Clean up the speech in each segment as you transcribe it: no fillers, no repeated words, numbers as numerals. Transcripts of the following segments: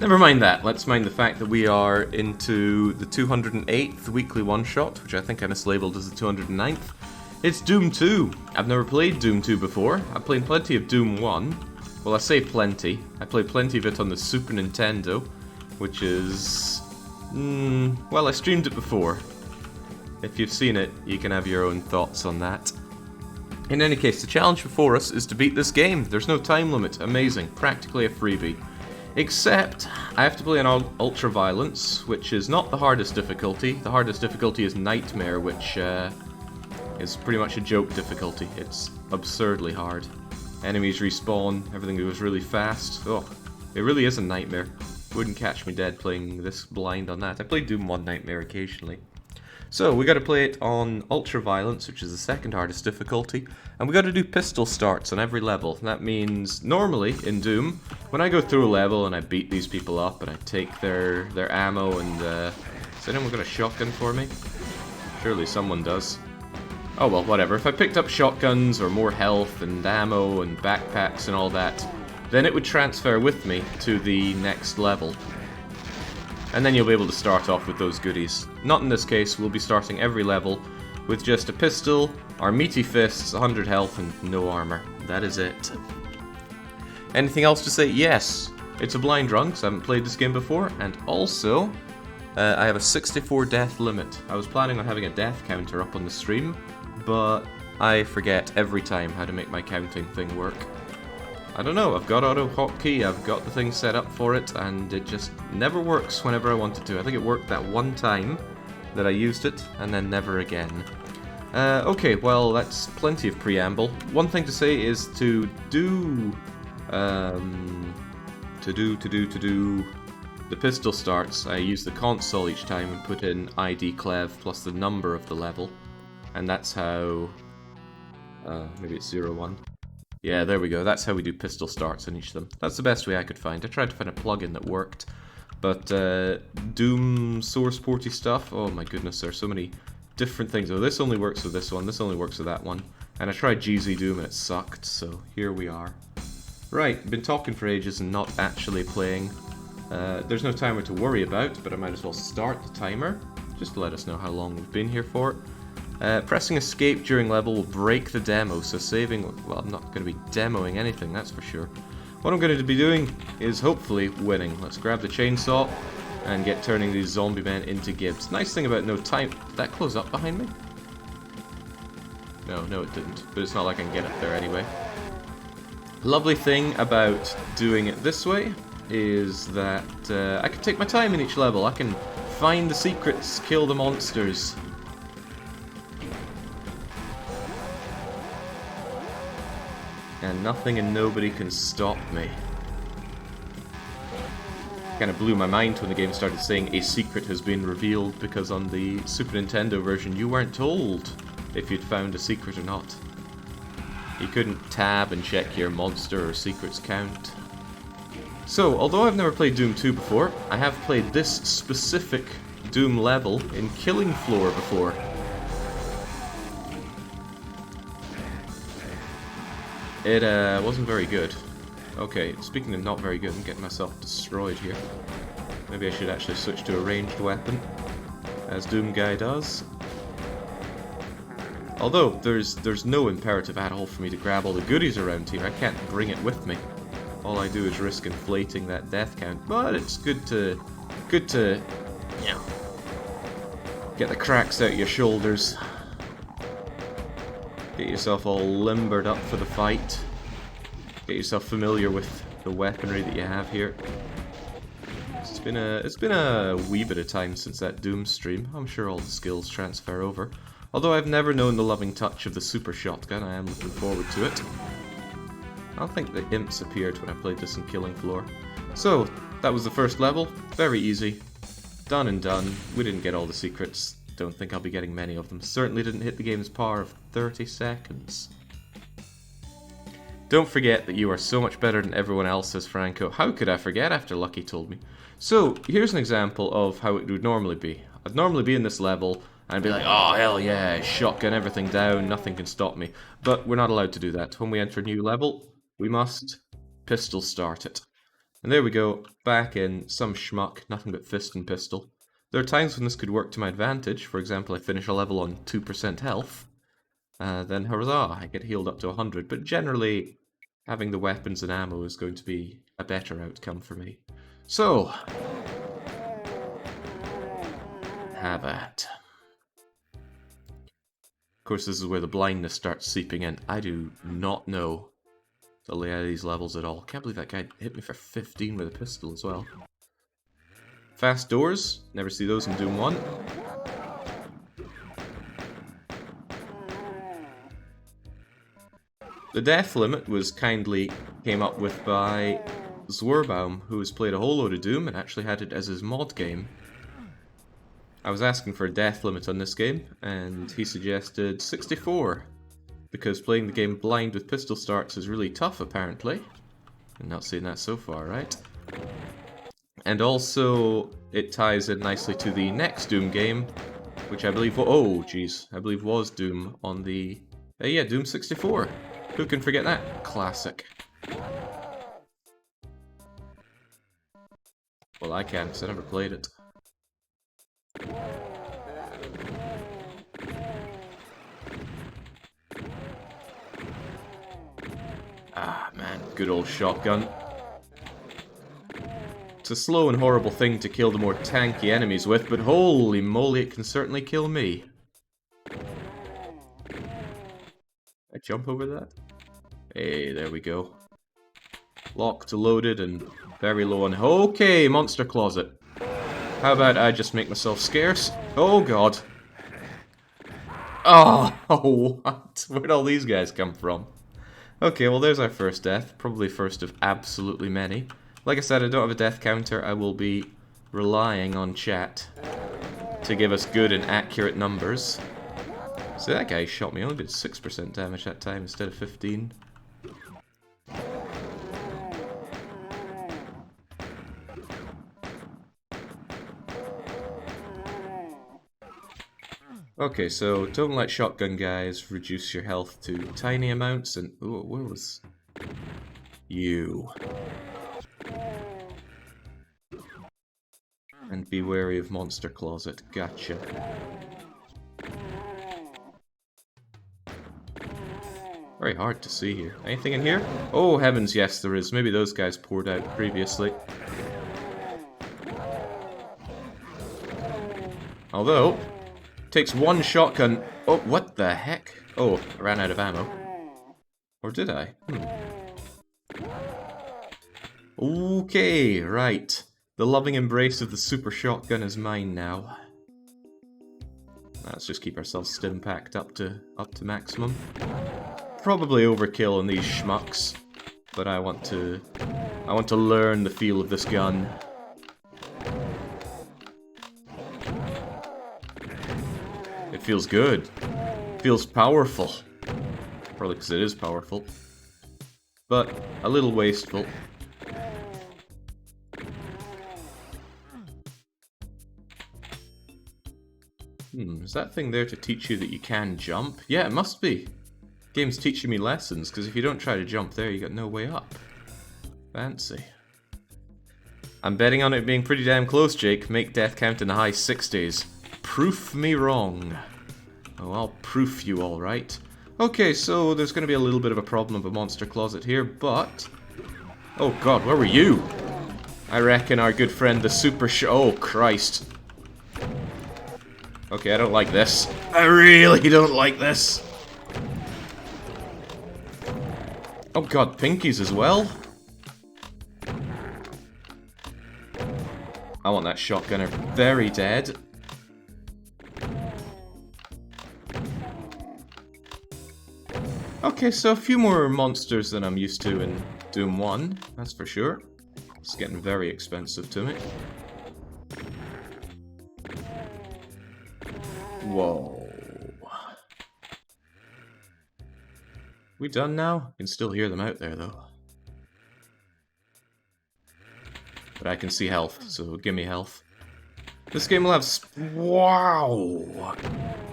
Never mind that, let's mind the fact that we are into the 208th weekly one-shot, which I think I mislabeled as the 209th. It's Doom 2. I've never played Doom 2 before. I've played plenty of Doom 1. Well, I say plenty. I played plenty of it on the Super Nintendo, which is... well, I streamed it before. If you've seen it, you can have your own thoughts on that. In any case, the challenge before us is to beat this game. There's no time limit. Amazing. Practically a freebie. Except, I have to play on Ultra Violence, which is not the hardest difficulty. The hardest difficulty is Nightmare, which is pretty much a joke difficulty. It's absurdly hard. Enemies respawn, everything goes really fast. Oh, it really is a nightmare. Wouldn't catch me dead playing this blind on that. I played Doom 1 Nightmare occasionally. So, we gotta play it on Ultra Violence, which is the second hardest difficulty, and we gotta do pistol starts on every level. That means, normally, in Doom, when I go through a level and I beat these people up and I take their ammo and, has anyone got a shotgun for me? Surely someone does. Oh well, whatever. If I picked up shotguns or more health and ammo and backpacks and all that, then it would transfer with me to the next level. And then you'll be able to start off with those goodies. Not in this case, we'll be starting every level with just a pistol, our meaty fists, 100 health, and no armor. That is it. Anything else to say? Yes, it's a blind run, because I haven't played this game before, and also, I have a 64 death limit. I was planning on having a death counter up on the stream, but I forget every time how to make my counting thing work. I don't know, I've got auto hotkey, I've got the thing set up for it, and it just never works whenever I want it to. I think it worked that one time that I used it, and then never again. Okay, well, that's plenty of preamble. One thing to say is to do the pistol starts, I use the console each time and put in ID clev plus the number of the level, and that's how... maybe it's 01. Yeah, there we go. That's how we do pistol starts on each of them. That's the best way I could find. I tried to find a plugin that worked, but Doom source porty stuff, oh my goodness, there are so many different things. Oh, this only works with this one, this only works with that one. And I tried GZ Doom and it sucked, so here we are. Right, been talking for ages and not actually playing. There's no timer to worry about, but I might as well start the timer, just to let us know how long we've been here for. Pressing escape during level will break the demo, so saving... well, I'm not going to be demoing anything, that's for sure. What I'm going to be doing is hopefully winning. Let's grab the chainsaw and get turning these zombie men into gibs. Nice thing about no time... did that close up behind me? No it didn't, but it's not like I can get up there anyway. Lovely thing about doing it this way is that I can take my time in each level. I can find the secrets, kill the monsters. And nothing and nobody can stop me. Kind of blew my mind when the game started saying a secret has been revealed, because on the Super Nintendo version you weren't told if you'd found a secret or not. You couldn't tab and check your monster or secrets count. So, although I've never played Doom 2 before, I have played this specific Doom level in Killing Floor before. It wasn't very good. Okay, speaking of not very good, I'm getting myself destroyed here. Maybe I should actually switch to a ranged weapon, as Doom Guy does. Although, there's no imperative at all for me to grab all the goodies around here. I can't bring it with me. All I do is risk inflating that death count. But it's good to, you know, get the cracks out your shoulders. Get yourself all limbered up for the fight. Get yourself familiar with the weaponry that you have here. It's been a wee bit of time since that Doom stream. I'm sure all the skills transfer over. Although I've never known the loving touch of the super shotgun, I am looking forward to it. I don't think the imps appeared when I played this in Killing Floor. So, that was the first level. Very easy. Done and done. We didn't get all the secrets. Don't think I'll be getting many of them. Certainly didn't hit the game's power of 30 seconds. Don't forget that you are so much better than everyone else, says Franco. How could I forget after Lucky told me? So, here's an example of how it would normally be. I'd normally be in this level, and I'd be like, oh, hell yeah, shotgun everything down, nothing can stop me. But we're not allowed to do that. When we enter a new level, we must pistol start it. And there we go, back in, some schmuck, nothing but fist and pistol. There are times when this could work to my advantage. For example, I finish a level on 2% health. Then huzzah, I get healed up to 100. But generally, having the weapons and ammo is going to be a better outcome for me. So, have at. Of course, this is where the blindness starts seeping in. I do not know the layout of these levels at all. Can't believe that guy hit me for 15 with a pistol as well. Fast doors, never see those in Doom 1. The death limit was kindly came up with by Zwerbaum, who has played a whole load of Doom and actually had it as his mod game. I was asking for a death limit on this game, and he suggested 64, because playing the game blind with pistol starts is really tough, apparently. I'm not seeing that so far, right? And also, it ties in nicely to the next Doom game, which I believe, oh jeez, I believe was Doom on the, yeah, Doom 64. Who can forget that? Classic. Well, I can, because I never played it. Ah, man, good old shotgun. It's a slow and horrible thing to kill the more tanky enemies with, but holy moly, it can certainly kill me. I jump over that? Hey, there we go. Locked, loaded, and very low on... Okay, monster closet. How about I just make myself scarce? Oh god. Oh, what? Where'd all these guys come from? Okay, well there's our first death. Probably first of absolutely many. Like I said, I don't have a death counter. I will be relying on chat to give us good and accurate numbers. So that guy shot me, only did 6% damage that time instead of 15. Okay, so don't let shotgun guys reduce your health to tiny amounts, and... Ooh, where was... You. And be wary of monster closet. Gotcha. Very hard to see here. Anything in here? Oh heavens, yes there is. Maybe those guys poured out previously. Although... Takes one shotgun. Oh, what the heck? Oh, I ran out of ammo. Or did I? Okay, right. The loving embrace of the super shotgun is mine now. Let's just keep ourselves stim packed up to maximum. Probably overkill on these schmucks, but I want to learn the feel of this gun. It feels good. It feels powerful. Probably because it is powerful. But a little wasteful. Is that thing there to teach you that you can jump? Yeah, it must be. Game's teaching me lessons, because if you don't try to jump there, you got no way up. Fancy. I'm betting on it being pretty damn close, Jake. Make death count in the high 60s. Proof me wrong. Oh, I'll proof you alright. Okay, so there's going to be a little bit of a problem of a monster closet here, but... Oh god, where were you? I reckon our good friend the super oh Christ. Okay, I don't like this. I really don't like this. Oh god, pinkies as well? I want that shotgunner very dead. Okay, so a few more monsters than I'm used to in Doom 1, that's for sure. It's getting very expensive to me. Whoa. We done now? I can still hear them out there, though. But I can see health, so give me health. This game will have wow! What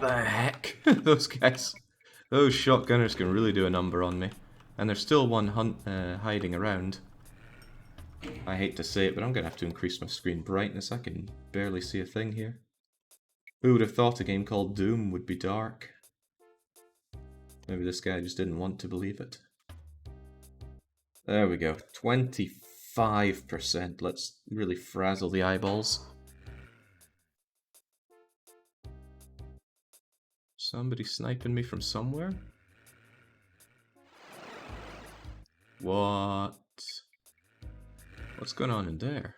the heck? Those guys... Those shotgunners can really do a number on me. And there's still one hiding around. I hate to say it, but I'm gonna have to increase my screen brightness. I can barely see a thing here. Who would have thought a game called Doom would be dark? Maybe this guy just didn't want to believe it. There we go. 25%. Let's really frazzle the eyeballs. Somebody sniping me from somewhere? What? What's going on in there?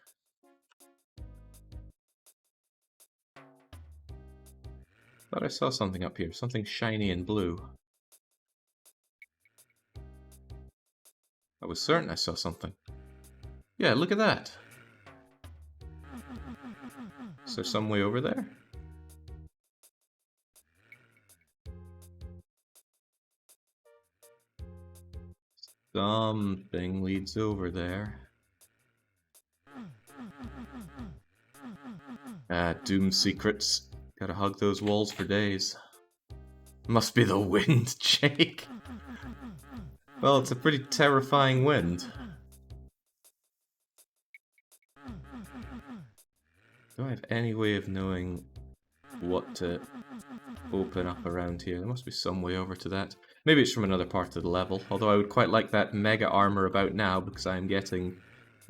Thought I saw something up here. Something shiny and blue. I was certain I saw something. Yeah, look at that. Is there some way over there? Something leads over there. Doom secrets. Gotta hug those walls for days. Must be the wind, Jake. Well, it's a pretty terrifying wind. Do I have any way of knowing what to open up around here? There must be some way over to that. Maybe it's from another part of the level, although I would quite like that mega armor about now because I am getting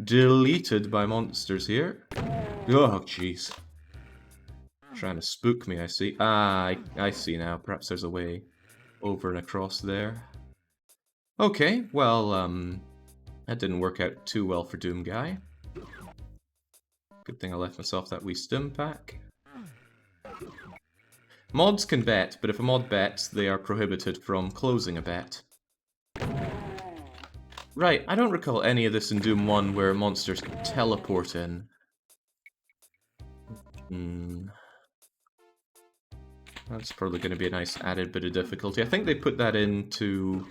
deleted by monsters here. Oh, jeez. Trying to spook me, I see. Ah, I see now. Perhaps there's a way over and across there. Okay, well, that didn't work out too well for Doom Guy. Good thing I left myself that wee stim pack. Mods can bet, but if a mod bets, they are prohibited from closing a bet. Right, I don't recall any of this in Doom 1 where monsters teleport in. That's probably going to be a nice added bit of difficulty. I think they put that into...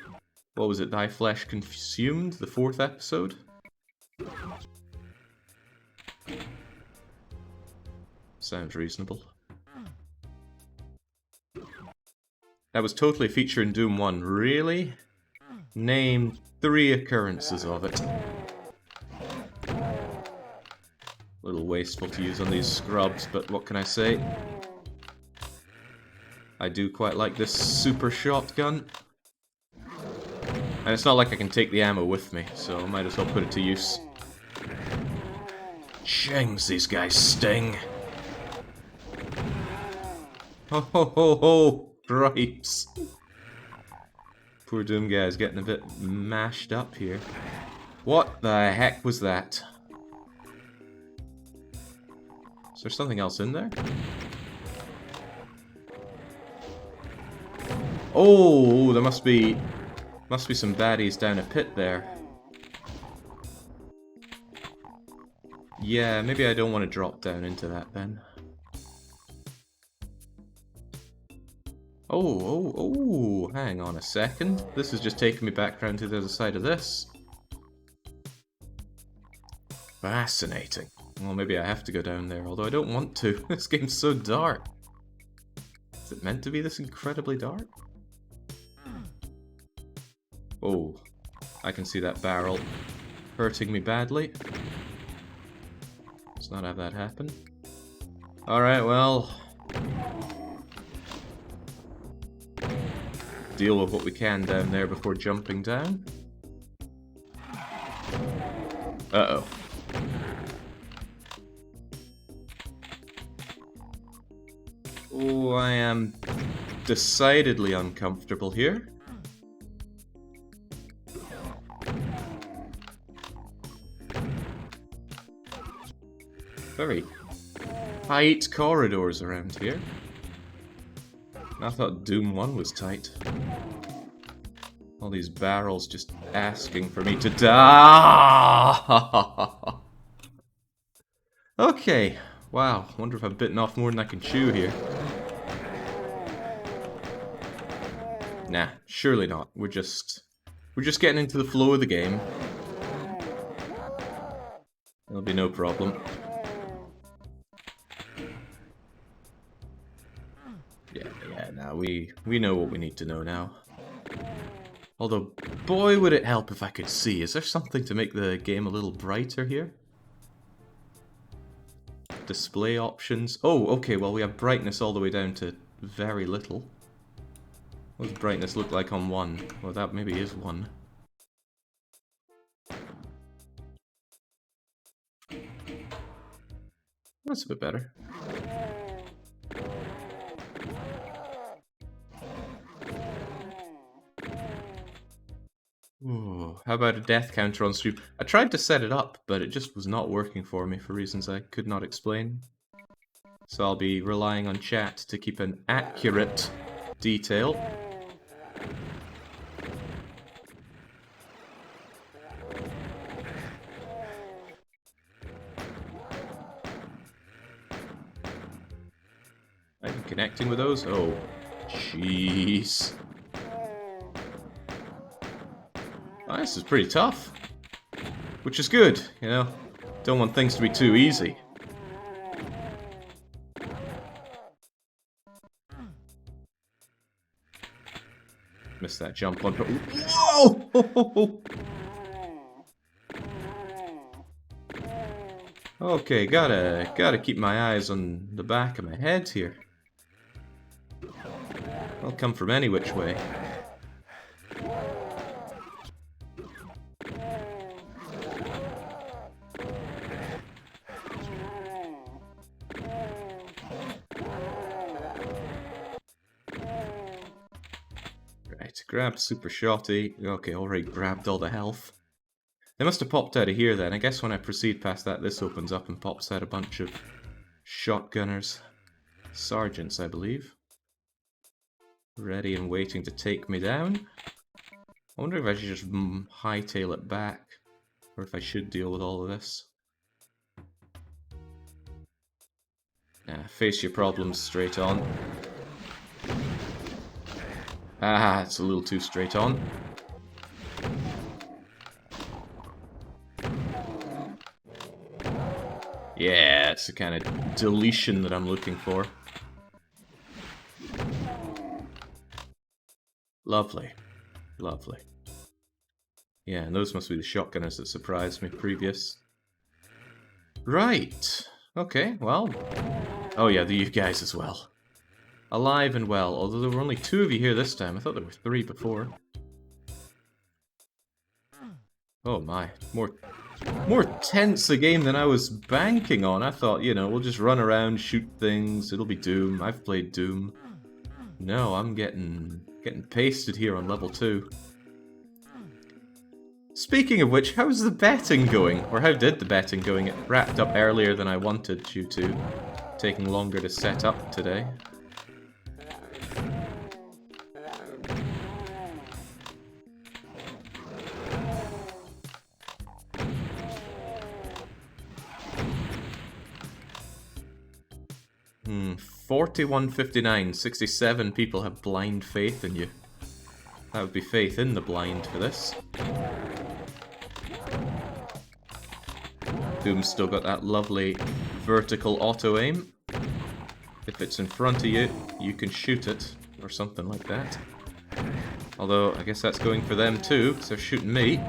What was it? Thy Flesh Consumed? The 4th episode? Sounds reasonable. That was totally a feature in Doom 1. Really? Name 3 occurrences of it. A little wasteful to use on these scrubs, but what can I say? I do quite like this super shotgun. And it's not like I can take the ammo with me, so I might as well put it to use. James, these guys sting. Ho ho ho ho! Gripes! Poor Doom Guy's getting a bit mashed up here. What the heck was that? Is there something else in there? Oh, there must be some baddies down a pit there. Yeah, maybe I don't want to drop down into that then. Oh, hang on a second. This is just taking me back round to the other side of this. Fascinating. Well, maybe I have to go down there, although I don't want to. This game's so dark. Is it meant to be this incredibly dark? Oh, I can see that barrel hurting me badly. Let's not have that happen. Alright, well... deal with what we can down there before jumping down. Uh-oh. Oh, I am decidedly uncomfortable here. Very tight corridors around here. I thought Doom 1 was tight. All these barrels just asking for me to die. Okay. Wow. Wonder if I've bitten off more than I can chew here. Nah, surely not. We're just getting into the flow of the game. There'll be no problem. Yeah, now we know what we need to know now. Although, boy, would it help if I could see. Is there something to make the game a little brighter here? Display options. Oh, okay, well, we have brightness all the way down to very little. What does brightness look like on 1? Well, that maybe is 1. That's a bit better. Ooh, how about a death counter on stream? I tried to set it up, but it just was not working for me for reasons I could not explain. So I'll be relying on chat to keep an accurate detail. I'm connecting with those? Oh, jeez. Oh, this is pretty tough. Which is good, you know? Don't want things to be too easy. Missed that jump on. Whoa! Okay, gotta keep my eyes on the back of my head here. I'll come from any which way. Right, grab super shotty. Okay, already grabbed all the health. They must have popped out of here then. I guess when I proceed past that, this opens up and pops out a bunch of shotgunners. Sergeants, I believe. Ready and waiting to take me down. I wonder if I should just hightail it back, or if I should deal with all of this. Nah, face your problems straight on. Ah, it's a little too straight on. Yeah, it's the kind of deletion that I'm looking for. Lovely. Lovely. Yeah, and those must be the shotgunners that surprised me previous. Right. Okay, well. Oh yeah, you guys as well. Alive and well, although there were only 2 of you here this time. I thought there were 3 before. Oh my, more tense a game than I was banking on. I thought, you know, we'll just run around, shoot things, it'll be Doom. I've played Doom. No, I'm getting pasted here on level 2. Speaking of which, how's the betting going? Or how did the betting going? It wrapped up earlier than I wanted due to taking longer to set up today. Hmm, 41.59, 67 people have blind faith in you. That would be faith in the blind for this. Doom's still got that lovely vertical auto-aim. If it's in front of you, you can shoot it, or something like that. Although, I guess that's going for them too, because they're shooting me.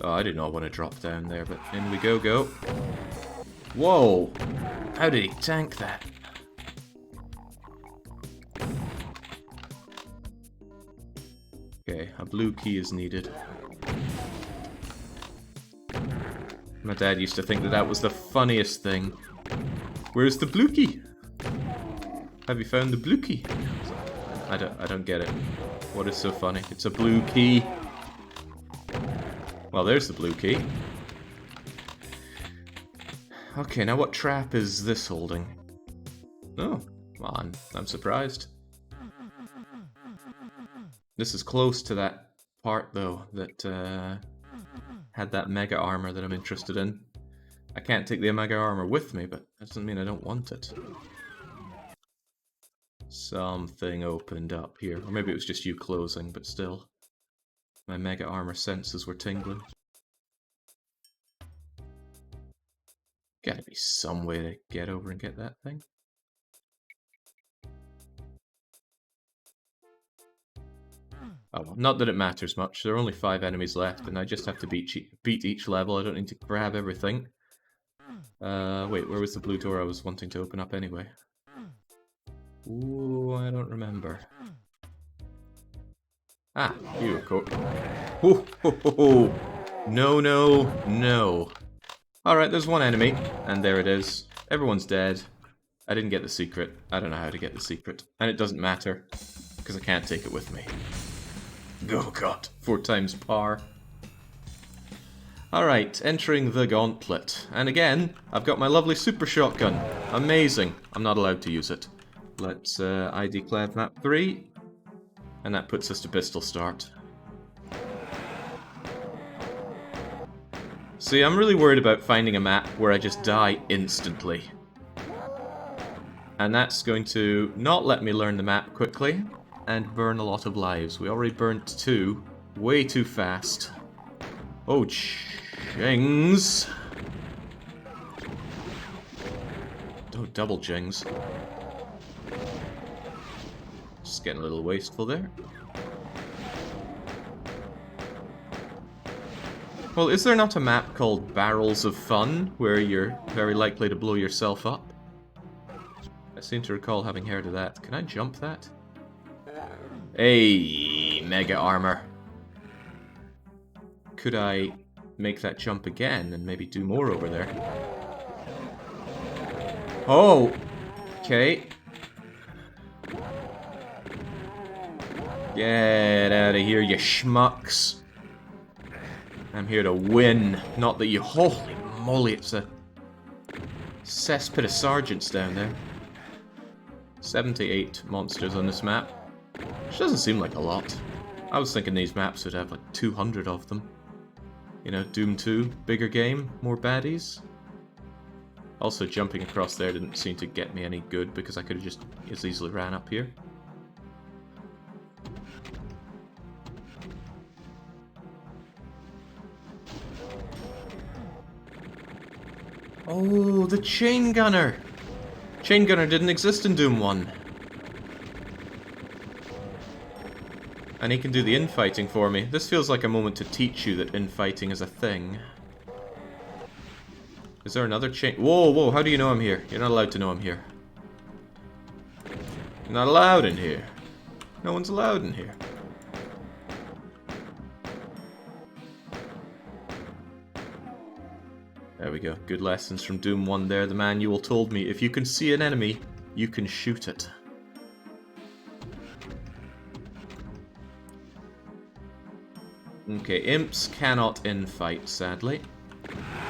Oh, I did not want to drop down there, but in we go. Whoa! How did he tank that? Okay, a blue key is needed. My dad used to think that that was the funniest thing. Where's the blue key? Have you found the blue key? I don't get it. What is so funny? It's a blue key. Well, there's the blue key. Okay, now what trap is this holding? Oh, well, I'm surprised. This is close to that part, though, that had that mega armor that I'm interested in. I can't take the mega armor with me, but that doesn't mean I don't want it. Something opened up here. Or maybe it was just you closing, but still. My mega armor senses were tingling. Gotta be some way to get over and get that thing. Oh, well, not that it matters much. There are only 5 enemies left, and I just have to beat each level. I don't need to grab everything. Wait, where was the blue door I was wanting to open up anyway? Ooh, I don't remember. Ah, you, of course. Ho, ho, ho, ho. No, no, no. Alright, there's one enemy, and there it is. Everyone's dead. I didn't get the secret. I don't know how to get the secret. And it doesn't matter, because I can't take it with me. Oh god, 4 times par. Alright, entering the gauntlet. And again, I've got my lovely super shotgun. Amazing. I'm not allowed to use it. Let's ID Clev map 3. And that puts us to pistol start. See, I'm really worried about finding a map where I just die instantly. And that's going to not let me learn the map quickly and burn a lot of lives. We already burnt 2 way too fast. Oh, jings. Oh, double jings. Just getting a little wasteful there. Well, is there not a map called Barrels of Fun, where you're very likely to blow yourself up? I seem to recall having heard of that. Can I jump that? Hey, mega armor. Could I make that jump again and maybe do more over there? Oh! Okay. Get out of here, you schmucks. I'm here to win, not that you... Holy moly, it's a cesspit of sergeants down there. 78 monsters on this map. Which doesn't seem like a lot. I was thinking these maps would have like 200 of them. You know, Doom 2, bigger game, more baddies. Also, jumping across there didn't seem to get me any good because I could have just as easily ran up here. Oh, the chain gunner! Chain gunner didn't exist in Doom 1. And he can do the infighting for me. This feels like a moment to teach you that infighting is a thing. Is there another chain? Whoa, whoa, how do you know I'm here? You're not allowed to know I'm here. You're not allowed in here. No one's allowed in here. There we go. Good lessons from Doom 1 there. The manual told me if you can see an enemy, you can shoot it. Okay, imps cannot infight, sadly.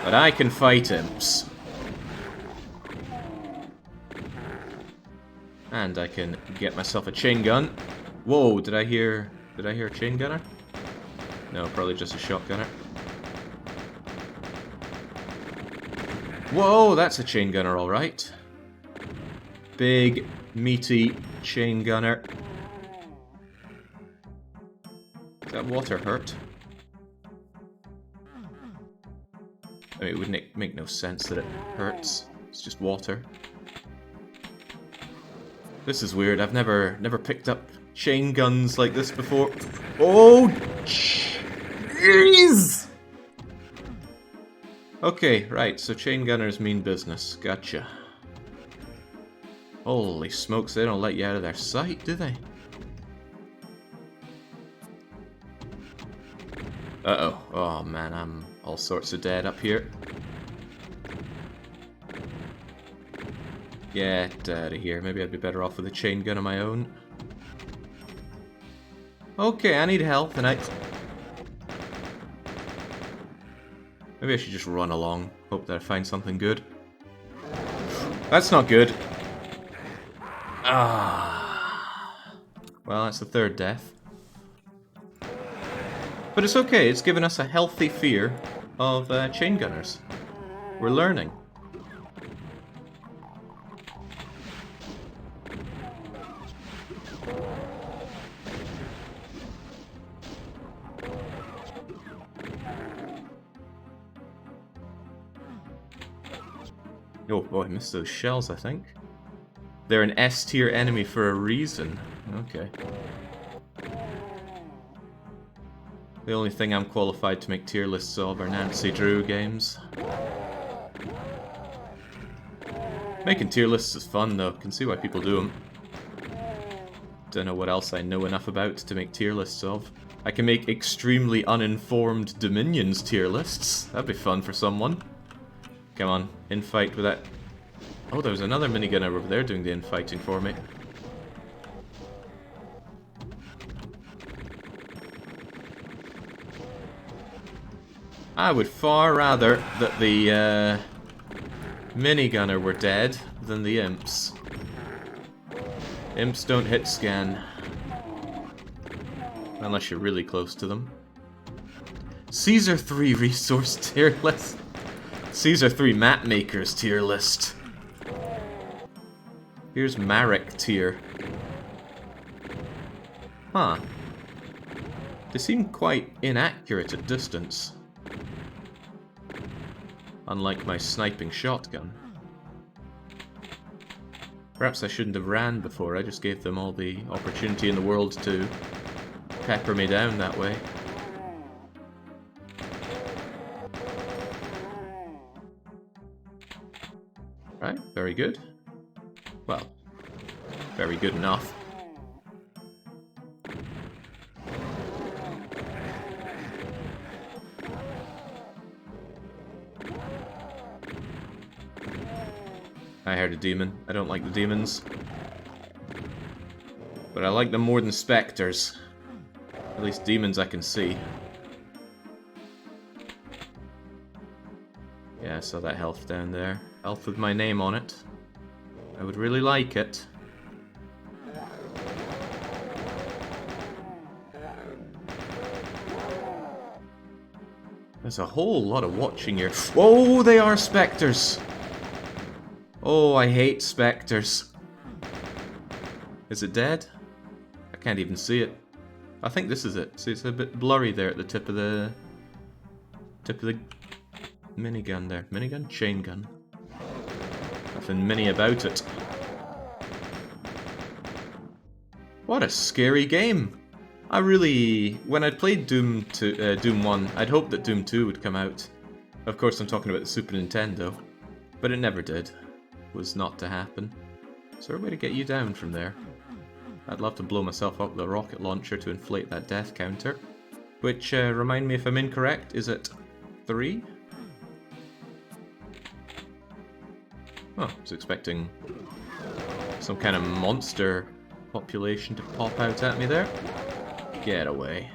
But I can fight imps. And I can get myself a chain gun. Whoa, did I hear a chain gunner? No, probably just a shotgunner. Whoa, that's a chain gunner, alright. Big, meaty chain gunner. Does that water hurt? I mean, it would make no sense that it hurts. It's just water. This is weird. I've never picked up chain guns like this before. Oh, jeez! Okay, right, so chain gunners mean business. Gotcha. Holy smokes, they don't let you out of their sight, do they? Uh-oh. Oh, man, I'm all sorts of dead up here. Get out of here. Maybe I'd be better off with a chain gun of my own. Okay, I need help, and maybe I should just run along. Hope that I find something good. That's not good. Ah. Well, that's the 3rd death. But it's okay. It's given us a healthy fear of chain gunners. We're learning. Oh boy, I missed those shells, I think. They're an S-tier enemy for a reason. Okay. The only thing I'm qualified to make tier lists of are Nancy Drew games. Making tier lists is fun though, can see why people do them. Don't know what else I know enough about to make tier lists of. I can make extremely uninformed Dominions tier lists. That'd be fun for someone. Come on, infight with that. Oh, there was another minigunner over there doing the infighting for me. I would far rather that the minigunner were dead than the imps. Imps don't hit scan. Unless you're really close to them. Caesar 3 resource tier list. Caesar 3 map makers tier list. Here's Marek tier. Huh. They seem quite inaccurate at distance. Unlike my sniping shotgun. Perhaps I shouldn't have ran before, I just gave them all the opportunity in the world to pepper me down that way. Right, very good. Well, very good enough. I heard a demon. I don't like the demons. But I like them more than specters. At least demons I can see. Yeah, I saw that health down there. Health with my name on it. I would really like it. There's a whole lot of watching here. Oh, they are specters! Oh, I hate specters. Is it dead? I can't even see it. I think this is it. See, it's a bit blurry there at the tip of the minigun there. Minigun? Chain gun. Nothing mini about it. What a scary game. I really... When I played Doom 1, I'd hoped that Doom 2 would come out. Of course, I'm talking about the Super Nintendo. But it never did. It was not to happen. Is there a way to get you down from there? I'd love to blow myself up with a rocket launcher to inflate that death counter. Which, remind me if I'm incorrect, is it 3? Oh, I was expecting some kind of monster population to pop out at me there. Get away.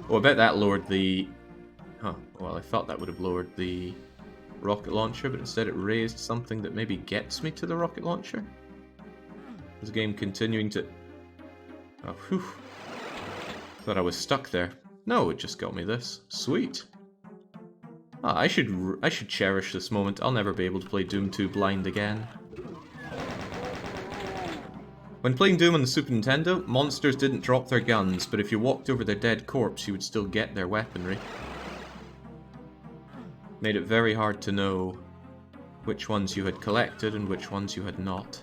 Oh, I bet that lowered the... Huh, well I thought that would have lowered the rocket launcher, but instead it raised something that maybe gets me to the rocket launcher? Is the game continuing to... Oh, whew. Thought I was stuck there. No, it just got me this. Sweet. Ah, I should cherish this moment. I'll never be able to play Doom 2 blind again. When playing Doom on the Super Nintendo, monsters didn't drop their guns, but if you walked over their dead corpse, you would still get their weaponry. Made it very hard to know which ones you had collected and which ones you had not.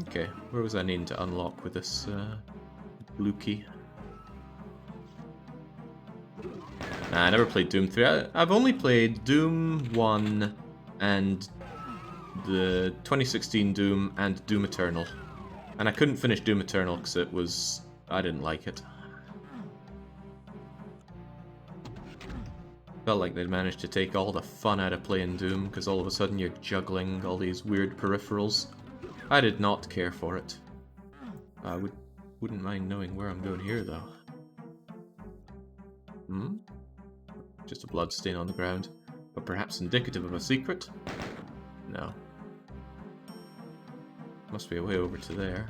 Okay, where was I needing to unlock with this blue key? Nah, I never played Doom 3. I've only played Doom 1 and the 2016 Doom and Doom Eternal. And I couldn't finish Doom Eternal because it was... I didn't like it. Felt like they'd managed to take all the fun out of playing Doom because all of a sudden you're juggling all these weird peripherals. I did not care for it. I wouldn't mind knowing where I'm going here though. Hmm? Just a blood stain on the ground. But perhaps indicative of a secret? No. Must be a way over to there.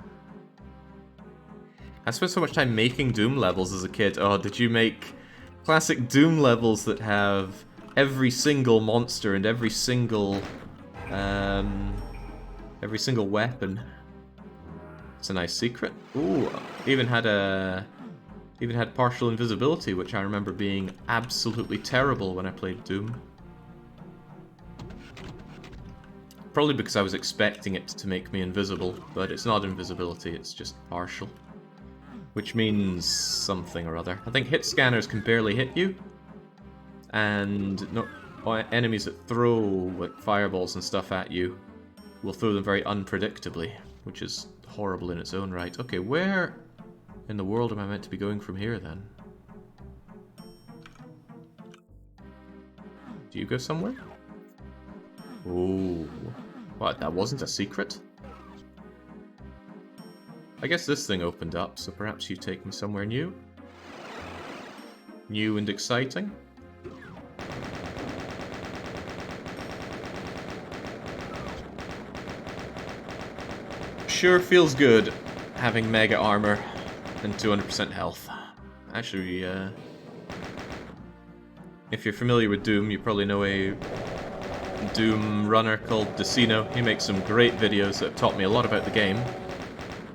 I spent so much time making Doom levels as a kid. Oh, did you make classic Doom levels that have every single monster and every single weapon? It's a nice secret. Ooh, even had partial invisibility, which I remember being absolutely terrible when I played Doom. Probably because I was expecting it to make me invisible, but it's not invisibility, it's just partial. which means something or other. I think hit scanners can barely hit you, and no, enemies that throw like fireballs and stuff at you will throw them very unpredictably, which is horrible in its own right. Okay, where in the world am I meant to be going from here then? Do you go somewhere? Oh, what? That wasn't a secret? I guess this thing opened up, so perhaps you take me somewhere new? New and exciting? Sure feels good having mega armor and 200% health. Actually, if you're familiar with Doom, you probably know a Doom runner called Decino. He makes some great videos that have taught me a lot about the game.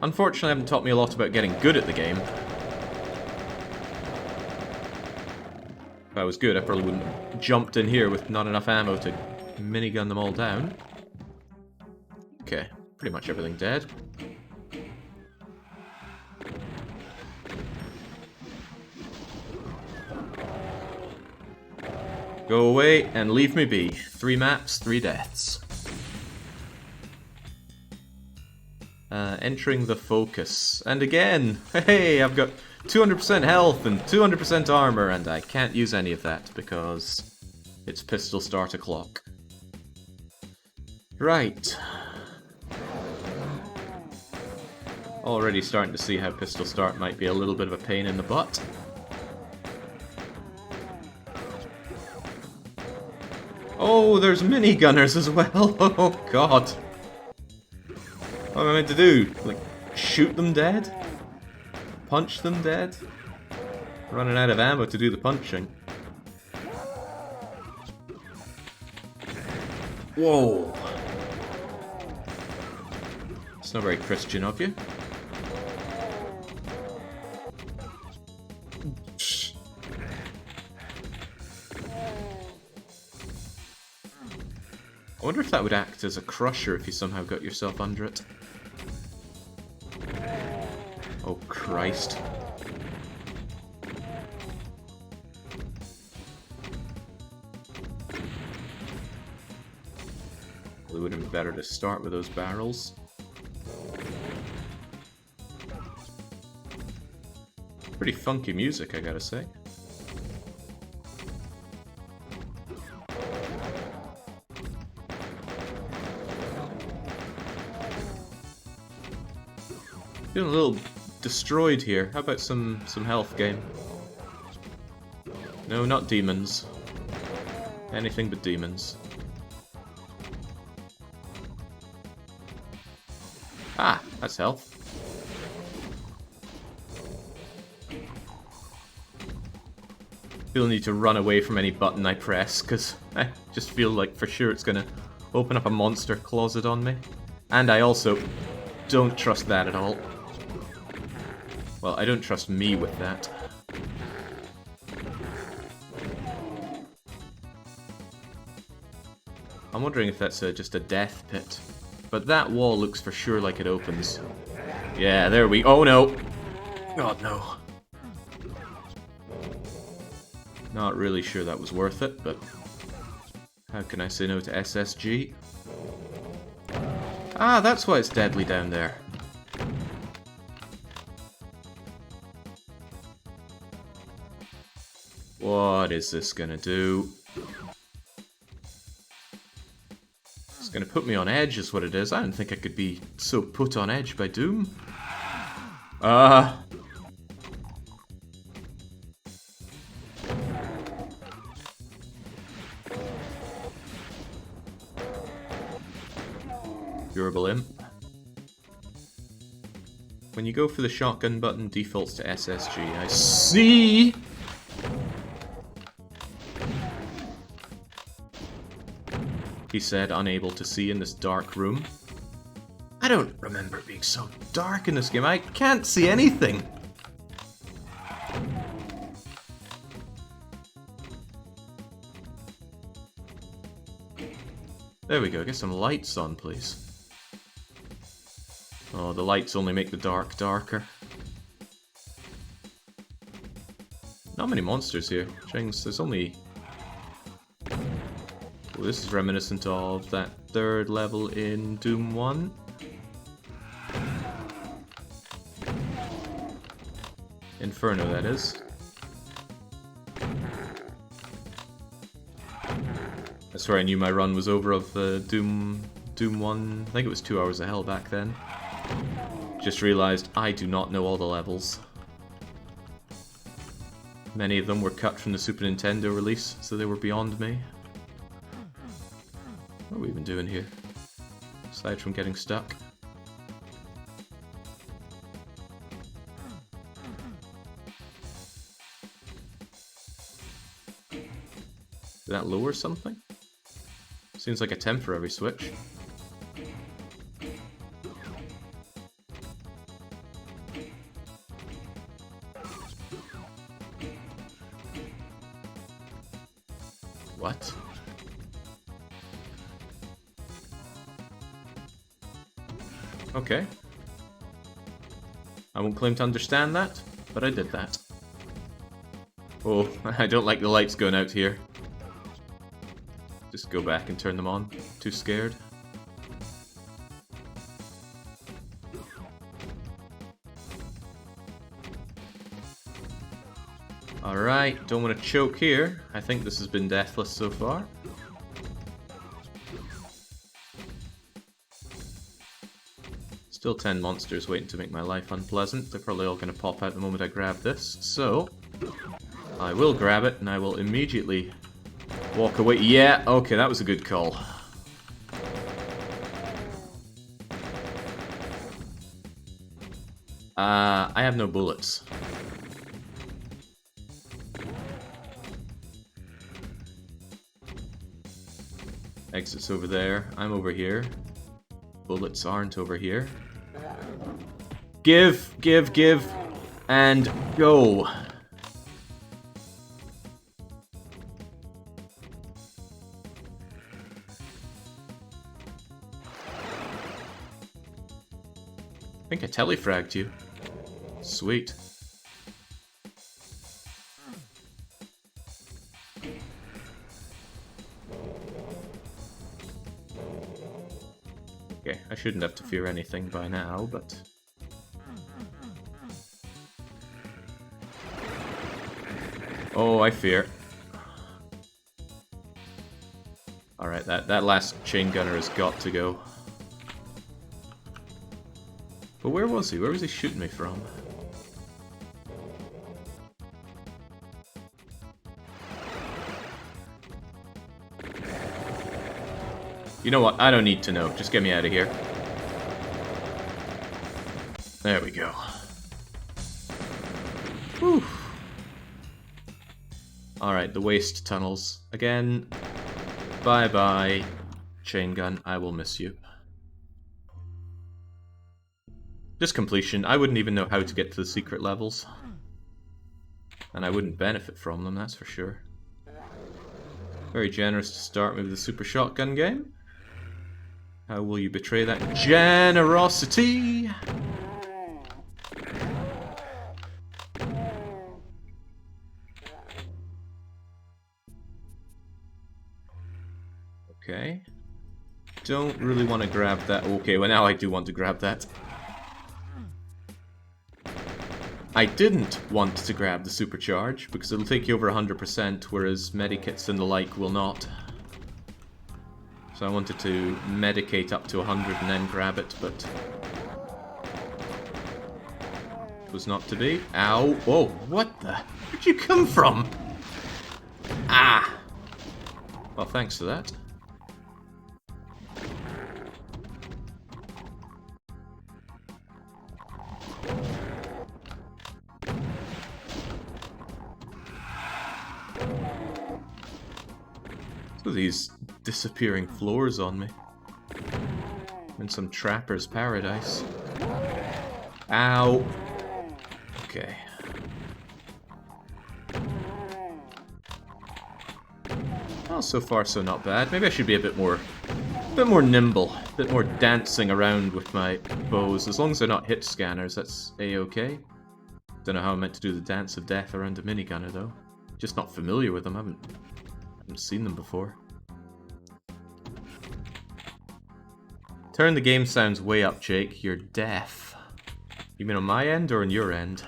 Unfortunately, haven't taught me a lot about getting good at the game. If I was good, I probably wouldn't have jumped in here with not enough ammo to minigun them all down. Okay, pretty much everything dead. Go away and leave me be. 3 maps, 3 deaths. Entering the focus. And again, hey, I've got 200% health and 200% armor, and I can't use any of that because it's pistol start o'clock. Right. Already starting to see how pistol start might be a little bit of a pain in the butt. Oh, there's minigunners as well. Oh god. What am I meant to do? Like, shoot them dead? Punch them dead? Running out of ammo to do the punching. Whoa. It's not very Christian of you. I wonder if that would act as a crusher if you somehow got yourself under it. Oh, Christ. Well, it would have been better to start with those barrels. Pretty funky music, I gotta say. Feeling a little destroyed here. How about some health game? No, not demons. Anything but demons. Ah, that's health. Feel the need to run away from any button I press, because I just feel like for sure it's gonna open up a monster closet on me. And I also don't trust that at all. Well, I don't trust me with that. I'm wondering if that's just a death pit. But that wall looks for sure like it opens. Yeah, there we... Oh no! God, no. Not really sure that was worth it, but... How can I say no to SSG? Ah, that's why it's deadly down there. What is this gonna do? It's gonna put me on edge is what it is. I didn't think I could be so put on edge by Doom. Durable imp. When you go for the shotgun button, defaults to SSG. I see! He said, unable to see in this dark room. I don't remember it being so dark in this game. I can't see anything. There we go. Get some lights on, please. Oh, the lights only make the dark darker. Not many monsters here. Jings, there's only... Oh, this is reminiscent of that third level in Doom 1. Inferno, that is. That's where I knew my run was over of Doom 1. I think it was 2 Hours of Hell back then. Just realized I do not know all the levels. Many of them were cut from the Super Nintendo release, so they were beyond me. What are we even doing here? Aside from getting stuck. Did that lower something? Seems like a temporary switch. What? Okay. I won't claim to understand that, but I did that. Oh, I don't like the lights going out here. Just go back and turn them on. Too scared. Alright, don't want to choke here. I think this has been deathless so far. Still 10 monsters waiting to make my life unpleasant. They're probably all going to pop out the moment I grab this. So, I will grab it and I will immediately walk away. Yeah, okay, that was a good call. I have no bullets. Exit's over there. I'm over here. Bullets aren't over here. Give, and go. I think I telefragged you. Sweet. Okay, I shouldn't have to fear anything by now, but... Oh, I fear. Alright, that last chain gunner has got to go. But where was he? Where was he shooting me from? You know what? I don't need to know. Just get me out of here. There we go. Whew. Alright, the waste tunnels. Again, bye-bye, chain gun. I will miss you. Just completion. I wouldn't even know how to get to the secret levels. And I wouldn't benefit from them, that's for sure. Very generous to start me with the super shotgun game. How will you betray that generosity? Okay. Don't really want to grab that. Okay, well now I do want to grab that. I didn't want to grab the supercharge because it'll take you over 100%, whereas medikits and the like will not. So I wanted to medicate up to 100 and then grab it, but it was not to be. Ow! Whoa! What the? Where'd you come from? Ah! Well, thanks for that. So these disappearing floors on me. I'm in some trapper's paradise. Ow! Okay. Well, so far so not bad. Maybe I should be a bit more nimble, a bit more dancing around with my bows. As long as they're not hit scanners, that's a-okay. Don't know how I'm meant to do the dance of death around a minigunner though. Just not familiar with them, haven't seen them before. Turn the game sounds way up, Jake. You're deaf. You mean on my end or on your end?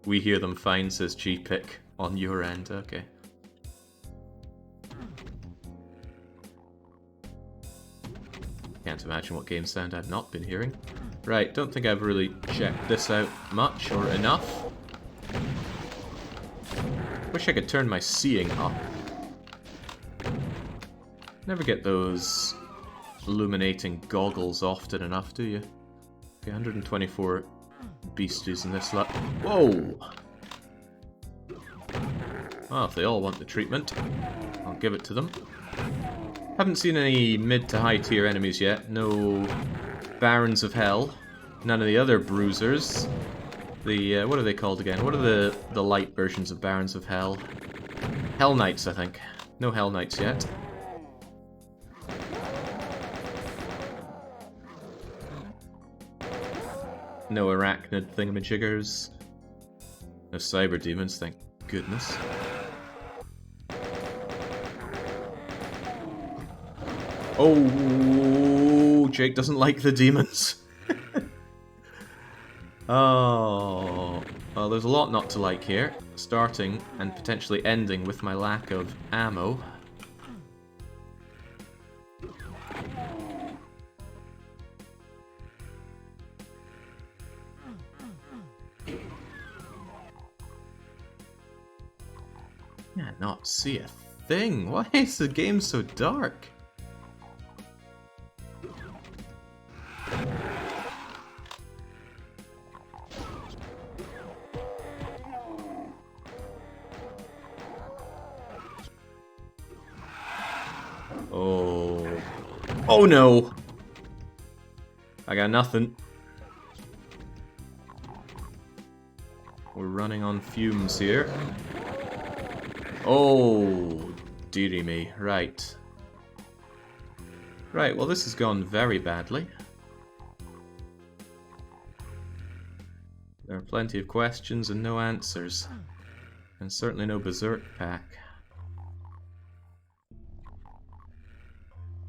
We hear them fine, says G-Pick. On your end, okay. Can't imagine what game sound I've not been hearing. Right, don't think I've really checked this out much or enough. Wish I could turn my seeing up. Never get those illuminating goggles often enough, do you? Okay, 124 beasties in this lot. Whoa! Well, if they all want the treatment, I'll give it to them. Haven't seen any mid to high tier enemies yet. No Barons of Hell. None of the other bruisers. The, what are they called again? What are the light versions of Barons of Hell? Hell Knights, I think. No Hell Knights yet. No arachnid thingamajiggers. No cyber demons, thank goodness. Oh, Jake doesn't like the demons. Oh, well, there's a lot not to like here. Starting and potentially ending with my lack of ammo. Can't not see a thing. Why is the game so dark? Oh. Oh no! I got nothing. We're running on fumes here. Oh, dearie me. Right. Right, well this has gone very badly. There are plenty of questions and no answers. And certainly no berserk pack.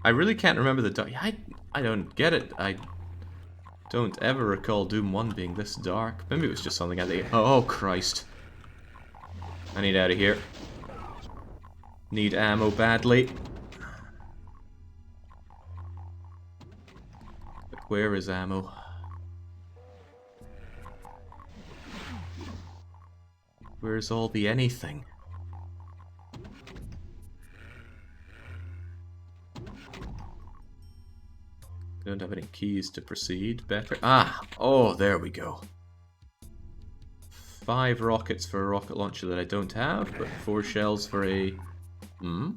I really can't remember the dark. I don't get it. I don't ever recall Doom 1 being this dark. Maybe it was just something at the... Oh, Christ. I need out of here. Need ammo badly. But where is ammo? Where's all the anything? Don't have any keys to proceed. Better. Ah! Oh, there we go. 5 rockets for a rocket launcher that I don't have, but 4 shells for a... Hmm?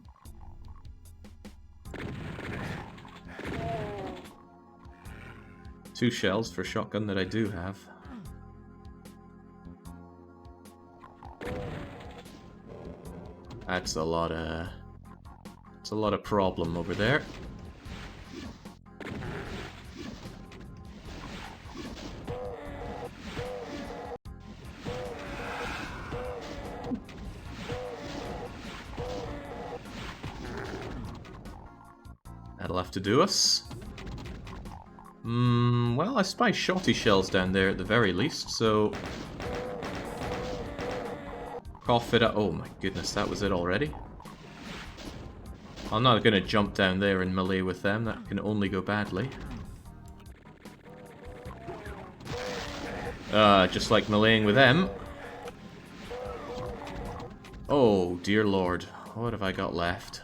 2 shells for a shotgun that I do have. That's a lot of... It's a lot of problem over there. That'll have to do us. Well, I spy shotty shells down there at the very least, so... Cough it up. Oh my goodness, that was it already? I'm not gonna jump down there and melee with them, that can only go badly. Just like meleeing with them. Oh, dear lord. What have I got left?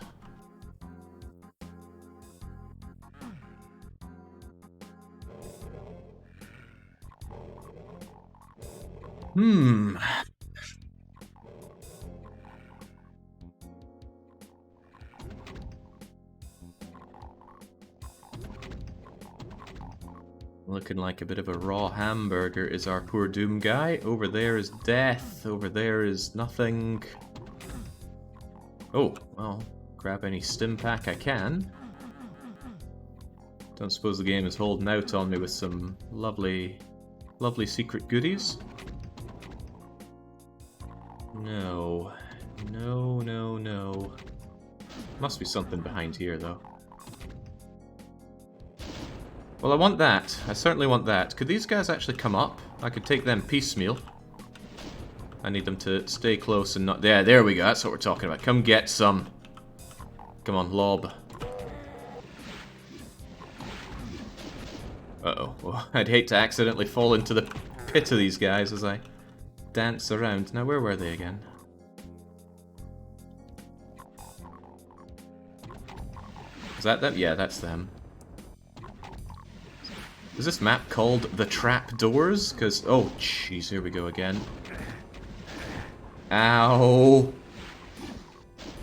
Looking like a bit of a raw hamburger is our poor Doom guy. Over there is death. Over there is nothing. Oh, well, grab any stim pack I can. Don't suppose the game is holding out on me with some lovely, lovely secret goodies? No. No, no, no. Must be something behind here, though. Well, I want that. I certainly want that. Could these guys actually come up? I could take them piecemeal. I need them to stay close and not... Yeah, there we go. That's what we're talking about. Come get some. Come on, lob. Uh-oh. Well, I'd hate to accidentally fall into the pit of these guys as I dance around. Now, where were they again? Is that them? Yeah, that's them. Is this map called the Trapdoors? Because... Oh, jeez, here we go again. Ow!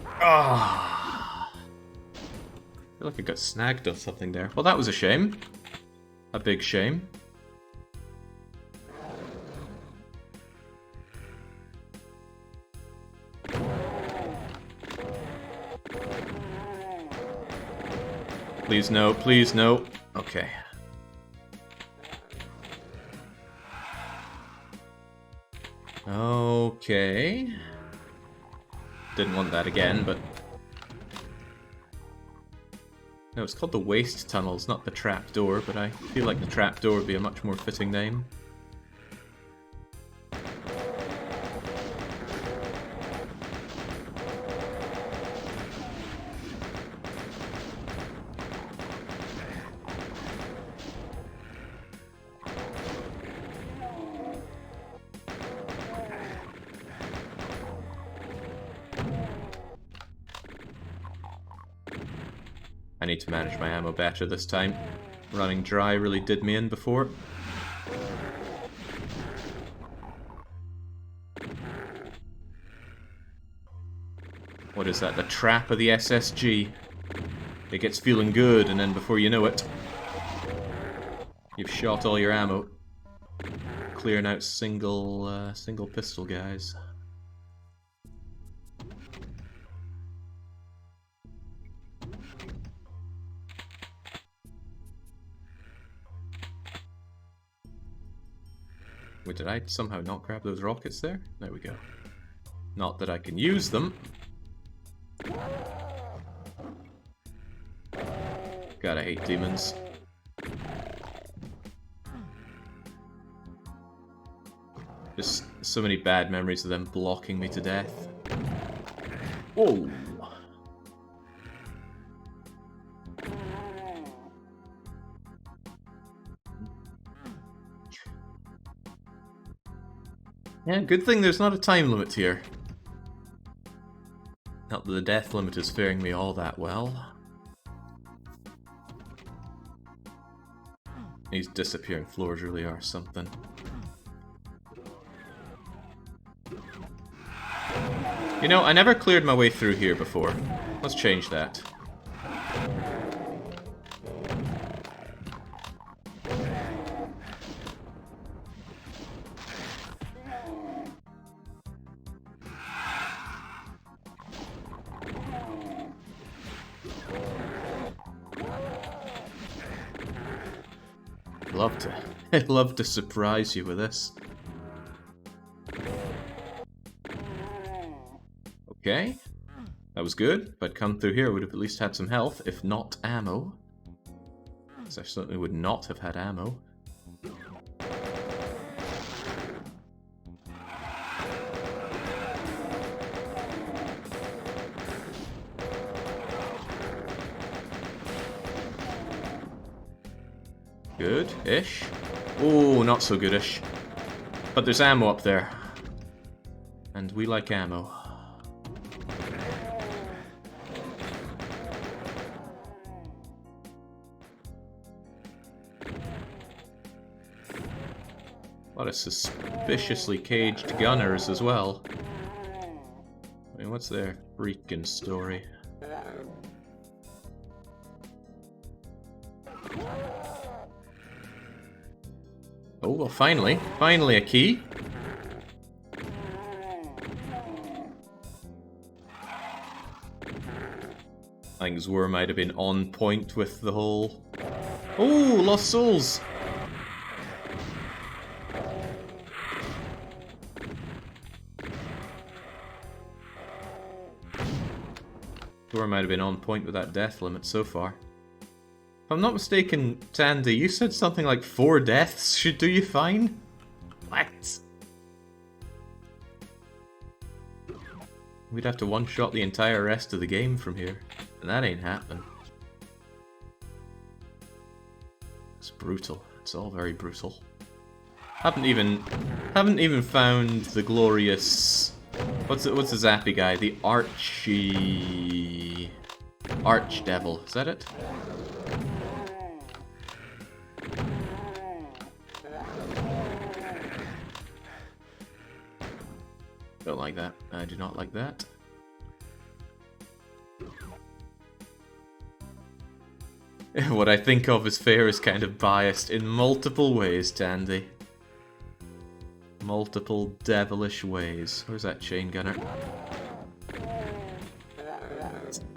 Ah! I feel like I got snagged on something there. Well, that was a shame. A big shame. Please no, please no. Okay. Okay. Didn't want that again, but... No, it's called the Waste Tunnels, not the Trapdoor, but I feel like the Trapdoor would be a much more fitting name. I need to manage my ammo better this time. Running dry really did me in before. What is that? The trap of the SSG. It gets feeling good, and then before you know it, you've shot all your ammo. Clearing out single pistol guys. Wait, did I somehow not grab those rockets there? There we go. Not that I can use them. God, I hate demons. Just so many bad memories of them blocking me to death. Whoa! Yeah, good thing there's not a time limit here. Not that the death limit is faring me all that well. These disappearing floors really are something. You know, I never cleared my way through here before. Let's change that. I'd love to surprise you with this. Okay. That was good. If I'd come through here, I would have at least had some health, if not ammo. Because I certainly would not have had ammo. Good-ish. Oh, not so good-ish. But there's ammo up there. And we like ammo. A lot of suspiciously caged gunners as well. I mean, what's their freaking story? Oh, well, finally a key. I think Zwar might have been on point with the whole Oh, lost souls! Or might have been on point with that death limit so far. If I'm not mistaken, Tandy, you said something like 4 deaths should do you fine? What? We'd have to one-shot the entire rest of the game from here, and that ain't happening. It's brutal. It's all very brutal. Haven't even found the glorious... What's the zappy guy? The Archdevil. Is that it? Don't like that. I do not like that. What I think of as fair is kind of biased in multiple ways, Tandy. Multiple devilish ways. Where's that chain gunner?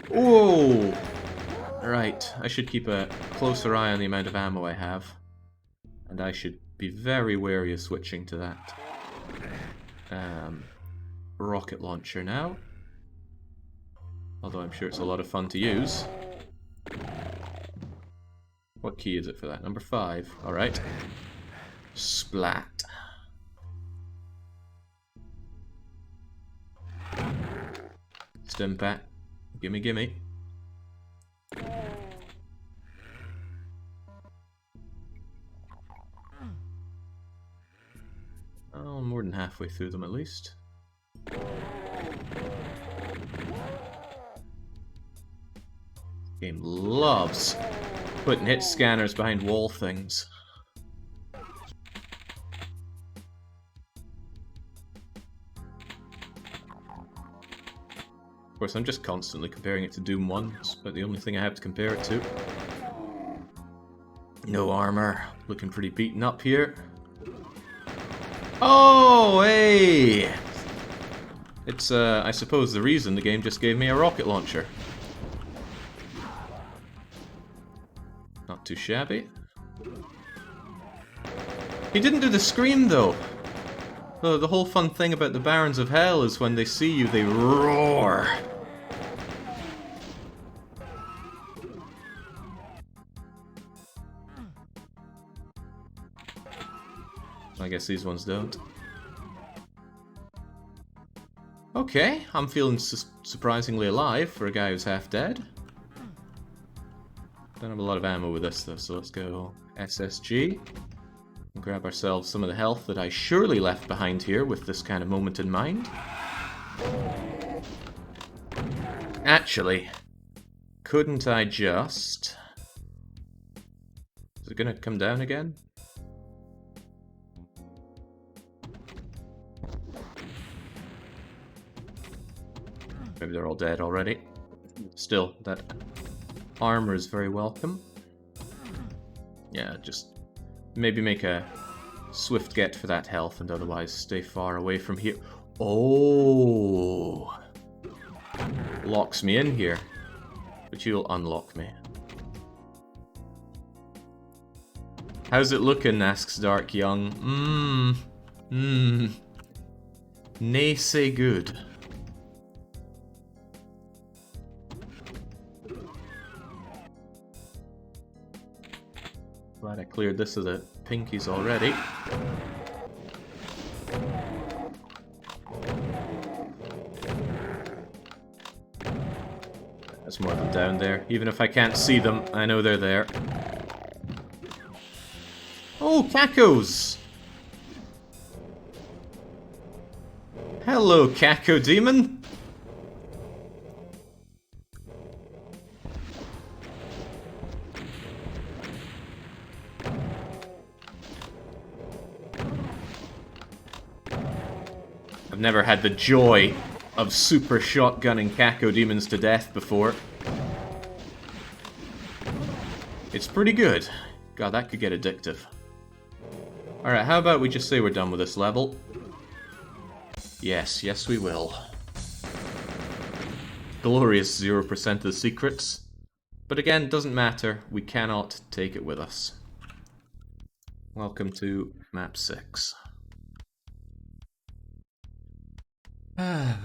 Whoa! Right, I should keep a closer eye on the amount of ammo I have. And I should be very wary of switching to that. Rocket launcher now. Although I'm sure it's a lot of fun to use. What key is it for that? Number 5. Alright. Splat. Stimpat. Gimme, gimme. Oh, more than halfway through them at least. Game loves putting hit scanners behind wall things. Of course, I'm just constantly comparing it to Doom 1. It's about the only thing I have to compare it to. No armor. Looking pretty beaten up here. Oh, hey! It's, I suppose, the reason the game just gave me a rocket launcher. Not too shabby. He didn't do the scream, though. The whole fun thing about the Barons of Hell is when they see you, they roar. I guess these ones don't. Okay, I'm feeling surprisingly alive for a guy who's half dead. Don't have a lot of ammo with this though, so let's go SSG. And grab ourselves some of the health that I surely left behind here with this kind of moment in mind. Actually, couldn't I just... Is it gonna come down again? Maybe they're all dead already. Still, that armor is very welcome. Yeah, just maybe make a swift get for that health and otherwise stay far away from here. Oh! Locks me in here. But you'll unlock me. How's it looking, asks Dark Young. Nay say good. Glad I cleared this of the pinkies already. There's more of them down there. Even if I can't see them, I know they're there. Oh, Cacos! Hello, Caco Demon! I've never had the joy of super shotgunning Caco demons to death before. It's pretty good. God, that could get addictive. Alright, how about we just say we're done with this level? Yes, yes we will. Glorious 0% of the secrets. But again, doesn't matter. We cannot take it with us. Welcome to map 6. Oh.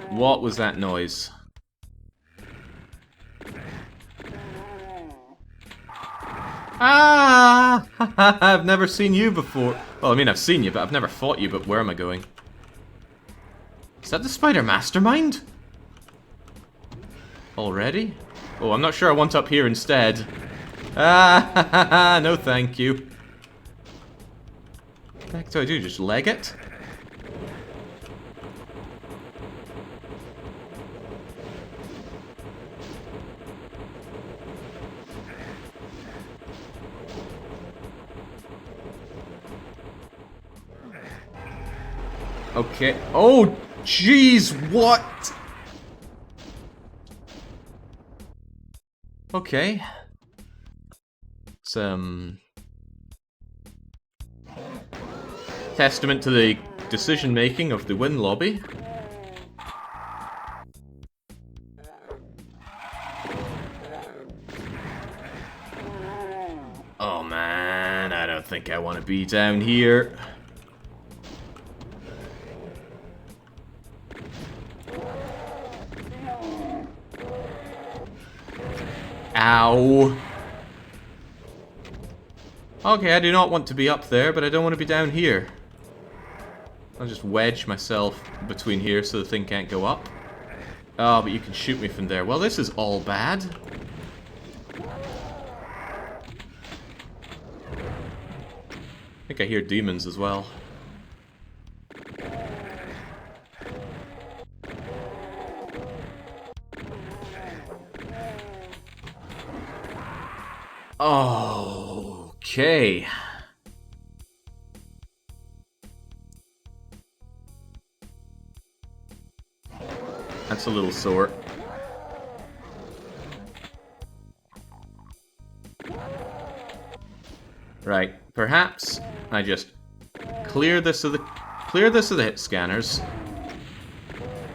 What was that noise? Ah! I've never seen you before. Well, I mean, I've seen you, but I've never fought you, but where am I going? Is that the spider mastermind? Already? Oh, I'm not sure I want up here instead. Ah, no thank you. What the heck do I do? Just leg it? Okay. Oh, jeez, what? Okay. It's, testament to the decision-making of the win lobby. Oh man, I don't think I want to be down here. Ow. Okay, I do not want to be up there, but I don't want to be down here. I'll just wedge myself between here so the thing can't go up. Oh, but you can shoot me from there. Well, this is all bad. I think I hear demons as well. Okay. That's a little sore. Right, perhaps I just clear this of the hit scanners.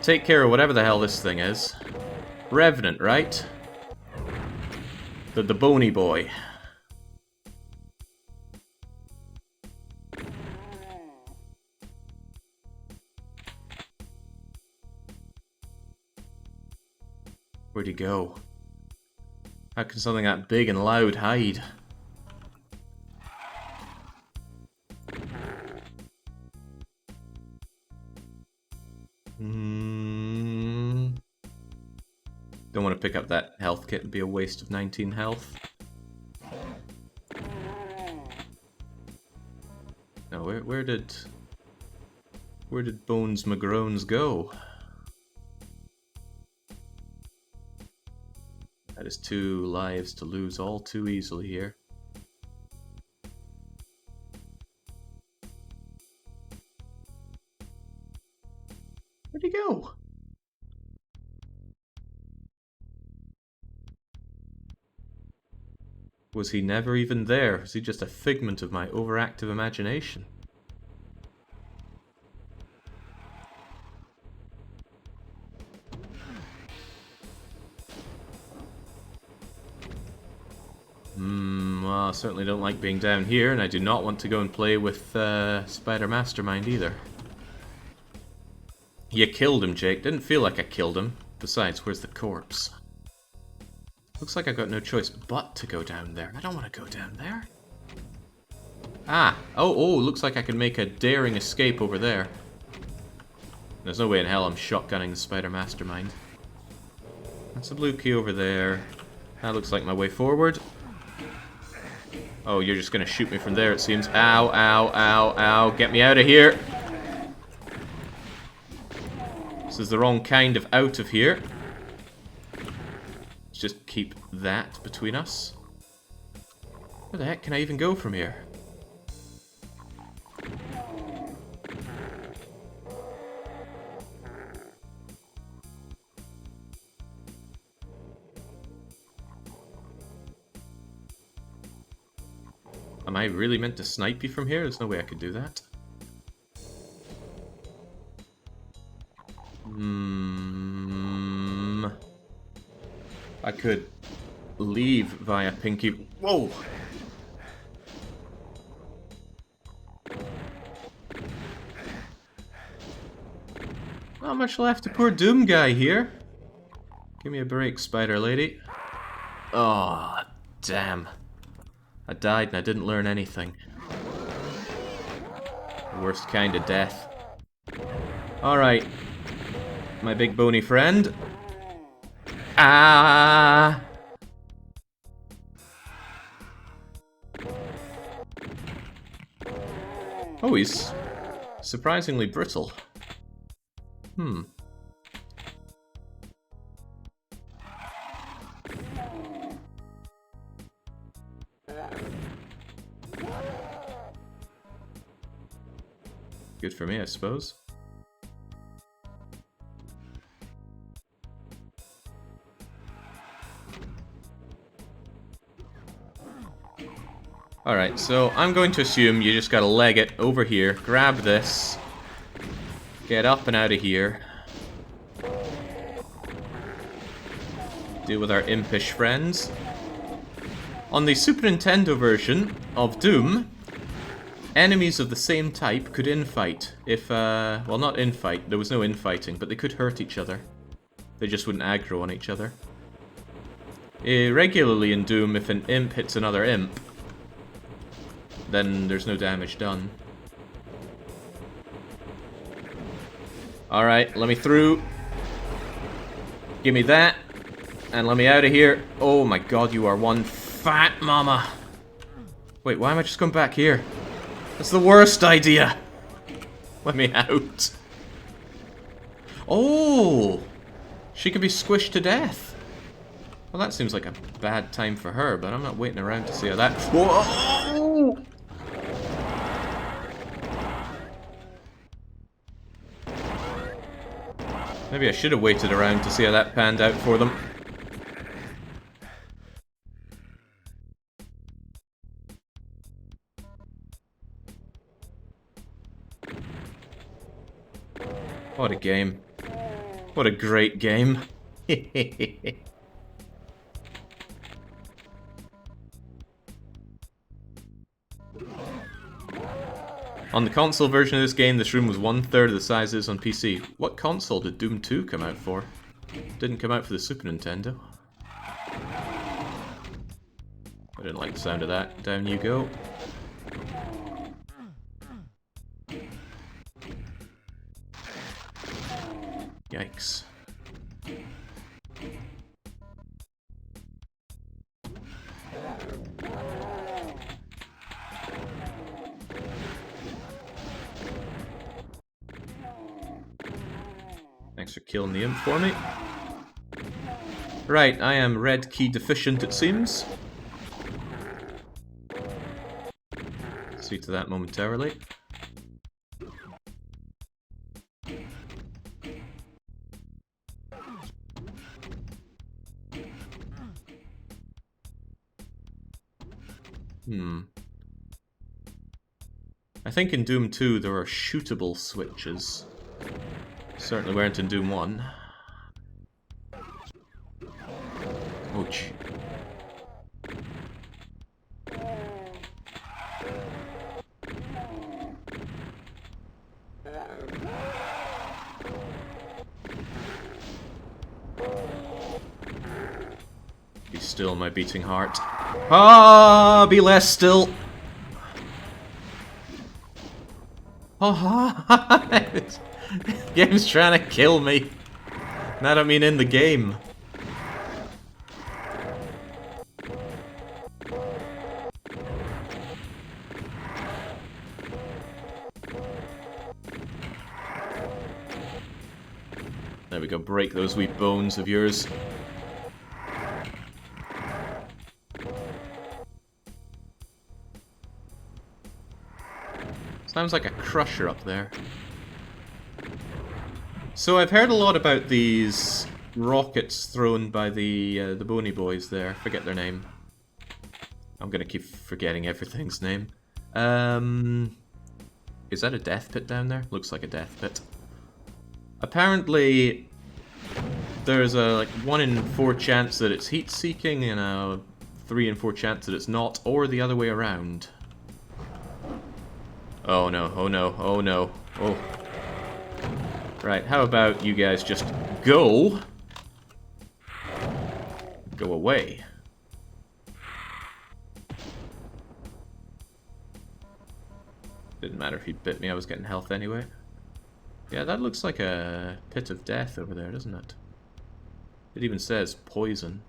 Take care of whatever the hell this thing is. Revenant, right? The bony boy. Where'd he go? How can something that big and loud hide? Don't want to pick up that health kit and be a waste of 19 health. No, where did Bones McGrones go? That is 2 lives to lose all too easily here. Where'd he go? Was he never even there? Was he just a figment of my overactive imagination? Well, I certainly don't like being down here, and I do not want to go and play with Spider Mastermind either. You killed him, Jake. Didn't feel like I killed him. Besides, where's the corpse? Looks like I've got no choice but to go down there. I don't want to go down there. Ah! Oh, looks like I can make a daring escape over there. There's no way in hell I'm shotgunning the Spider Mastermind. That's a blue key over there. That looks like my way forward. Oh, you're just gonna shoot me from there, it seems. Ow, ow, ow, ow. Get me out of here. This is the wrong kind of out of here. Let's just keep that between us. Where the heck can I even go from here? Am I really meant to snipe you from here? There's no way I could do that. I could leave via Pinky. Whoa! Not much left to poor Doom guy here. Give me a break, Spider Lady. Oh, damn. I died and I didn't learn anything. Worst kind of death. Alright. My big bony friend. Ah! Oh, he's surprisingly brittle. Hmm. Good for me, I suppose. Alright, so I'm going to assume you just gotta leg it over here, grab this, get up and out of here, deal with our impish friends. On the Super Nintendo version of Doom, enemies of the same type could infight if, well, not infight, there was no infighting, but they could hurt each other. They just wouldn't aggro on each other. Regularly in Doom, if an imp hits another imp, then there's no damage done. Alright, let me through. Give me that. And let me out of here. Oh my god, you are one fat mama. Wait, why am I just going back here? That's the worst idea. Let me out. Oh! She can be squished to death. Well, that seems like a bad time for her, but I'm not waiting around to see how that... Whoa! Maybe I should have waited around to see how that panned out for them. What a game. What a great game. On the console version of this game, this room was 1/3 of the size it is on PC. What console did Doom 2 come out for? Didn't come out for the Super Nintendo. I didn't like the sound of that. Down you go. Yikes. Thanks for killing the imp for me. Right, I am red key deficient, it seems. See to that momentarily. I think in Doom 2 there are shootable switches. Certainly weren't in Doom 1. Ouch. Be still, my beating heart. Ah, be less still. Oh, this game's trying to kill me. And I don't mean in the game. There we go, break those wee bones of yours. Sounds like a crusher up there. So I've heard a lot about these rockets thrown by the Bony Boys there. Forget their name. I'm gonna keep forgetting everything's name. Is that a death pit down there? Looks like a death pit. Apparently, there's a like 1 in 4 chance that it's heat-seeking and a 3 in 4 chance that it's not, or the other way around. Oh no, oh no, oh no, oh. Right, how about you guys just go? Go away. Didn't matter if he bit me, I was getting health anyway. Yeah, that looks like a pit of death over there, doesn't it? It even says poison.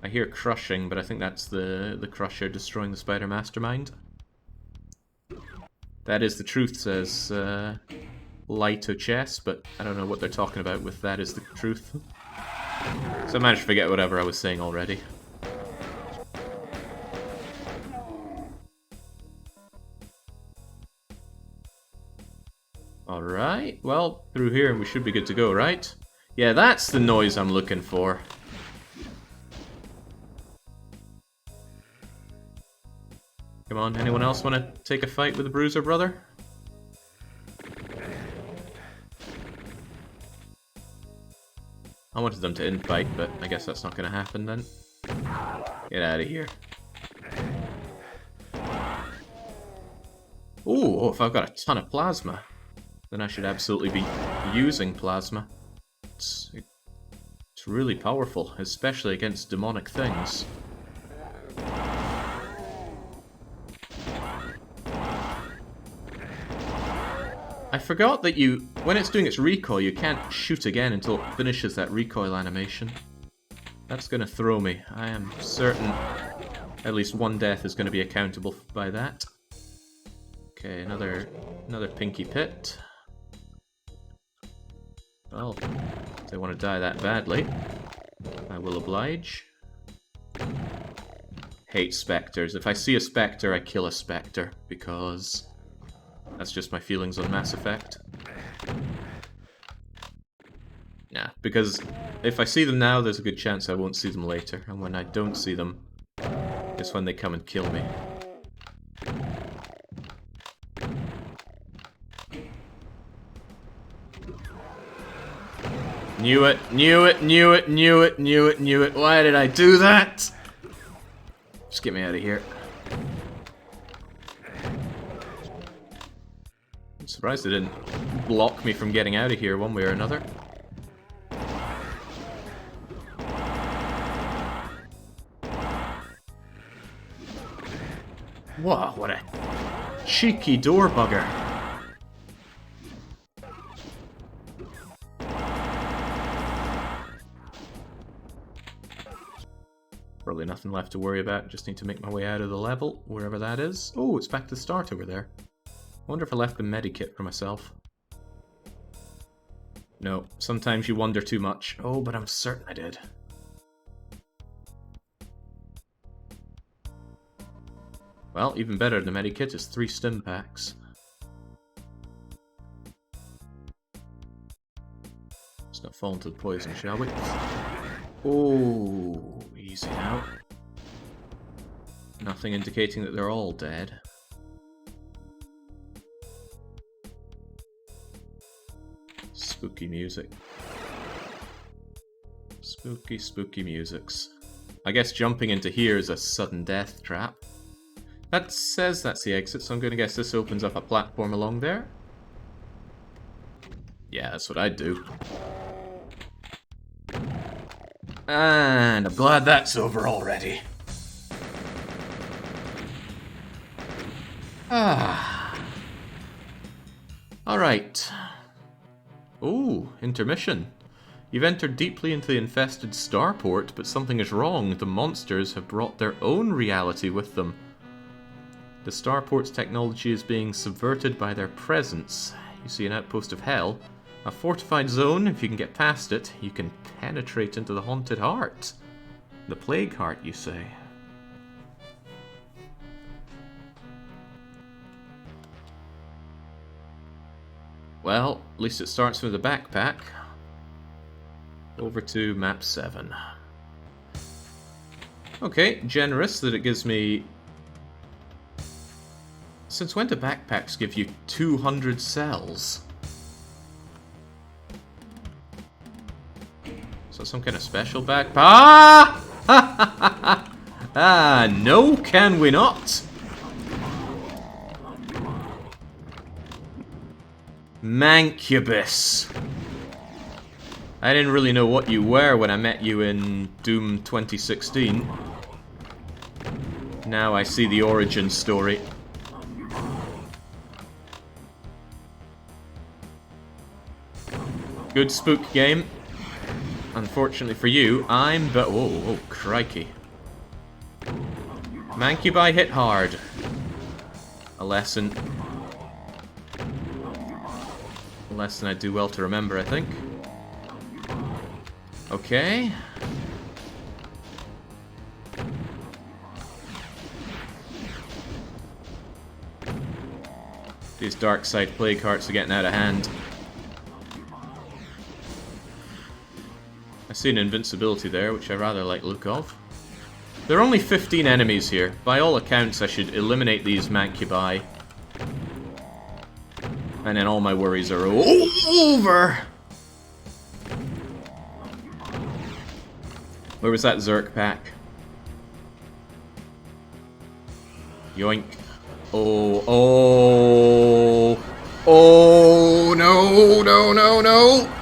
I hear crushing, but I think that's the crusher destroying the spider mastermind. That is the truth, says Lito Chess, but I don't know what they're talking about with that is the truth. So I managed to forget whatever I was saying already. Alright, well, through here we should be good to go, right? Yeah, that's the noise I'm looking for. Come on, anyone else want to take a fight with the Bruiser brother? I wanted them to infight, but I guess that's not going to happen then. Get out of here. Ooh, oh, if I've got a ton of plasma, then I should absolutely be using plasma. It's really powerful, especially against demonic things. I forgot that when it's doing its recoil, you can't shoot again until it finishes that recoil animation. That's gonna throw me. I am certain at least one death is gonna be accountable by that. Okay, another pinky pit. Well, if they want to die that badly, I will oblige. Hate specters. If I see a specter, I kill a specter, because that's just my feelings on Mass Effect. Nah, because if I see them now, there's a good chance I won't see them later, and when I don't see them, it's when they come and kill me. Knew it, knew it, knew it, knew it, knew it, knew it. Why did I do that? Just get me out of here. I'm surprised they didn't block me from getting out of here one way or another. Whoa, what a cheeky door bugger. Probably nothing left to worry about, just need to make my way out of the level, wherever that is. Oh, it's back to the start over there. I wonder if I left the medikit for myself. No, sometimes you wonder too much. Oh, but I'm certain I did. Well, even better, the medikit is 3 stim packs. Let's not fall into the poison, shall we? Oh, easy now. Nothing indicating that they're all dead. Spooky music. Spooky, spooky musics. I guess jumping into here is a sudden death trap. That says that's the exit, so I'm going to guess this opens up a platform along there. Yeah, that's what I'd do. And I'm glad that's over already. Ah. Alright. Ooh, intermission. You've entered deeply into the infested starport, but something is wrong. The monsters have brought their own reality with them. The starport's technology is being subverted by their presence. You see an outpost of hell. A fortified zone. If you can get past it, you can penetrate into the haunted heart. The plague heart, you say? Well, at least it starts with a backpack. Over to map 7. Okay, generous that it gives me... Since when do backpacks give you 200 cells? some kind of special back? Ah! Ah, no, can we not? Mancubus. I didn't really know what you were when I met you in Doom 2016. Now I see the origin story. Good spook game. Unfortunately for you, oh, crikey. Mancubi hit hard. A lesson. A lesson I do well to remember, I think. Okay. These dark side plague hearts are getting out of hand. I see an invincibility there, which I rather like the look of. There are only 15 enemies here. By all accounts, I should eliminate these Mancubi. And then all my worries are over! Where was that Zerk pack? Yoink. Oh, oh, oh, no, no, no, no!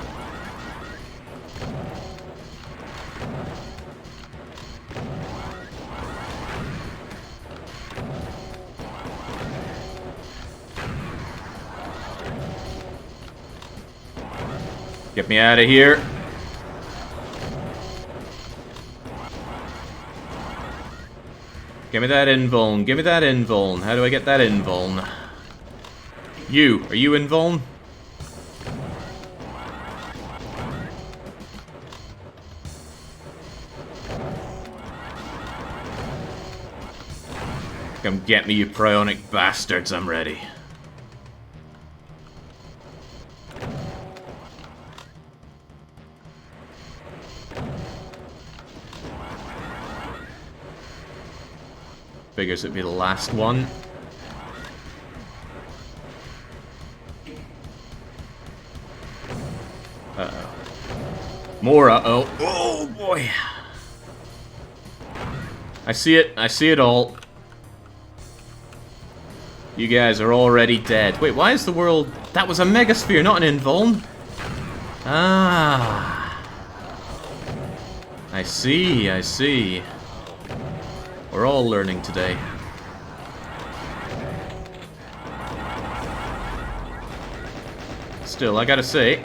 Get me out of here. Give me that invuln. Give me that invuln. How do I get that invuln? You. Are you invuln? Come get me, you pryonic bastards. I'm ready. Figures it'd be the last one. Uh-oh. More uh-oh. Oh, boy. I see it. I see it all. You guys are already dead. Wait, why is the world... That was a megasphere, not an invuln. Ah. I see, I see. We're all learning today. Still, I gotta say,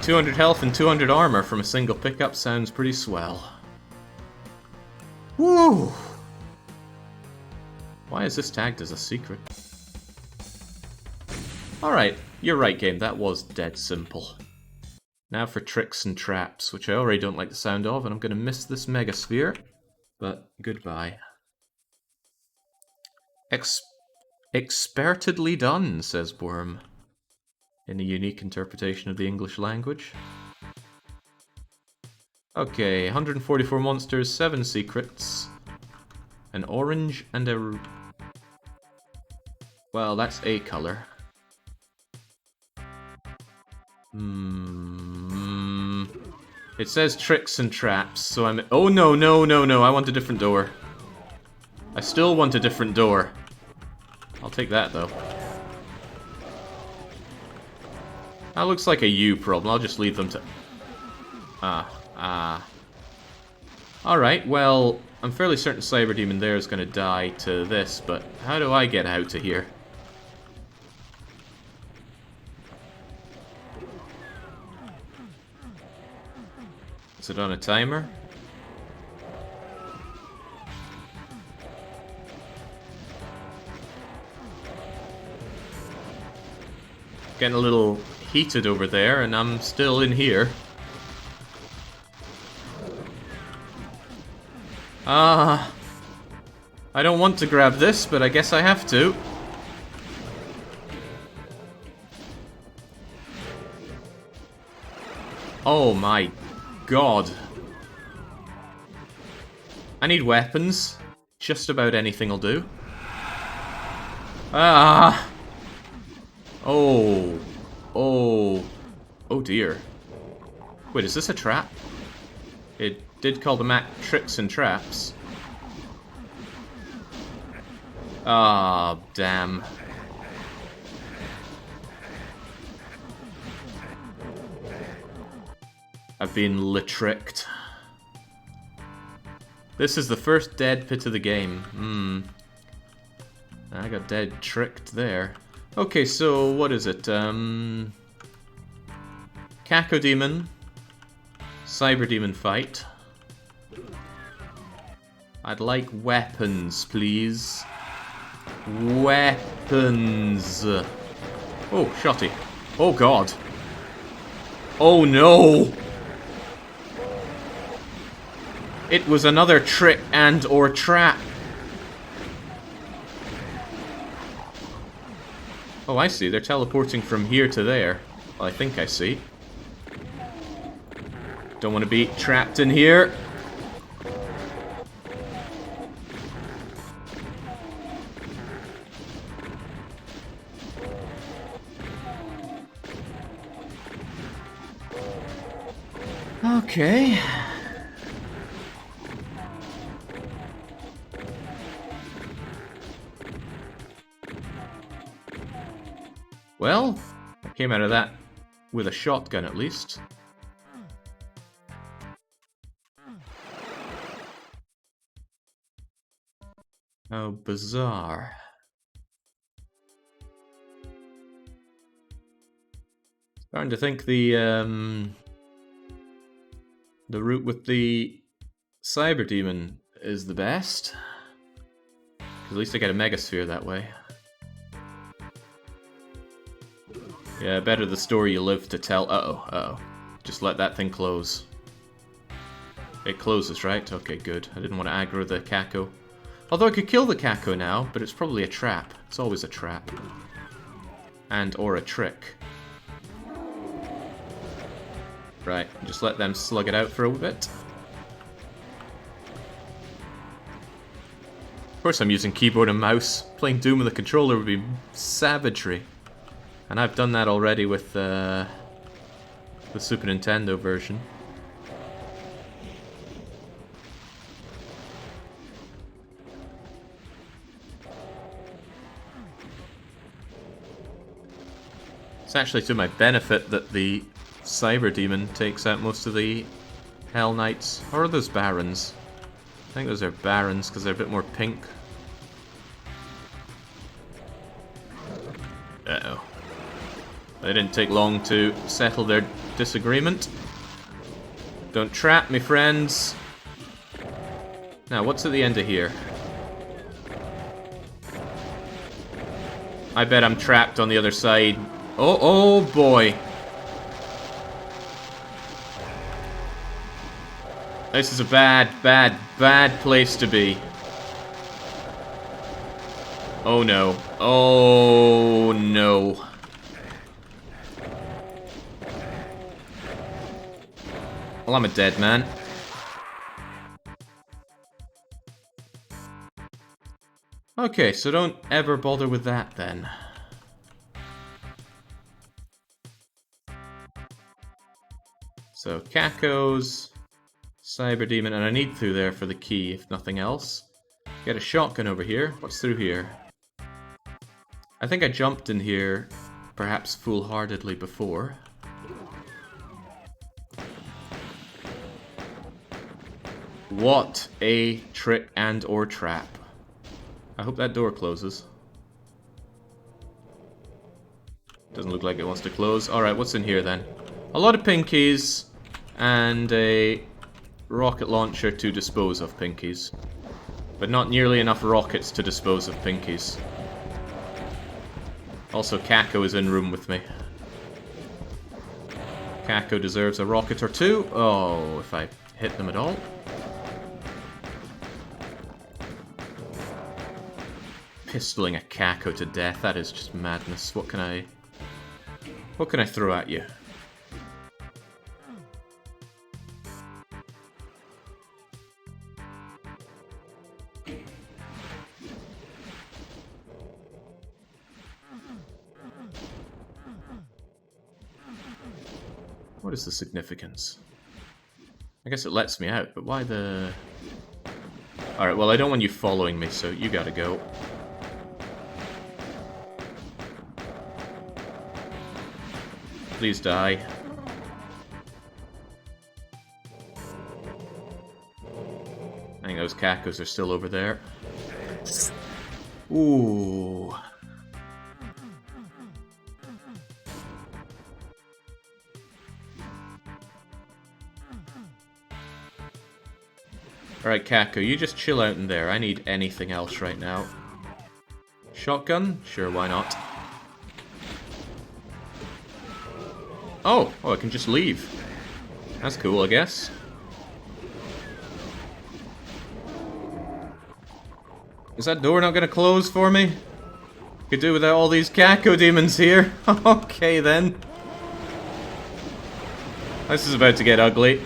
200 health and 200 armor from a single pickup sounds pretty swell. Woo! Why is this tagged as a secret? Alright, you're right, game. That was dead simple. Now for tricks and traps, which I already don't like the sound of, and I'm going to miss this megasphere. But goodbye. Expertedly done, says Worm, in a unique interpretation of the English language. Okay, 144 monsters, 7 secrets, an orange and a... Well, that's a color. It says tricks and traps, so I'm... Oh, no, no, no, no, I want a different door. I still want a different door. I'll take that, though. That looks like a you problem. I'll just leave them to... Alright, well, I'm fairly certain Cyber Demon there is going to die to this, but how do I get out of here? Is it on a timer? Getting a little heated over there, and I'm still in here. I don't want to grab this, but I guess I have to. Oh my God. I need weapons. Just about anything will do. Ah! Oh. oh. Oh dear. Wait, is this a trap? It did call the map tricks and traps. Ah, damn. I've been tricked. This is the first dead pit of the game. I got dead tricked there. Okay, so what is it? Caco Demon. Cyber Demon fight. I'd like weapons, please. Weapons. Oh, shotty. Oh god. Oh no! It was another trick and or trap. Oh, I see. They're teleporting from here to there. Well, I think I see. Don't want to be trapped in here. Okay. Well, I came out of that with a shotgun at least. How bizarre. Starting to think the route with the Cyber Demon is the best. 'Cause at least I get a Megasphere that way. Yeah, better the story you live to tell. Uh-oh. Just let that thing close. It closes, right? Okay, good. I didn't want to aggro the Caco. Although I could kill the Caco now, but it's probably a trap. It's always a trap. And or a trick. Right, just let them slug it out for a bit. Of course I'm using keyboard and mouse. Playing Doom with a controller would be savagery. And I've done that already with the Super Nintendo version. It's actually to my benefit that the Cyber Demon takes out most of the Hell Knights. Or are those Barons? I think those are Barons because they're a bit more pink. Uh-oh. They didn't take long to settle their disagreement. Don't trap me, friends. Now, what's at the end of here? I bet I'm trapped on the other side. Oh boy. This is a bad place to be. Oh no. Oh no. Well, I'm a dead man. Okay, so don't ever bother with that then. So, Caco's, Cyber Demon, and I need through there for the key, if nothing else. Get a shotgun over here. What's through here? I think I jumped in here, perhaps foolhardily before. What a trick and or trap. I hope that door closes. Doesn't look like it wants to close. Alright, what's in here then? A lot of pinkies and a rocket launcher to dispose of pinkies. But not nearly enough rockets to dispose of pinkies. Also, Caco is in room with me. Caco deserves a rocket or two. Oh, if I hit them at all. Pistoling a Caco to death, that is just madness. What can I throw at you? What is the significance? I guess it lets me out, but why the... Alright, well I don't want you following me, so you gotta go. Please die. I think those cacos are still over there. Ooh. Alright, Caco, you just chill out in there. I need anything else right now. Shotgun? Sure, why not? Oh, I can just leave. That's cool, I guess. Is that door not gonna close for me? Could do without all these Caco demons here. Okay, then. This is about to get ugly.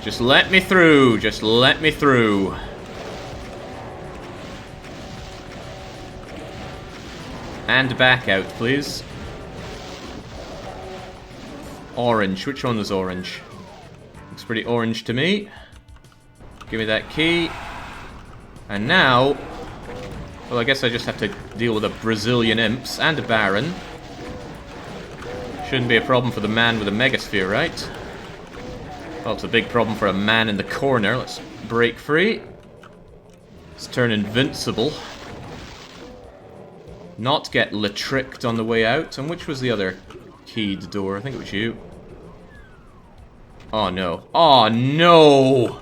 Just let me through. Just let me through. And back out, please. Orange. Which one was orange? Looks pretty orange to me. Give me that key. And now... Well, I guess I just have to deal with a Brazilian imps and a baron. Shouldn't be a problem for the man with a megasphere, right? Well, it's a big problem for a man in the corner. Let's break free. Let's turn invincible. Not get tricked on the way out. And which was the other keyed door? I think it was you. Oh, no. Oh, no!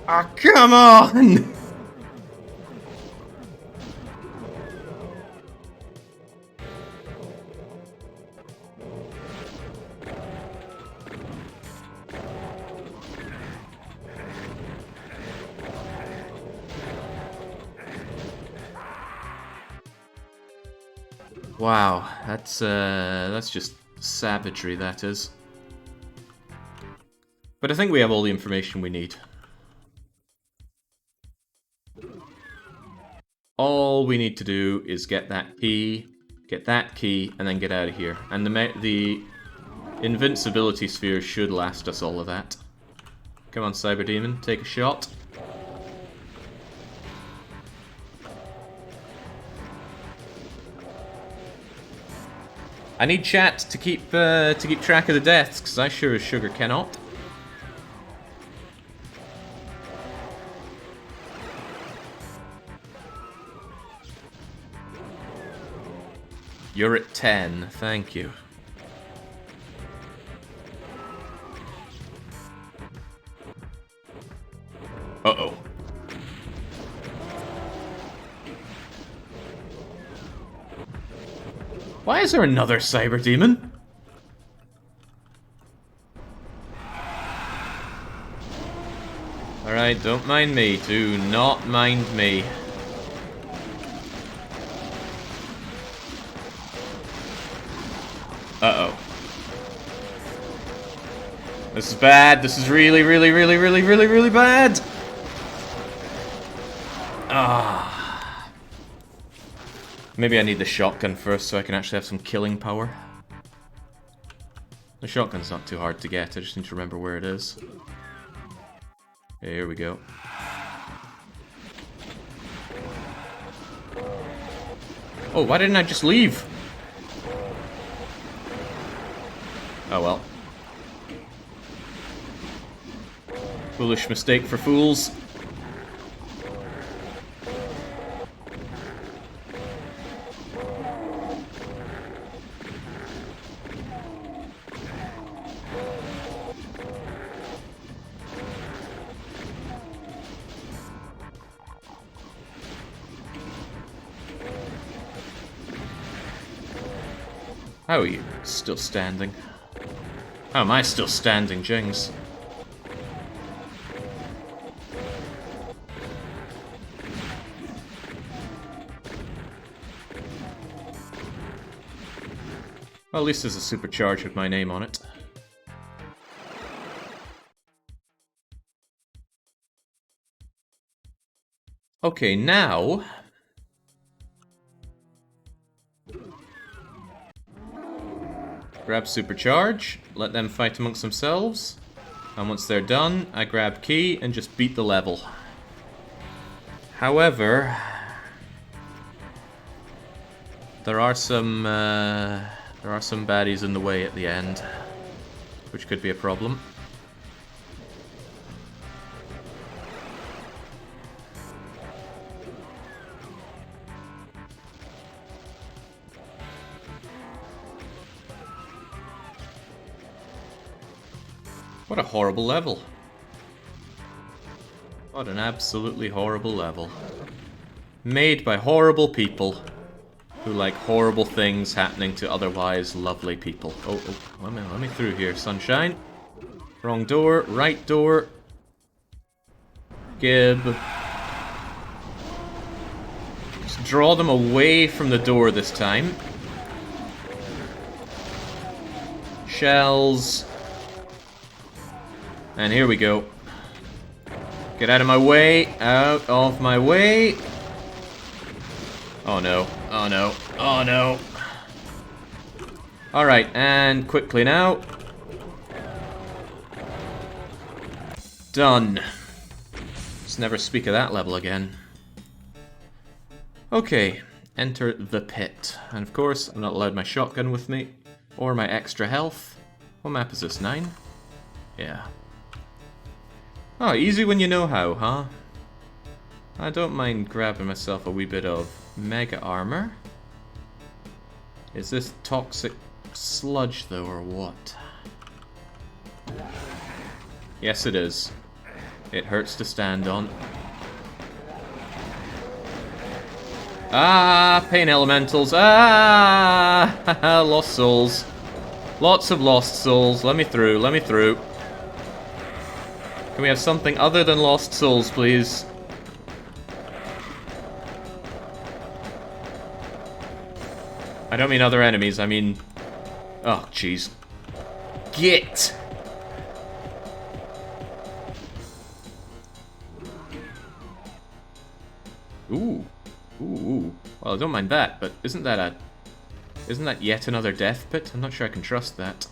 Ah, oh, come on! Wow, that's just savagery, that is. But I think we have all the information we need. All we need to do is get that key, and then get out of here. And the invincibility sphere should last us all of that. Come on, Cyber Demon, take a shot. I need chat to keep track of the deaths, because I sure as sugar cannot. You're at 10, thank you. Uh-oh. Why is there another Cyber Demon? Alright, don't mind me. Do not mind me. Uh-oh. This is bad. This is really, really, really, really, really, really bad. Ah. Maybe I need the shotgun first so I can actually have some killing power. The shotgun's not too hard to get. I just need to remember where it is. Okay, here we go. Oh, why didn't I just leave? Oh well. Foolish mistake for fools. How are you still standing? How am I still standing, Jings? Well, at least there's a supercharge with my name on it. Okay, now... grab Supercharge, let them fight amongst themselves, and once they're done, I grab Key and just beat the level. However... there are some baddies in the way at the end, which could be a problem. What a horrible level. What an absolutely horrible level. Made by horrible people who like horrible things happening to otherwise lovely people. Oh, let me through here, sunshine. Wrong door, right door. Gib. Just draw them away from the door this time. Shells. And here we go. Get out of my way. Out of my way. Oh no. Oh no. Oh no. Alright, and quickly now. Done. Let's never speak of that level again. Okay, enter the pit. And of course, I'm not allowed my shotgun with me. Or my extra health. What map is this, 9? Yeah. Oh, easy when you know how, huh? I don't mind grabbing myself a wee bit of mega armor. Is this toxic sludge, though, or what? Yes, it is. It hurts to stand on. Ah, pain elementals. Ah, lost souls. Lots of lost souls. Let me through, let me through. Can we have something other than lost souls, please? I don't mean other enemies, I mean... oh, jeez. Get! Ooh. Ooh. Well, I don't mind that, but isn't that yet another death pit? I'm not sure I can trust that.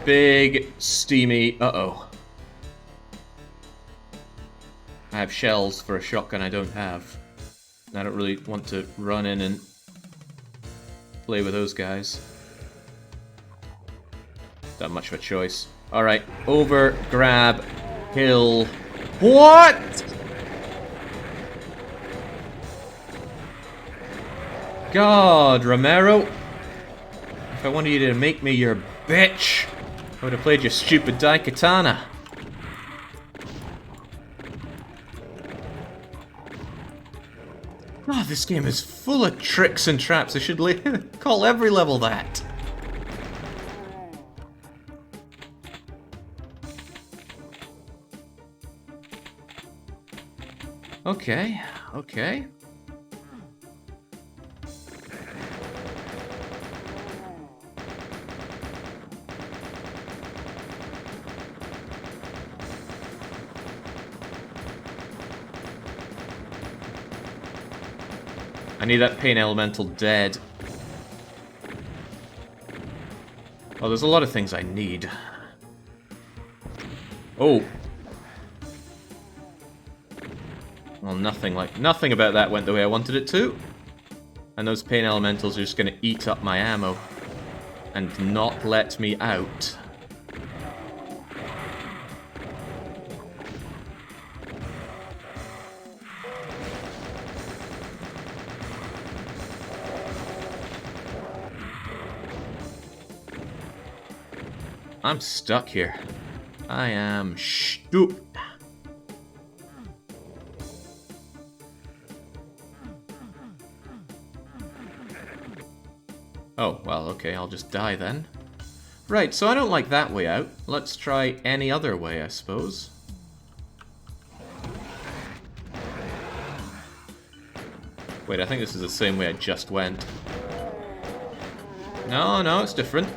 Big, steamy... uh-oh. I have shells for a shotgun I don't have. And I don't really want to run in and play with those guys. Not much of a choice. Alright, over, grab, kill... what?! God, Romero! If I wanted you to make me your bitch, I would have played your stupid Daikatana. Oh, this game is full of tricks and traps. I should call every level that. Okay, okay. I need that pain elemental dead. Oh, there's a lot of things I need. Oh. Well, nothing about that went the way I wanted it to. And those pain elementals are just gonna eat up my ammo. And not let me out. I'm stuck here. I am stupid. Oh, well, okay, I'll just die then. Right, so I don't like that way out. Let's try any other way, I suppose. Wait, I think this is the same way I just went. No, no, it's different.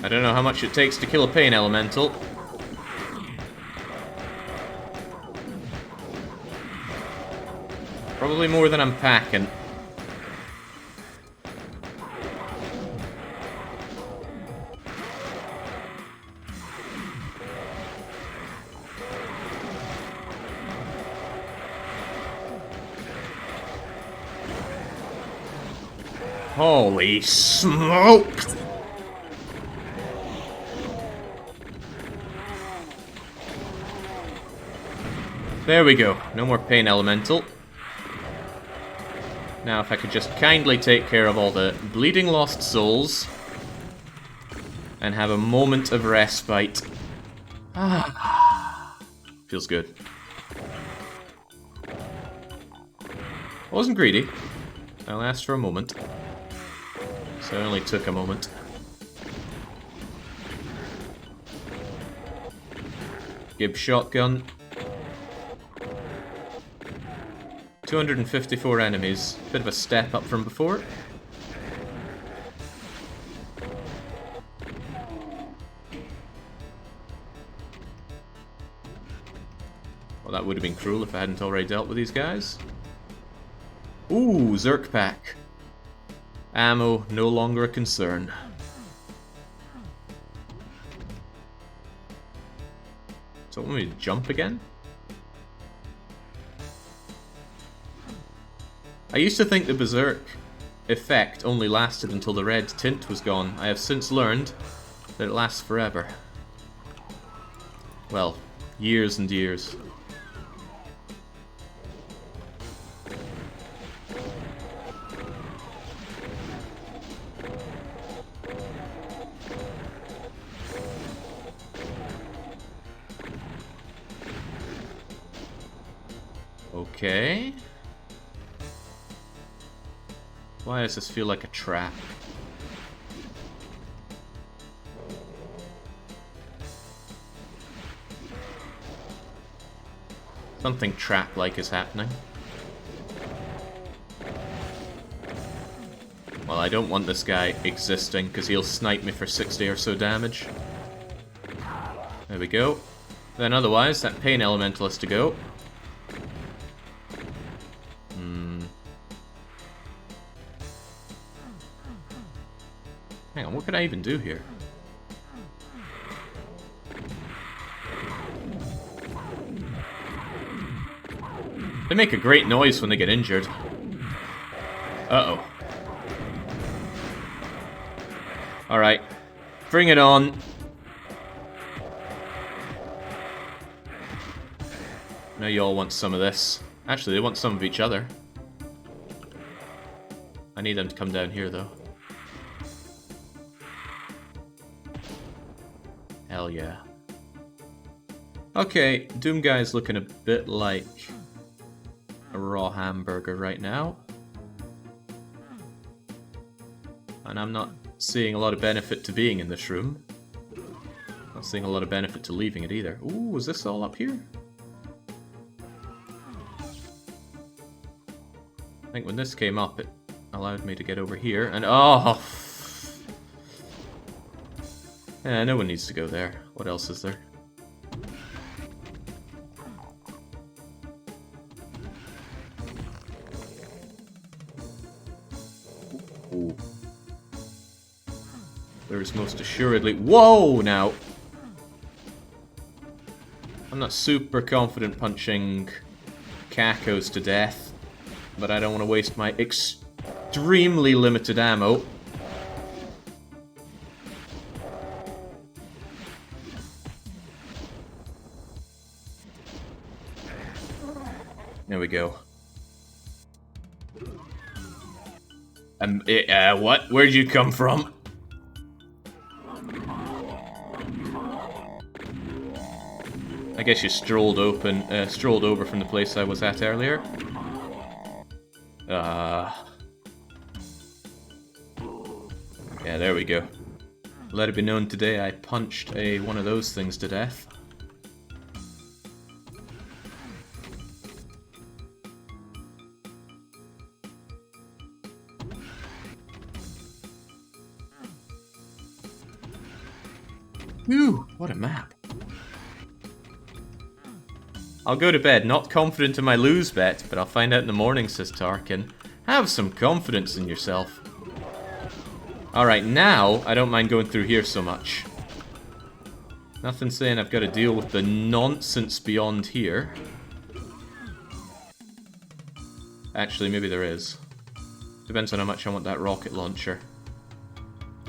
I don't know how much it takes to kill a pain elemental. Probably more than I'm packing. Holy smoke! There we go. No more pain elemental. Now if I could just kindly take care of all the bleeding lost souls and have a moment of respite. Feels good. I wasn't greedy. I'll ask for a moment. So it only took a moment. Gibbs shotgun. 254 enemies. Bit of a step up from before. Well, that would have been cruel if I hadn't already dealt with these guys. Ooh, Zerk pack. Ammo, no longer a concern. So want me to jump again? I used to think the Berserk effect only lasted until the red tint was gone. I have since learned that it lasts forever. Well, years and years. Okay. Why does this feel like a trap? Something trap-like is happening. Well, I don't want this guy existing, because he'll snipe me for 60 or so damage. There we go. Then otherwise, that pain elemental has to go. Hang on, what could I even do here? They make a great noise when they get injured. Uh-oh. Alright. Bring it on. Now you all want some of this. Actually, they want some of each other. I need them to come down here, though. Hell yeah. Okay, Doom Guy's looking a bit like a raw hamburger right now. And I'm not seeing a lot of benefit to being in this room. Not seeing a lot of benefit to leaving it either. Ooh, is this all up here? I think when this came up, it allowed me to get over here, and oh! Yeah, no one needs to go there. What else is there? Ooh. There's most assuredly... Whoa, now! I'm not super confident punching cacos to death, but I don't want to waste my extremely limited ammo. There we go. What? Where'd you come from? I guess you strolled over from the place I was at earlier. Yeah, there we go. Let it be known today I punched one of those things to death. Whew, what a map. I'll go to bed, not confident in my lose bet, but I'll find out in the morning, says Tarkin. Have some confidence in yourself. Alright, now I don't mind going through here so much. Nothing saying I've got to deal with the nonsense beyond here. Actually, maybe there is. Depends on how much I want that rocket launcher.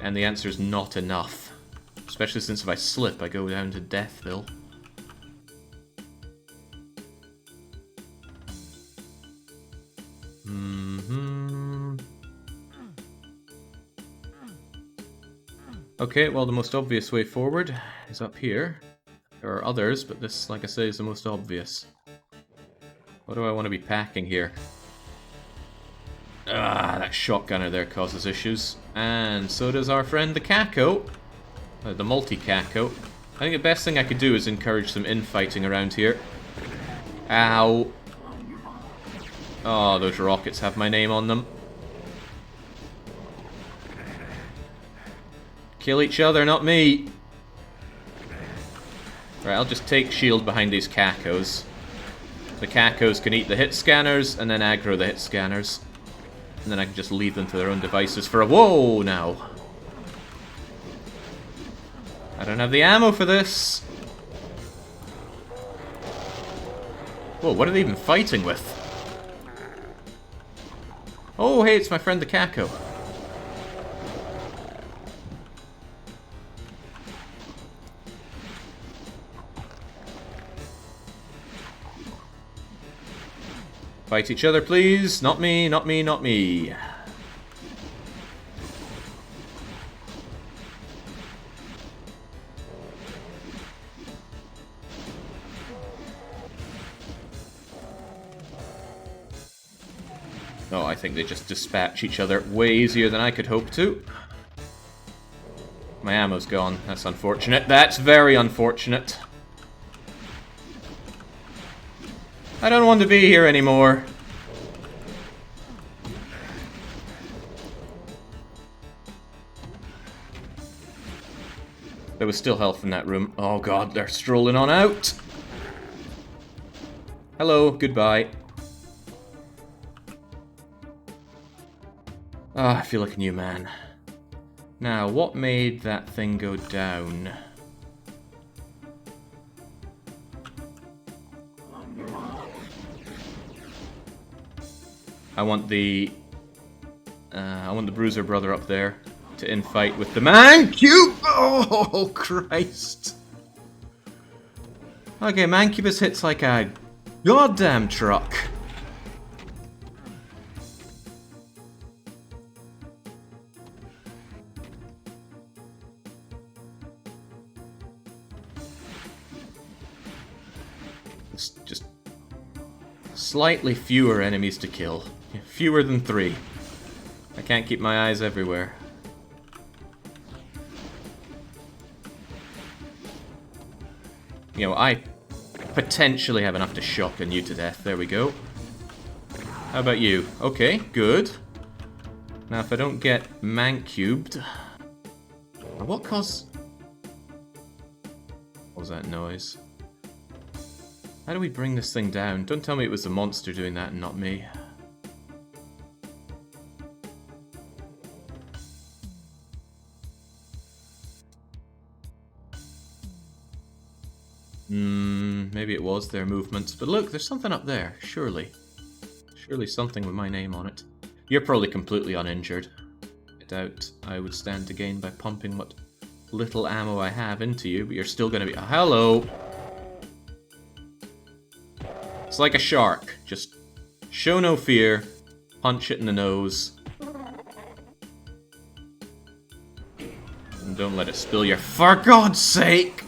And the answer is not enough. Especially since if I slip, I go down to Deathville. Okay, well, the most obvious way forward is up here. There are others, but this, like I say, is the most obvious. What do I want to be packing here? Ah, that shotgunner there causes issues. And so does our friend the Caco. The multi-Caco. I think the best thing I could do is encourage some infighting around here. Ow. Oh, those rockets have my name on them. Kill each other, not me. Right, I'll just take shield behind these Cacos. The Cacos can eat the hit scanners and then aggro the hit scanners. And then I can just leave them to their own devices for a... Whoa, now. I don't have the ammo for this. Whoa, what are they even fighting with? Oh, hey, it's my friend the Caco. Fight each other, please. Not me, not me, not me. Oh, I think they just dispatch each other way easier than I could hope to. My ammo's gone. That's unfortunate. That's very unfortunate. I don't want to be here anymore. There was still health in that room. Oh god, they're strolling on out. Hello, goodbye. Ah, I feel like a new man. Now, what made that thing go down? I want the Bruiser brother up there to infight with the Mancube. Oh Christ! Okay, Mancubus hits like a goddamn truck. It's just slightly fewer enemies to kill. Fewer than 3. I can't keep my eyes everywhere. You know, I potentially have enough to shotgun you to death. There we go. How about you? Okay, good. Now, if I don't get Mancubed... What caused... What was that noise? How do we bring this thing down? Don't tell me it was the monster doing that and not me. Maybe it was their movements. But look, there's something up there, surely. Surely something with my name on it. You're probably completely uninjured. I doubt I would stand to gain by pumping what little ammo I have into you, but you're still gonna be... Hello! It's like a shark. Just show no fear, punch it in the nose, and don't let it spill your... For God's sake!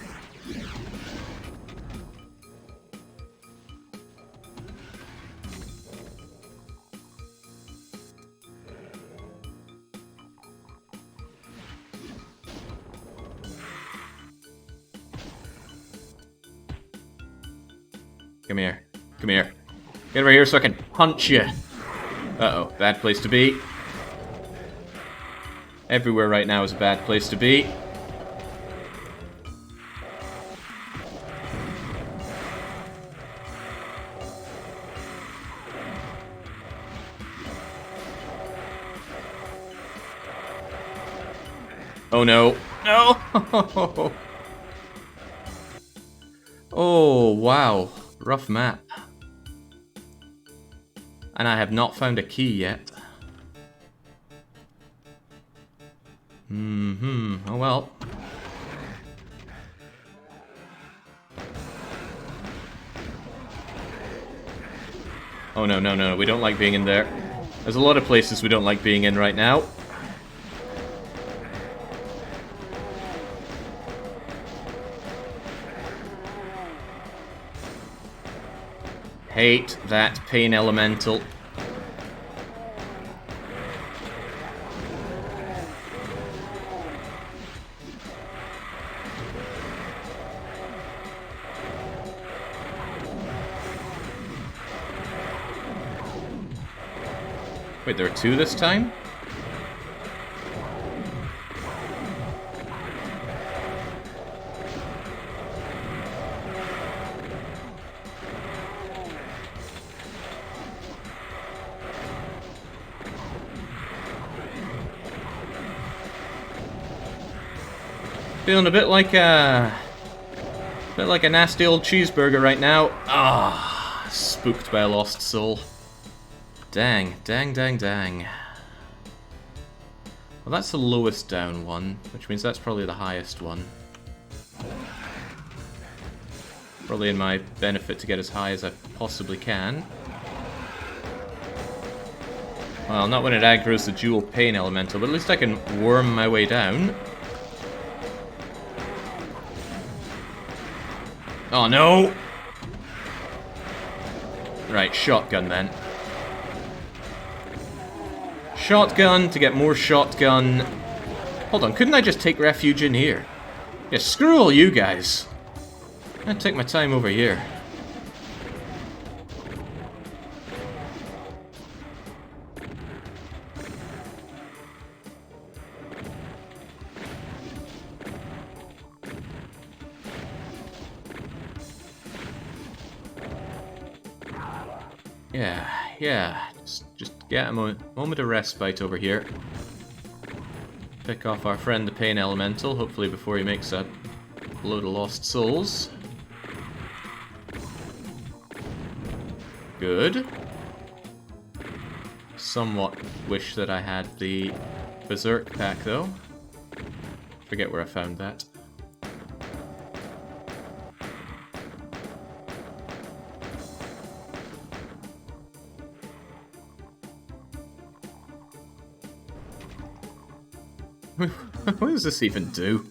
Come here. Come here. Get over here so I can punch you. Uh-oh. Bad place to be. Everywhere right now is a bad place to be. Oh no. No! Oh, wow. Rough map. And I have not found a key yet. Oh well. Oh no, no, no, we don't like being in there. There's a lot of places we don't like being in right now. Hate that pain elemental. Wait, there are two this time? Feeling a bit like a nasty old cheeseburger right now. Ah, spooked by a lost soul. Dang, dang, dang, dang. Well, that's the lowest down one, which means that's probably the highest one. Probably in my benefit to get as high as I possibly can. Well, not when it aggroes the dual pain elemental, but at least I can worm my way down. Oh no! Right, shotgun then. Shotgun to get more shotgun. Hold on, couldn't I just take refuge in here? Yeah, screw all you guys. I'll take my time over here. Yeah. Just get a moment of respite over here. Pick off our friend the Pain Elemental, hopefully before he makes a load of lost souls. Good. Somewhat wish that I had the Berserk pack, though. Forget where I found that. What does this even do?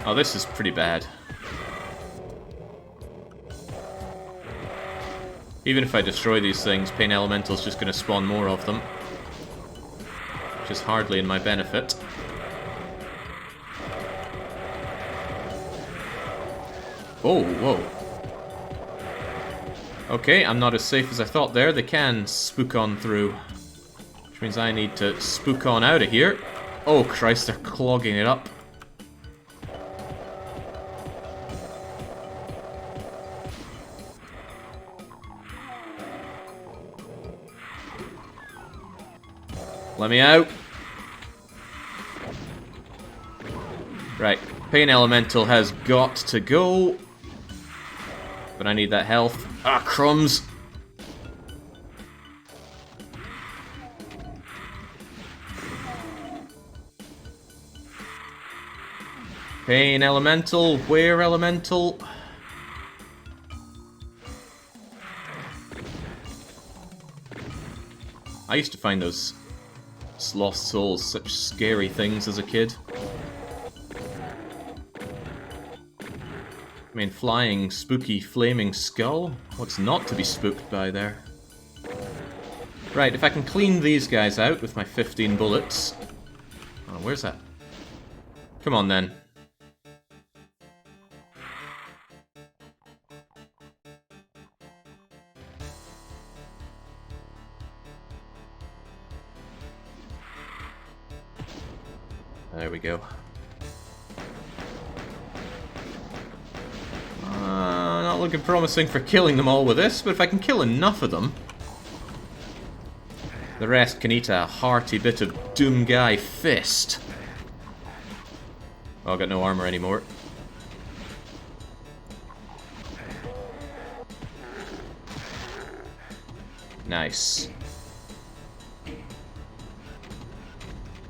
Oh, this is pretty bad. Even if I destroy these things, Pain Elemental's just going to spawn more of them. Which is hardly in my benefit. Oh, whoa. Okay, I'm not as safe as I thought there. They can spook on through. Which means I need to spook on out of here. Oh, Christ, they're clogging it up. Let me out. Right, Pain Elemental has got to go. But I need that health. Ah, crumbs. Pain Elemental, where Elemental? I used to find those lost souls such scary things as a kid. I mean, flying, spooky, flaming skull? What's not to be spooked by there? Right, if I can clean these guys out with my 15 bullets... Oh, where's that? Come on, then. There we go. Not looking promising for killing them all with this, but if I can kill enough of them, the rest can eat a hearty bit of Doom Guy fist. Oh, I've got no armor anymore. Nice.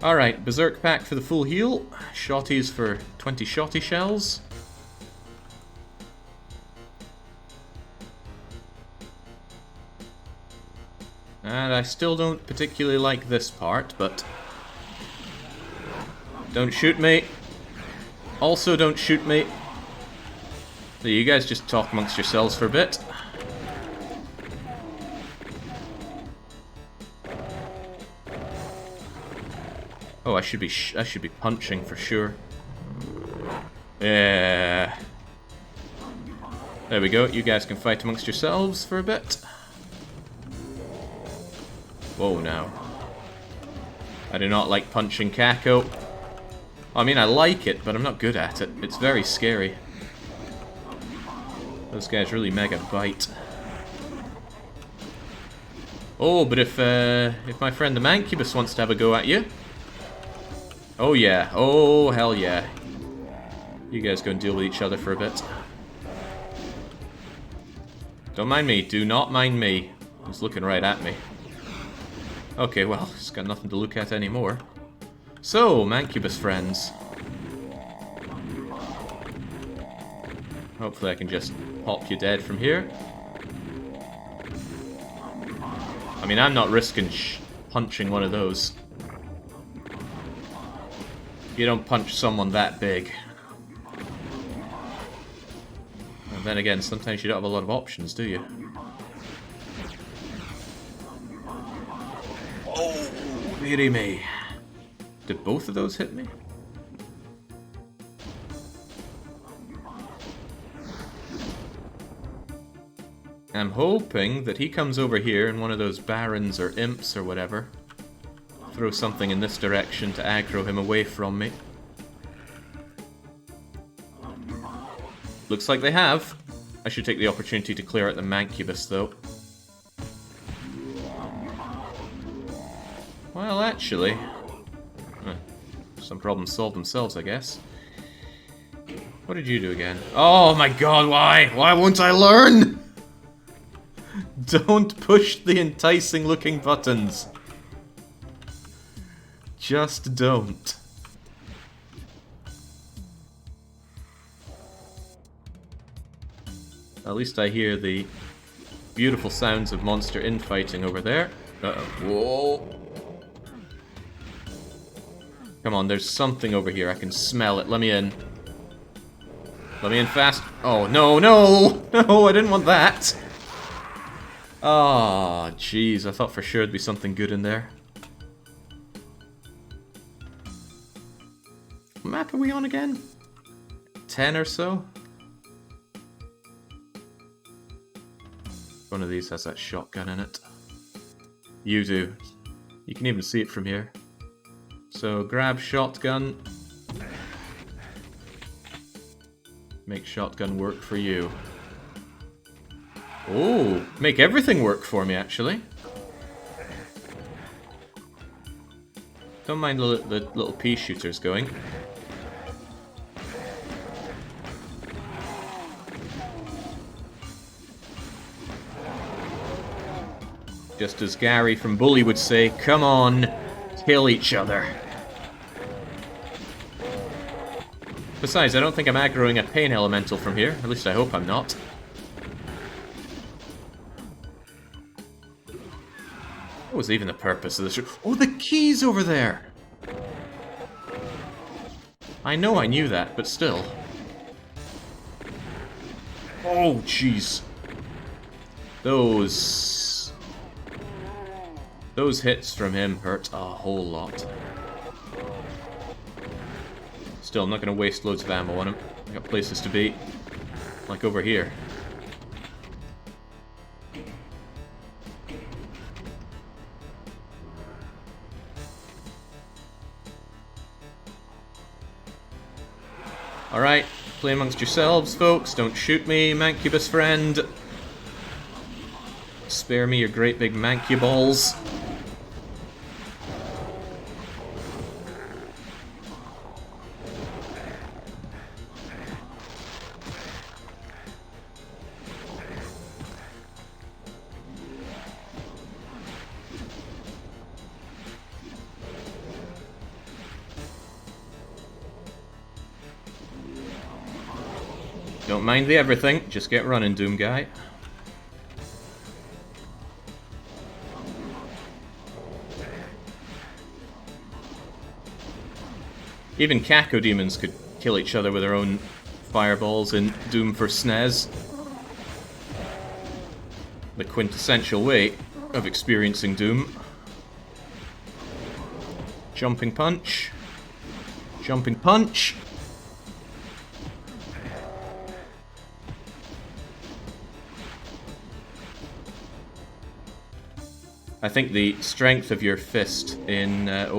Alright, Berserk Pack for the full heal. Shotties for 20 shotty shells. And I still don't particularly like this part, but... Don't shoot me. Also don't shoot me. So you guys just talk amongst yourselves for a bit. Oh, I should be punching for sure. Yeah. There we go. You guys can fight amongst yourselves for a bit. Whoa, now. I do not like punching Kako. I mean, I like it, but I'm not good at it. It's very scary. Those guys really mega bite. Oh, but if my friend the Mancubus wants to have a go at you... Oh yeah, oh hell yeah. You guys go and deal with each other for a bit. Don't mind me, do not mind me. He's looking right at me. Okay, well, he's got nothing to look at anymore. So, Mancubus friends. Hopefully I can just pop you dead from here. I mean, I'm not risking punching one of those. You don't punch someone that big. And then again, sometimes you don't have a lot of options, do you? Oh, dearie me. Did both of those hit me? I'm hoping that he comes over here in one of those barons or imps or whatever. Throw something in this direction to aggro him away from me. Looks like they have. I should take the opportunity to clear out the Mancubus, though. Well, actually... some problems solved themselves, I guess. What did you do again? Oh my god, why? Why won't I learn? Don't push the enticing looking buttons. Just don't. At least I hear the beautiful sounds of monster infighting over there. Uh-oh. Whoa. Come on, there's something over here. I can smell it. Let me in. Let me in fast. Oh, no, no! No, I didn't want that! Oh, jeez. I thought for sure there'd be something good in there. What map are we on again? 10 or so? One of these has that shotgun in it. You do. You can even see it from here. So grab shotgun. Make shotgun work for you. Oh, make everything work for me, actually. Don't mind the little pea shooters going. Just as Gary from Bully would say, come on, kill each other. Besides, I don't think I'm aggroing a pain elemental from here. At least I hope I'm not. What was even the purpose of this? Oh, the key's over there! I know I knew that, but still. Oh, jeez. Those hits from him hurt a whole lot. Still, I'm not going to waste loads of ammo on him. I got places to be. Like over here. Alright, play amongst yourselves, folks. Don't shoot me, Mancubus friend. Spare me your great big Mancuballs. Don't mind the everything, just get running, Doom Guy. Even Cacodemons could kill each other with their own fireballs in Doom for SNES. The quintessential way of experiencing Doom. Jumping punch. Jumping punch. I think the strength of your fist in... Yeah,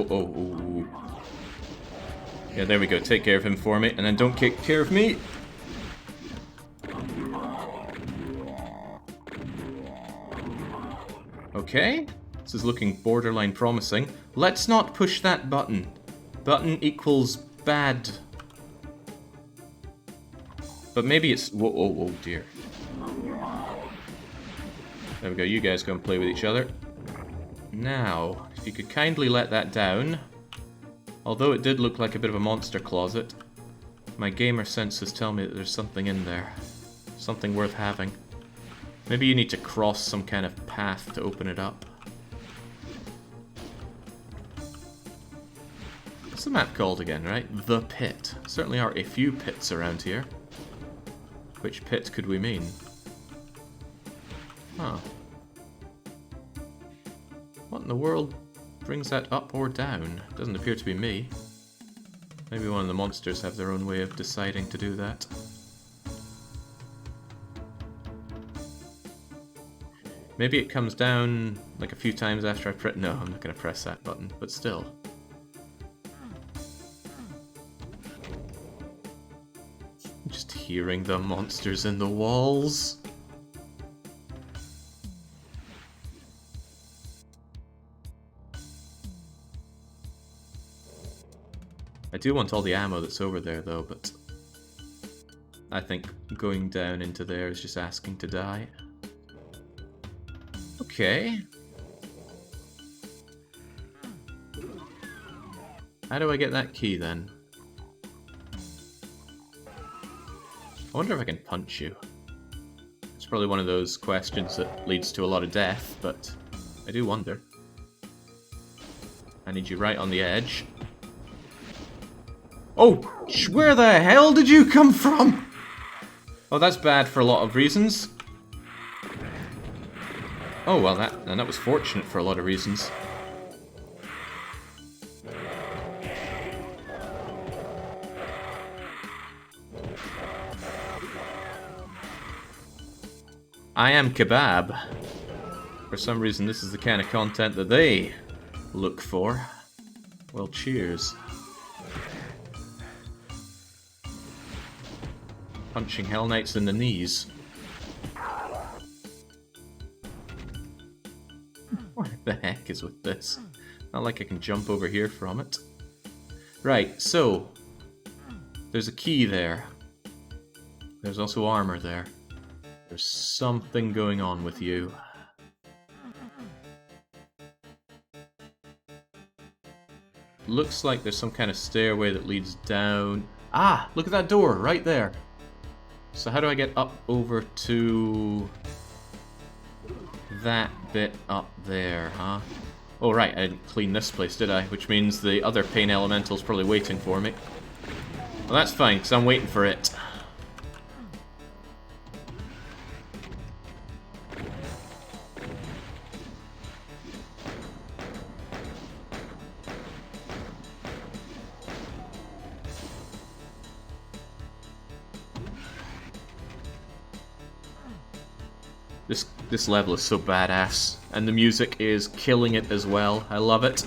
there we go. Take care of him for me, and then don't take care of me. Okay, this is looking borderline promising. Let's not push that button. Button equals bad. But maybe it's... Whoa, oh dear. There we go, you guys go and play with each other. Now, if you could kindly let that down. Although it did look like a bit of a monster closet, my gamer senses tell me that there's something in there. Something worth having. Maybe you need to cross some kind of path to open it up. What's the map called again, right? The Pit. Certainly are a few pits around here. Which pit could we mean? Huh. What in the world brings that up or down? Doesn't appear to be me. Maybe one of the monsters have their own way of deciding to do that. Maybe it comes down like a few times after I press... No, I'm not going to press that button, but still. I'm just hearing the monsters in the walls. I do want all the ammo that's over there, though, but I think going down into there is just asking to die. Okay. How do I get that key, then? I wonder if I can punch you. It's probably one of those questions that leads to a lot of death, but I do wonder. I need you right on the edge. Oh, where the hell did you come from? Oh, that's bad for a lot of reasons. Oh, well, that was fortunate for a lot of reasons. I am Kebab. For some reason, this is the kind of content that they look for. Well, cheers. Punching Hell Knights in the knees. What the heck is with this? Not like I can jump over here from it. Right, so there's a key there. There's also armor there. There's something going on with you. Looks like there's some kind of stairway that leads down. Ah, look at that door right there. So how do I get up over to that bit up there, huh? Oh right, I didn't clean this place, did I? Which means the other pain elemental's probably waiting for me. Well, that's fine, because I'm waiting for it. This level is so badass, and the music is killing it as well. I love it.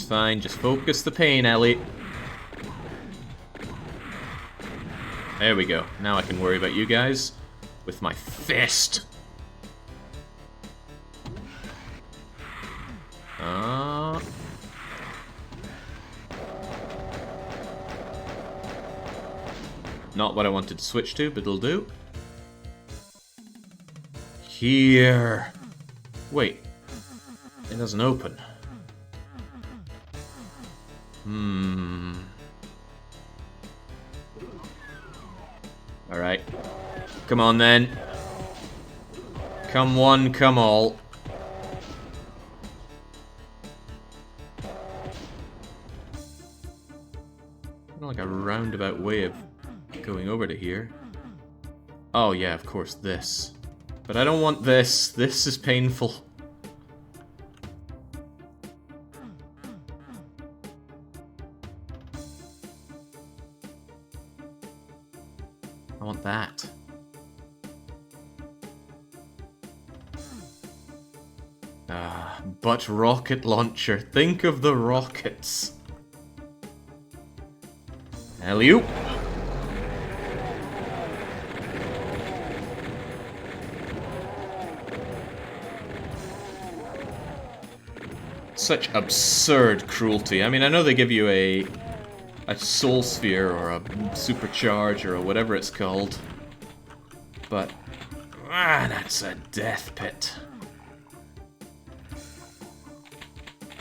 fine. Just focus the pain, Ellie. There we go. Now I can worry about you guys with my fist. Not what I wanted to switch to, but it'll do. Here. Wait. It doesn't open. Alright. Come on then. Come one, come all. Like a roundabout way of going over to here. Oh yeah, of course, this. But I don't want this. This is painful. I want that. But rocket launcher. Think of the rockets. Alley-oop. Such absurd cruelty. I mean, I know they give you a soul sphere or a supercharge or whatever it's called, but that's a death pit.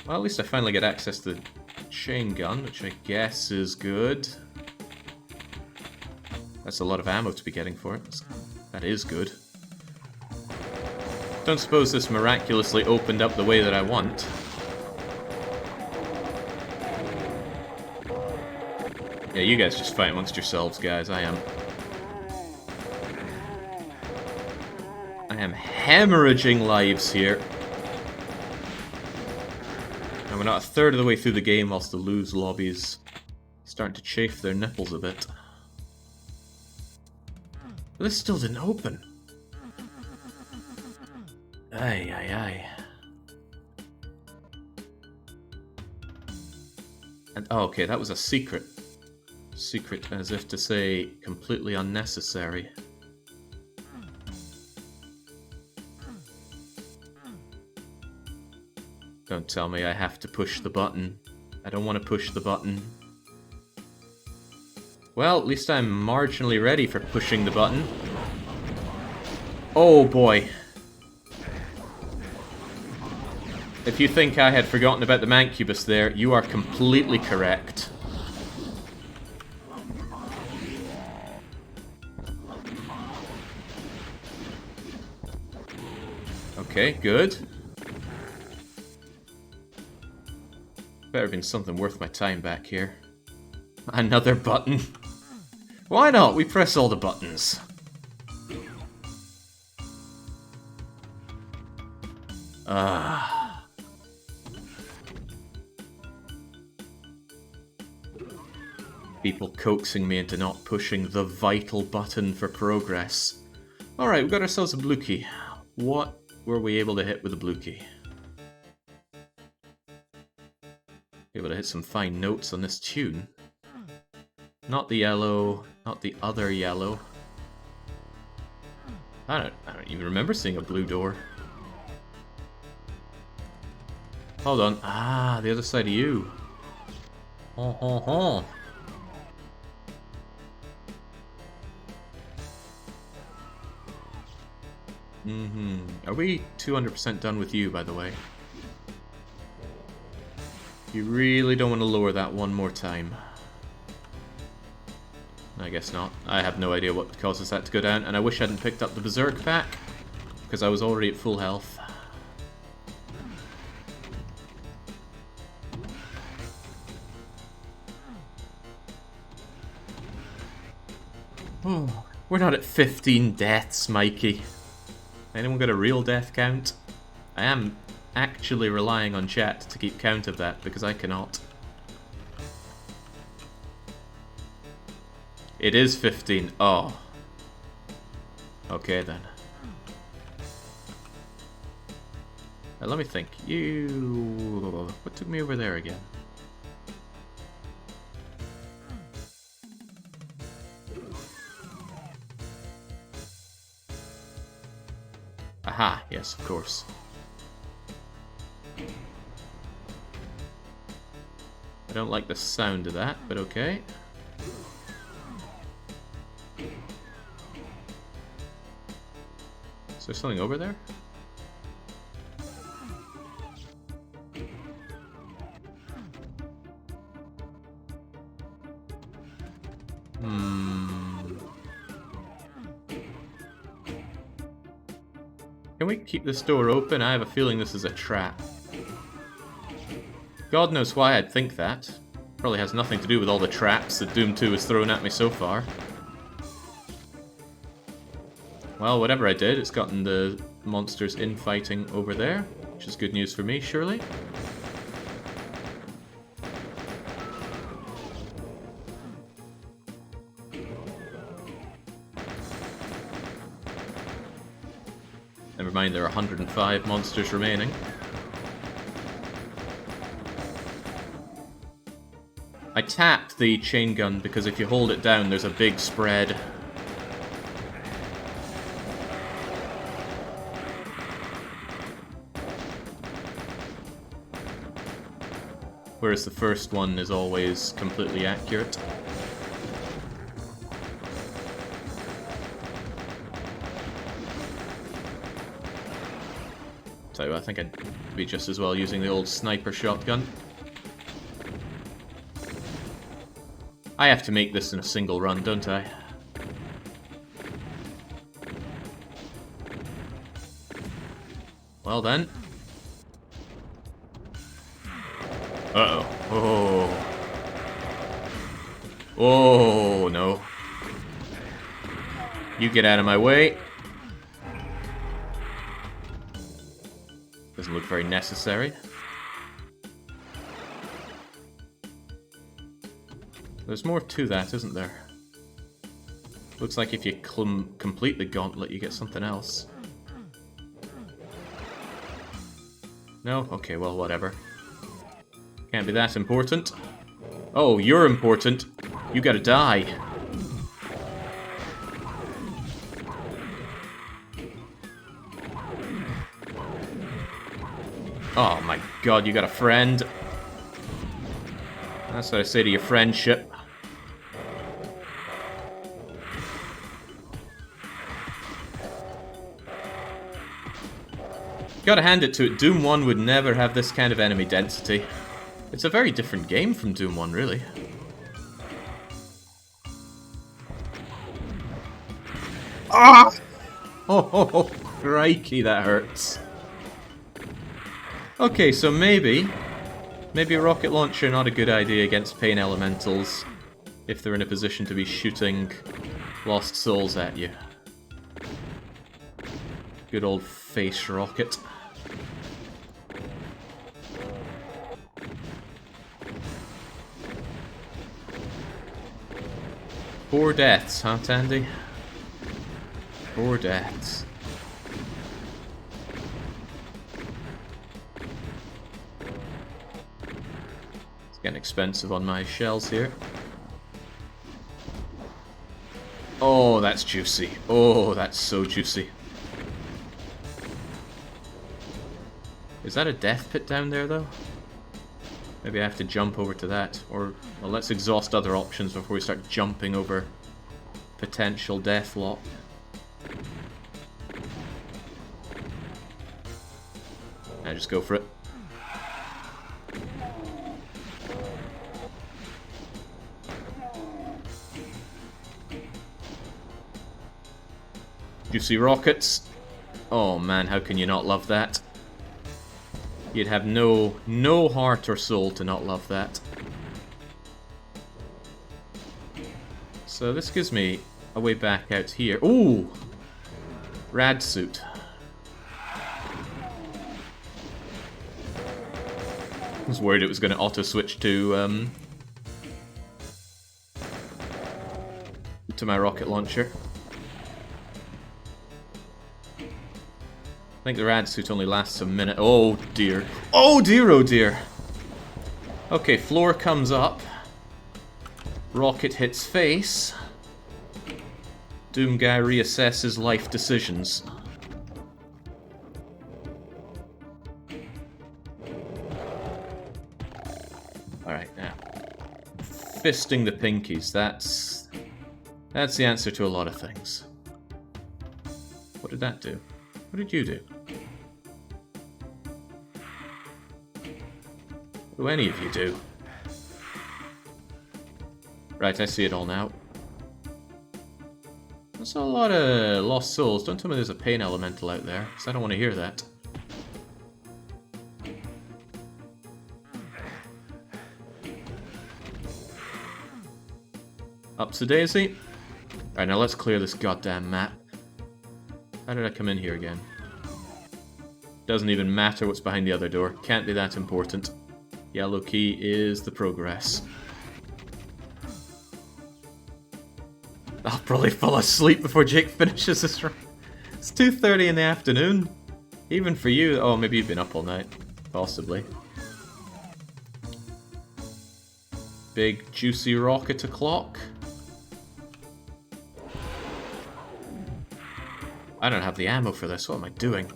Well, at least I finally get access to the chain gun, which I guess is good. That's a lot of ammo to be getting for it. That is good. Don't suppose this miraculously opened up the way that I want. Yeah, you guys just fight amongst yourselves, guys. I am hemorrhaging lives here. And we're not a third of the way through the game whilst the lose lobbies starting to chafe their nipples a bit. But this still didn't open. Aye, aye, aye. And, oh, okay, that was a secret. Secret as if to say completely unnecessary. Don't tell me I have to push the button. I don't want to push the button. Well, at least I'm marginally ready for pushing the button. Oh boy. If you think I had forgotten about the Mancubus there, you are completely correct. Okay, good. Better been something worth my time back here. Another button. Why not? We press all the buttons. People coaxing me into not pushing the vital button for progress. Alright, we got ourselves a blue key. What were we able to hit with a blue key? Able to hit some fine notes on this tune. Not the yellow, not the other yellow. I don't even remember seeing a blue door. Hold on. Ah, the other side of you. Ho ho ho. Are we 200% done with you, by the way? You really don't want to lower that one more time. I guess not. I have no idea what causes that to go down, and I wish I hadn't picked up the Berserk pack, because I was already at full health. Oh, we're not at 15 deaths, Mikey. Anyone got a real death count? I am actually relying on chat to keep count of that, because I cannot. It is 15. Oh. Okay then. Let me think. What took me over there again? Aha, yes, of course. I don't like the sound of that, but okay. Is there something over there? Can we keep this door open? I have a feeling this is a trap. God knows why I'd think that. Probably has nothing to do with all the traps that Doom 2 has thrown at me so far. Well, whatever I did, it's gotten the monsters infighting over there, which is good news for me, surely. Never mind, there are 105 monsters remaining. I tapped the chain gun because if you hold it down, there's a big spread. Whereas the first one is always completely accurate. So I think I'd be just as well using the old sniper shotgun. I have to make this in a single run, don't I? Well then. Uh-oh. Oh. Oh, no. You get out of my way. Doesn't look very necessary. There's more to that, isn't there? Looks like if you complete the gauntlet, you get something else. No? Okay, well, whatever. Can't be that important. Oh, you're important. You gotta die. Oh my god, you got a friend. That's what I say to your friendship. Gotta hand it to it, Doom 1 would never have this kind of enemy density. It's a very different game from Doom 1, really. Ah! Oh, crikey, that hurts. Okay, so maybe a rocket launcher not a good idea against pain elementals if they're in a position to be shooting lost souls at you. Good old face rocket. Four deaths, huh, Tandy? 4 deaths. It's getting expensive on my shells here. Oh, that's juicy. Oh, that's so juicy. Is that a death pit down there, though? Maybe I have to jump over to that. Or, well, let's exhaust other options before we start jumping over potential deathlock. I just go for it. Juicy rockets. Oh man, how can you not love that? You'd have no heart or soul to not love that. So this gives me a way back out here. Ooh! Rad suit. I was worried it was going to auto-switch to my rocket launcher. I think the rad suit only lasts a minute. Oh dear. Oh dear, oh dear. Okay, floor comes up. Rocket hits face. Doom guy reassesses life decisions. Alright, now. Fisting the pinkies, that's the answer to a lot of things. What did that do? What did you do? What do any of you do? Right, I see it all now. That's a lot of lost souls. Don't tell me there's a pain elemental out there, because I don't want to hear that. Upsy-daisy. Alright, now let's clear this goddamn map. How did I come in here again? Doesn't even matter what's behind the other door. Can't be that important. Yellow key is the progress. I'll probably fall asleep before Jake finishes this run. It's 2:30 in the afternoon. Even for you. Oh, maybe you've been up all night. Possibly. Big juicy rocket o'clock. I don't have the ammo for this. What am I doing?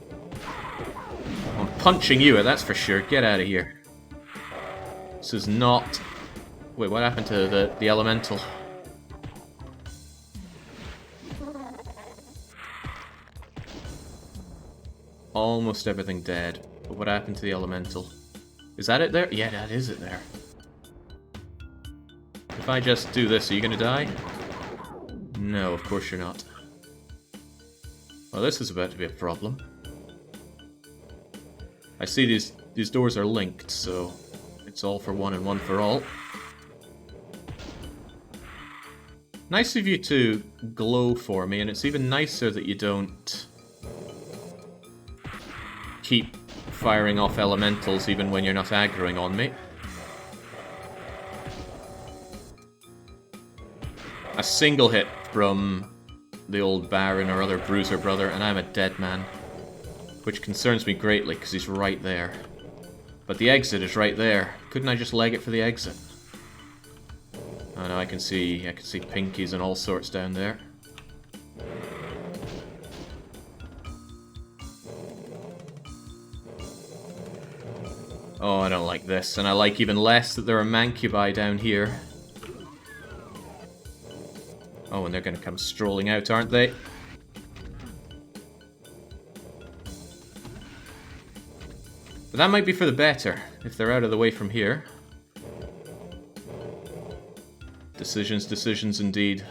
I'm punching you, that's for sure. Get out of here. This is not... Wait, what happened to the elemental? Almost everything dead. But what happened to the elemental? Is that it there? Yeah, that is it there. If I just do this, are you gonna die? No, of course you're not. Well, this is about to be a problem. I see these doors are linked, so it's all for one and one for all. Nice of you to glow for me, and it's even nicer that you don't keep firing off elementals even when you're not aggroing on me. A single hit from the old Baron or other bruiser brother, and I'm a dead man. Which concerns me greatly, because he's right there. But the exit is right there. Couldn't I just leg it for the exit? Oh no, I can see pinkies and all sorts down there. Oh, I don't like this, and I like even less that there are mancubi down here. Oh, and they're gonna come strolling out, aren't they? But that might be for the better, if they're out of the way from here. Decisions, decisions indeed.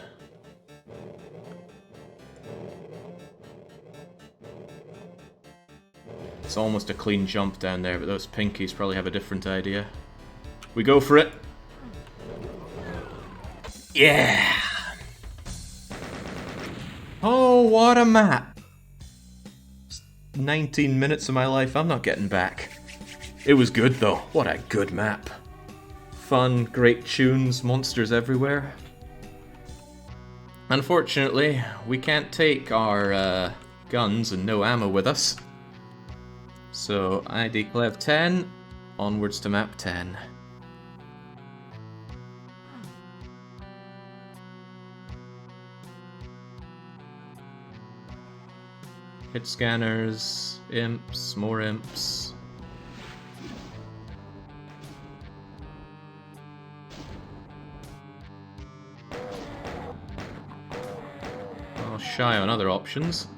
It's almost a clean jump down there, but those pinkies probably have a different idea. We go for it. Yeah! Oh, what a map! 19 minutes of my life I'm not getting back. It was good though. What a good map. Fun, great tunes, monsters everywhere. Unfortunately, we can't take our guns and no ammo with us. So ID Clev 10, onwards to map 10. Hit scanners, imps, more imps. Oh, shy on other options.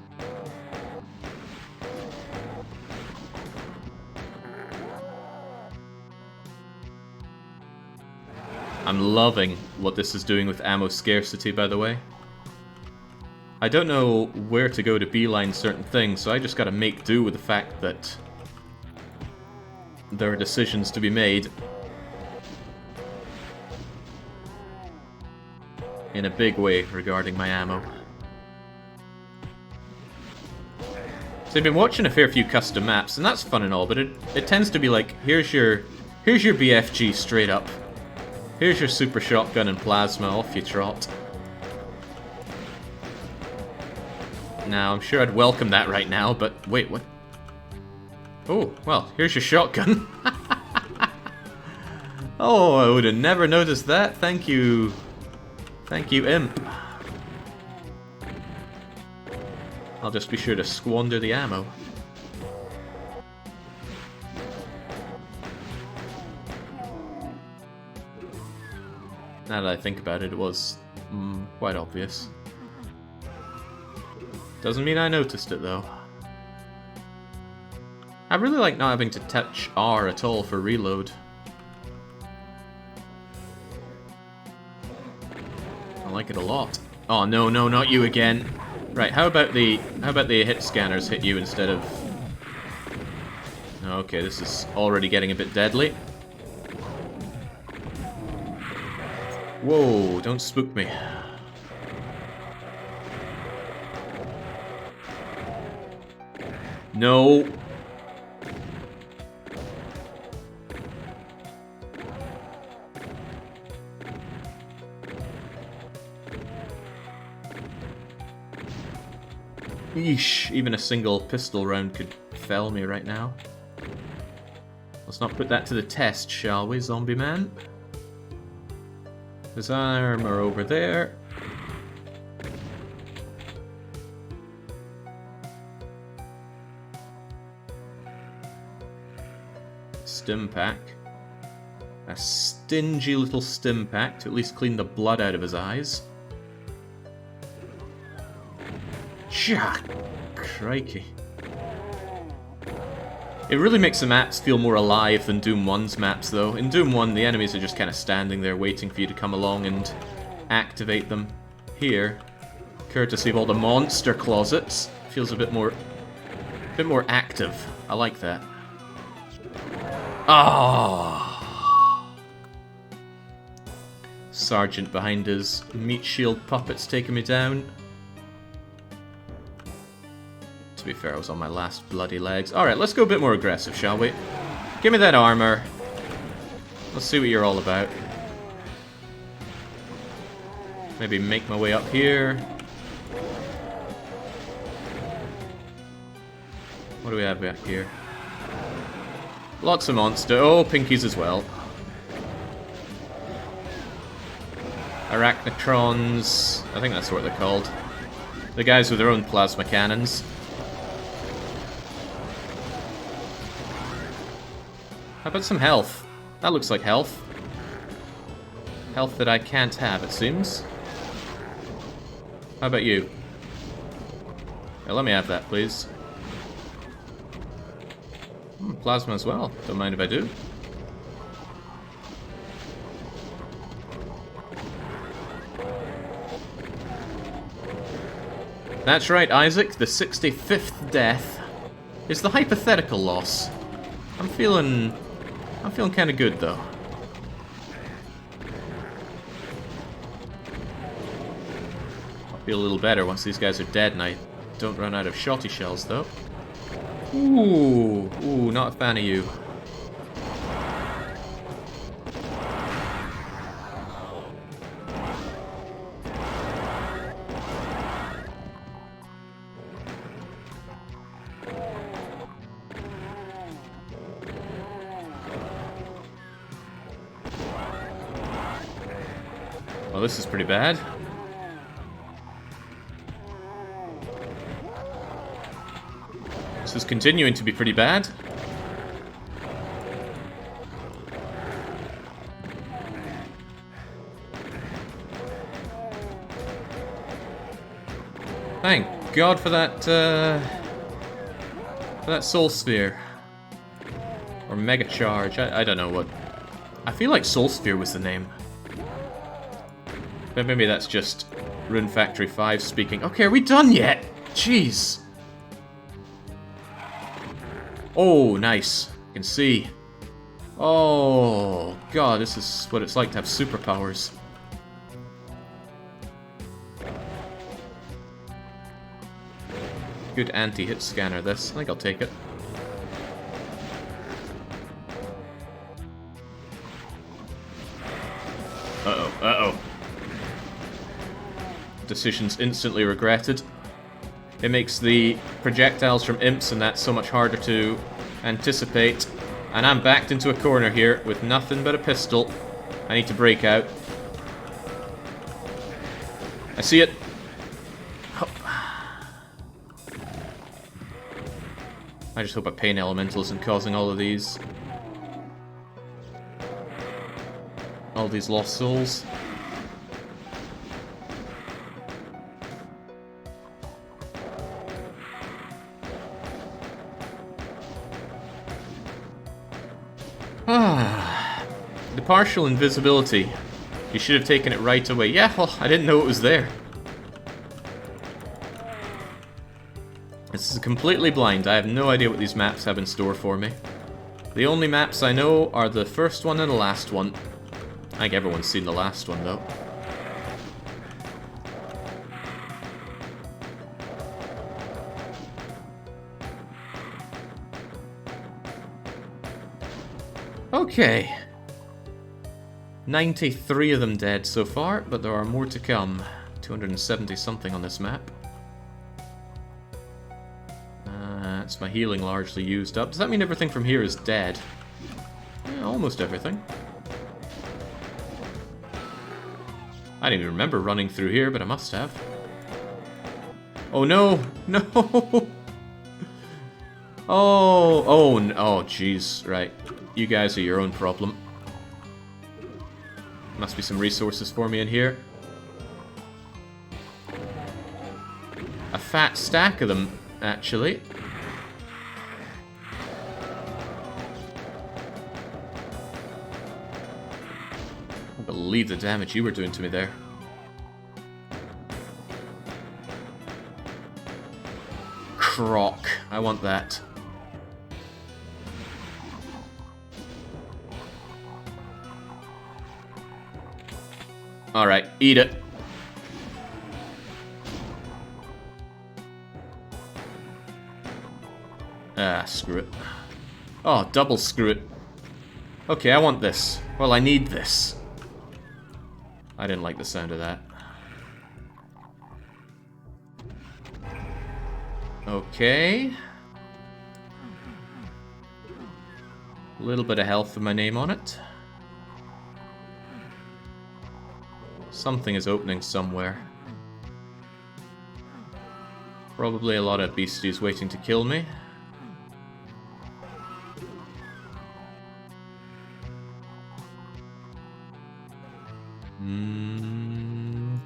I'm loving what this is doing with ammo scarcity, by the way. I don't know where to go to beeline certain things, so I just gotta make do with the fact that there are decisions to be made in a big way regarding my ammo. So I've been watching a fair few custom maps, and that's fun and all, but it tends to be like, here's your BFG straight up. Here's your super shotgun and plasma, off you trot. Now, I'm sure I'd welcome that right now, but wait, what? Oh, well, here's your shotgun. Oh, I would have never noticed that. Thank you. Thank you, imp. I'll just be sure to squander the ammo. Now that I think about it, it was quite obvious. Doesn't mean I noticed it, though. I really like not having to touch R at all for reload. I like it a lot. Oh no, no, not you again. Right, how about the hit scanners hit you instead of... Okay, this is already getting a bit deadly. Whoa, don't spook me. No. Yeesh, even a single pistol round could fell me right now. Let's not put that to the test, shall we, zombie man? There's armor over there. Stim pack. A stingy little stim pack to at least clean the blood out of his eyes. Crikey. It really makes the maps feel more alive than Doom 1's maps, though. In Doom 1, the enemies are just kind of standing there waiting for you to come along and activate them. Here, courtesy of all the monster closets, feels a bit more active. I like that. Ah! Sergeant behind his meat shield puppets taking me down. To be fair, I was on my last bloody legs. Alright, let's go a bit more aggressive, shall we? Give me that armor. Let's see what you're all about. Maybe make my way up here. What do we have back here? Lots of monster. Oh, pinkies as well. Arachnotrons. I think that's what they're called. The guys with their own plasma cannons. How about some health? That looks like health. Health that I can't have, it seems. How about you? Yeah, let me have that, please. Plasma as well. Don't mind if I do. That's right, Isaac. The 65th death is the hypothetical loss. I'm feeling kind of good, though. I'll feel a little better once these guys are dead and I don't run out of shotty shells, though. Ooh, not a fan of you. Well, this is pretty bad. This is continuing to be pretty bad. Thank God for that soul sphere. Or mega charge. I don't know what. I feel like Soul Sphere was the name. But maybe that's just Rune Factory 5 speaking. Okay, are we done yet? Jeez. Oh, nice. You can see. Oh, God, this is what it's like to have superpowers. Good anti-hit scanner, this. I think I'll take it. Uh-oh, uh-oh. Decisions instantly regretted. It makes the projectiles from imps and that so much harder to anticipate. And I'm backed into a corner here with nothing but a pistol. I need to break out. I see it. I just hope a pain elemental isn't causing all of these. All these lost souls. Ah, the partial invisibility. You should have taken it right away. Yeah, well, I didn't know it was there. This is completely blind. I have no idea what these maps have in store for me. The only maps I know are the first one and the last one. I think everyone's seen the last one, though. Okay. 93 of them dead so far, but there are more to come. 270 something on this map. That's my healing largely used up. Does that mean everything from here is dead? Yeah, almost everything. I didn't even remember running through here, but I must have. Oh no! No! Oh, jeez. Right. You guys are your own problem. Must be some resources for me in here. A fat stack of them, actually. I can't believe the damage you were doing to me there. Croc. I want that. Alright, eat it. Ah, screw it. Oh, double screw it. Okay, I want this. Well, I need this. I didn't like the sound of that. Okay. A little bit of health with my name on it. Something is opening somewhere. Probably a lot of beasties waiting to kill me.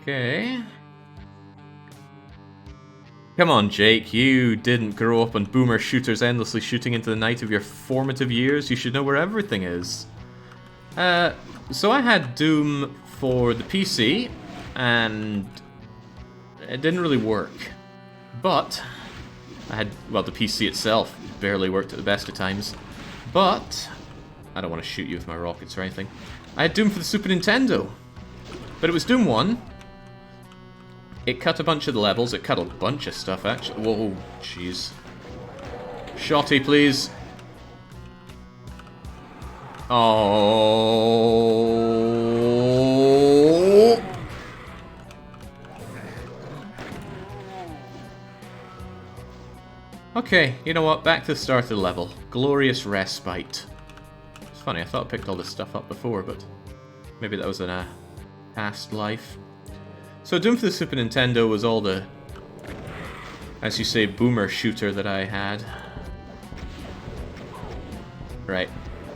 Okay. Come on, Jake. You didn't grow up on boomer shooters endlessly shooting into the night of your formative years. You should know where everything is. So I had Doom for the PC, and it didn't really work. But I had, well, the PC itself barely worked at the best of times. But I don't want to shoot you with my rockets or anything. I had Doom for the Super Nintendo, but it was Doom 1. It cut a bunch of the levels. It cut a bunch of stuff, actually. Whoa, jeez. Shotty, please. Oh. Okay, you know what? Back to the start of the level. Glorious Respite. It's funny, I thought I picked all this stuff up before, but maybe that was in a past life. So Doom for the Super Nintendo was all the, as you say, boomer shooter that I had. Right.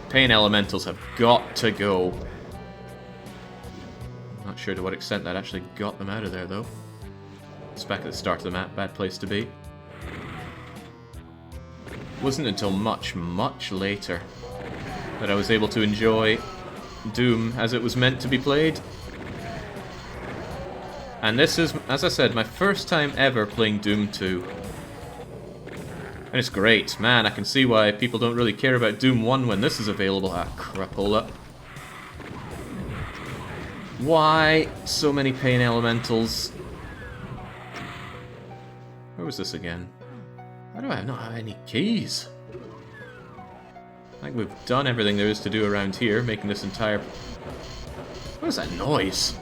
Pain elementals have got to go. Not sure to what extent that actually got them out of there, though. It's back at the start of the map. Bad place to be. Wasn't until much, much later that I was able to enjoy Doom as it was meant to be played. And this is, as I said, my first time ever playing Doom 2. And it's great. Man, I can see why people don't really care about Doom 1 when this is available. Ah, crapola. Why so many pain elementals? Where was this again? Why do I not have any keys? I think we've done everything there is to do around here, making this entire... What is that noise?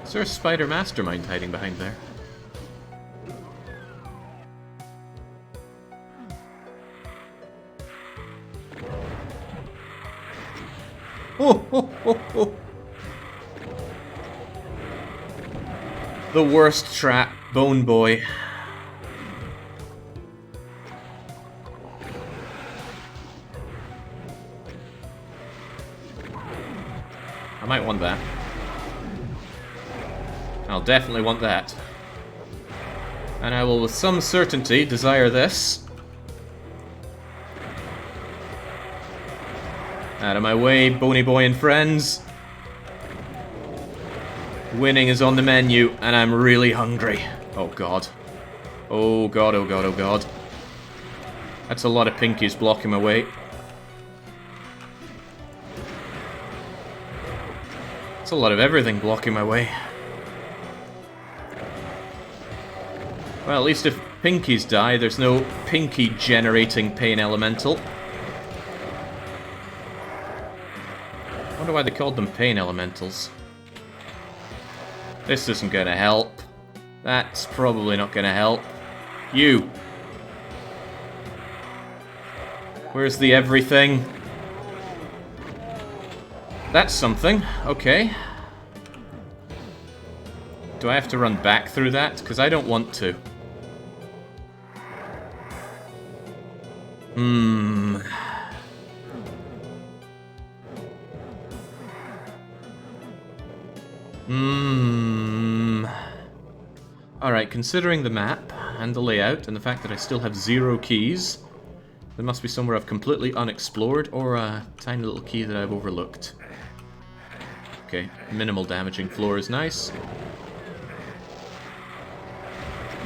Is there a spider mastermind hiding behind there? Oh, oh, oh, oh. The worst trap, Bone Boy. I might want that. I'll definitely want that. And I will with some certainty desire this. Out of my way, Bony Boy and friends. Winning is on the menu, and I'm really hungry. Oh god. Oh god, oh god, oh god. That's a lot of pinkies blocking my way. That's a lot of everything blocking my way. Well, at least if pinkies die, there's no pinky-generating pain elemental. I wonder why they called them pain elementals. This isn't gonna help. That's probably not gonna help. You! Where's the everything? That's something. Okay. Do I have to run back through that? Because I don't want to. Alright, considering the map and the layout and the fact that I still have 0 keys, there must be somewhere I've completely unexplored or a tiny little key that I've overlooked. Okay, minimal damaging floor is nice.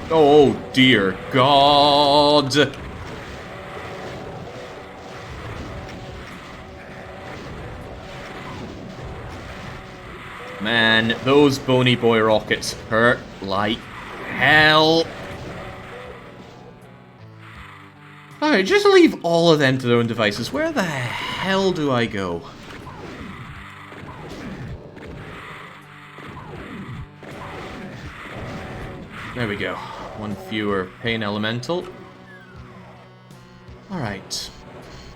Oh dear God! Man, those Bony Boy rockets hurt like hell. Alright, just leave all of them to their own devices. Where the hell do I go? There we go. One fewer pain elemental. Alright.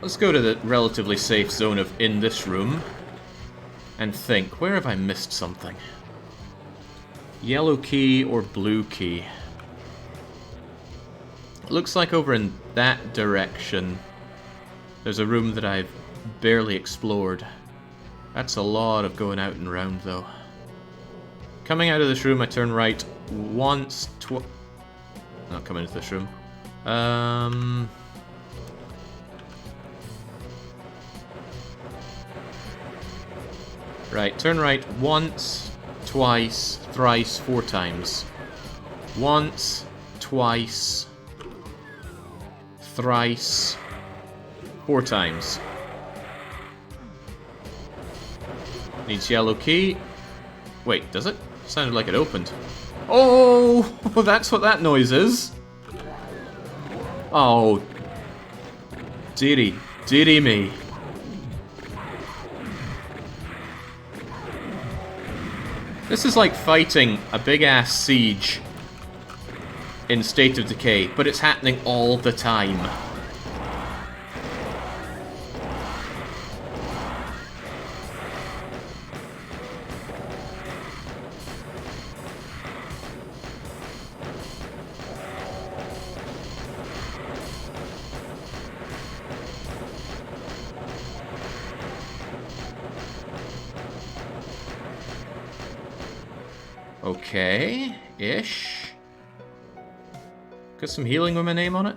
Let's go to the relatively safe zone of in this room. And think, where have I missed something? Yellow key or blue key? It looks like over in that direction there's a room that I've barely explored. That's a lot of going out and round though. Coming out of this room I turn right once, not coming into this room. Right, turn right once, twice, thrice, 4 times. Once, twice, thrice, 4 times. Needs yellow key. Wait, does it? Sounded like it opened. Oh, that's what that noise is. Oh, dearie me. This is like fighting a big-ass siege in State of Decay, but it's happening all the time. Okay-ish. Got some healing with my name on it.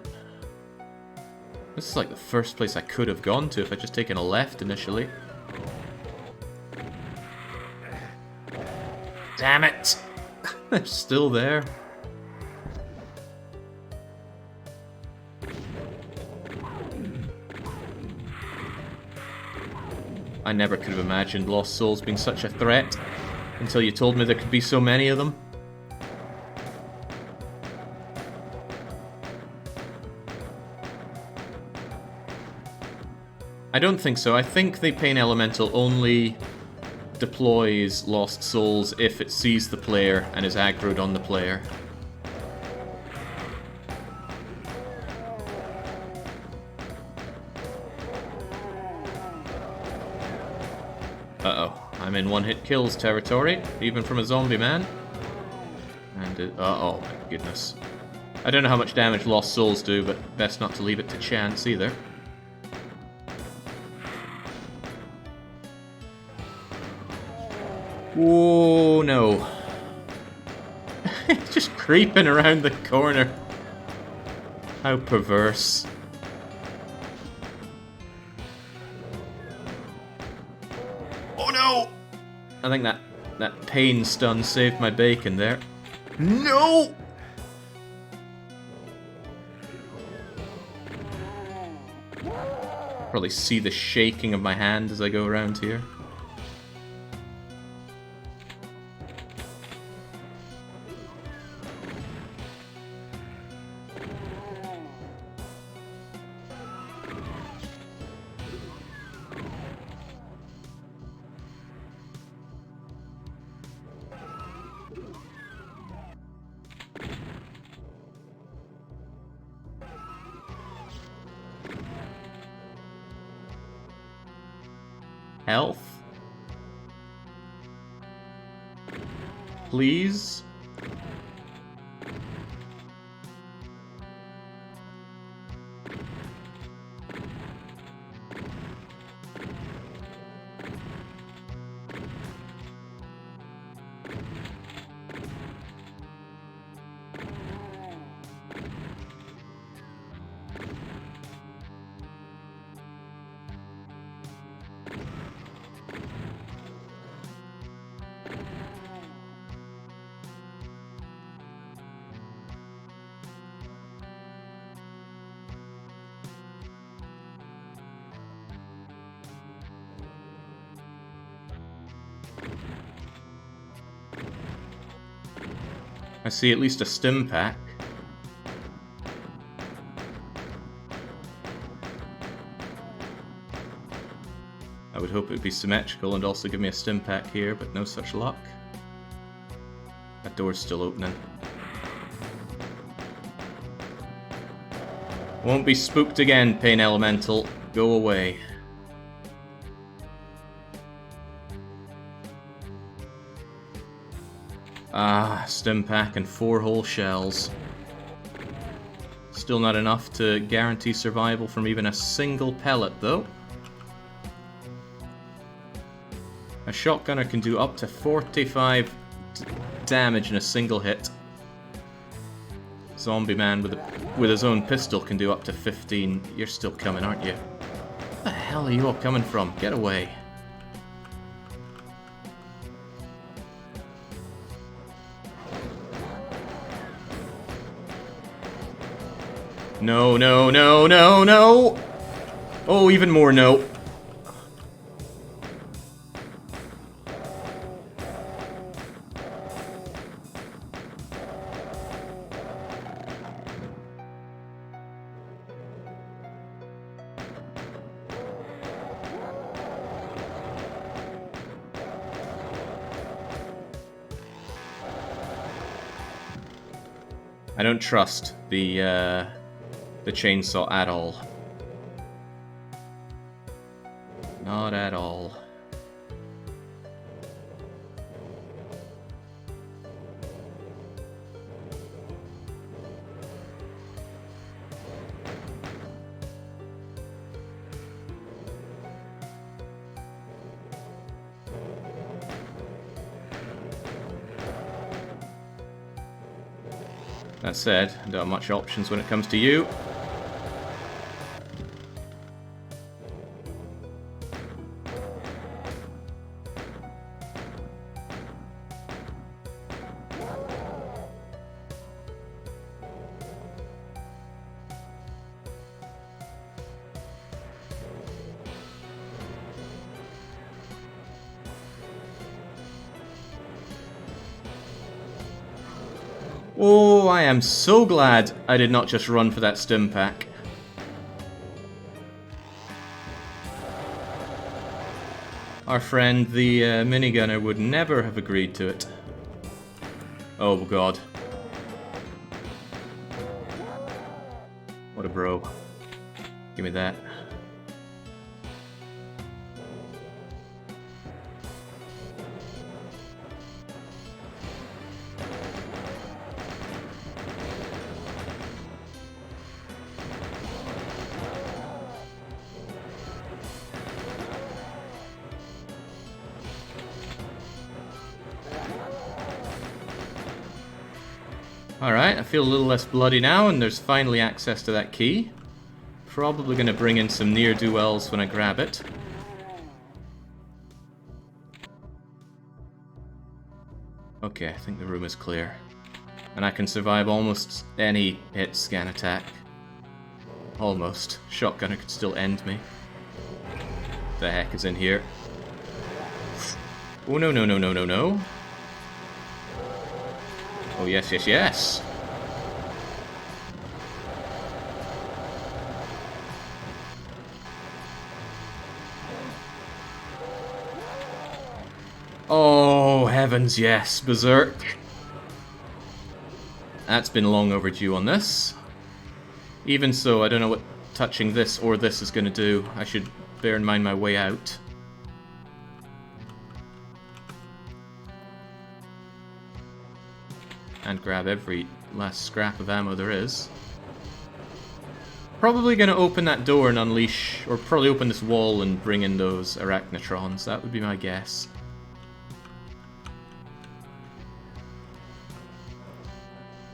This is like the first place I could have gone to if I'd just taken a left initially. Damn it! They're still there. I never could have imagined Lost Souls being such a threat until you told me there could be so many of them. I don't think so. I think the Pain Elemental only deploys Lost Souls if it sees the player and is aggroed on the player. Uh-oh. I'm in one-hit kills territory, even from a zombie man. And uh-oh, my goodness. I don't know how much damage Lost Souls do, but best not to leave it to chance either. Oh no. Just creeping around the corner. How perverse. I think that pain stun saved my bacon there. No! Probably see the shaking of my hand as I go around here. Health? Please? I see at least a stim pack. I would hope it would be symmetrical and also give me a stim pack here, but no such luck. That door's still opening. Won't be spooked again, Pain Elemental. Go away. Ah, stim pack and 4 whole shells. Still not enough to guarantee survival from even a single pellet, though. A shotgunner can do up to 45 damage in a single hit. Zombie man with his own pistol can do up to 15. You're still coming, aren't you? Where the hell are you all coming from? Get away. No, no, no, no, no! Oh, even more no. I don't trust the chainsaw at all. Not at all. That said, I don't have much options when it comes to you. Oh, I am so glad I did not just run for that stim pack. Our friend, the minigunner, would never have agreed to it. Oh god. What a bro. Give me that. Alright, I feel a little less bloody now, and there's finally access to that key. Probably going to bring in some near-do-wells when I grab it. Okay, I think the room is clear. And I can survive almost any hit scan attack. Almost. Shotgunner could still end me. The heck is in here? Oh, no, no, no, no, no, no. Oh, yes, yes, yes. Oh, heavens, yes. Berserk. That's been long overdue on this. Even so, I don't know what touching this or this is going to do. I should bear in mind my way out. And grab every last scrap of ammo there is. Probably going to open that door and unleash, or probably open this wall and bring in those arachnotrons. That would be my guess.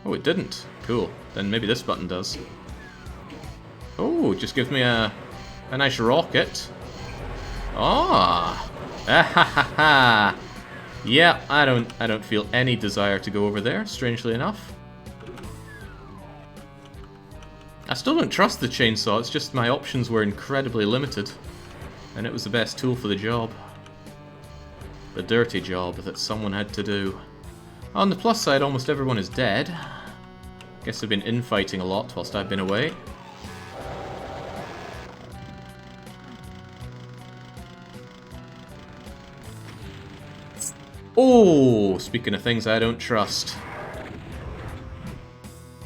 Oh, it didn't. Cool. Then maybe this button does. Oh, it just gives me a nice rocket. Ah! Ah ha ha ha! Yeah, I don't feel any desire to go over there, strangely enough. I still don't trust the chainsaw, it's just my options were incredibly limited. And it was the best tool for the job. The dirty job that someone had to do. On the plus side, almost everyone is dead. Guess they've been infighting a lot whilst I've been away. Oh, speaking of things I don't trust.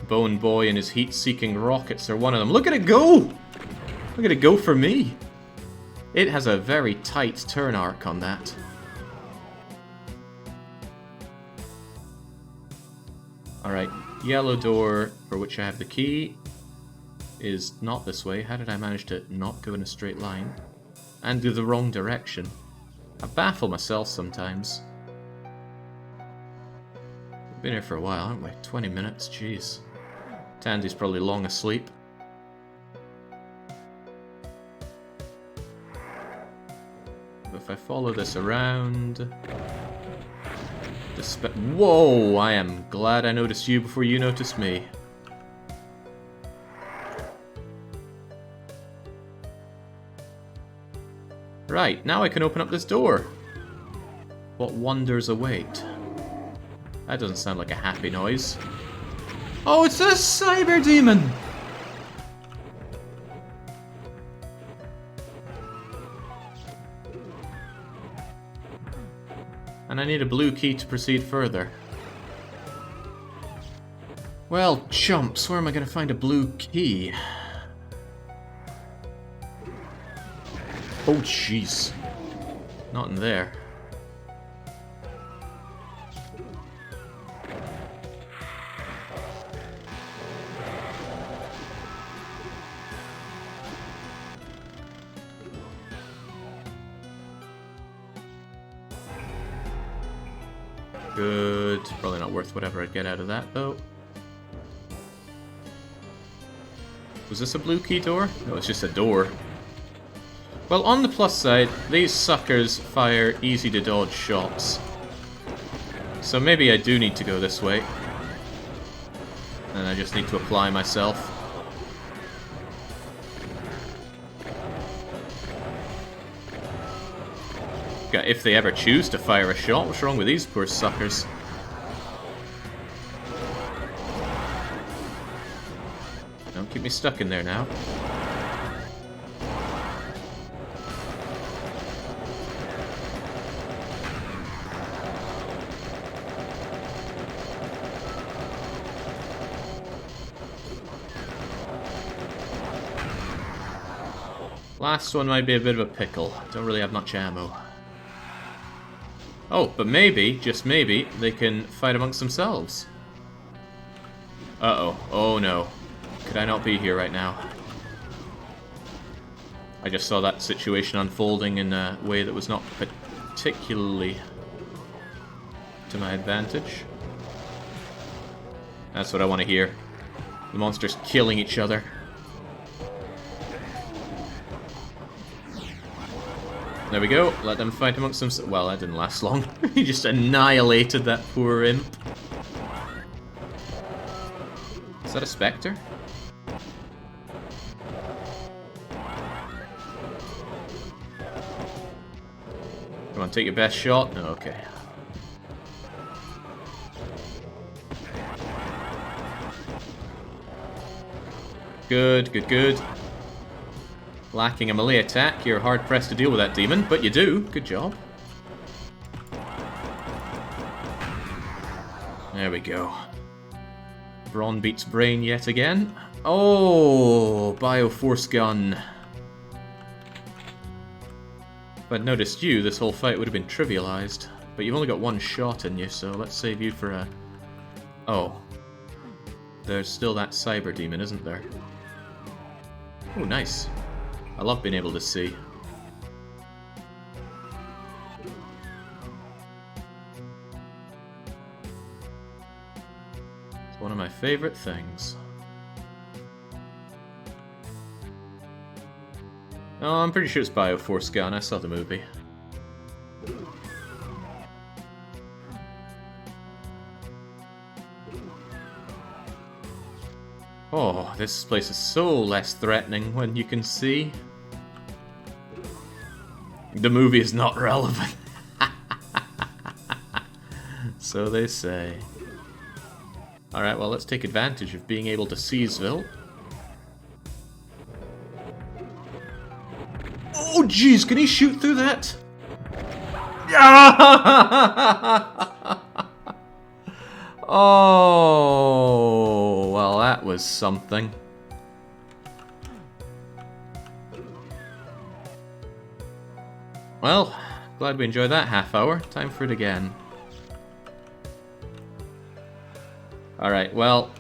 Bone Boy and his heat-seeking rockets are one of them. Look at it go! Look at it go for me! It has a very tight turn arc on that. Alright, yellow door, for which I have the key, is not this way. How did I manage to not go in a straight line? And do the wrong direction? I baffle myself sometimes. We've been here for a while, haven't we? 20 minutes, jeez. Tandy's probably long asleep. If I follow this around... Whoa! I am glad I noticed you before you noticed me. Right, now I can open up this door. What wonders await? That doesn't sound like a happy noise. Oh, it's a cyber demon! And I need a blue key to proceed further. Well, chumps, where am I going to find a blue key? Oh, jeez. Not in there. Good. Probably not worth whatever I'd get out of that, though. Was this a blue key door? No, it's just a door. Well, on the plus side, these suckers fire easy-to-dodge shots. So maybe I do need to go this way. And I just need to apply myself. If they ever choose to fire a shot, what's wrong with these poor suckers? Don't keep me stuck in there now. Last one might be a bit of a pickle. Don't really have much ammo. Oh, but maybe, just maybe, they can fight amongst themselves. Uh-oh. Oh no. Could I not be here right now? I just saw that situation unfolding in a way that was not particularly to my advantage. That's what I want to hear. The monsters killing each other. There we go. Let them fight amongst themselves. Well, that didn't last long. He just annihilated that poor imp. Is that a specter? Come on, take your best shot. No, okay. Good, good, good. Lacking a melee attack, you're hard-pressed to deal with that demon, but you do. Good job. There we go. Brawn beats brain yet again. Oh, Bioforce gun. If I'd noticed you, this whole fight would have been trivialized. But you've only got one shot in you, so let's save you for a... Oh. There's still that cyber demon, isn't there? Oh, nice. I love being able to see. It's one of my favorite things. Oh, I'm pretty sure it's Bioforce gun. I saw the movie. Oh, this place is so less threatening when you can see. The movie is not relevant. So they say. Alright, well, let's take advantage of being able to seizeville. Oh, jeez, can he shoot through that? Oh, well, that was something. Well, glad we enjoyed that half hour. Time for it again. Alright, well,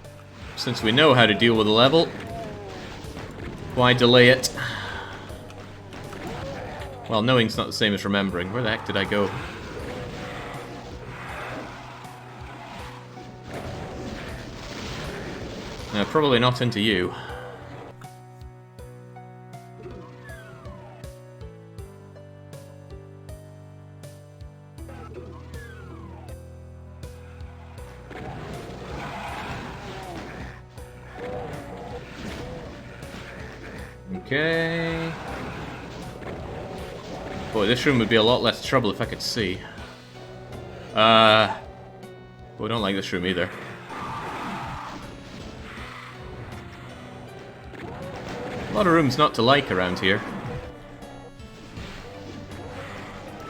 since we know how to deal with the level, why delay it? Well, knowing's not the same as remembering. Where the heck did I go? No, probably not into you. Okay. Boy, this room would be a lot less trouble if I could see. We don't like this room either. A lot of rooms not to like around here.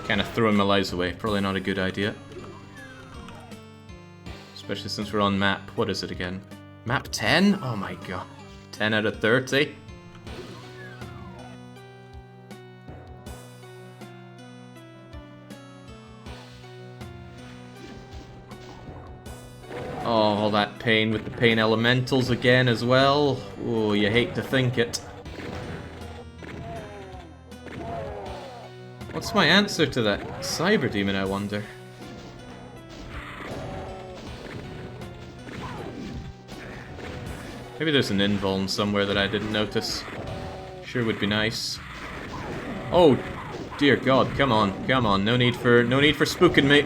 Kind of throwing my lives away. Probably not a good idea. Especially since we're on map... What is it again? Map 10? Oh my god. 10 out of 30? Oh, all that pain with the pain elementals again as well. Oh, you hate to think it. What's my answer to that cyber demon, I wonder? Maybe there's an invuln somewhere that I didn't notice. Sure would be nice. Oh, dear God! Come on, come on! No need for spooking me.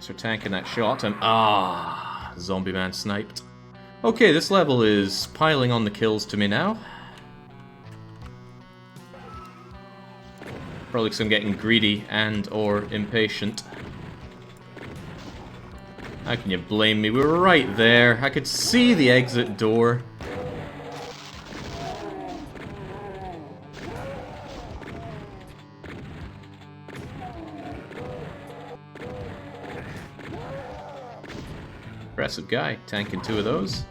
So tanking that shot and zombie man sniped. Okay, this level is piling on the kills to me now. Probably because I'm getting greedy and or impatient. How can you blame me? We were right there. I could see the exit door. Impressive guy, tanking 2 of those.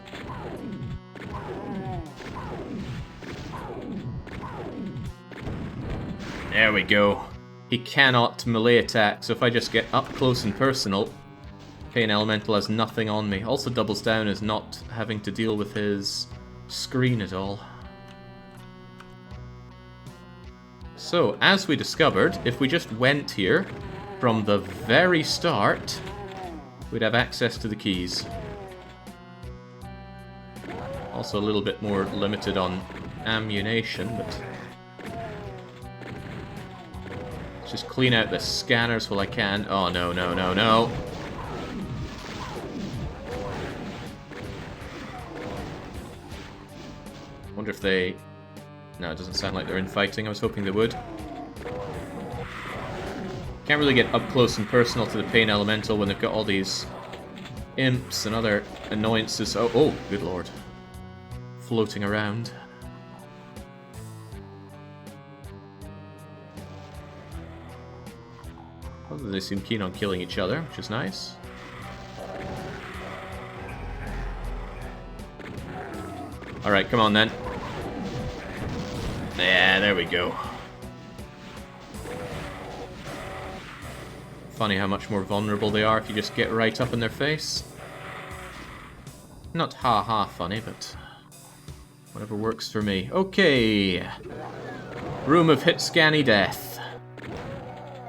There we go. He cannot melee attack, so if I just get up close and personal, Pain Elemental has nothing on me. Also doubles down as not having to deal with his screen at all. So, as we discovered, if we just went here from the very start, we'd have access to the keys. Also a little bit more limited on ammunition, but... Let's just clean out the scanners while I can. Oh, no, no, no, no. Wonder if they... No, it doesn't sound like they're infighting. I was hoping they would. Can't really get up close and personal to the Pain Elemental when they've got all these imps and other annoyances. Oh, oh, good lord. Floating around. Although they seem keen on killing each other, which is nice. Alright, come on then. Yeah, there we go. Funny how much more vulnerable they are if you just get right up in their face. Not ha-ha funny, but whatever works for me. Okay. Room of hit scanny death.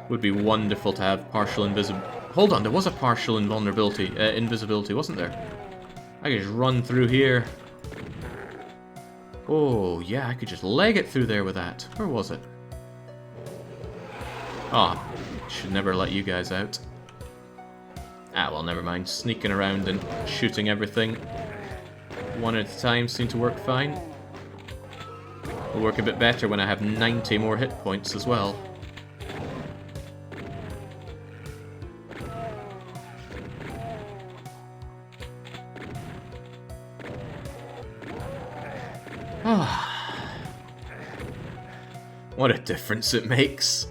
Would be wonderful to have partial invisibility. Hold on, there was a partial invulnerability, invisibility, wasn't there? I could just run through here. Oh, yeah, I could just leg it through there with that. Where was it? Oh, should never let you guys out. Ah, well, never mind. Sneaking around and shooting everything one at a time seemed to work fine. Will work a bit better when I have 90 more hit points as well. What a difference it makes.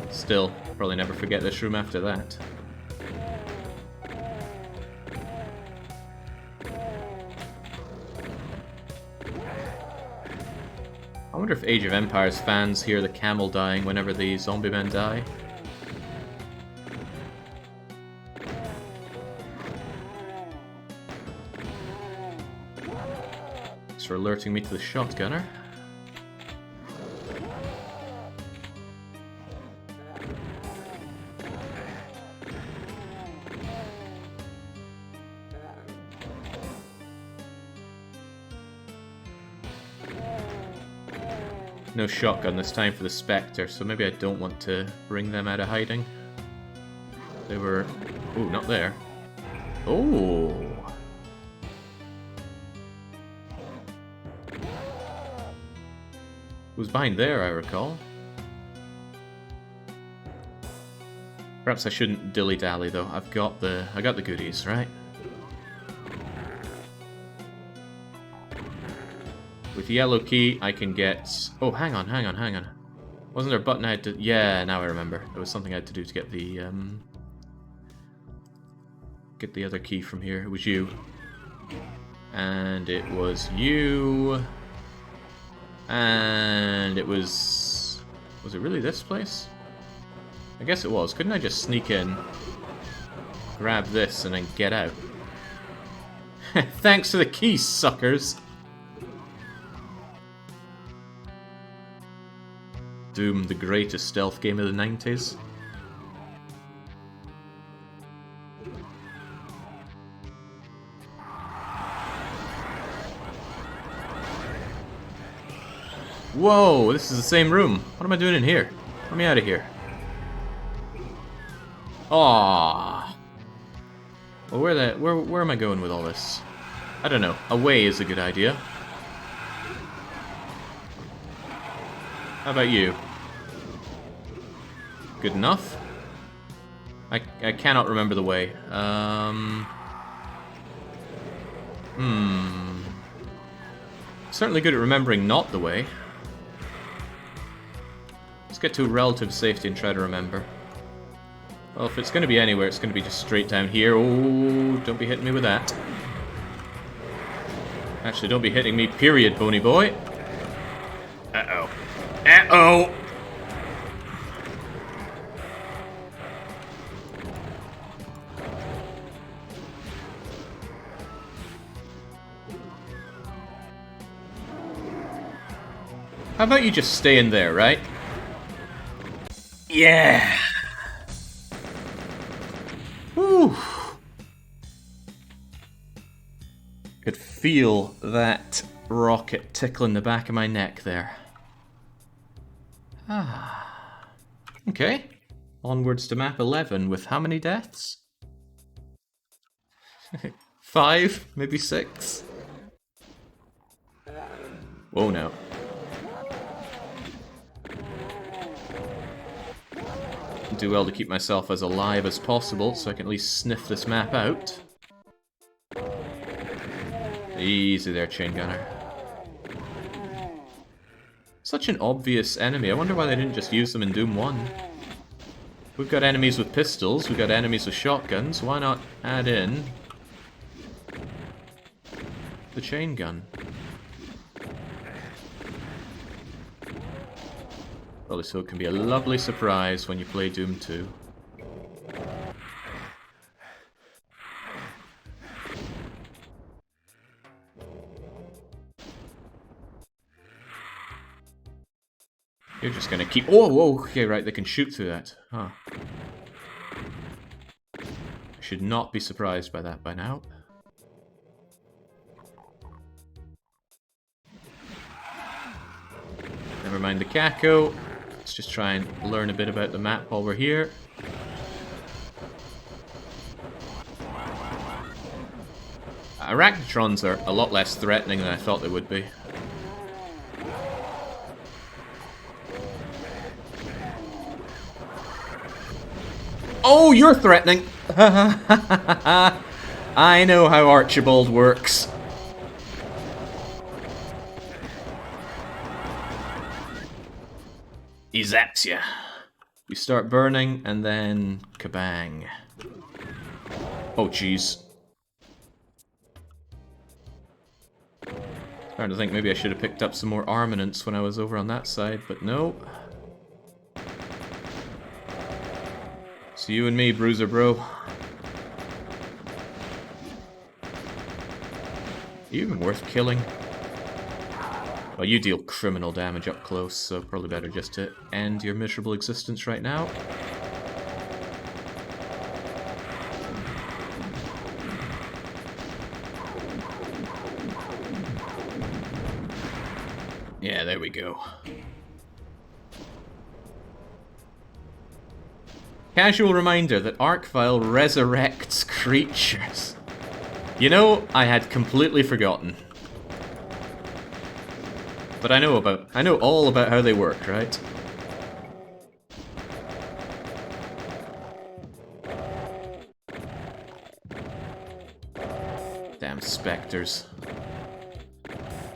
Still, probably never forget this room after that. I wonder if Age of Empires fans hear the camel dying whenever the zombie men die. Thanks for alerting me to the shotgunner. No shotgun this time for the Spectre, so maybe I don't want to bring them out of hiding. They were... Ooh, not there. Oh! Who's behind there, I recall. Perhaps I shouldn't dilly-dally though. I got the goodies, right? With yellow key, I can get... Oh, hang on. Wasn't there a button I had to... Yeah, now I remember. There was something I had to do to get the, get the other key from here. It was you. And it was you. And it was... Was it really this place? I guess it was. Couldn't I just sneak in, grab this, and then get out? Thanks to the key, suckers! Doom, the greatest stealth game of the 90s. Whoa, this is the same room. What am I doing in here? Let me out of here. Aww. Well, where am I going with all this? I don't know. Away is a good idea. How about you? Good enough? I cannot remember the way. Certainly good at remembering not the way. Let's get to relative safety and try to remember. Well, if it's going to be anywhere, it's going to be just straight down here. Oh, don't be hitting me with that. Actually, don't be hitting me, period, bony boy. Uh-oh. Uh-oh! How about you just stay in there, right? Yeah! Whew! feel that rocket tickling the back of my neck there. Ah. Okay. Onwards to map 11 with how many deaths? 5, maybe 6. Whoa, no. Do well to keep myself as alive as possible so I can at least sniff this map out. Easy there, chain gunner. Such an obvious enemy. I wonder why they didn't just use them in Doom 1. We've got enemies with pistols, we've got enemies with shotguns. Why not add in the chain gun? Probably so it can be a lovely surprise when you play Doom 2. You're just gonna keep... Oh, whoa, okay, right, they can shoot through that. Huh. I should not be surprised by that by now. Never mind the Kako. Let's just try and learn a bit about the map while we're here. Arachnotrons are a lot less threatening than I thought they would be. Oh, you're threatening! I know how Archibald works. He zaps ya. You start burning, and then kabang. Oh, jeez. Starting to think maybe I should have picked up some more armaments when I was over on that side, but no. It's you and me, Bruiser bro. Are you even worth killing? Well, you deal criminal damage up close, so probably better just to end your miserable existence right now. Yeah, there we go. Casual reminder that Archvile resurrects creatures. You know, I had completely forgotten. But I know all about how they work, right? Damn specters.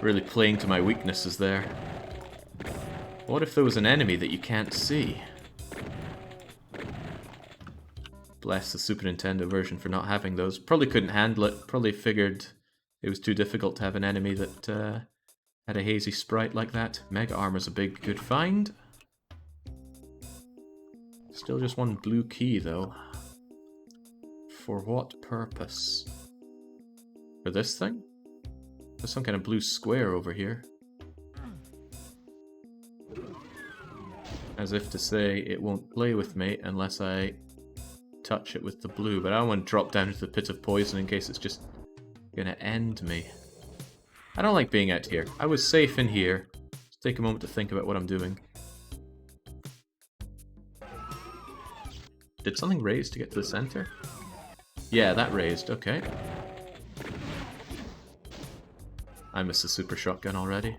Really playing to my weaknesses there. What if there was an enemy that you can't see? Bless the Super Nintendo version for not having those. Probably couldn't handle it. Probably figured it was too difficult to have an enemy that had a hazy sprite like that. Mega Armor's a big, good find. Still just one blue key, though. For what purpose? For this thing? There's some kind of blue square over here. As if to say, it won't play with me unless I touch it with the blue. But I don't want to drop down into the pit of poison in case it's just gonna end me. I don't like being out here. I was safe in here. Let's take a moment to think about what I'm doing. Did something raise to get to the center? Yeah, that raised. Okay. I missed the super shotgun already.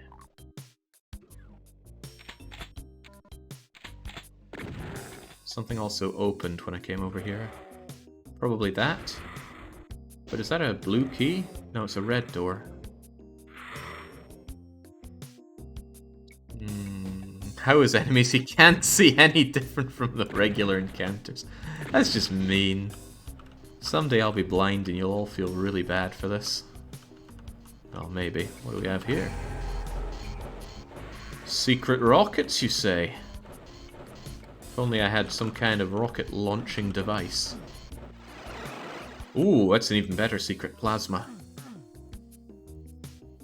Something also opened when I came over here. Probably that. But is that a blue key? No, it's a red door. How is enemies he can't see any different from the regular encounters? That's just mean. Someday I'll be blind and you'll all feel really bad for this. Oh, maybe. What do we have here? Secret rockets, you say? If only I had some kind of rocket launching device. Ooh, that's an even better secret plasma.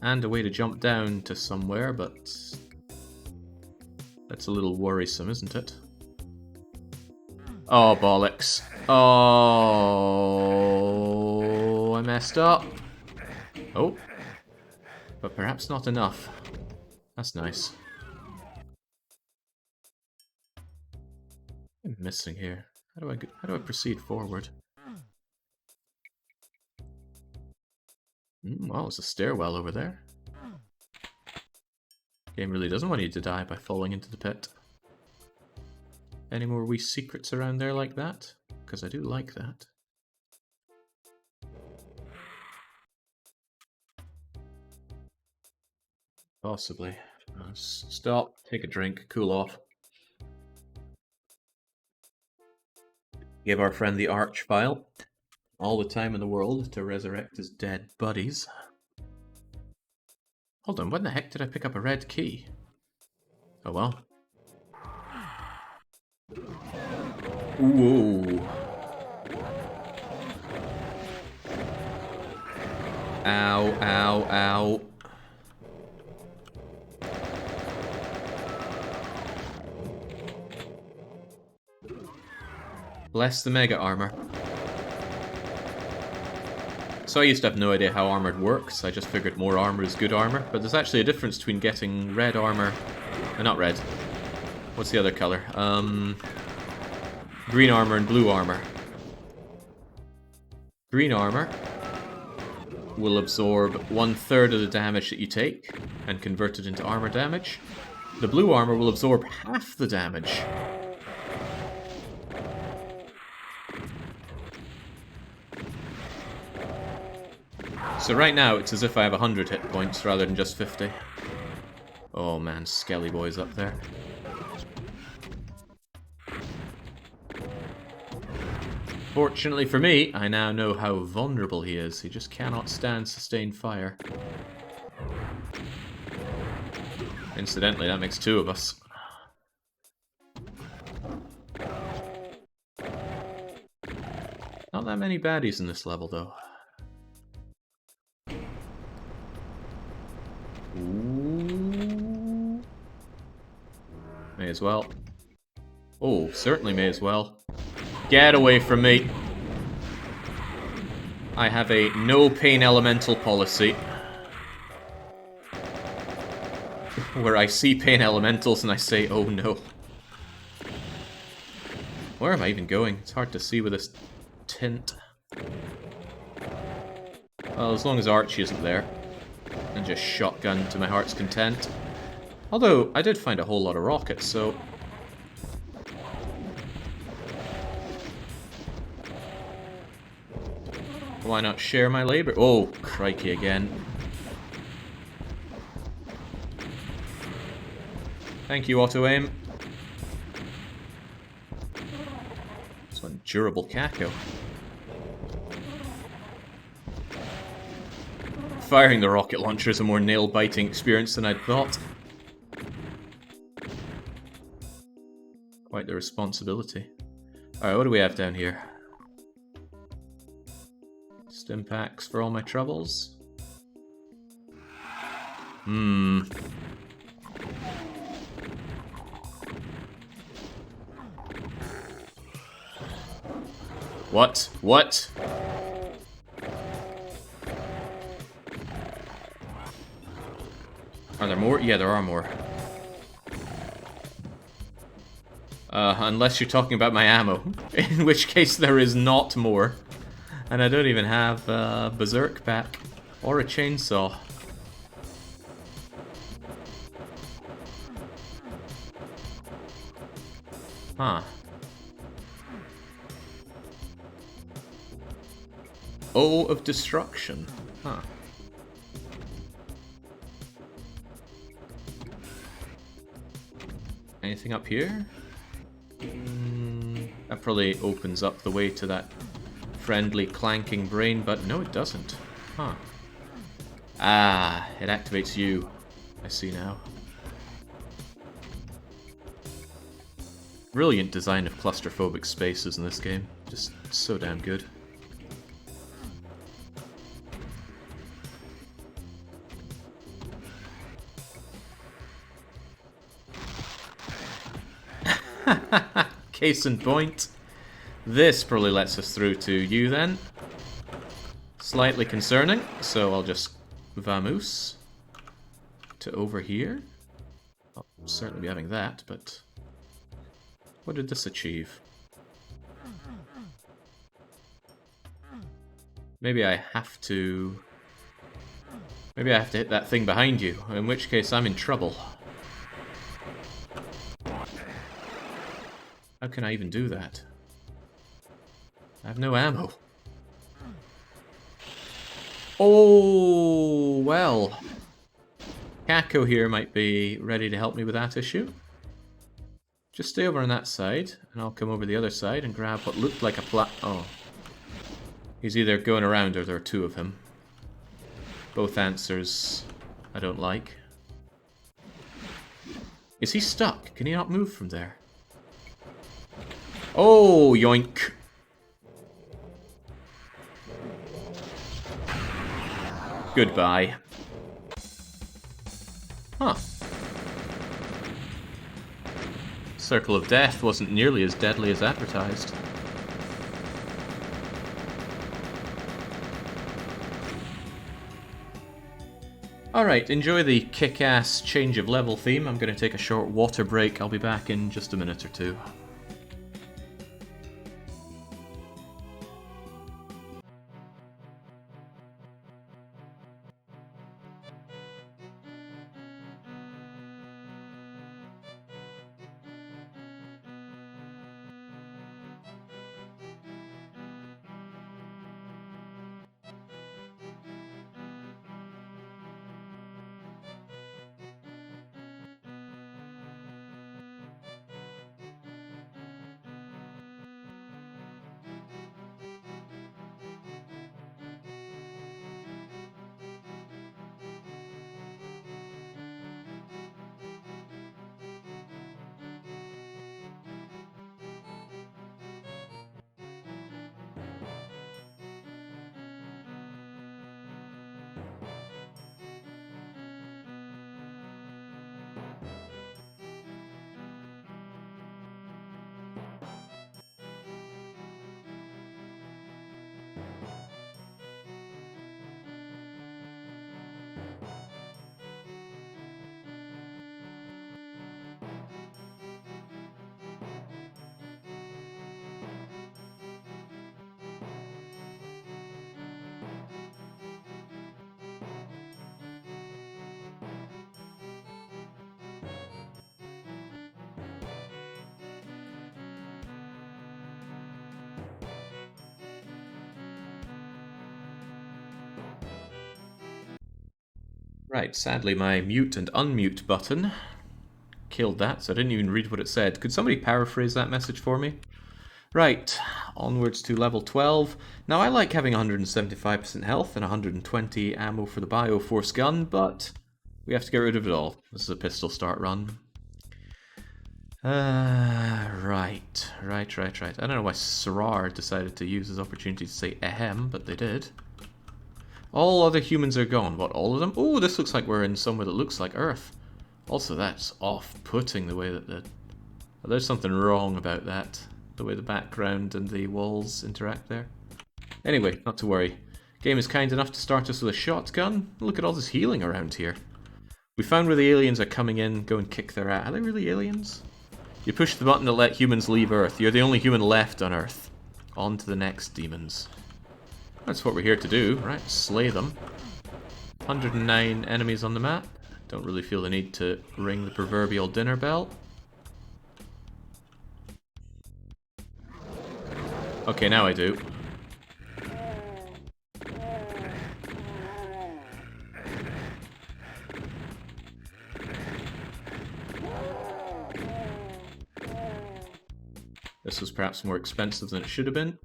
And a way to jump down to somewhere, but that's a little worrisome, isn't it? Oh, bollocks. Oh, I messed up. Oh, But perhaps not enough. That's nice. What am I missing here? How do I proceed forward? Well, there's a stairwell over there. Game really doesn't want you to die by falling into the pit. Any more wee secrets around there like that? Because I do like that. Possibly. Stop, take a drink, cool off. Give our friend the Arch file all the time in the world to resurrect his dead buddies. Hold on, when the heck did I pick up a red key? Oh well. Ooh. Ow, ow, ow. Bless the mega armor. So I used to have no idea how armored works. I just figured more armor is good armor. But there's actually a difference between getting red armor... not red. What's the other color? Green armor and blue armor. Green armor will absorb 1/3 of the damage that you take and convert it into armor damage. The blue armor will absorb half the damage. So right now, it's as if I have 100 hit points rather than just 50. Oh man, Skelly Boy's up there. Fortunately for me, I now know how vulnerable he is. He just cannot stand sustained fire. Incidentally, that makes 2 of us. Not that many baddies in this level, though. Ooh. May as well. Oh, certainly may as well. Get away from me. I have a no pain elemental policy. Where I see pain elementals and I say, oh no. Where am I even going? It's hard to see with this tint. Well, as long as Archie isn't there. And just shotgun to my heart's content. Although, I did find a whole lot of rockets, so... why not share my labor? Oh, crikey again. Thank you, auto-aim. This one, durable caco. Firing the rocket launcher is a more nail-biting experience than I'd thought. Quite the responsibility. Alright, what do we have down here? Stim packs for all my troubles. What? What? Are there more? Yeah, there are more. Unless you're talking about my ammo. In which case there is not more. And I don't even have a berserk pack. Or a chainsaw. Huh. O of Destruction. Huh. Anything up here? That probably opens up the way to that friendly clanking brain, but no it doesn't. Huh. Ah, it activates you. I see now. Brilliant design of claustrophobic spaces in this game. Just so damn good. Case in point. This probably lets us through to you then. Slightly concerning, so I'll just vamoose. to over here. I'll certainly be having that, but what did this achieve? Maybe I have to... Maybe I have to hit that thing behind you, in which case I'm in trouble. How can I even do that? I have no ammo. Oh, well. Kako here might be ready to help me with that issue. Just stay over on that side, and I'll come over the other side and grab what looked like a oh. He's either going around or there are two of him. Both answers I don't like. Is he stuck? Can he not move from there? Oh, yoink. Goodbye. Huh. Circle of Death wasn't nearly as deadly as advertised. Alright, enjoy the kick-ass change of level theme. I'm going to take a short water break. I'll be back in just a minute or two. Right, sadly my mute and unmute button killed that, so I didn't even read what it said. Could somebody paraphrase that message for me? Right, onwards to level 12. Now I like having 175% health and 120 ammo for the Bioforce gun, but we have to get rid of it all. This is a pistol start run. Right. I don't know why Sarar decided to use his opportunity to say ahem, but they did. All other humans are gone. What, all of them? Oh, this looks like we're in somewhere that looks like Earth. Also, that's off-putting the way that the... Oh, there's something wrong about that. The way the background and the walls interact there. Anyway, not to worry. Game is kind enough to start us with a shotgun. Look at all this healing around here. We found where the aliens are coming in. Go and kick their ass. Are they really aliens? You push the button to let humans leave Earth. You're the only human left on Earth. On to the next demons. That's what we're here to do, right? Slay them. 109 enemies on the map. Don't really feel the need to ring the proverbial dinner bell. Okay, now I do. This was perhaps more expensive than it should have been.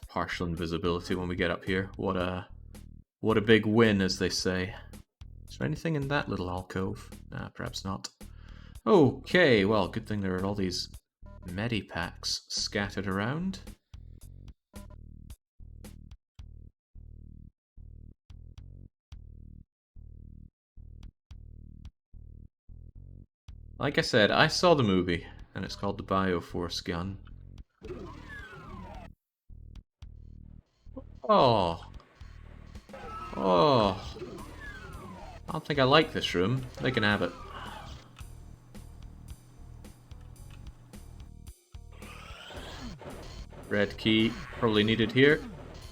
Partial invisibility when we get up here. What a big win, as they say. Is there anything in that little alcove? Nah, perhaps not. Okay, well, good thing there are all these medipacks scattered around. Like I said, I saw the movie, and it's called the Bioforce gun. Oh. Oh. I don't think I like this room. They can have it. Red key, probably needed here.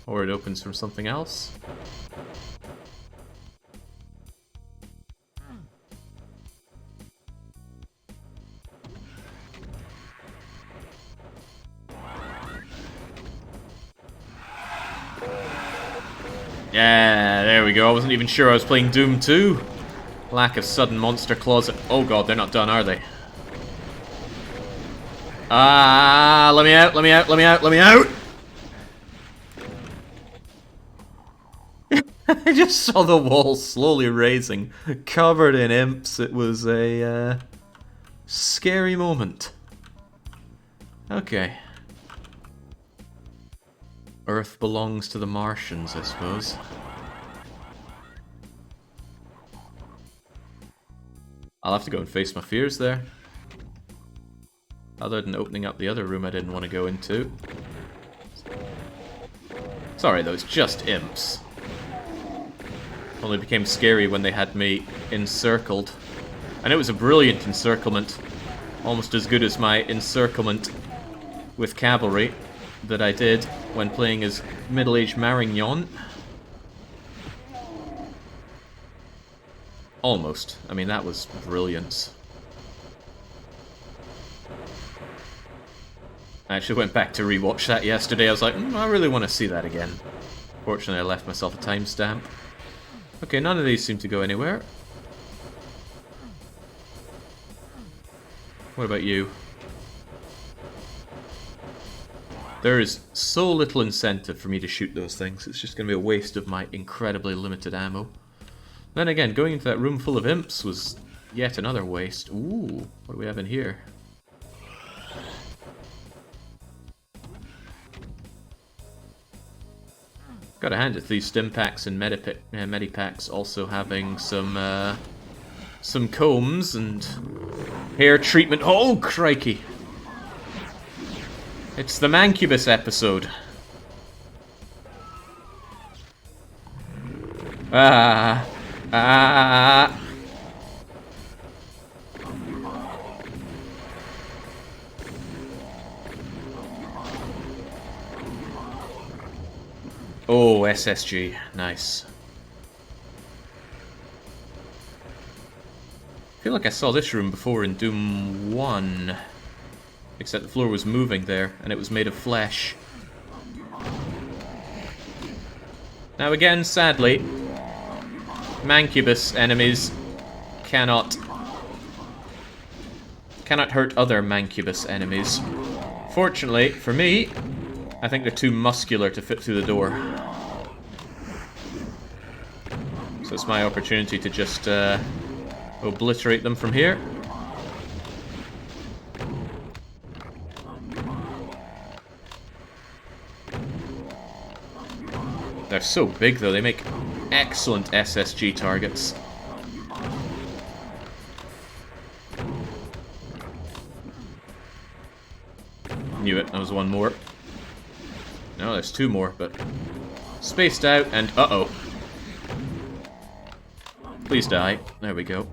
Or it opens from something else. Yeah, there we go. I wasn't even sure I was playing Doom 2. Lack of sudden monster claws. Oh god, they're not done, are they? Ah, let me out, let me out, let me out, let me out! I just saw the wall slowly raising, covered in imps. It was a scary moment. Okay. Earth belongs to the Martians, I suppose. I'll have to go and face my fears there. Other than opening up the other room I didn't want to go into. Sorry though, it's just imps. Only became scary when they had me encircled. And it was a brilliant encirclement. Almost as good as my encirclement with cavalry that I did when playing as middle-aged Marignon. Almost. I mean, that was brilliance. I actually went back to rewatch that yesterday. I was like, I really want to see that again. Fortunately, I left myself a timestamp. Okay, none of these seem to go anywhere. What about you? There is so little incentive for me to shoot those things. It's just going to be a waste of my incredibly limited ammo. Then again, going into that room full of imps was yet another waste. Ooh, what do we have in here? Gotta hand it to these stim packs and medipacks also having some combs and hair treatment. Oh, crikey! It's the Mancubus episode. Ah. Oh, SSG. Nice. I feel like I saw this room before in Doom 1. Except the floor was moving there, and it was made of flesh. Now again, sadly, Mancubus enemies cannot hurt other Mancubus enemies. Fortunately, for me, I think they're too muscular to fit through the door. So it's my opportunity to just obliterate them from here. They're so big though, they make excellent SSG targets. Knew it, there was one more. No, there's two more, but spaced out and uh-oh. Please die. There we go.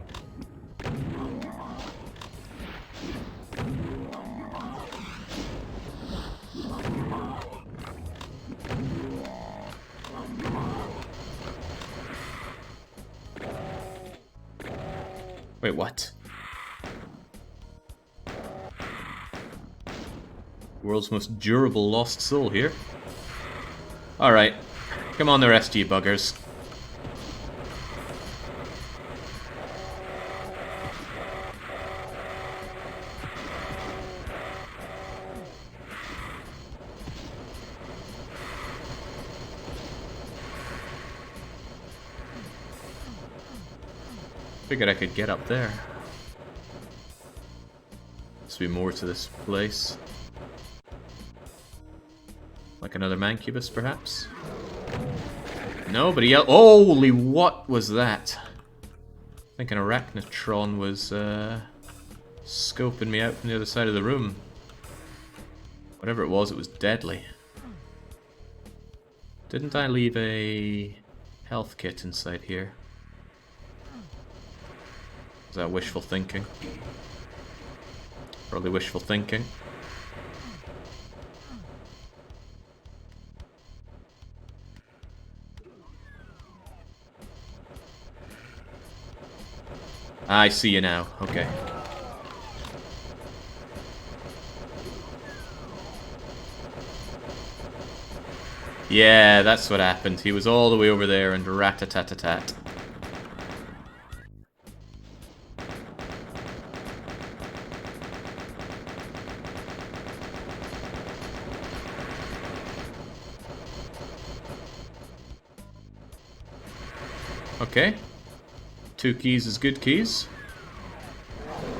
Wait, what? World's most durable lost soul here. Alright. Come on the rest of you buggers. Figured I could get up there. Must be more to this place. Like another Mancubus, perhaps? Nobody else. Holy, what was that? I think an Arachnotron was scoping me out from the other side of the room. Whatever it was deadly. Didn't I leave a health kit inside here. Is that wishful thinking? Probably wishful thinking. I see you now. Okay. Yeah, that's what happened. He was all the way over there and rat-a-tat-a-tat. Okay. 2 keys is good keys.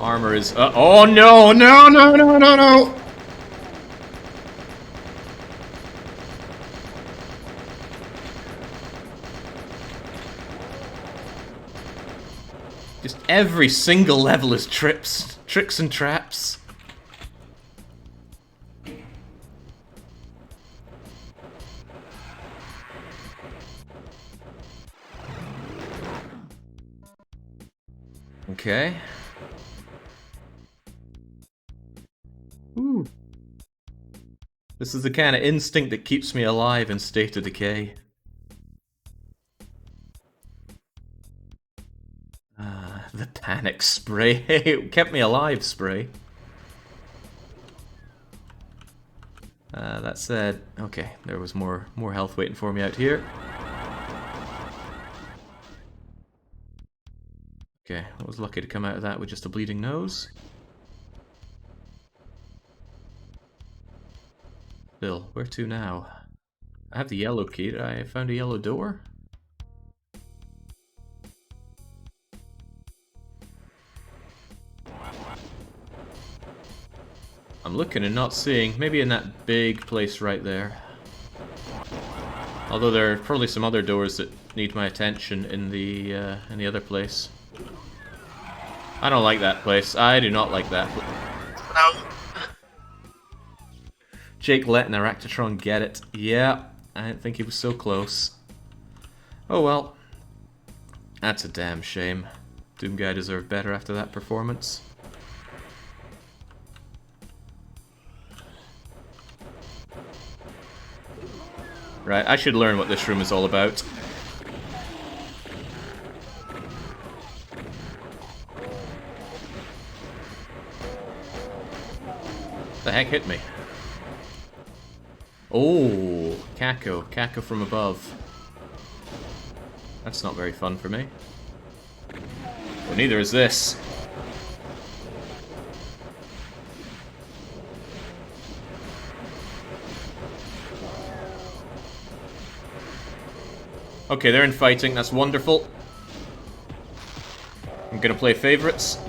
Armor is... oh no! No, no, no, no, no! Just every single level is tricks and traps. Okay. Ooh. This is the kind of instinct that keeps me alive in State of Decay. The panic spray. It kept me alive spray. That said, okay, there was more health waiting for me out here. Okay, I was lucky to come out of that with just a bleeding nose. Bill, where to now? I have the yellow key. I found a yellow door. I'm looking and not seeing. Maybe in that big place right there. Although there are probably some other doors that need my attention in the other place. I don't like that place. I do not like that place. No. Jake letting Aractatron get it. Yeah, I didn't think he was so close. Oh well. That's a damn shame. Doom Guy deserved better after that performance. Right, I should learn what this room is all about. The heck hit me? Oh, Caco. Caco from above. That's not very fun for me. Well, neither is this. Okay, they're in fighting. That's wonderful. I'm gonna play favorites.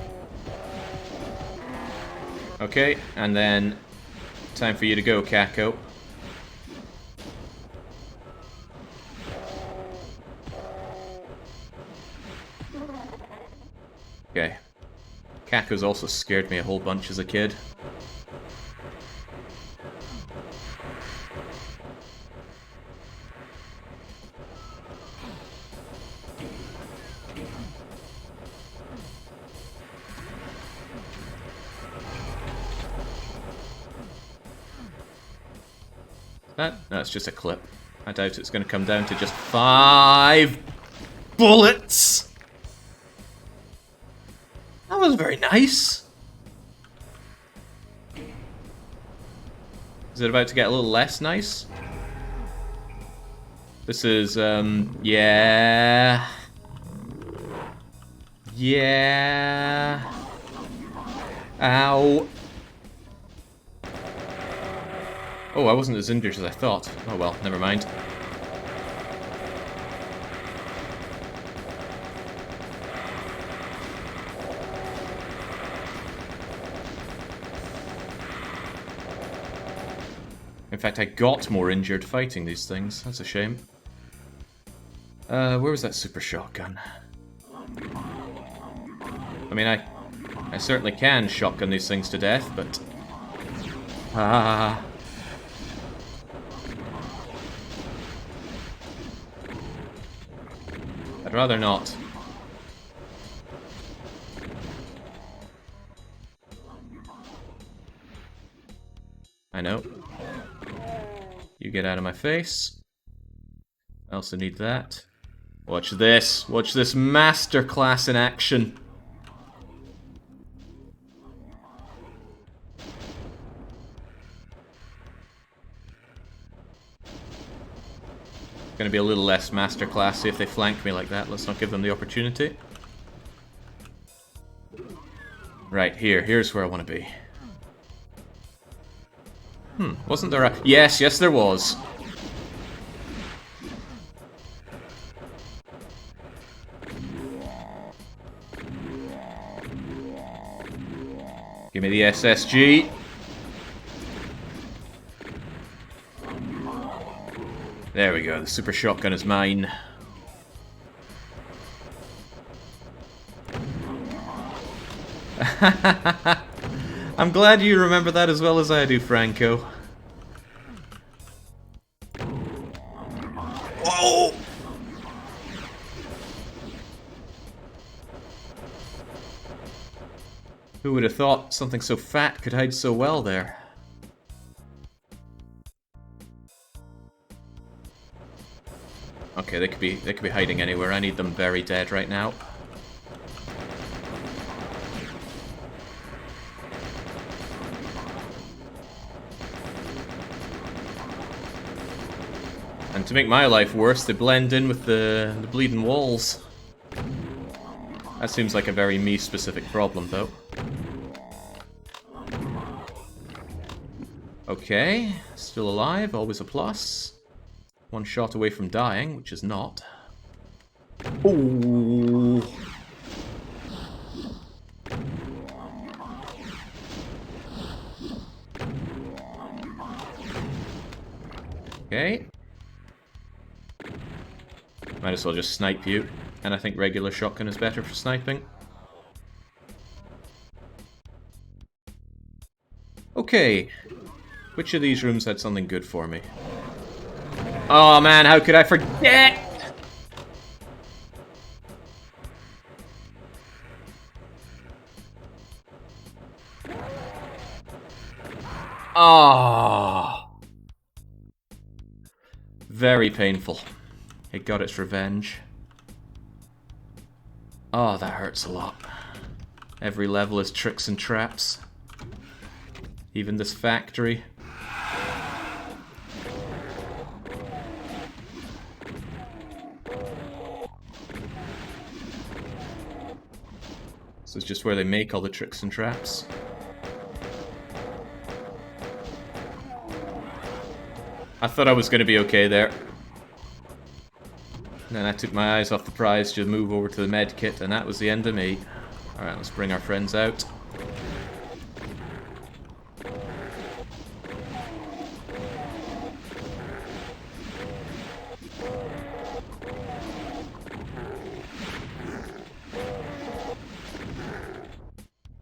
Okay, and then time for you to go, Caco. Okay. Caco's also scared me a whole bunch as a kid. No, it's just a clip. I doubt it's going to come down to just 5 bullets! That was very nice. Is it about to get a little less nice? This is, yeah. Yeah. Ow. Oh, I wasn't as injured as I thought. Oh well, never mind. In fact, I got more injured fighting these things. That's a shame. Where was that super shotgun? I mean, I certainly can shotgun these things to death, but... rather not. I know. You get out of my face. I also need that. Watch this. Watch this masterclass in action. Gonna be a little less masterclassy if they flank me like that. Let's not give them the opportunity. Right, here's where I want to be. Wasn't there a... Yes, there was. Give me the SSG. There we go, the super shotgun is mine. I'm glad you remember that as well as I do, Franco. Whoa! Who would have thought something so fat could hide so well there? Okay, they could be hiding anywhere. I need them very dead right now. And to make my life worse, they blend in with the bleeding walls. That seems like a very me-specific problem, though. Okay, still alive, always a plus. One shot away from dying, which is not. Ooh. Okay. Might as well just snipe you. And I think regular shotgun is better for sniping. Okay. Which of these rooms had something good for me? Oh man, how could I forget? Oh. Very painful. It got its revenge. Oh, that hurts a lot. Every level is tricks and traps. Even this factory. This is just where they make all the tricks and traps. I thought I was going to be okay there. And then I took my eyes off the prize to move over to the med kit, and that was the end of me. Alright, let's bring our friends out.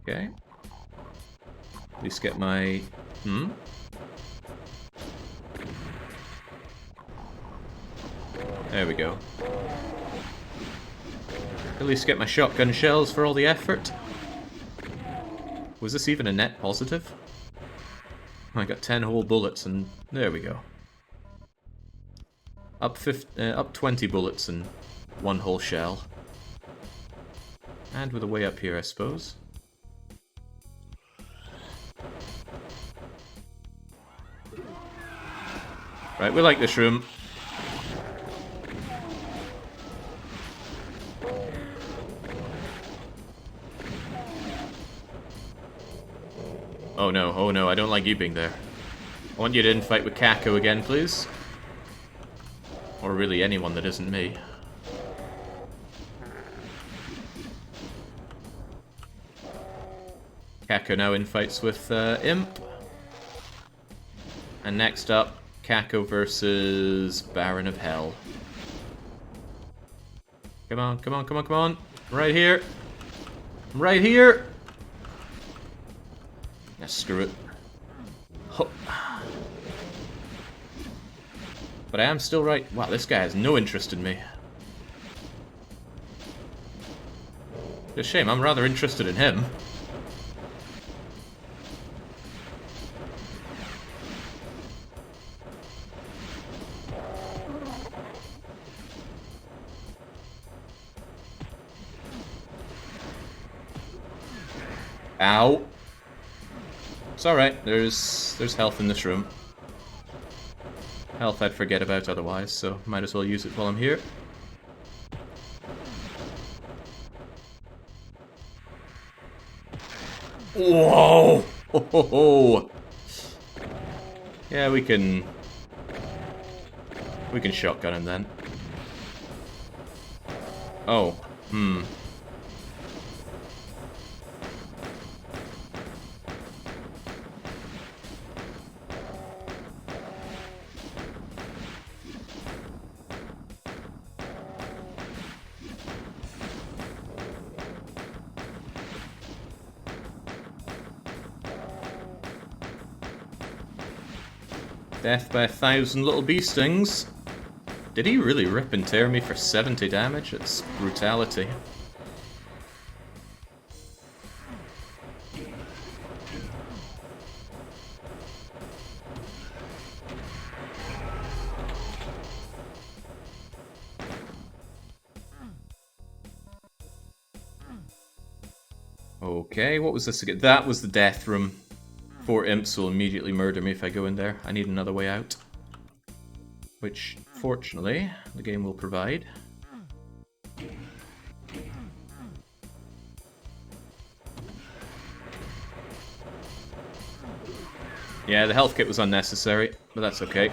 Okay. At least get my... There we go. At least get my shotgun shells for all the effort. Was this even a net positive? I got 10 whole bullets and there we go. Up 20 bullets and 1 whole shell. And with a way up here, I suppose. Right, we like this room. Oh no, I don't like you being there. I want you to infight with Kako again, please. Or really anyone that isn't me. Kako now infights with Imp. And next up, Kako versus Baron of Hell. Come on, come on, come on, come on. Right here. Right here. Yeah, screw it. Oh. But I am still right. Wow, this guy has no interest in me. It's a shame, I'm rather interested in him. Ow. It's alright, there's health in this room. Health I'd forget about otherwise, so might as well use it while I'm here. Whoa! Ho, ho, ho. Yeah, we can shotgun him then. Oh, Death by 1,000 little bee stings. Did he really rip and tear me for 70 damage? It's brutality. Okay, what was this again? That was the death room. 4 imps will immediately murder me if I go in there. I need another way out. Which, fortunately, the game will provide. Yeah, the health kit was unnecessary, but that's okay.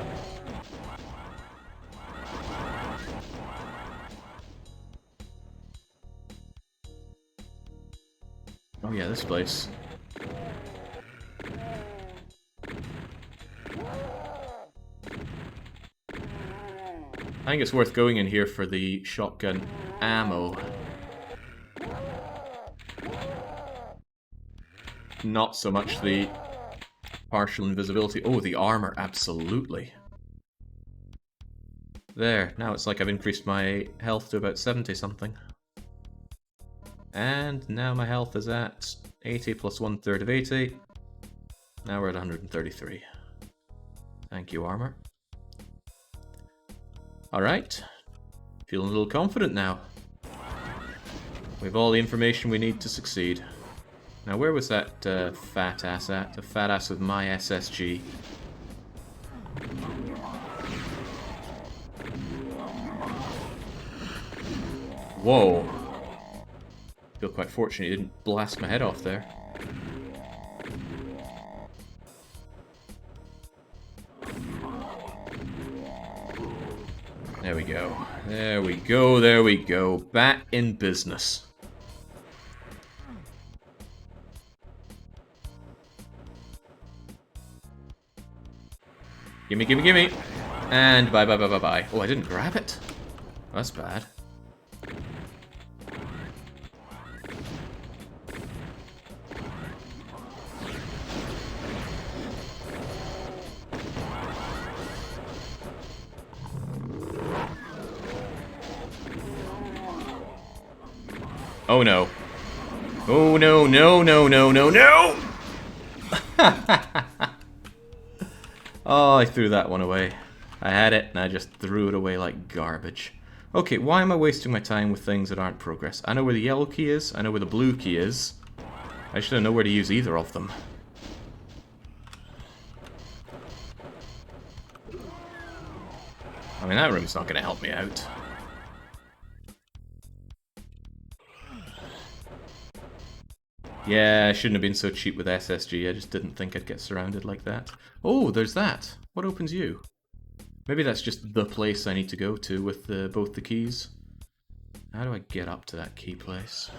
Oh yeah, this place. I think it's worth going in here for the shotgun ammo. Not so much the partial invisibility. Oh, the armor, absolutely. There, now it's like I've increased my health to about 70 something. And now my health is at 80 plus 1/3 of 80. Now we're at 133. Thank you, armor. Alright. Feeling a little confident now. We have all the information we need to succeed. Now, where was that fat ass at? The fat ass with my SSG. Whoa. I feel quite fortunate he didn't blast my head off there. There we go. There we go, there we go. Back in business. Gimme, gimme, gimme. And bye, bye, bye, bye, bye. Oh, I didn't grab it. That's bad. Oh no. Oh no, no, no, no, no, no! Oh, I threw that one away. I had it, and I just threw it away like garbage. Okay, why am I wasting my time with things that aren't progress? I know where the yellow key is, I know where the blue key is. I should know where to use either of them. I mean, that room's not going to help me out. Yeah, I shouldn't have been so cheap with SSG, I just didn't think I'd get surrounded like that. Oh, there's that! What opens you? Maybe that's just the place I need to go to with both the keys. How do I get up to that key place?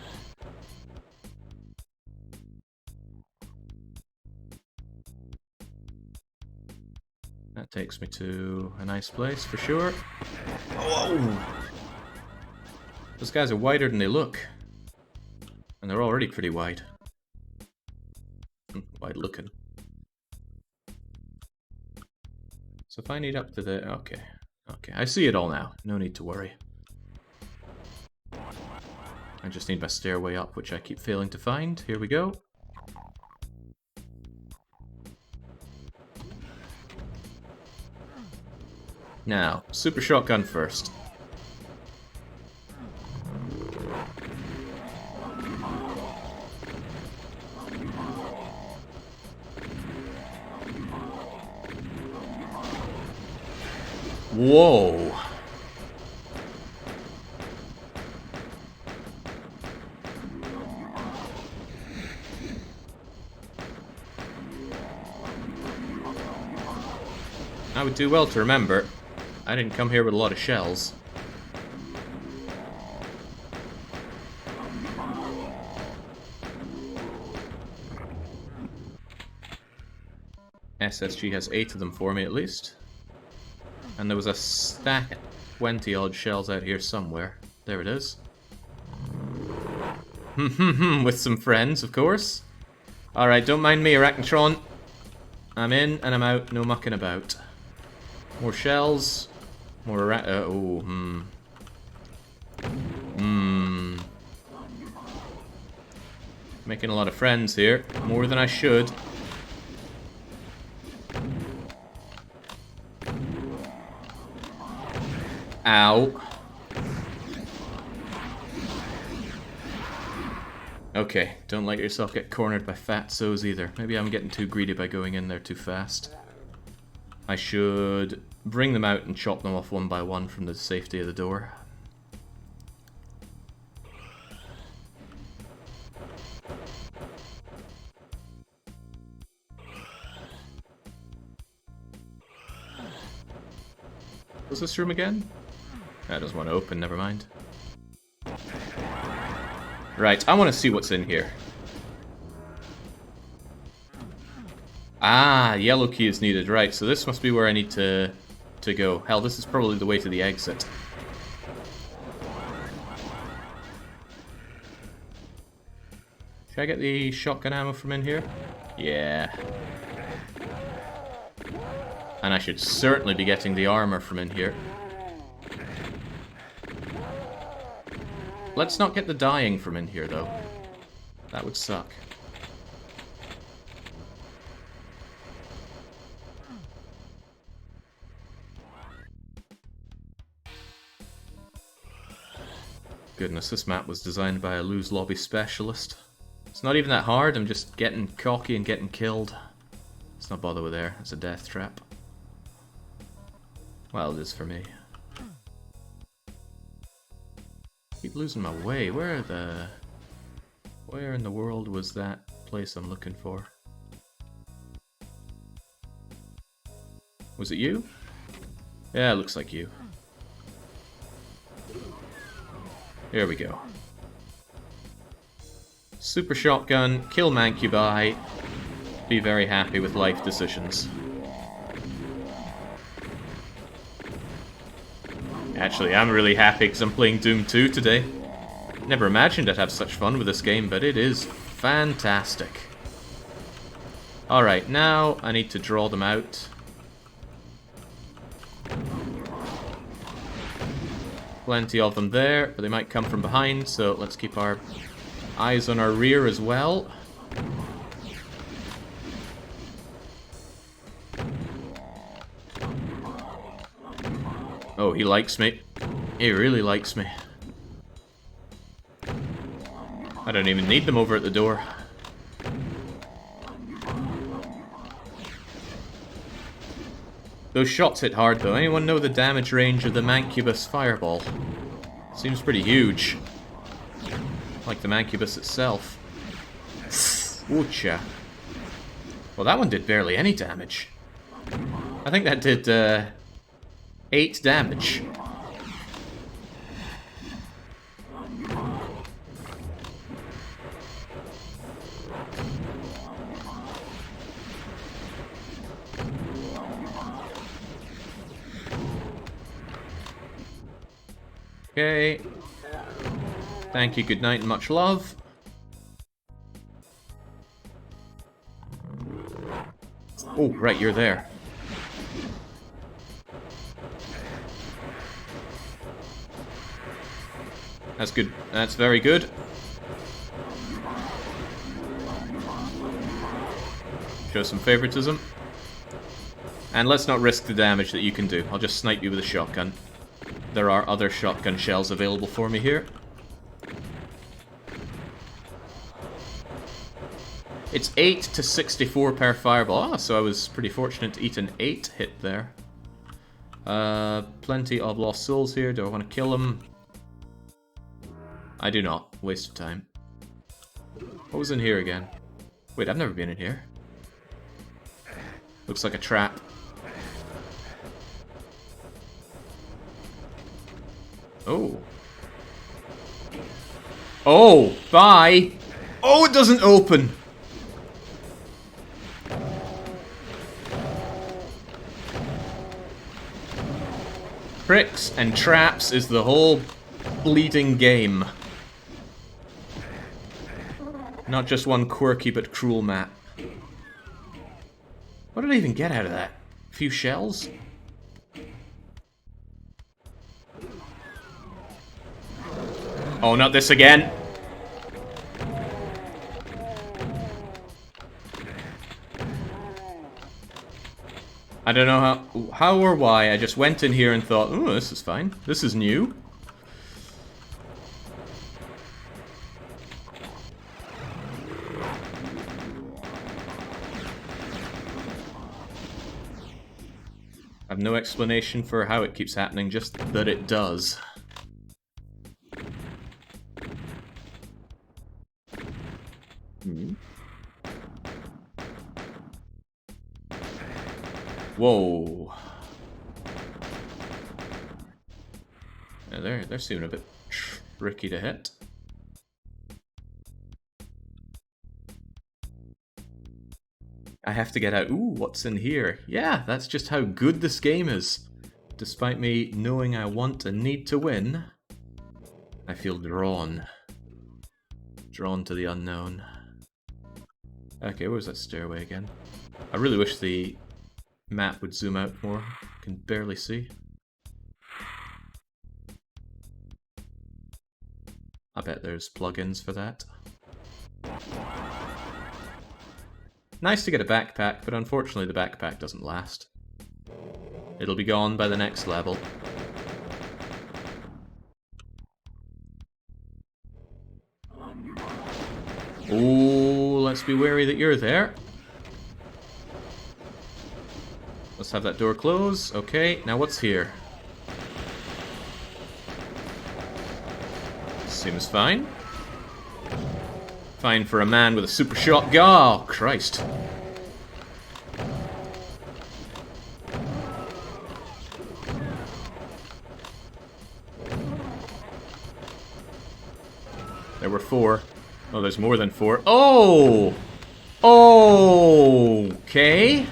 That takes me to a nice place, for sure. Oh! Those guys are wider than they look. And they're already pretty wide. Wide looking. So if I need up to the... Okay. Okay, I see it all now. No need to worry. I just need my stairway up, which I keep failing to find. Here we go. Now, super shotgun first. Whoa! I would do well to remember, I didn't come here with a lot of shells. SSG has 8 of them for me at least. And there was a stack of 20 odd shells out here somewhere. There it is. With some friends, of course. Alright, don't mind me, Arachnotron. I'm in and I'm out, no mucking about. More shells. More Making a lot of friends here. More than I should. Ow. Okay, don't let yourself get cornered by fatsos either. Maybe I'm getting too greedy by going in there too fast. I should bring them out and chop them off one by one from the safety of the door. What's this room again? That doesn't want to open, never mind. Right, I want to see what's in here. Ah, yellow key is needed, right, so this must be where I need to go. Hell, this is probably the way to the exit. Should I get the shotgun ammo from in here? Yeah. And I should certainly be getting the armor from in here. Let's not get the dying from in here, though. That would suck. Goodness, this map was designed by a lose lobby specialist. It's not even that hard, I'm just getting cocky and getting killed. Let's not bother with there, it's a death trap. Well, it is for me. Keep losing my way. Where in the world was that place I'm looking for? Was it you? Yeah, it looks like you. Here we go. Super shotgun, kill Mancubi. Be very happy with life decisions. Actually, I'm really happy because I'm playing Doom 2 today. Never imagined I'd have such fun with this game, but it is fantastic. Alright, now I need to draw them out. Plenty of them there, but they might come from behind, so let's keep our eyes on our rear as well. Oh, he likes me. He really likes me. I don't even need them over at the door. Those shots hit hard though. Anyone know the damage range of the Mancubus fireball? Seems pretty huge. Like the Mancubus itself. Oocha. Well, that one did barely any damage. I think that did 8 damage. Okay. Thank you, good night, and much love. Oh, right, you're there. That's good. That's very good. Show some favoritism. And let's not risk the damage that you can do. I'll just snipe you with a shotgun. There are other shotgun shells available for me here. It's 8 to 64 per fireball. Ah, so I was pretty fortunate to eat an 8 hit there. Plenty of lost souls here. Do I want to kill them? I do not. Waste of time. What was in here again? Wait, I've never been in here. Looks like a trap. Oh. Oh, bye! Oh, it doesn't open! Tricks and traps is the whole bleeding game. Not just one quirky but cruel map. What did I even get out of that? A few shells? Oh, not this again. I don't know how or why, I just went in here and thought, oh, this is fine. This is new. I have no explanation for how it keeps happening, just that it does. Whoa. Yeah, they're seeming a bit tricky to hit. I have to get out. Ooh, what's in here? Yeah, that's just how good this game is. Despite me knowing I want and need to win, I feel drawn. Drawn to the unknown. Okay, where's that stairway again? I really wish the map would zoom out more. I can barely see. I bet there's plugins for that. Nice to get a backpack, but unfortunately the backpack doesn't last. It'll be gone by the next level. Oh, let's be wary that you're there. Let's have that door close. Okay, now what's here? Seems fine. Fine for a man with a super shotgun. Oh, Christ. There were 4. Oh, there's more than 4. Oh! Okay.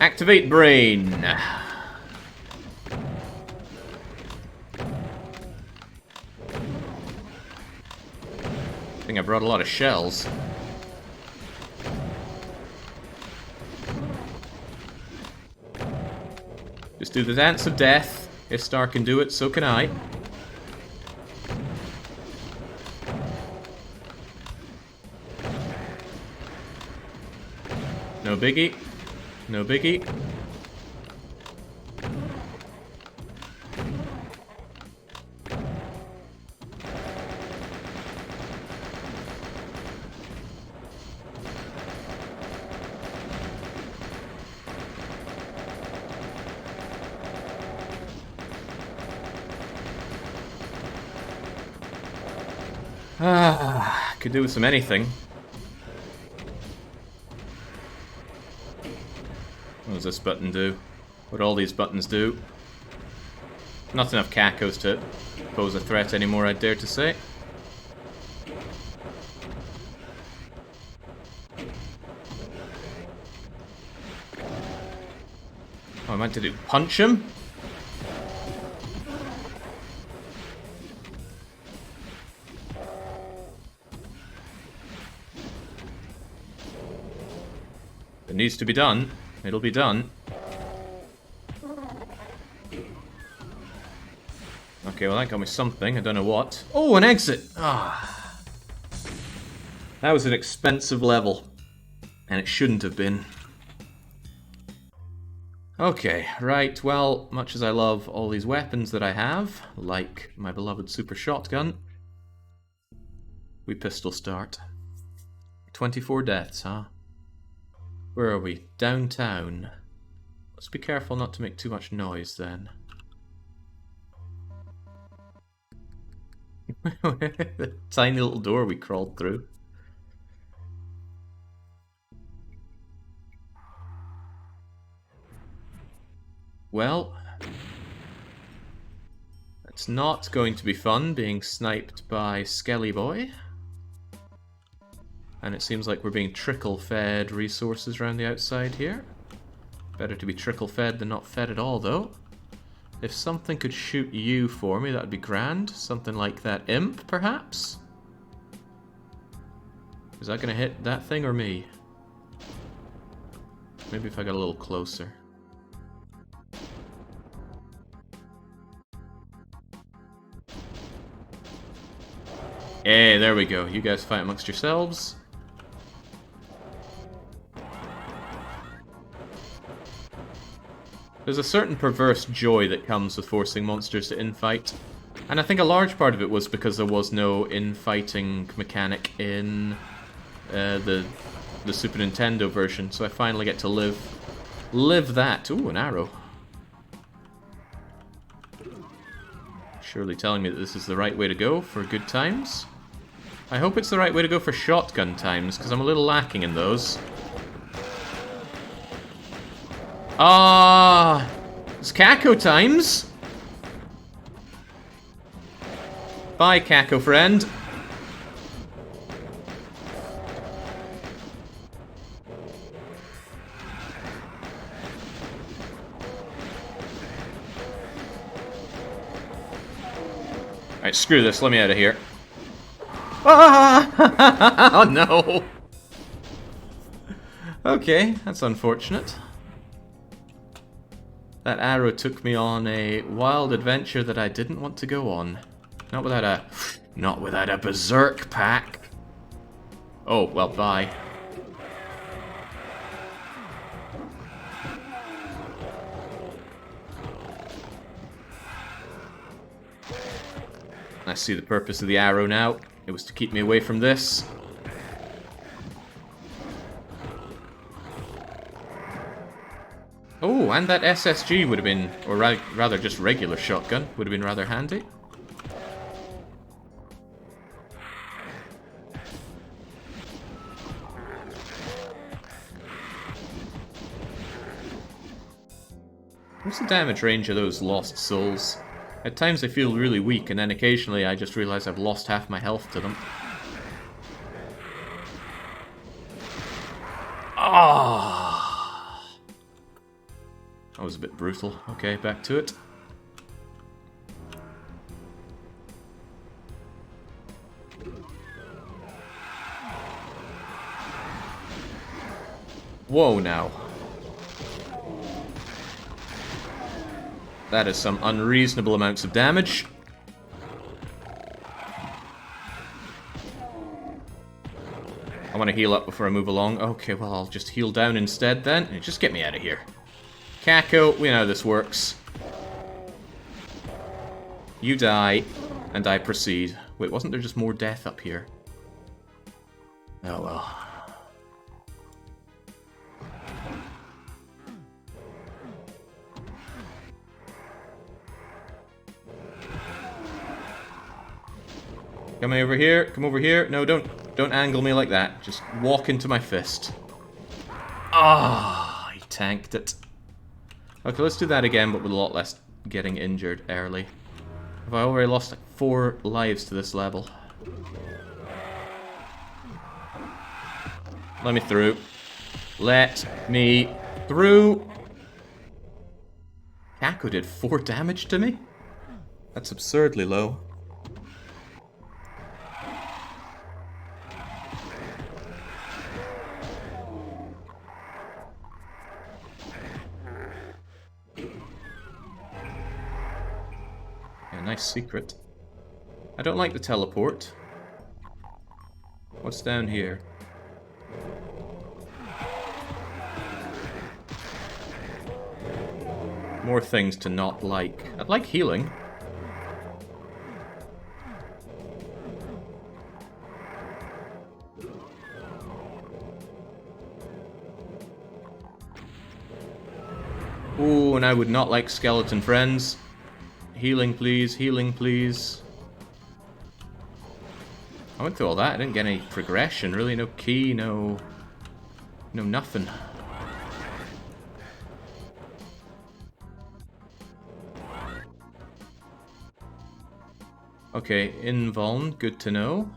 Activate brain. I think I brought a lot of shells. Just do the dance of death. If Star can do it, so can I. No biggie. No biggie. Could do with some anything. What does this button do? What do all these buttons do? Not enough cacos to pose a threat anymore, I dare to say. Oh, I meant to do punch him? It needs to be done. It'll be done. Okay, well that got me something, I don't know what. Oh, an exit! Ah. That was an expensive level. And it shouldn't have been. Okay, right, well, much as I love all these weapons that I have, like my beloved super shotgun, we pistol start. 24 deaths, huh? Where are we? Downtown. Let's be careful not to make too much noise then. The tiny little door we crawled through. Well, it's not going to be fun being sniped by Skelly Boy. And it seems like we're being trickle-fed resources around the outside here. Better to be trickle-fed than not fed at all, though. If something could shoot you for me, that would be grand. Something like that imp, perhaps? Is that going to hit that thing or me? Maybe if I got a little closer. Hey, there we go. You guys fight amongst yourselves. There's a certain perverse joy that comes with forcing monsters to infight. And I think a large part of it was because there was no infighting mechanic in the Super Nintendo version, so I finally get to live that. Ooh, an arrow. Surely telling me that this is the right way to go for good times. I hope it's the right way to go for shotgun times, because I'm a little lacking in those. Ah, it's Kako times. Bye, Kako friend. Alright, screw this. Let me out of here. Ah! Oh no. Okay, that's unfortunate. That arrow took me on a wild adventure that I didn't want to go on. Not without a berserk pack. Oh, well, bye. I see the purpose of the arrow now. It was to keep me away from this. Oh, and that SSG would have been, or rather just regular shotgun, would have been rather handy. What's the damage range of those lost souls? At times they feel really weak, and then occasionally I just realize I've lost half my health to them. Ah! That was a bit brutal. Okay, back to it. Whoa, now. That is some unreasonable amounts of damage. I want to heal up before I move along. Okay, well, I'll just heal down instead then. Just get me out of here. Kako, we know how this works. You die, and I proceed. Wait, wasn't there just more death up here? Oh well. Come over here, come over here. No, don't angle me like that. Just walk into my fist. Ah, he tanked it. Okay, let's do that again, but with a lot less getting injured early. Have I already lost like 4 lives to this level? Let me through. Let me through. Kako did 4 damage to me? That's absurdly low. nice secret. I don't like the teleport. What's down here? More things to not like. I'd like healing. Ooh, and I would not like skeleton friends. Healing, please. Healing, please. I went through all that. I didn't get any progression. Really, no key, no nothing. Okay, invuln, good to know.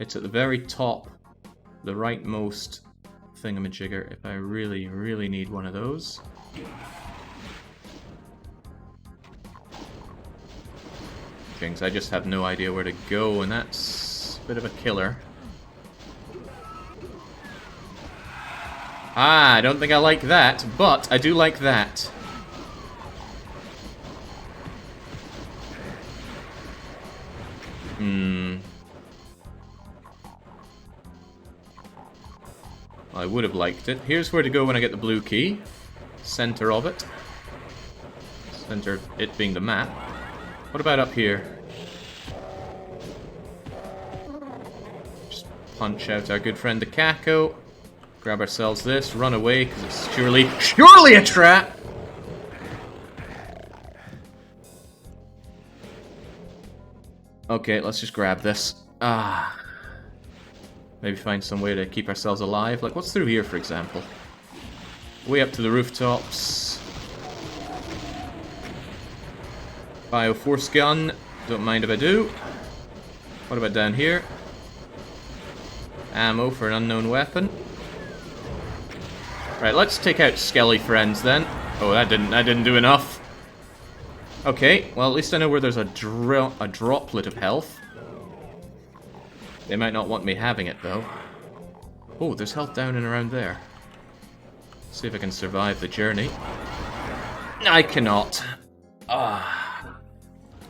It's at the very top, the rightmost thingamajigger, if I really, really need one of those. Things, I just have no idea where to go, and that's a bit of a killer. Ah, I don't think I like that, but I do like that. I would have liked it. Here's where to go when I get the blue key. Center of it. Center, it being the map. What about up here? Just punch out our good friend the Kako. Grab ourselves this, run away, because it's surely a trap! Okay, let's just grab this. Ah. Maybe find some way to keep ourselves alive. Like, what's through here, for example? Way up to the rooftops. Bioforce gun. Don't mind if I do. What about down here? Ammo for an unknown weapon. Right, let's take out Skelly friends then. Oh, that didn't do enough. Okay, well at least I know where there's a droplet of health. They might not want me having it though. Oh, there's health down and around there. See if I can survive the journey. I cannot. Ah.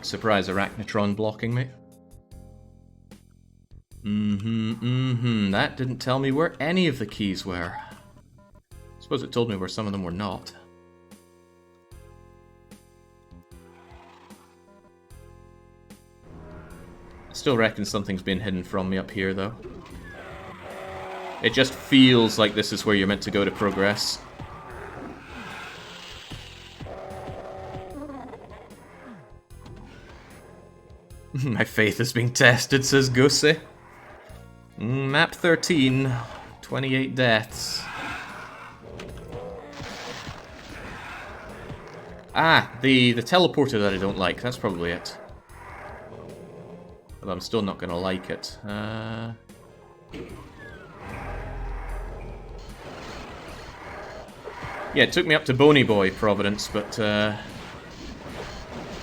Surprise Arachnotron blocking me. That didn't tell me where any of the keys were. I suppose it told me where some of them were not. I still reckon something's been hidden from me up here, though. It just feels like this is where you're meant to go to progress. My faith is being tested, says Gussie. Map 13. 28 deaths. Ah, the teleporter that I don't like. That's probably it. But I'm still not going to like it. Yeah, it took me up to Boney Boy, Providence, but...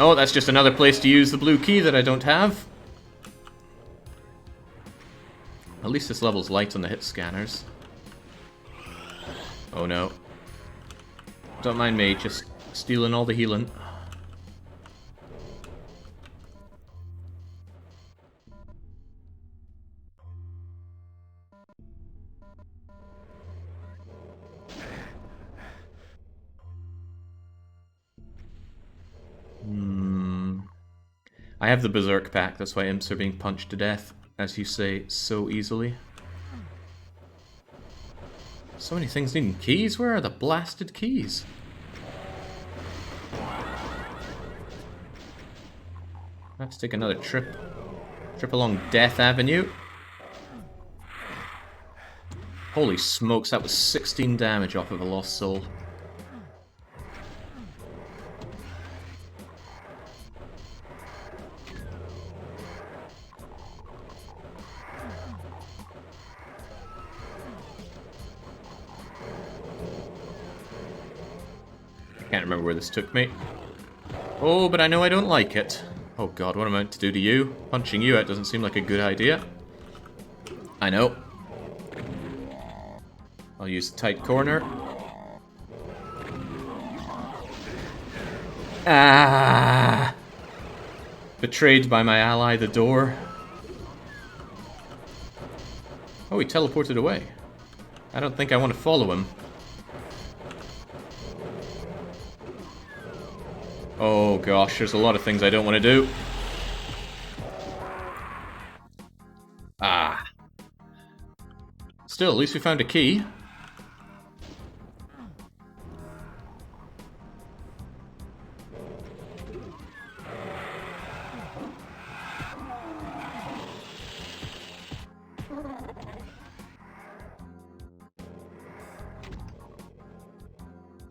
Oh, that's just another place to use the blue key that I don't have. At least this level's light on the hit scanners. Oh no. Don't mind me, just stealing all the healing. I have the Berserk pack, that's why imps are being punched to death, as you say, so easily. So many things needing keys? Where are the blasted keys? Let's take another trip along Death Avenue. Holy smokes, that was 16 damage off of a lost soul. Can't remember where this took me. Oh, but I know I don't like it. Oh god, what am I meant to do to you? Punching you out doesn't seem like a good idea. I know. I'll use the tight corner. Ah! Betrayed by my ally, the door. Oh, he teleported away. I don't think I want to follow him. Oh gosh, there's a lot of things I don't want to do. Ah. Still, at least we found a key.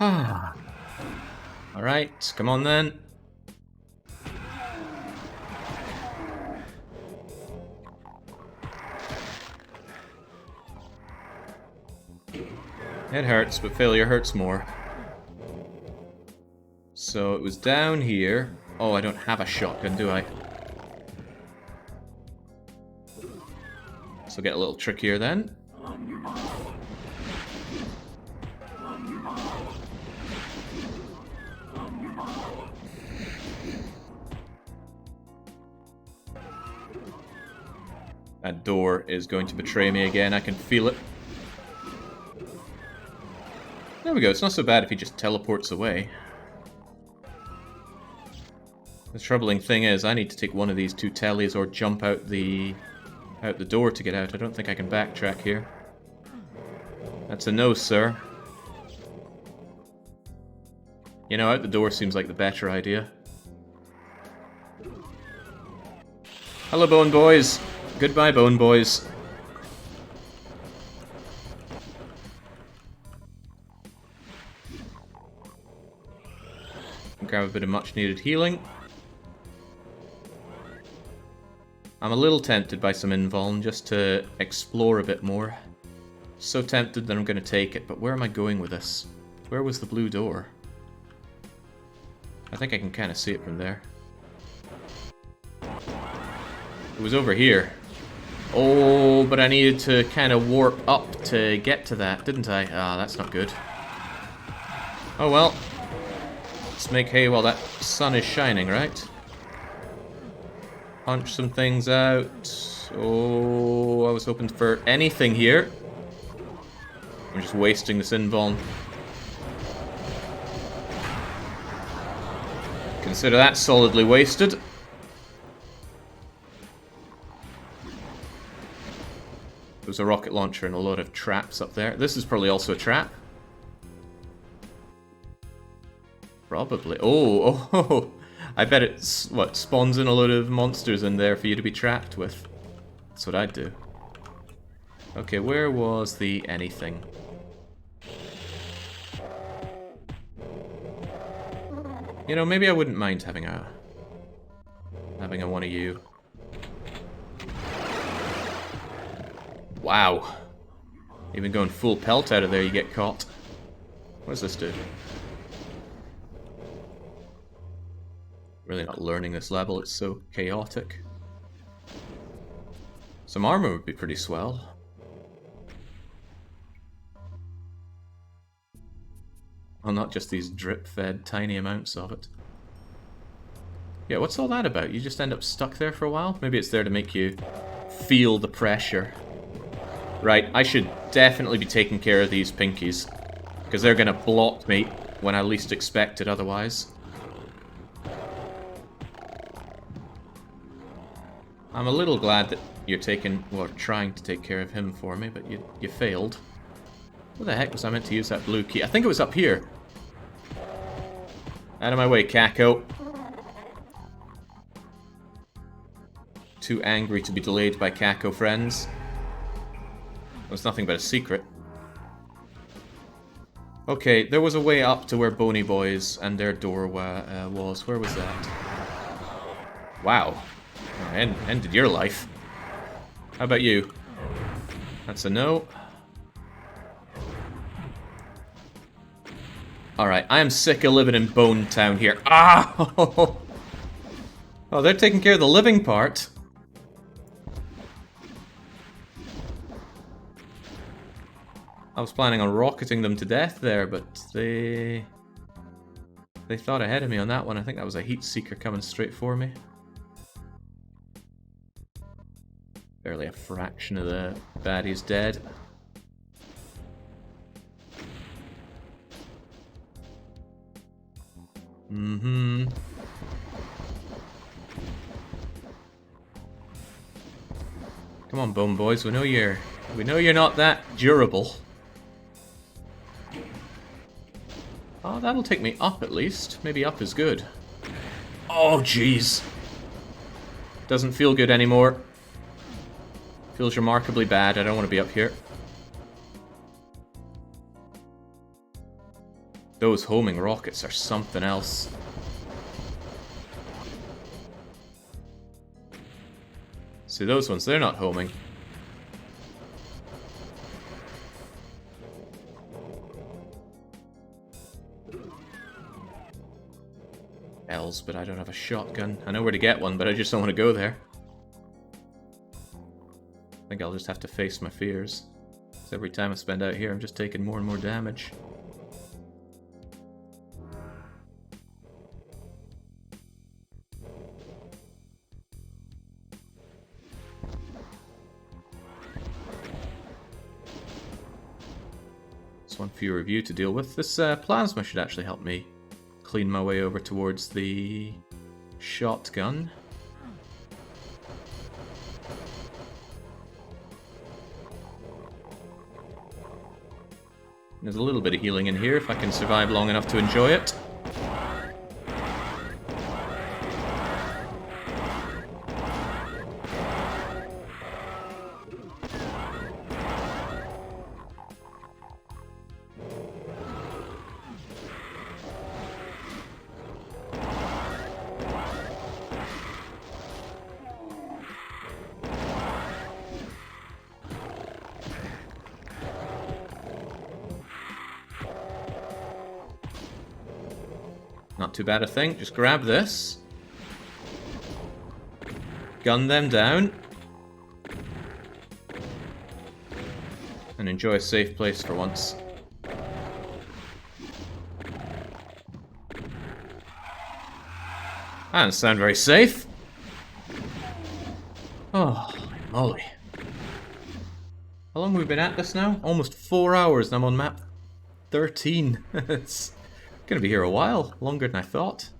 Ah. Alright, come on then. It hurts, but failure hurts more. So it was down here. Oh, I don't have a shotgun, do I? So get a little trickier then. That door is going to betray me again, I can feel it. There we go, it's not so bad if he just teleports away. The troubling thing is, I need to take one of these two tellies or jump out the door to get out. I don't think I can backtrack here. That's a no, sir. You know, out the door seems like the better idea. Hello, Bone Boys. Goodbye, Bone Boys. Grab a bit of much-needed healing. I'm a little tempted by some invuln just to explore a bit more. So tempted that I'm going to take it, but where am I going with this? Where was the blue door? I think I can kind of see it from there. It was over here. Oh, but I needed to kind of warp up to get to that, didn't I? Ah, that's not good. Oh well. Let's make hay while that sun is shining, right? Punch some things out. Oh, I was hoping for anything here. I'm just wasting this invuln. Consider that solidly wasted. There's a rocket launcher and a load of traps up there. This is probably also a trap. Probably. Oh, I bet it's, what, spawns in a load of monsters in there for you to be trapped with. That's what I'd do. Okay, where was the anything? You know, maybe I wouldn't mind having a one of you. Wow. Even going full pelt out of there, you get caught. What does this do? Really not learning this level, it's so chaotic. Some armor would be pretty swell. Well, not just these drip-fed tiny amounts of it. Yeah, what's all that about? You just end up stuck there for a while? Maybe it's there to make you feel the pressure. Right, I should definitely be taking care of these pinkies, because they're going to block me when I least expect it otherwise. I'm a little glad that you're trying to take care of him for me, but you failed. What the heck was I meant to use that blue key? I think it was up here. Out of my way, Kako. Too angry to be delayed by Kako friends. It was nothing but a secret. Okay, there was a way up to where Bony Boys and their door was. Where was that? Wow. Ended your life. How about you? That's a no. Alright, I am sick of living in Bone Town here. Ah! Oh, they're taking care of the living part. I was planning on rocketing them to death there, but they thought ahead of me on that one. I think that was a heat seeker coming straight for me. Barely a fraction of the baddies dead. Mm-hmm. Come on, bone boys. We know you're not that durable. Oh, that'll take me up at least. Maybe up is good. Oh, jeez. Doesn't feel good anymore. Feels remarkably bad. I don't want to be up here. Those homing rockets are something else. See, those ones, they're not homing. L's, but I don't have a shotgun. I know where to get one, but I just don't want to go there. I think I'll just have to face my fears. Because every time I spend out here, I'm just taking more and more damage. It's one fewer of you to deal with. This plasma should actually help me clean my way over towards the shotgun. There's a little bit of healing in here if I can survive long enough to enjoy it. Not too bad a thing. Just grab this. Gun them down. And enjoy a safe place for once. That doesn't sound very safe. Oh, moly. How long have we been at this now? Almost 4 hours and I'm on map 13. It's gonna be here a while, longer than I thought.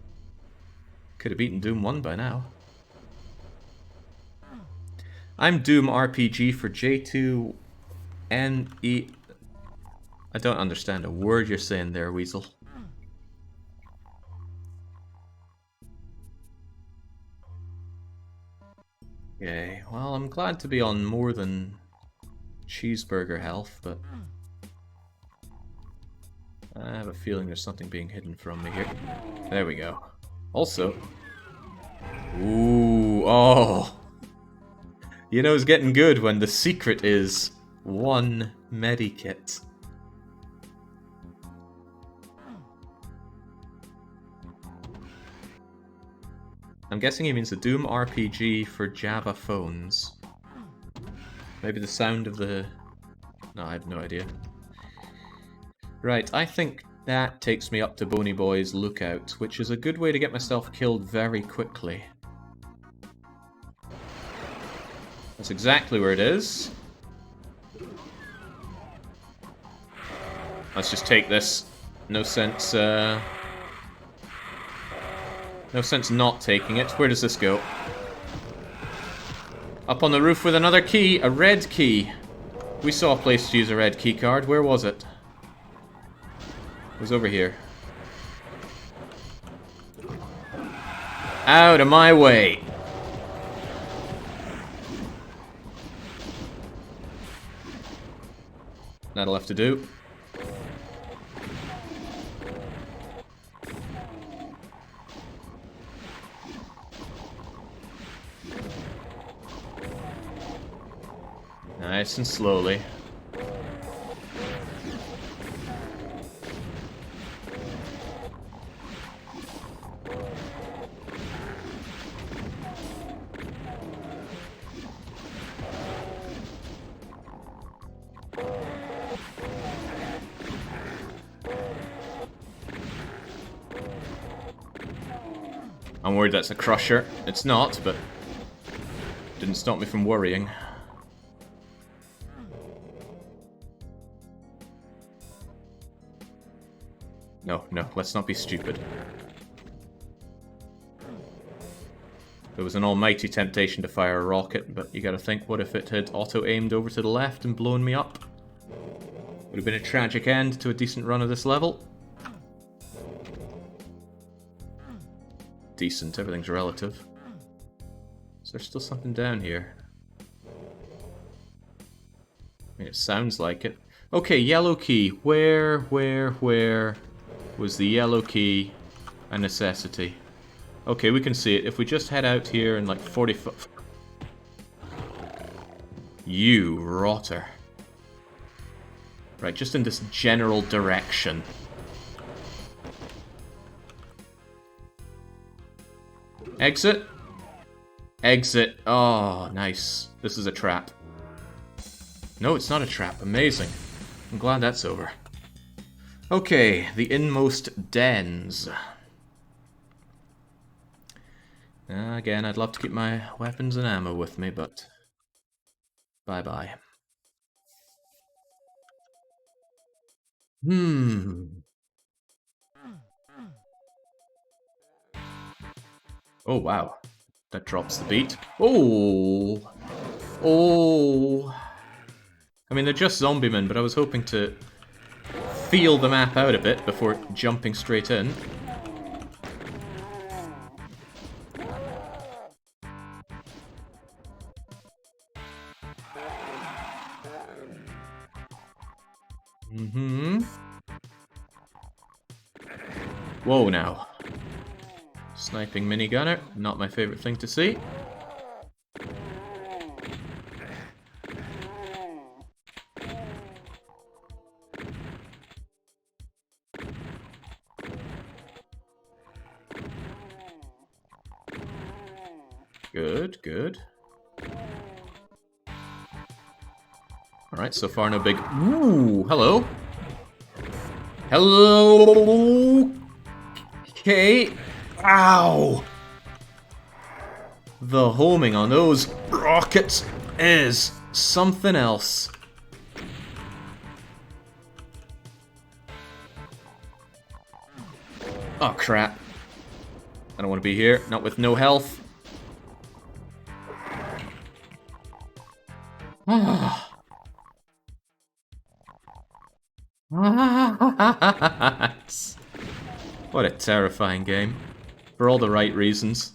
Could have beaten Doom 1 by now. I'm Doom RPG for J2NE. I don't understand a word you're saying there, Weasel. Okay, well, I'm glad to be on more than cheeseburger health, but I have a feeling there's something being hidden from me here. There we go. Also... Ooh, oh! You know it's getting good when the secret is one medikit. I'm guessing he means the Doom RPG for Java phones. Maybe the sound of the... No, I have no idea. Right, I think that takes me up to Boney Boy's lookout, which is a good way to get myself killed very quickly. That's exactly where it is. Let's just take this. No sense, no sense not taking it. Where does this go? Up on the roof with another key, a red key. We saw a place to use a red key card. Where was it? It was over here. Out of my way! That'll have to do. Nice and slowly. I'm worried that's a crusher. It's not, but didn't stop me from worrying. No, let's not be stupid. There was an almighty temptation to fire a rocket, but you gotta think, what if it had auto-aimed over to the left and blown me up? Would have been a tragic end to a decent run of this level. Decent, everything's relative. Is there still something down here? I mean, it sounds like it. Okay, yellow key. Where was the yellow key a necessity? Okay, we can see it. If we just head out here in like 40 foot... You rotter. Right, just in this general direction. Exit. Exit. Oh, nice. This is a trap. No, it's not a trap. Amazing. I'm glad that's over. Okay, the inmost dens. Again, I'd love to keep my weapons and ammo with me, but... Bye-bye. Oh, wow. That drops the beat. Oh! Oh! I mean, they're just zombie-men, but I was hoping to feel the map out a bit before jumping straight in. Whoa, now. Sniping minigunner, not my favorite thing to see. Good, good. Alright, so far no big... Ooh, hello. Hello. Okay. Ow. The homing on those rockets is something else. Oh, crap. I don't want to be here. Not with no health. What a terrifying game. For all the right reasons.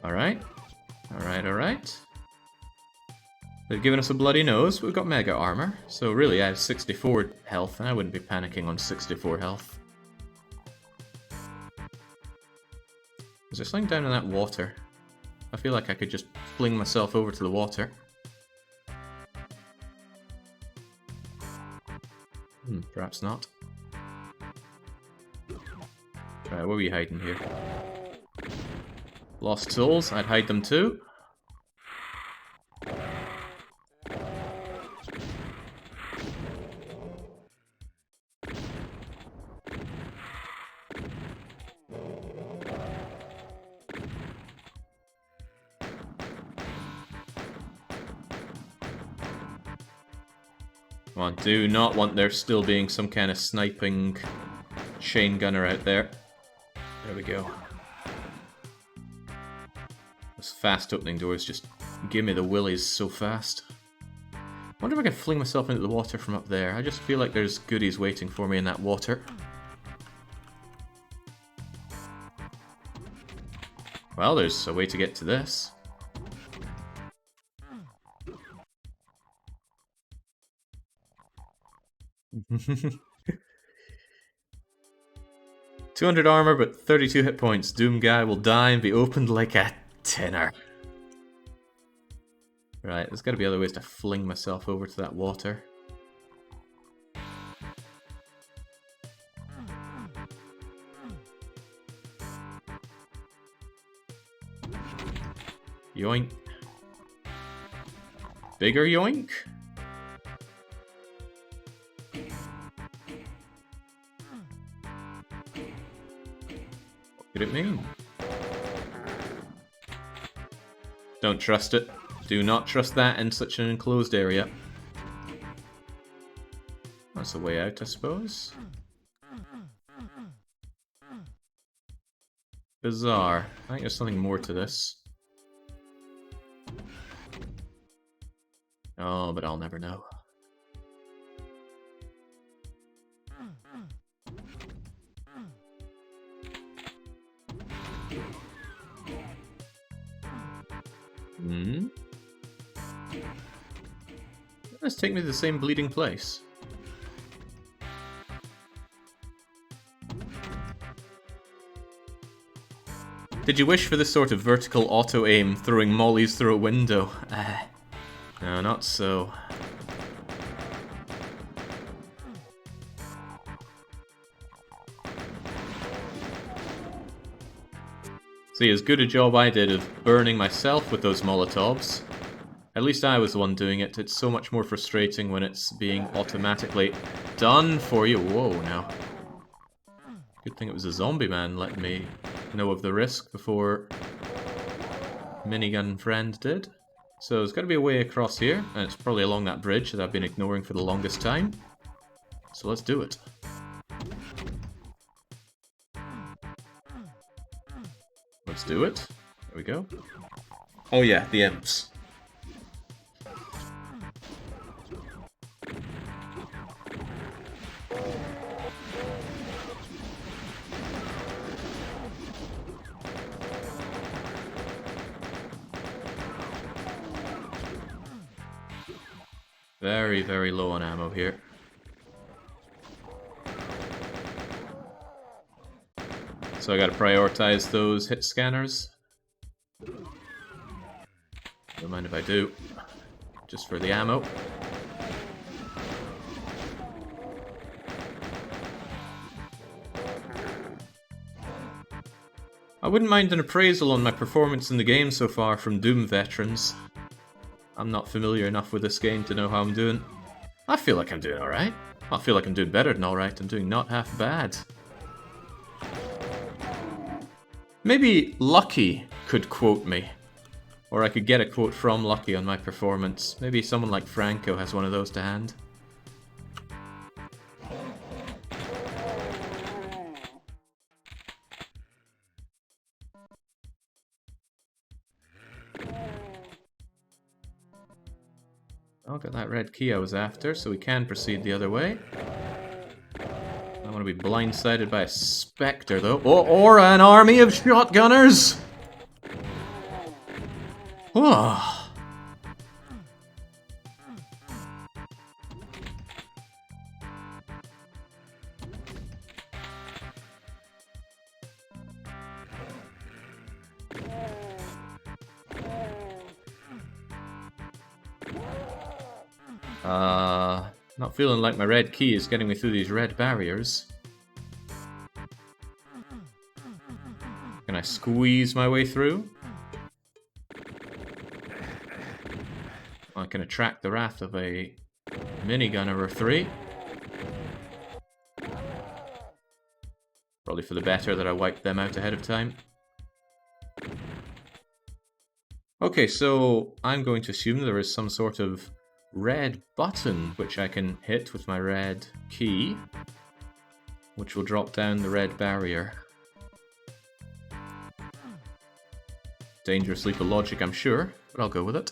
Alright. Alright. They've given us a bloody nose, but we've got mega armor. So really, I have 64 health, and I wouldn't be panicking on 64 health. Is there something down in that water? I feel like I could just fling myself over to the water. Perhaps not. Right, what were you hiding here? Lost souls, I'd hide them too. Come on, do not want there still being some kind of sniping chain gunner out there. There we go. Those fast opening doors just give me the willies so fast. I wonder if I can fling myself into the water from up there. I just feel like there's goodies waiting for me in that water. Well, there's a way to get to this. 200 armor, but 32 hit points. Doom guy will die and be opened like a tinner. Right, there's gotta be other ways to fling myself over to that water. Yoink. Bigger yoink? Could it mean? Don't trust it. Do not trust that in such an enclosed area. That's a way out, I suppose. Bizarre. I think there's something more to this. Oh, but I'll never know. Hmm? Let's take me to the same bleeding place. Did you wish for this sort of vertical auto-aim, throwing mollies through a window? No, not so. See, as good a job I did of burning myself with those Molotovs. At least I was the one doing it. It's so much more frustrating when it's being automatically done for you. Whoa, now. Good thing it was a zombie man letting me know of the risk before Minigun Friend did. So there's got to be a way across here, and it's probably along that bridge that I've been ignoring for the longest time. So let's do it. Let's do it. There we go. Oh yeah, the imps. Very, very low on ammo here. So I gotta prioritize those hit scanners. Don't mind if I do. Just for the ammo. I wouldn't mind an appraisal on my performance in the game so far from Doom veterans. I'm not familiar enough with this game to know how I'm doing. I feel like I'm doing alright. I feel like I'm doing better than alright. I'm doing not half bad. Maybe Lucky could quote me. Or I could get a quote from Lucky on my performance. Maybe someone like Franco has one of those to hand. I'll get that red key I was after, so we can proceed the other way. I want to be blindsided by a specter, though. Or an army of shotgunners! Oh. Not feeling like my red key is getting me through these red barriers. Can I squeeze my way through? I can attract the wrath of a minigunner or three. Probably for the better that I wiped them out ahead of time. Okay, so I'm going to assume there is some sort of red button which I can hit with my red key, which will drop down the red barrier. Dangerous leap of logic, I'm sure, but I'll go with it.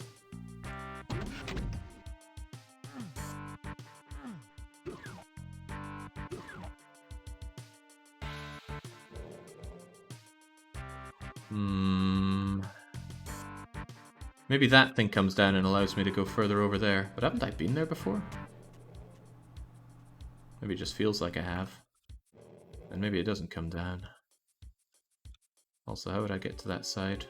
Maybe that thing comes down and allows me to go further over there. But haven't I been there before? Maybe it just feels like I have. And maybe it doesn't come down. Also, how would I get to that side?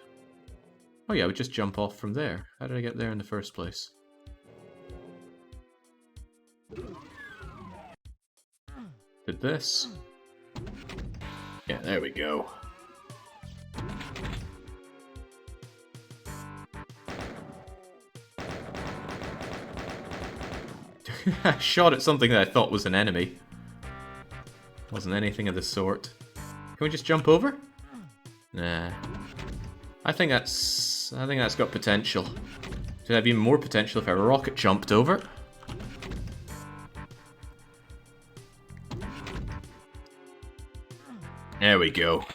Oh yeah, I would just jump off from there. How did I get there in the first place? Did this? Yeah, there we go. I shot at something that I thought was an enemy. Wasn't anything of the sort. Can we just jump over? Nah. I think that's got potential. Should have even more potential if I rocket jumped over. There we go.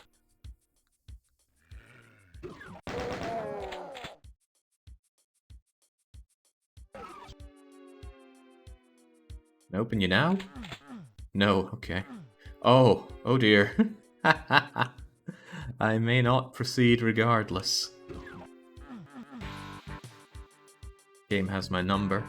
Open you now? No, okay. Oh dear. I may not proceed regardless. Game has my number.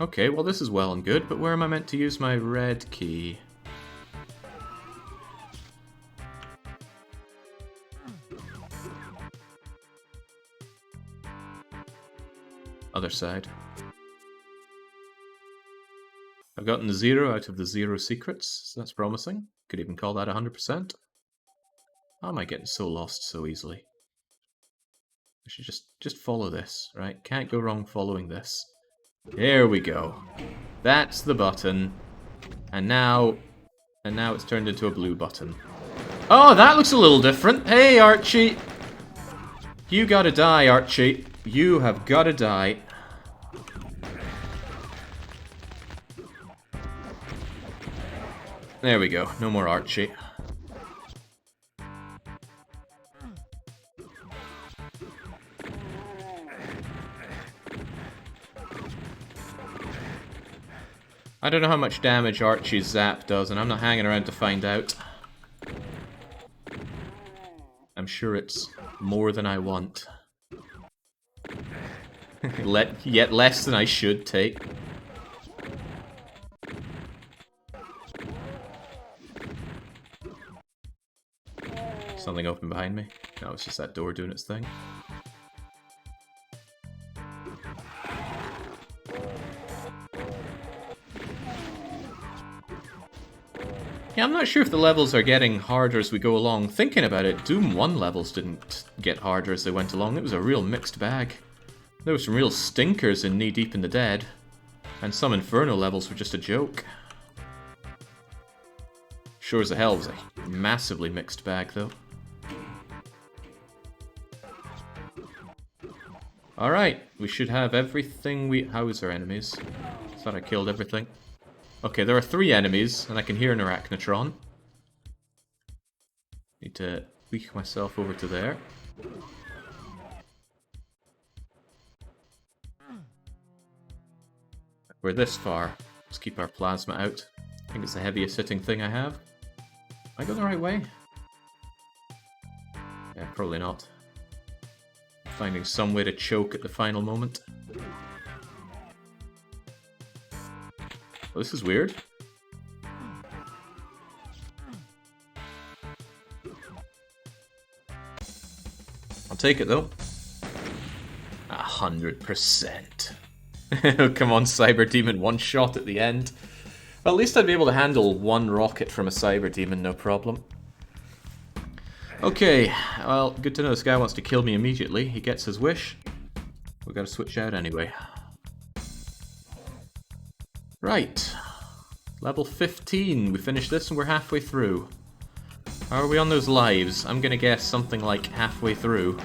Okay, well this is well and good, but where am I meant to use my red key? Other side. I've gotten 0 out of the 0 secrets, so that's promising. Could even call that 100%. How am I getting so lost so easily? I should just follow this, right? Can't go wrong following this. There we go. That's the button. And now it's turned into a blue button. Oh, that looks a little different. Hey, Archie! You gotta die, Archie. You have gotta die. There we go. No more Archie. I don't know how much damage Archie's zap does, and I'm not hanging around to find out. I'm sure it's more than I want. Yet less than I should take. Something open behind me? No, it's just that door doing its thing. Yeah, I'm not sure if the levels are getting harder as we go along. Thinking about it, Doom 1 levels didn't get harder as they went along. It was a real mixed bag. There were some real stinkers in Knee Deep in the Dead. And some Inferno levels were just a joke. Sure as hell was a massively mixed bag, though. Alright, we should have everything we... How is our enemies? Thought I killed everything. Okay, there are 3 enemies, and I can hear an arachnotron. Need to weak myself over to there. We're this far. Let's keep our plasma out. I think it's the heaviest hitting thing I have. Am I going the right way? Yeah, probably not. Finding some way to choke at the final moment. Well, this is weird. I'll take it though. 100%. Come on, Cyber Demon, one shot at the end. Well, at least I'd be able to handle one rocket from a Cyber Demon, no problem. Okay, well, good to know this guy wants to kill me immediately. He gets his wish. We've got to switch out anyway. Right. Level 15. We finished this and we're halfway through. How are we on those lives? I'm gonna guess something like halfway through.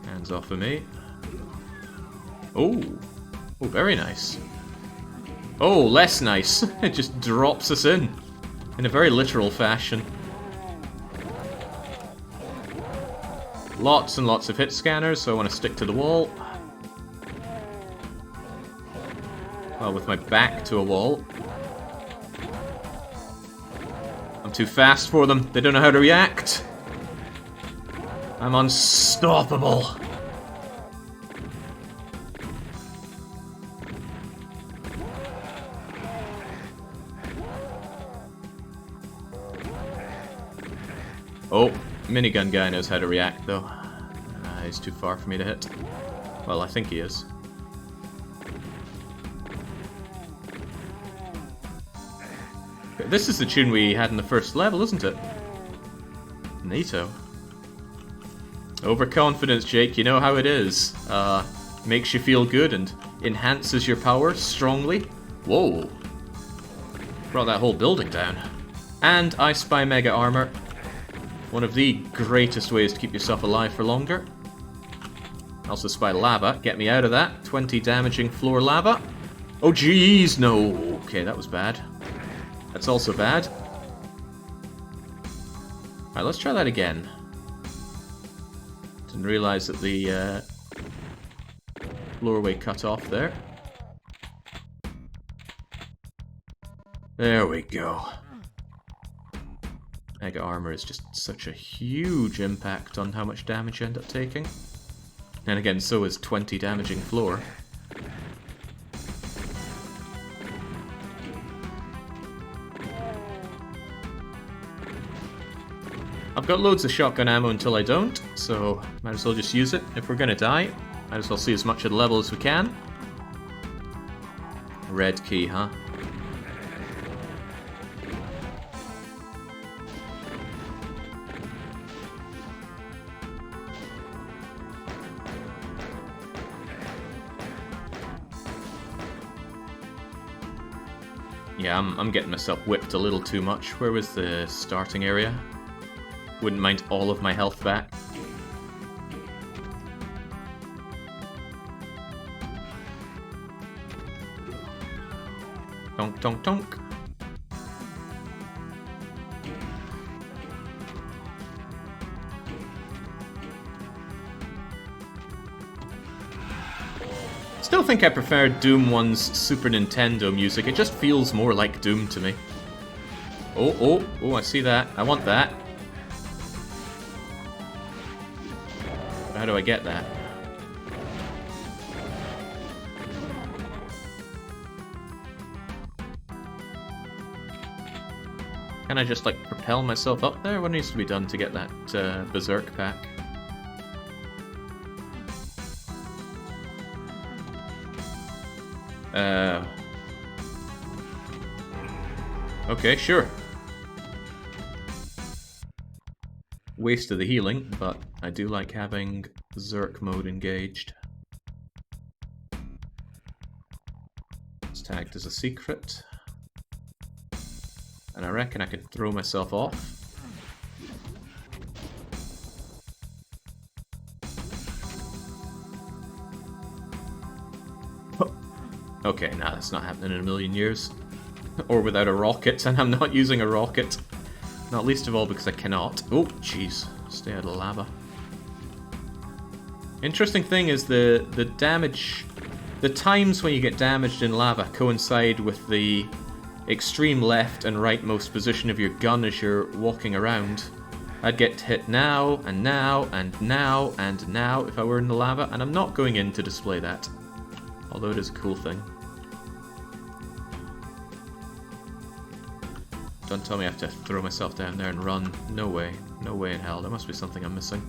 Hands off of me. Oh. Oh, very nice. Oh, less nice. It just drops us in a very literal fashion. Lots and lots of hit scanners, so I want to stick to the wall. Well, with my back to a wall. I'm too fast for them. They don't know how to react. I'm unstoppable. Oh, minigun guy knows how to react, though. He's too far for me to hit. Well, I think he is. This is the tune we had in the first level, isn't it? NATO. Overconfidence, Jake, you know how it is. Makes you feel good and enhances your power strongly. Whoa. Brought that whole building down. And I spy mega armor. One of the greatest ways to keep yourself alive for longer. Also spy lava. Get me out of that. 20 damaging floor lava. Oh jeez, no. Okay, that was bad. That's also bad. Alright, let's try that again. Didn't realize that the floorway cut off there. There we go. Mega armor is just such a huge impact on how much damage you end up taking. And again, so is 20 damaging floor. I've got loads of shotgun ammo until I don't, so might as well just use it. If we're gonna die, might as well see as much of the level as we can. Red key, huh? Yeah, I'm getting myself whipped a little too much. Where was the starting area? Wouldn't mind all of my health back. Donk, donk, donk. Still think I prefer Doom 1's Super Nintendo music. It just feels more like Doom to me. Oh, oh, oh, I see that. I want that. How do I get that? Can I just, like, propel myself up there? What needs to be done to get that Berserk pack? Okay, sure. Waste of the healing, but I do like having Berserk mode engaged. It's tagged as a secret. And I reckon I could throw myself off. Okay, nah, that's not happening in a million years. Or without a rocket, and I'm not using a rocket. Not least of all because I cannot. Oh, jeez. Stay out of lava. Interesting thing is the damage... The times when you get damaged in lava coincide with the extreme left and rightmost position of your gun as you're walking around. I'd get hit now, and now, and now, and now if I were in the lava, and I'm not going in to display that. Although it is a cool thing. Don't tell me I have to throw myself down there and run. No way. No way in hell. There must be something I'm missing.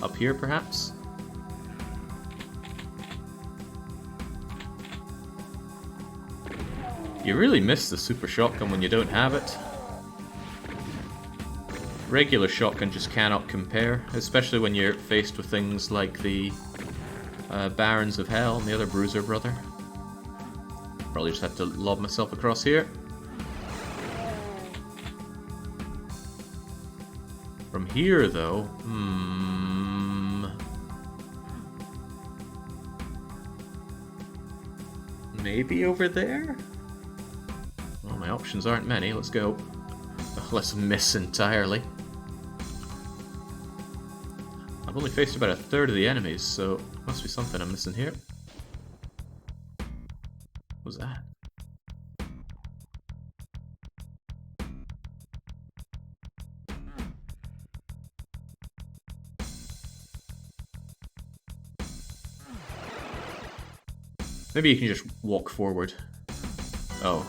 Up here, perhaps? You really miss the super shotgun when you don't have it. Regular shotgun just cannot compare, especially when you're faced with things like the Barons of Hell and the other Bruiser brother. Probably just have to lob myself across here. From here, though, maybe over there? Well, my options aren't many. Let's go. Let's miss entirely. I've only faced about a third of the enemies, so must be something I'm missing here. What was that? Maybe you can just walk forward. Oh.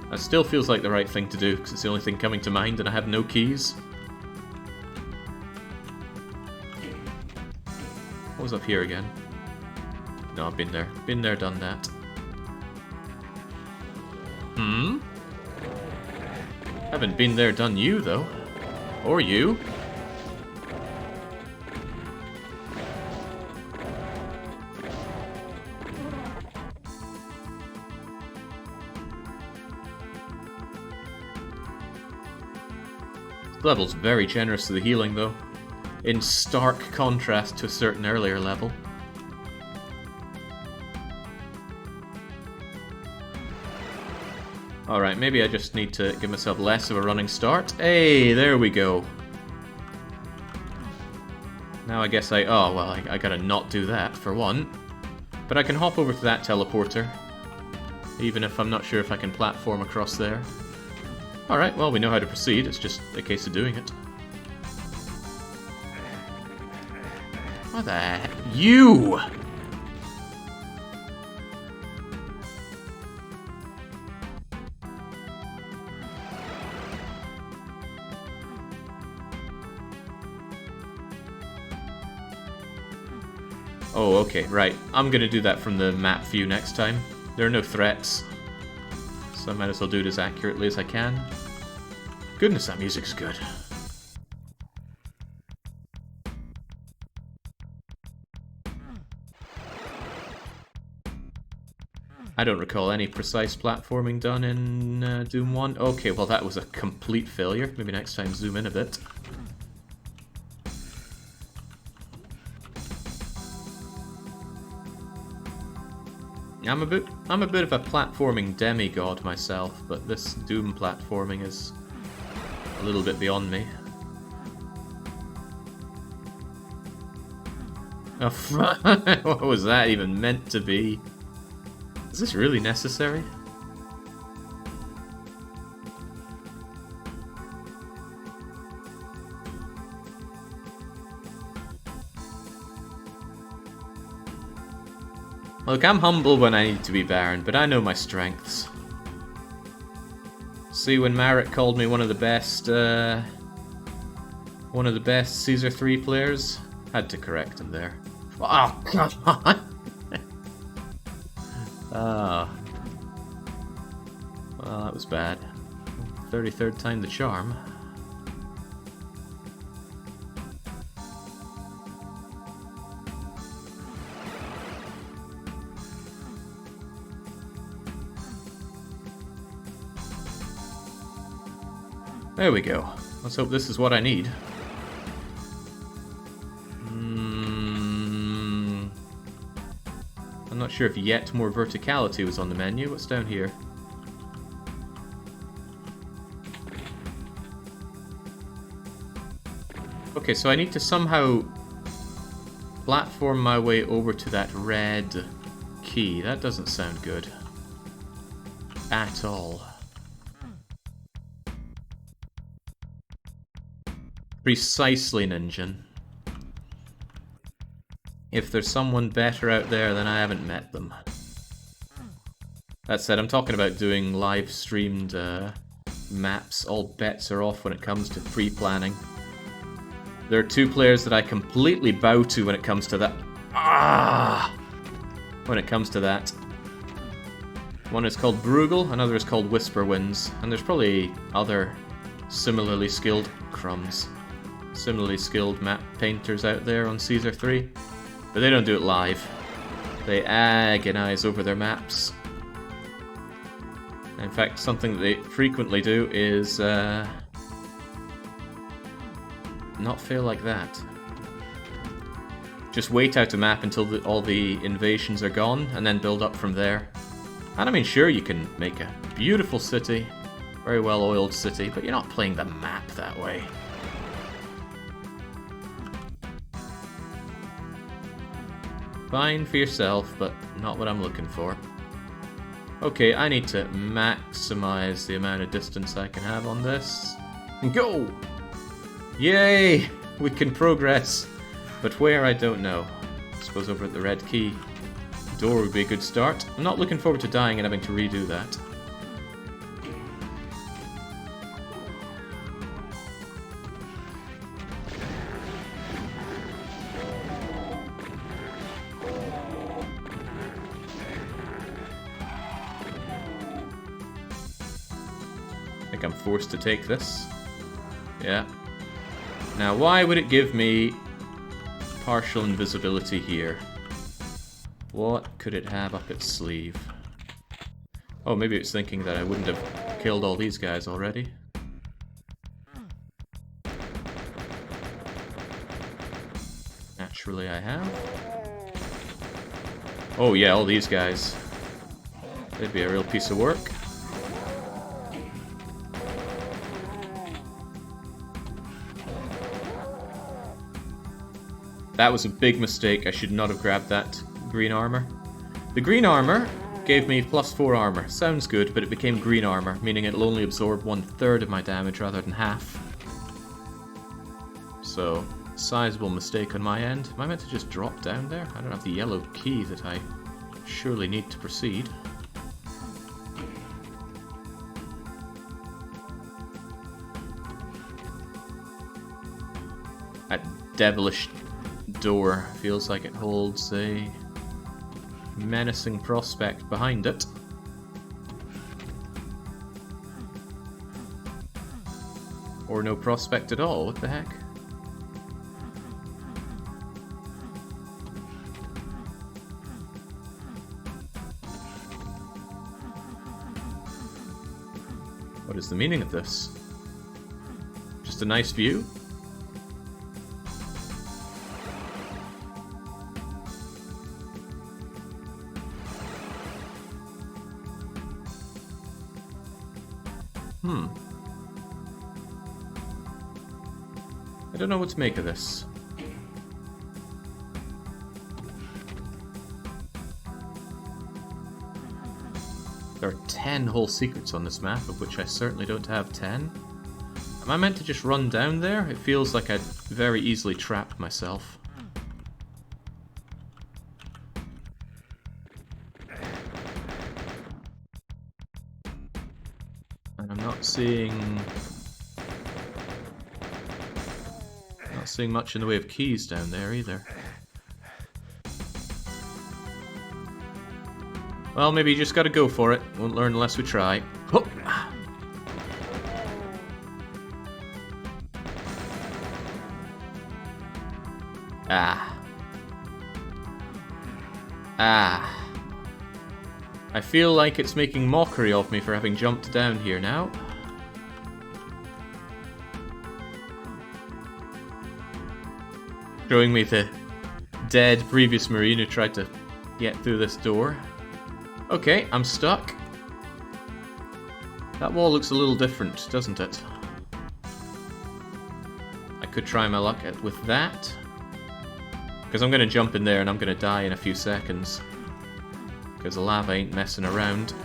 That still feels like the right thing to do, because it's the only thing coming to mind and I have no keys. What was up here again? No, I've been there. Been there, done that. Haven't been there, done you, though. Or you. This level's very generous to the healing, though. In stark contrast to a certain earlier level. Alright, maybe I just need to give myself less of a running start. Hey, there we go. Now I guess I gotta not do that, for one. But I can hop over to that teleporter. Even if I'm not sure if I can platform across there. Alright, well, we know how to proceed. It's just a case of doing it. What the heck? You! Oh, okay, right. I'm gonna do that from the map view next time. There are no threats, so I might as well do it as accurately as I can. Goodness, that music's good. I don't recall any precise platforming done in Doom 1. Okay, well that was a complete failure. Maybe next time zoom in a bit. I'm a bit of a platforming demigod myself, but this Doom platforming is a little bit beyond me. Oh, what was that even meant to be? Is this really necessary? Look, I'm humble when I need to be Baron, but I know my strengths. See, when Marek called me one of the best Caesar 3 players, had to correct him there. Oh, come on! Ah. Well, that was bad. 33rd time the charm. There we go. Let's hope this is what I need. I'm not sure if yet more verticality was on the menu. What's down here? Okay, so I need to somehow platform my way over to that red key. That doesn't sound good. At all. Precisely, Ninja. If there's someone better out there, then I haven't met them. That said, I'm talking about doing live-streamed maps. All bets are off when it comes to pre-planning. There are two players that I completely bow to when it comes to that. When it comes to that. One is called Bruegel, another is called Whisperwinds, and there's probably other similarly skilled similarly skilled map painters out there on Caesar 3, but they don't do it live. They agonize over their maps. In fact, something that they frequently do is not fail like that. Just wait out a map until all the invasions are gone, and then build up from there. And I mean, sure, you can make a beautiful city, very well-oiled city, but you're not playing the map that way. Fine for yourself, but not what I'm looking for. Okay, I need to maximize the amount of distance I can have on this. Go! Yay! We can progress. But where, I don't know. I suppose over at the red key door would be a good start. I'm not looking forward to dying and having to redo that. I think I'm forced to take this. Yeah. Now, why would it give me partial invisibility here? What could it have up its sleeve? Oh, maybe it's thinking that I wouldn't have killed all these guys already. Naturally I have. Oh yeah, all these guys. They'd be a real piece of work. That was a big mistake. I should not have grabbed that green armor. The green armor gave me +4 armor. Sounds good, but it became green armor, meaning it'll only absorb 1/3 of my damage rather than half. So, sizable mistake on my end. Am I meant to just drop down there? I don't have the yellow key that I surely need to proceed. That devilish door feels like it holds a menacing prospect behind it. Or no prospect at all, what the heck? What is the meaning of this? Just a nice view? I don't know what to make of this. There are 10 whole secrets on this map, of which I certainly don't have 10. Am I meant to just run down there? It feels like I'd very easily trap myself. And I'm not seeing much in the way of keys down there either. Well, maybe you just gotta go for it. Won't learn unless we try. Oh. I feel like it's making mockery of me for having jumped down here now. Showing me the dead previous Marine who tried to get through this door. Okay, I'm stuck. That wall looks a little different, doesn't it? I could try my luck with that. Because I'm going to jump in there and I'm going to die in a few seconds. Because the lava ain't messing around.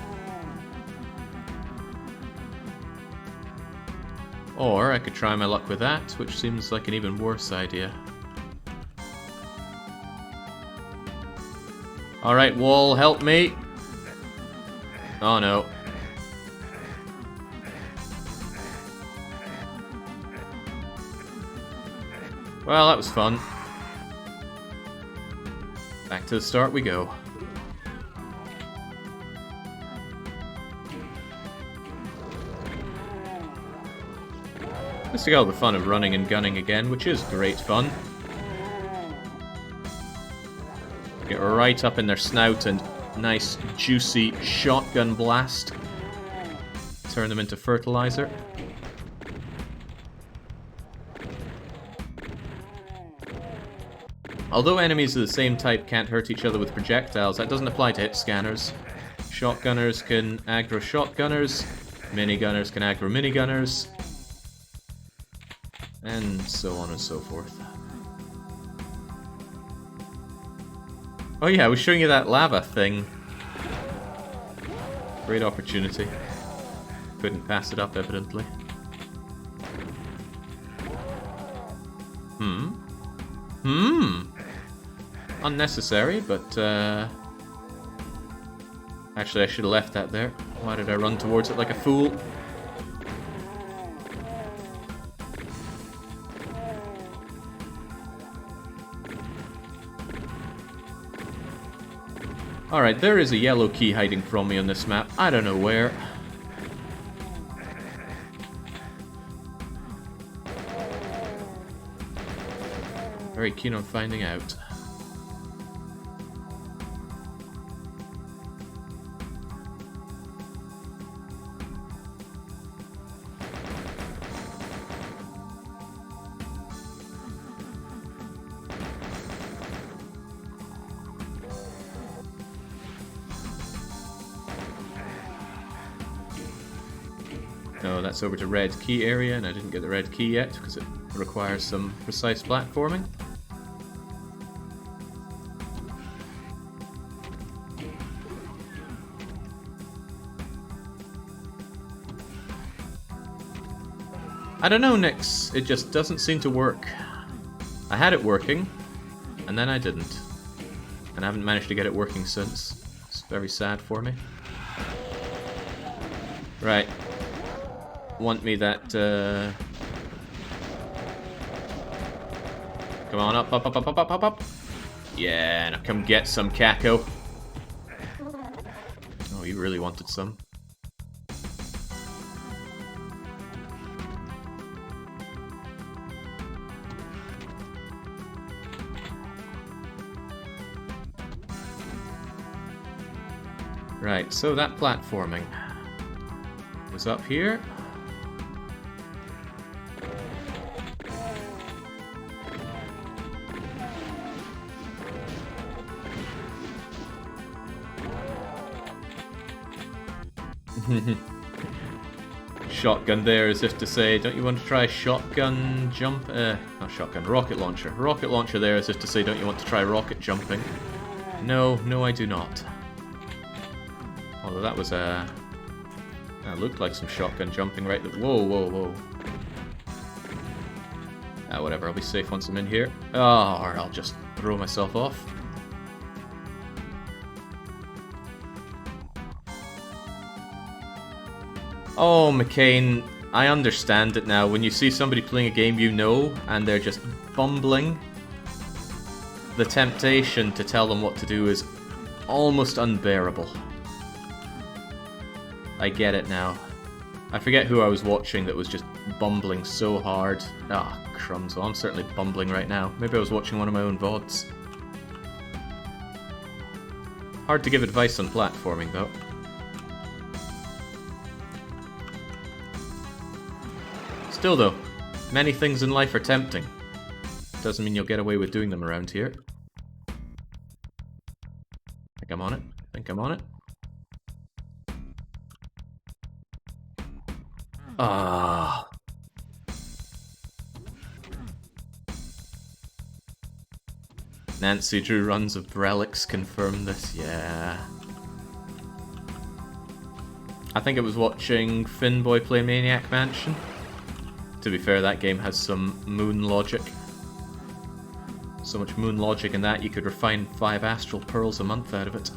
Or I could try my luck with that, which seems like an even worse idea. Alright, wall, help me. Oh no. Well, that was fun. Back to the start we go. Let's get all the fun of running and gunning again, which is great fun. Get right up in their snout and nice juicy shotgun blast. Turn them into fertilizer. Although enemies of the same type can't hurt each other with projectiles, that doesn't apply to hit scanners. Shotgunners can aggro shotgunners, minigunners can aggro minigunners, and so on and so forth. Oh yeah, I was showing you that lava thing. Great opportunity. Couldn't pass it up, evidently. Unnecessary, but actually I should have left that there. Why did I run towards it like a fool? Alright, there is a yellow key hiding from me on this map. I don't know where. Very keen on finding out. No, that's over to red key area, and I didn't get the red key yet because it requires some precise platforming. I don't know, Nyx. It just doesn't seem to work. I had it working, and then I didn't. And I haven't managed to get it working since. It's very sad for me. Right. Want me that, Come on, up, up, up, up, up, up, up, up. Yeah, now come get some, Kako. Oh, you really wanted some. Right, so that platforming was up here. Shotgun there as if to say, don't you want to try shotgun jump? Not shotgun, rocket launcher. Rocket launcher there as if to say, don't you want to try rocket jumping? No, no I do not. Although that was that looked like some shotgun jumping right there. Whoa, whoa, whoa. Ah, whatever, I'll be safe once I'm in here. Oh, or I'll just throw myself off. Oh, McCain, I understand it now. When you see somebody playing a game you know, and they're just bumbling, the temptation to tell them what to do is almost unbearable. I get it now. I forget who I was watching that was just bumbling so hard. Ah, crumbs. Well, I'm certainly bumbling right now. Maybe I was watching one of my own VODs. Hard to give advice on platforming, though. Still, though, many things in life are tempting. Doesn't mean you'll get away with doing them around here. Think I'm on it. Think I'm on it. Ah. Nancy Drew runs of relics confirm this, yeah. I think it was watching Finboy play Maniac Mansion. To be fair, that game has some moon logic. So much moon logic in that you could refine 5 astral pearls a month out of it.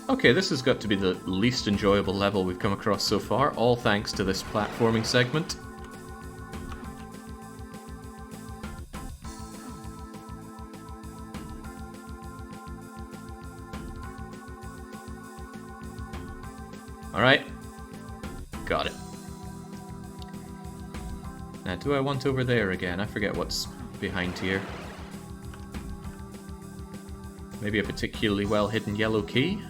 Okay, this has got to be the least enjoyable level we've come across so far, all thanks to this platforming segment. Alright. Got it. Now, do I want over there again? I forget what's behind here. Maybe a particularly well-hidden yellow key?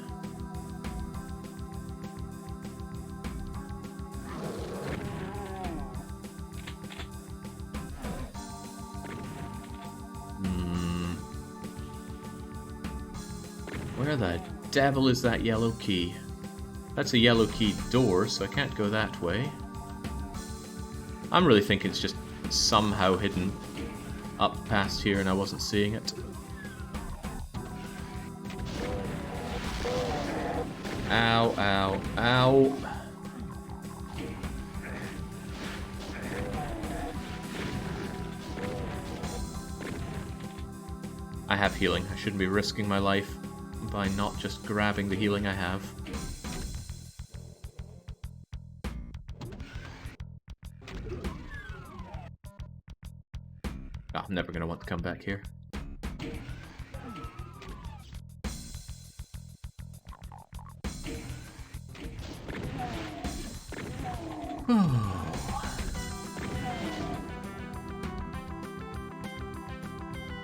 Where the devil is that yellow key? That's a yellow key door, so I can't go that way. I'm really thinking it's just somehow hidden up past here and I wasn't seeing it. Ow, ow, ow. I have healing. I shouldn't be risking my life by not just grabbing the healing I have. Oh, I'm never going to want to come back here.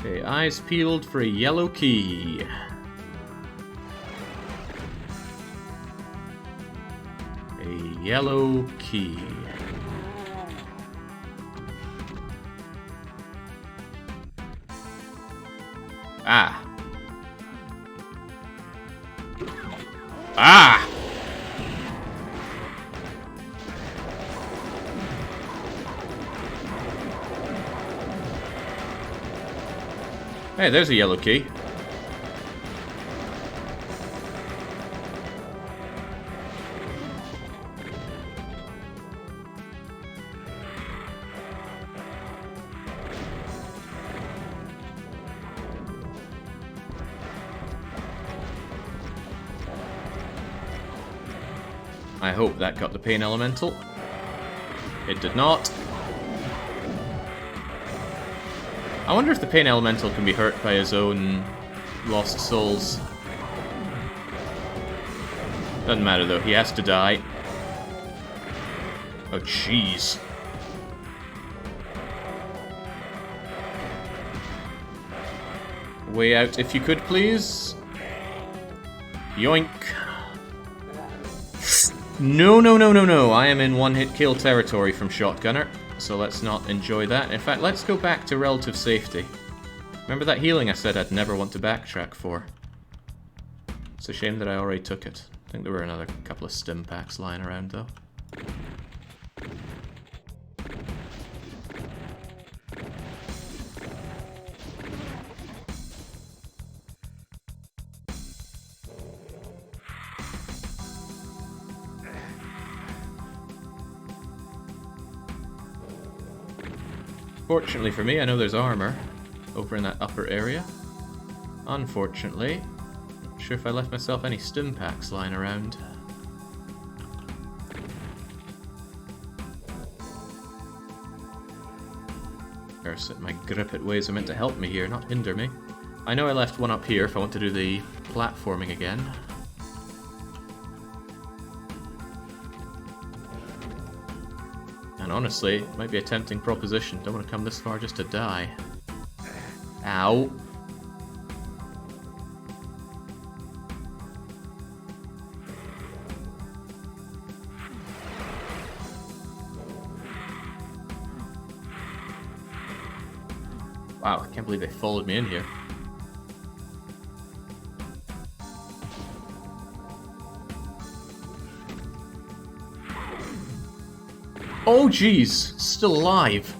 Okay, eyes peeled for a yellow key. A yellow key. Ah. Ah! Hey, there's a yellow key. I hope that got the pain elemental. It did not. I wonder if the pain elemental can be hurt by his own lost souls. Doesn't matter though, he has to die. Oh jeez. Way out if you could please. Yoink. No, no, no, no, no. I am in one-hit kill territory from Shotgunner, so let's not enjoy that. In fact, let's go back to relative safety. Remember that healing I said I'd never want to backtrack for? It's a shame that I already took it. I think there were another couple of stim packs lying around, though. Fortunately for me, I know there's armor over in that upper area. Unfortunately, not sure if I left myself any stim packs lying around. Curse it, my grip at ways are meant to help me here, not hinder me. I know I left one up here if I want to do the platforming again. And honestly, it might be a tempting proposition. Don't want to come this far just to die. Ow. Wow, I can't believe they followed me in here. Oh jeez, still alive.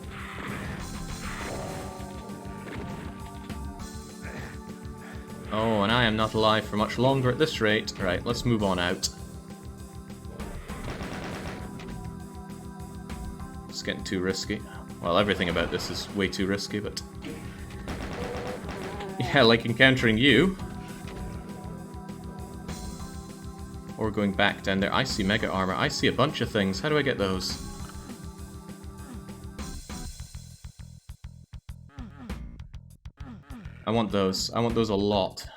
Oh, and I am not alive for much longer at this rate. Right, let's move on out. It's getting too risky. Well, everything about this is way too risky, but... yeah, like encountering you. Or going back down there. I see mega armor. I see a bunch of things. How do I get those? I want those. I want those a lot.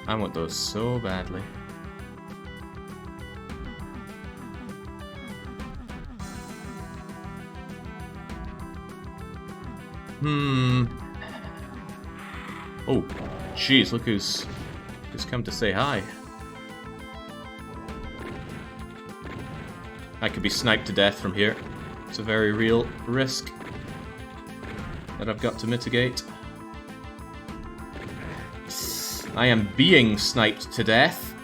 I want those so badly. Oh, jeez, look who's come to say hi. I could be sniped to death from here. It's a very real risk that I've got to mitigate. I am being sniped to death.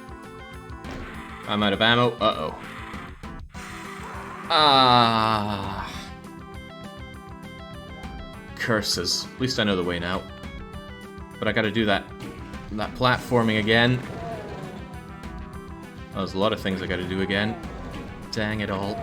I'm out of ammo. Uh-oh. Ah. Curses. At least I know the way now. But I gotta do that platforming again. Oh, there's a lot of things I gotta do again. Dang it all.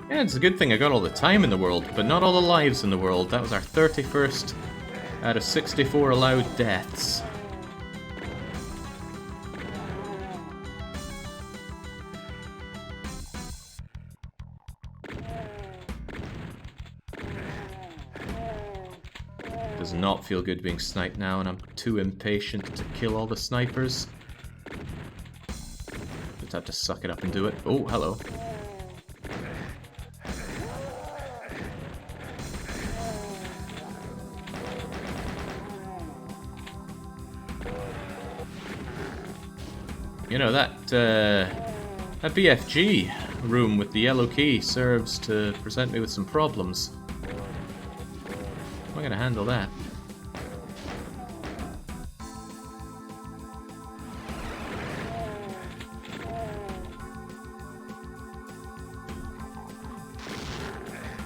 Yeah, it's a good thing I got all the time in the world, but not all the lives in the world. That was our 31st out of 64 allowed deaths. Does not feel good being sniped now, and I'm too impatient to kill all the snipers. Just have to suck it up and do it. Oh, hello. You know, that BFG room with the yellow key serves to present me with some problems. How am I gonna handle that?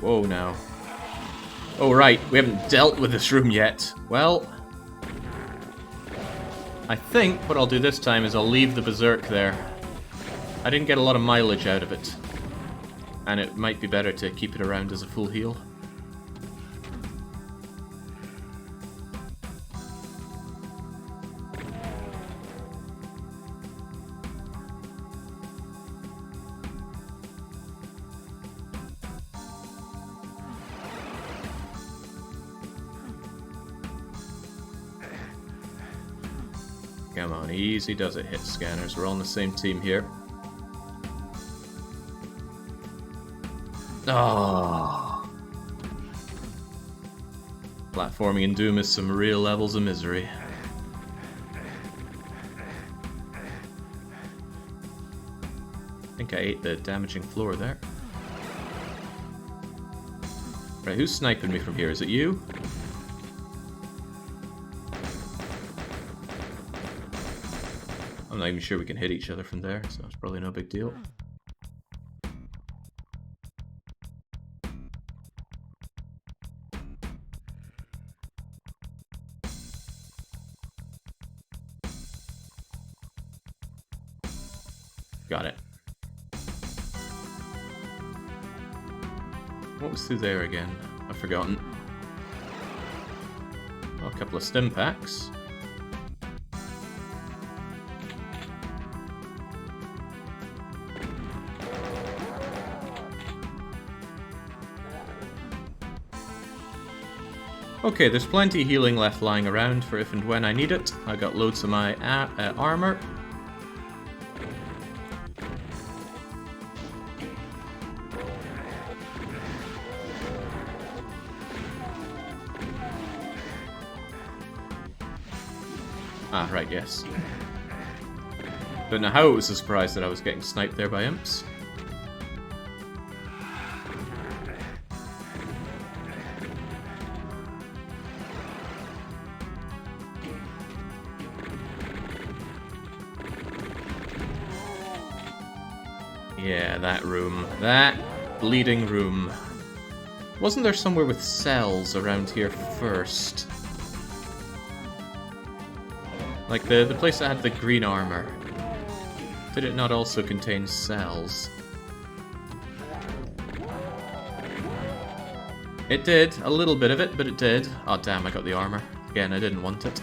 Whoa, now. Oh, right, we haven't dealt with this room yet. Well, I think what I'll do this time is I'll leave the Berserk there. I didn't get a lot of mileage out of it, and it might be better to keep it around as a full heal. Come on, easy does it, hit scanners. We're all on the same team here. Oh. Platforming in Doom is some real levels of misery. I think I ate the damaging floor there. Right, who's sniping me from here? Is it you? I'm not even sure we can hit each other from there, so it's probably no big deal. Got it. What was through there again? I've forgotten. Oh, a couple of stim packs. Okay, there's plenty healing left lying around for if and when I need it. I got loads of my armor. Ah, right, yes. Don't know how it was a surprise that I was getting sniped there by imps. Yeah, that room. That bleeding room. Wasn't there somewhere with cells around here first? Like the place that had the green armor. Did it not also contain cells? It did. A little bit of it, but it did. Oh damn, I got the armor. Again, I didn't want it.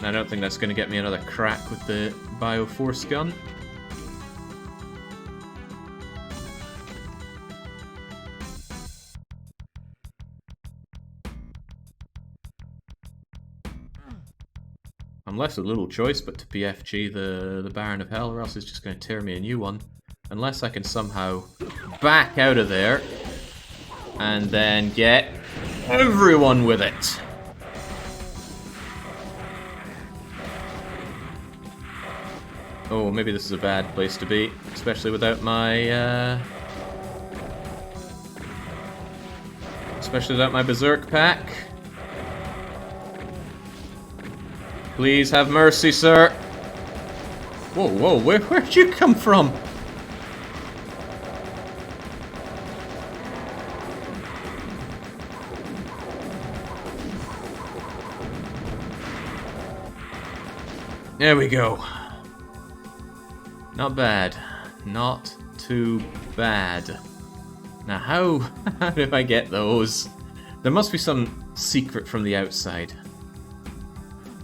I don't think that's going to get me another crack with the Bioforce gun. I'm left with little choice but to BFG the Baron of Hell, or else it's just going to tear me a new one. Unless I can somehow back out of there and then get everyone with it. Oh, maybe this is a bad place to be, especially without my, Berserk pack. Please have mercy, sir. Whoa, whoa, where'd you come from? There we go. Not bad. Not too bad. Now how do I get those? There must be some secret from the outside.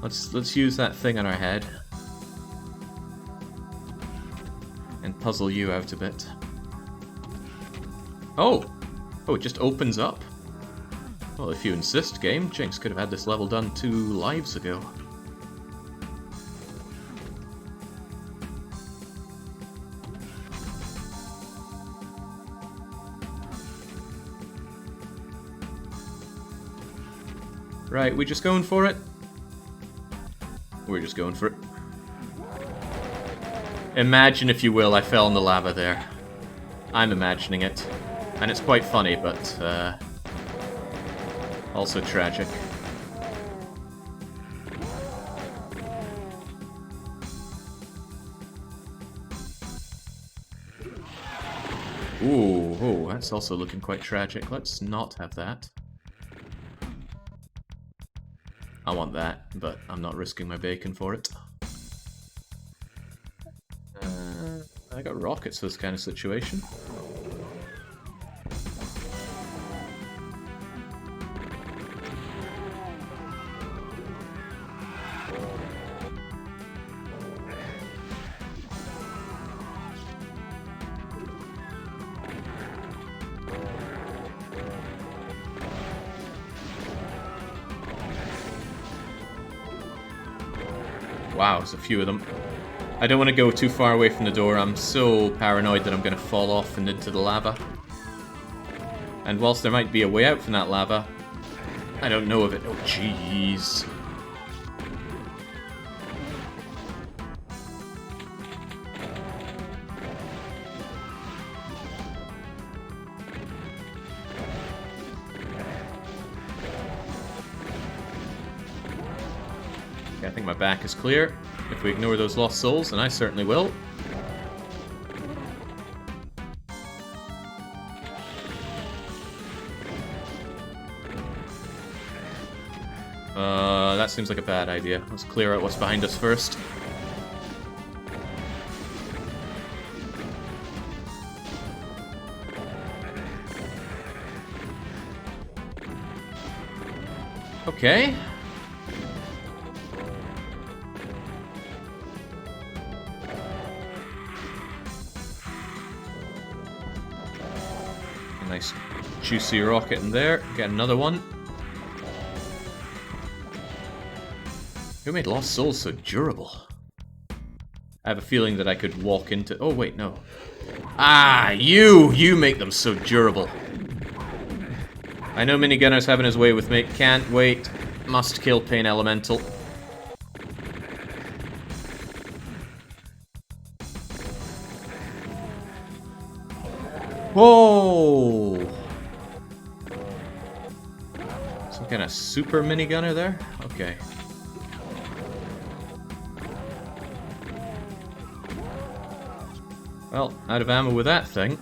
Let's use that thing on our head. And puzzle you out a bit. Oh! Oh, it just opens up. Well, if you insist, game, Jinx could have had this level done 2 lives ago. Right, we just going for it? We're just going for it. Imagine, if you will, I fell in the lava there. I'm imagining it. And it's quite funny, but, also tragic. Ooh, that's also looking quite tragic. Let's not have that. I want that, but I'm not risking my bacon for it. I got rockets for this kind of situation. Wow, there's a few of them. I don't want to go too far away from the door. I'm so paranoid that I'm going to fall off and into the lava. And whilst there might be a way out from that lava, I don't know of it. Oh, jeez. Okay, I think my back is clear. If we ignore those lost souls, and I certainly will. That seems like a bad idea. Let's clear out what's behind us first. Okay. Nice juicy rocket in there. Get another one. Who made Lost Souls so durable? I have a feeling that I could walk into... Oh, wait, no. Ah, you make them so durable. I know Minigunner's having his way with me. Can't wait. Must kill Pain Elemental. Whoa! Some kind of super minigunner there? Okay. Well, out of ammo with that thing.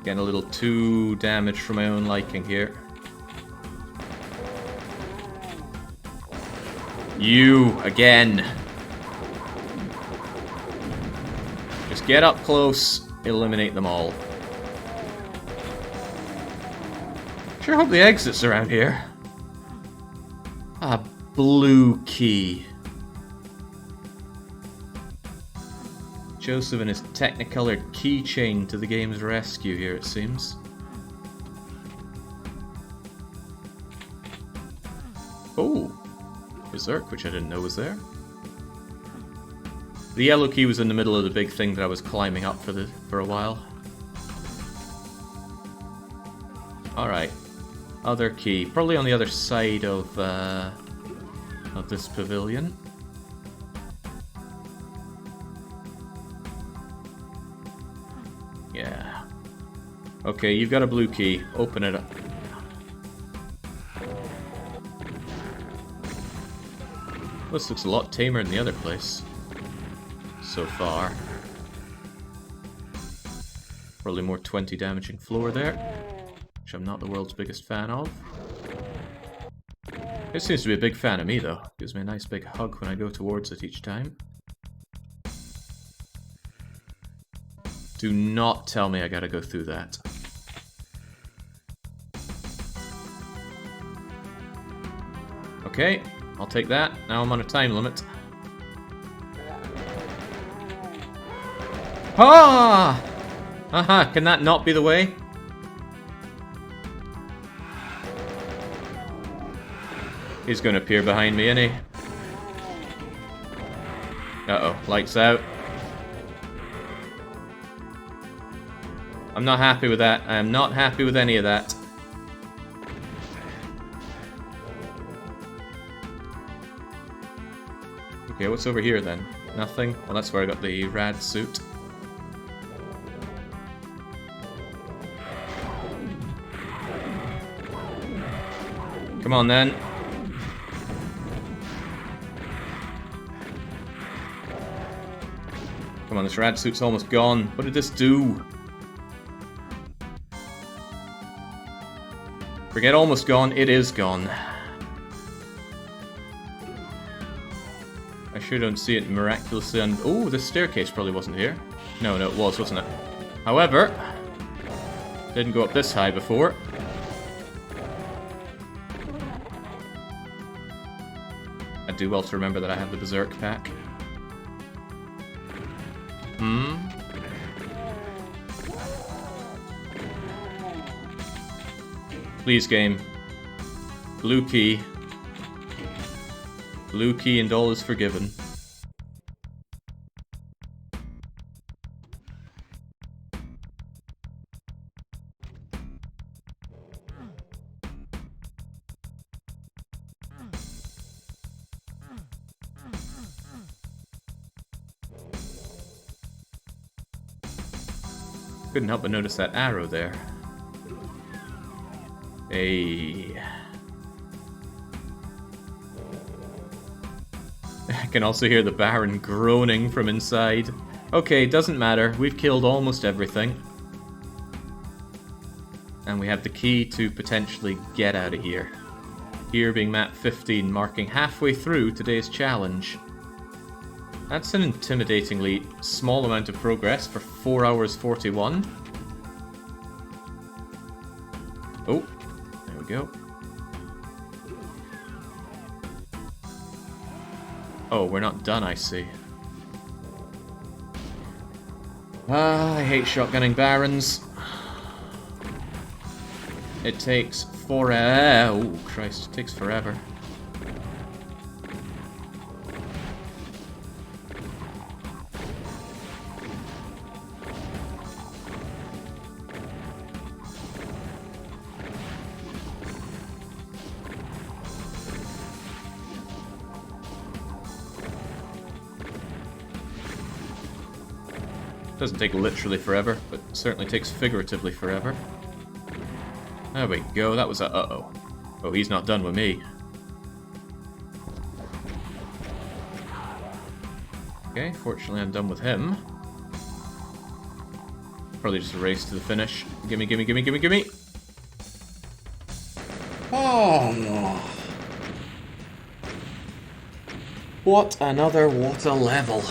Getting a little too damaged for my own liking here. You, again! Just get up close, eliminate them all. Sure hope the exit's around here. A blue key. Joseph and his technicolored keychain to the game's rescue here, it seems. Oh! Berserk, which I didn't know was there. The yellow key was in the middle of the big thing that I was climbing up for a while. Alright. Other key. Probably on the other side of this pavilion. Yeah. Okay, you've got a blue key. Open it up. This looks a lot tamer than the other place. So far. Probably more 20 damaging floor there. Which I'm not the world's biggest fan of. It seems to be a big fan of me, though. Gives me a nice big hug when I go towards it each time. Do not tell me I gotta go through that. Okay, I'll take that. Now I'm on a time limit. Ah! Aha, can that not be the way? He's gonna appear behind me, isn't he? Uh-oh, lights out. I'm not happy with that. I am not happy with any of that. Okay, what's over here then? Nothing? Well, that's where I got the rad suit. Come on then. Come on, this rad suit's almost gone. What did this do? Forget almost gone, it is gone. I sure don't see it miraculously and oh, this staircase probably wasn't here. No, it was, wasn't it? However, didn't go up this high before. I do well to remember that I have the Berserk pack. Please, game. Blue key. Blue key and all is forgiven. Couldn't help but notice that arrow there. Hey. I can also hear the Baron groaning from inside. Okay, doesn't matter. We've killed almost everything. And we have the key to potentially get out of here. Here being map 15, marking halfway through today's challenge. That's an intimidatingly small amount of progress for 4 hours 41. Oh, there we go. Oh, we're not done, I see. Ah, I hate shotgunning barons. It takes forever. Oh, Christ, it takes forever. Doesn't take literally forever, but certainly takes figuratively forever. There we go, that was a uh-oh. Oh, he's not done with me. Okay, fortunately I'm done with him. Probably just a race to the finish. Gimme, gimme, gimme, gimme, gimme! Oh! What another what a level.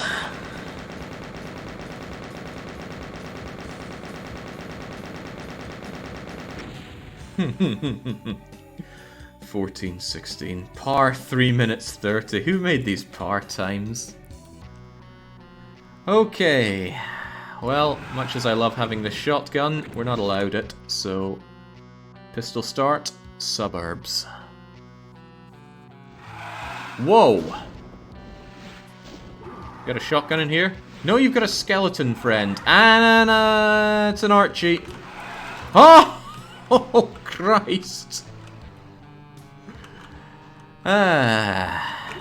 14:16. Par 3 minutes 30. Who made these par times? Okay. Well, much as I love having this shotgun, we're not allowed it, so... Pistol start, suburbs. Whoa! Got a shotgun in here? No, you've got a skeleton friend. And it's an Archie. Oh! Oh, Christ! Ah.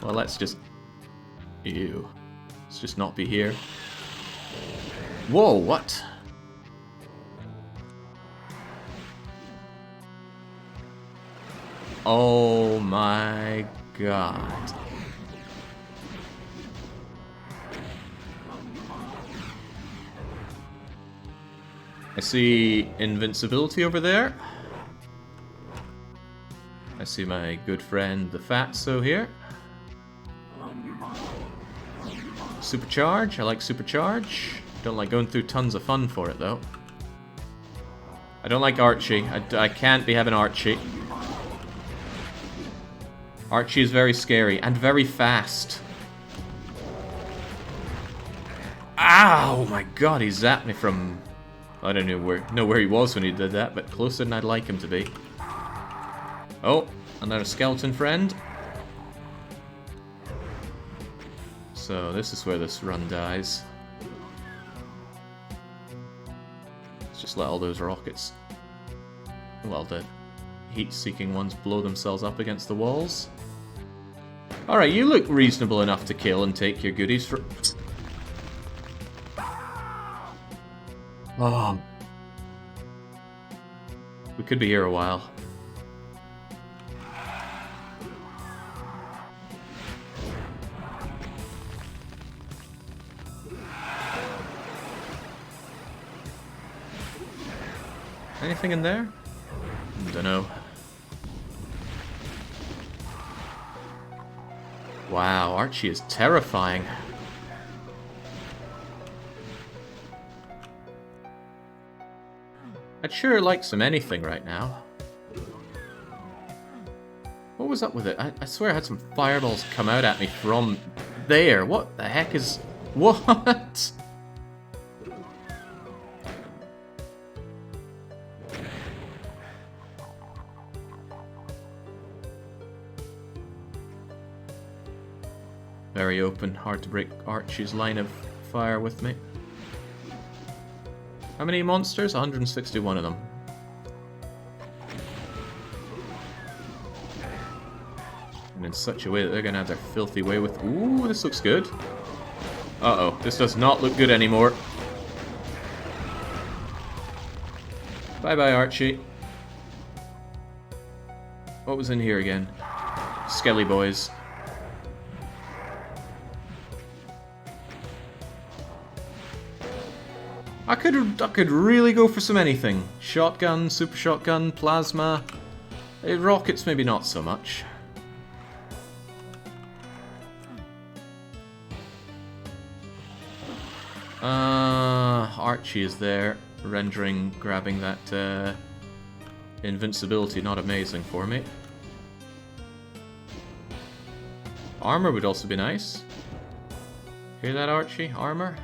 Well, let's just... Ew. Let's just not be here. Whoa, what? Oh my god. I see invincibility over there. I see my good friend the Fatso here. Supercharge, I like Supercharge. Don't like going through tons of fun for it though. I don't like Archie. I can't be having Archie. Archie is very scary and very fast. Ow! My god, he zapped me from... I don't know where he was when he did that, but closer than I'd like him to be. Oh, another skeleton friend. So this is where this run dies. Let's just let all those rockets... Well, the heat-seeking ones blow themselves up against the walls. Alright, you look reasonable enough to kill and take your goodies for... Oh. We could be here a while. Anything in there? Dunno. Wow, Archie is terrifying. I'd sure like some anything right now. What was up with it? I swear I had some fireballs come out at me from there. What the heck is... What? Very open, hard to break Archie's line of fire with me. How many monsters? 161 of them. And in such a way that they're gonna have their filthy way with... Ooh, this looks good. Uh-oh, this does not look good anymore. Bye-bye, Archie. What was in here again? Skelly boys. I could really go for some anything. Shotgun, super shotgun, plasma. Rockets maybe not so much. Archie is there, grabbing that invincibility not amazing for me. Armor would also be nice. Hear that, Archie? Armor?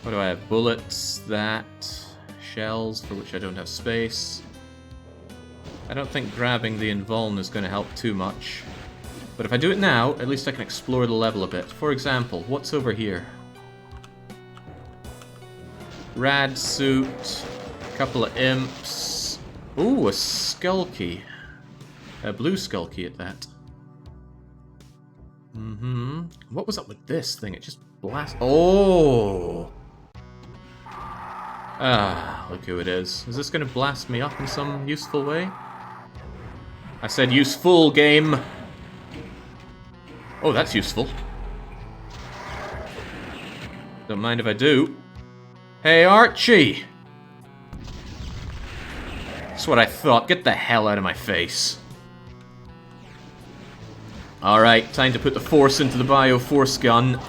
What do I have? Bullets, that, shells, for which I don't have space. I don't think grabbing the invuln is going to help too much. But if I do it now, at least I can explore the level a bit. For example, what's over here? Rad suit, a couple of imps. Ooh, a skull key. A blue skull key at that. What was up with this thing? It just blast. Oh! Ah, look who it is. Is this going to blast me up in some useful way? I said useful, game. Oh, that's useful. Don't mind if I do. Hey, Archie! That's what I thought. Get the hell out of my face. Alright, time to put the force into the bio-force gun.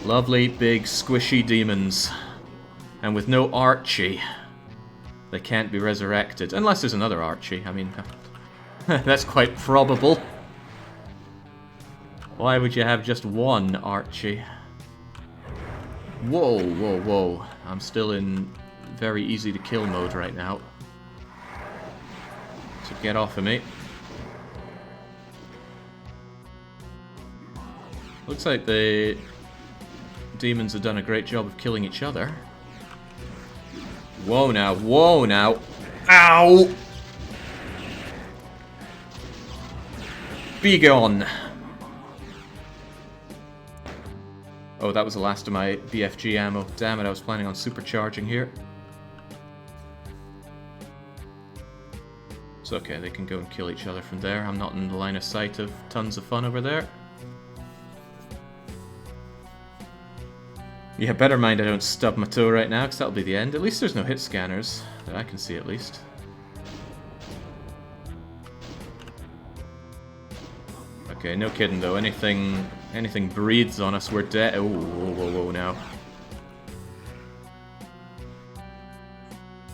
Lovely, big, squishy demons. And with no Archie, they can't be resurrected. Unless there's another Archie. I mean, that's quite probable. Why would you have just one Archie? Whoa, whoa, whoa. I'm still in very easy to kill mode right now. So get off of me. Looks like the demons have done a great job of killing each other. Whoa now, whoa now. Ow! Be gone. Oh, that was the last of my BFG ammo. Damn it, I was planning on supercharging here. It's okay, they can go and kill each other from there. I'm not in the line of sight of tons of fun over there. Yeah, better mind I don't stub my toe right now, because that'll be the end. At least there's no hit scanners, that I can see at least. Okay, no kidding though. Anything breathes on us, we're dead. Oh, whoa, whoa, whoa, now.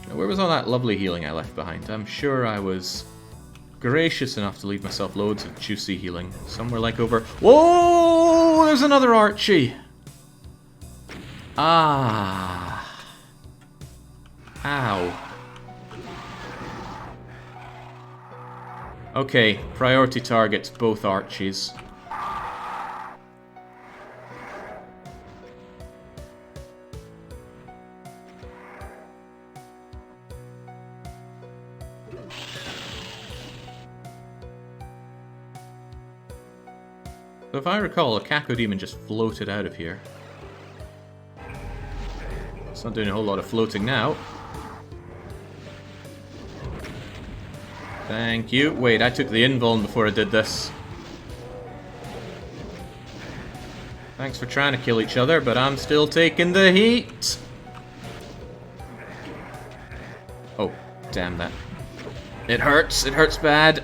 Now, where was all that lovely healing I left behind? I'm sure I was gracious enough to leave myself loads of juicy healing. Somewhere like over... Whoa! There's another Archie! Ah. Ow. Okay, priority targets, both Archies. So if I recall, a Cacodemon just floated out of here. It's not doing a whole lot of floating now. Thank you. Wait, I took the invuln before I did this. Thanks for trying to kill each other, but I'm still taking the heat. Oh, damn that. It hurts bad.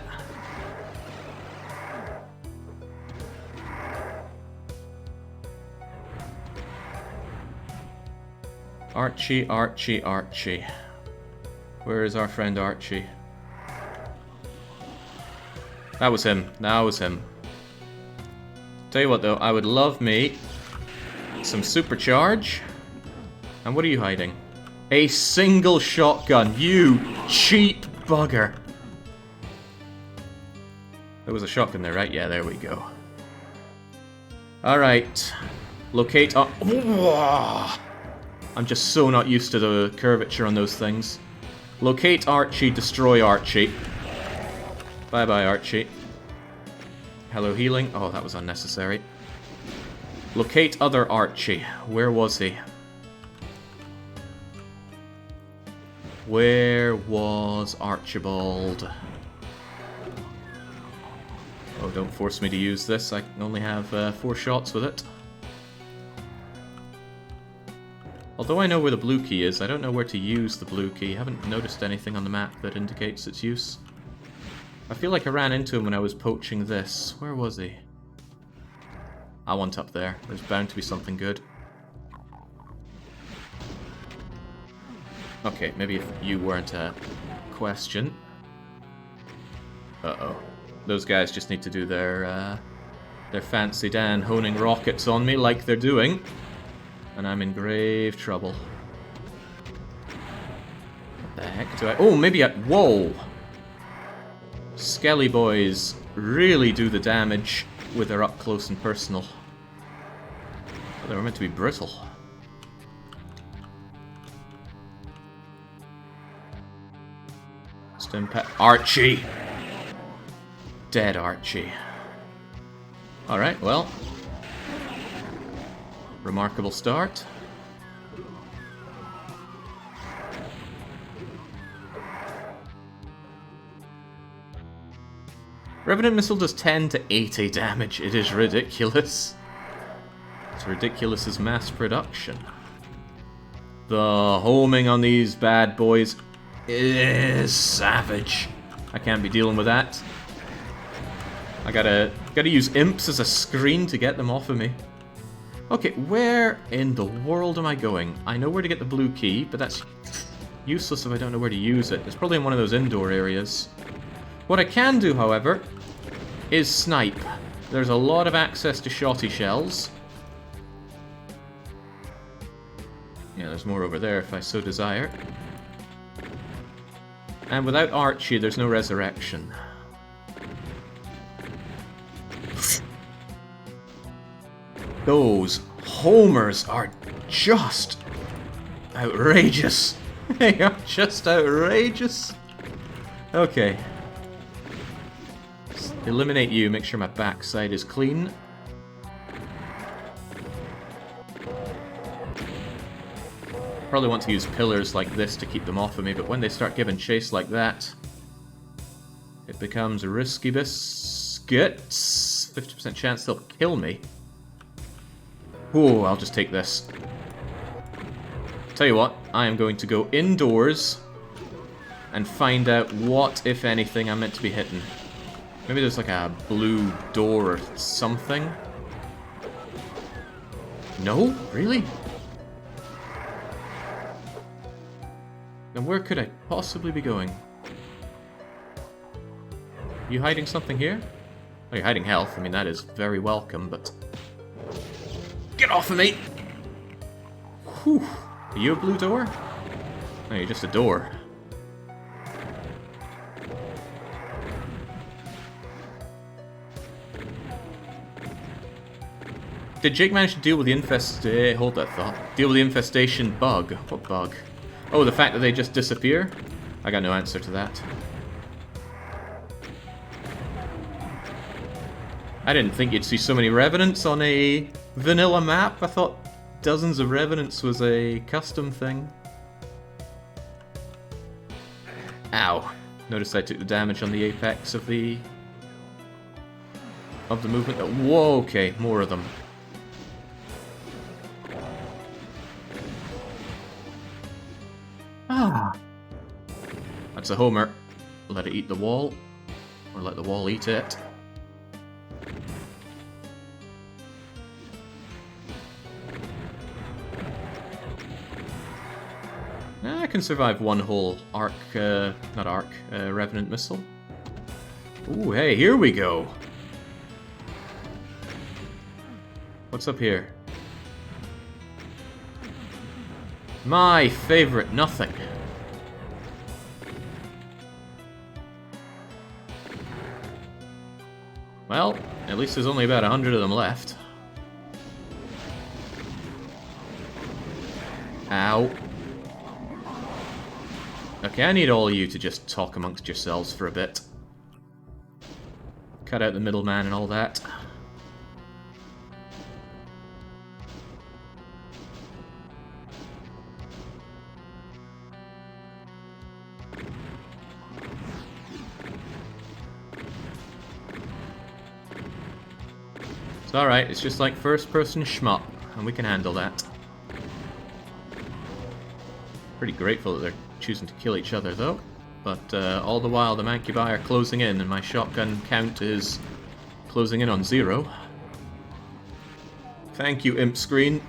Archie, Archie, Archie. Where is our friend Archie? That was him. That was him. Tell you what though, I would love me some supercharge. And what are you hiding? A single shotgun, you cheap bugger. There was a shotgun there, right? Yeah, there we go. Alright. Locate... I'm just so not used to the curvature on those things. Locate Archie, destroy Archie. Bye-bye, Archie. Hello, healing. Oh, that was unnecessary. Locate other Archie. Where was he? Where was Archibald? Oh, don't force me to use this. I can only have 4 shots with it. Although I know where the blue key is, I don't know where to use the blue key. I haven't noticed anything on the map that indicates its use. I feel like I ran into him when I was poaching this. Where was he? I want up there. There's bound to be something good. Okay, maybe if you weren't a question. Uh-oh. Those guys just need to do their fancy Dan honing rockets on me like they're doing. And I'm in grave trouble. What the heck do I... Oh, maybe I... Whoa! Skelly boys really do the damage with their up close and personal. Oh, they were meant to be brittle. Archie! Dead Archie. Alright, well. Remarkable start. Revenant Missile does 10 to 80 damage. It is ridiculous. It's ridiculous as mass production. The homing on these bad boys is savage. I can't be dealing with that. I gotta use imps as a screen to get them off of me. Okay, where in the world am I going? I know where to get the blue key, but that's useless if I don't know where to use it. It's probably in one of those indoor areas. What I can do, however, is snipe. There's a lot of access to shotty shells. Yeah, there's more over there if I so desire. And without Archie, there's no resurrection. Those homers are just outrageous. They are just outrageous. Okay. Just eliminate you, make sure my backside is clean. Probably want to use pillars like this to keep them off of me, but when they start giving chase like that... becomes risky biscuits. 50% chance they'll kill me. Ooh, I'll just take this. Tell you what, I am going to go indoors and find out what, if anything, I'm meant to be hitting. Maybe there's like a blue door or something. No? Really? Then where could I possibly be going? You hiding something here? Oh, you're hiding health. I mean, that is very welcome, but... Get off of me! Whew. Are you a blue door? No, you're just a door. Did Jake manage to deal with the hold that thought. Deal with the infestation bug. What bug? Oh, the fact that they just disappear? I got no answer to that. I didn't think you'd see so many revenants on a vanilla map. I thought dozens of revenants was a custom thing. Ow. Notice I took the damage on the apex of the movement. Whoa, okay, more of them. Ah. That's a homer. Let it eat the wall. Or let the wall eat it. I can survive one whole Revenant missile. Ooh, hey, here we go. What's up here? My favorite, nothing. Well, at least there's only about 100 of them left. Ow. Okay, I need all of you to just talk amongst yourselves for a bit. Cut out the middleman and all that. It's alright, it's just like first-person shmup, and we can handle that. Pretty grateful that they're choosing to kill each other, though. But all the while, the Mancubi are closing in, and my shotgun count is closing in on 0. Thank you, Imp Screen.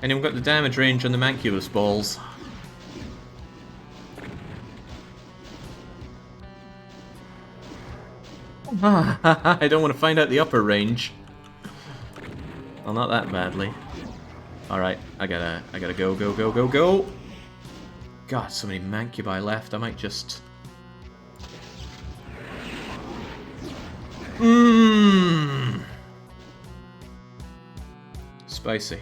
Anyone got the damage range on the Mancubus balls? I don't want to find out the upper range. Well, not that badly. Alright, I gotta go. God, so many Mancubi left, I might just... Spicy.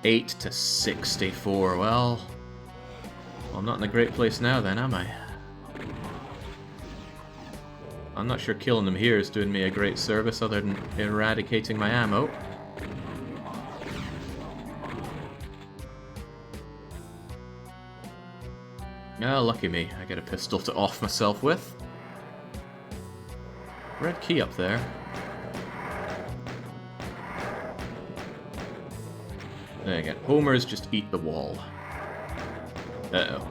$8 to 64, well, I'm not in a great place now then, am I? I'm not sure killing them here is doing me a great service other than eradicating my ammo. Oh, lucky me. I get a pistol to off myself with. Red key up there. There you go. Homers just eat the wall. Uh-oh.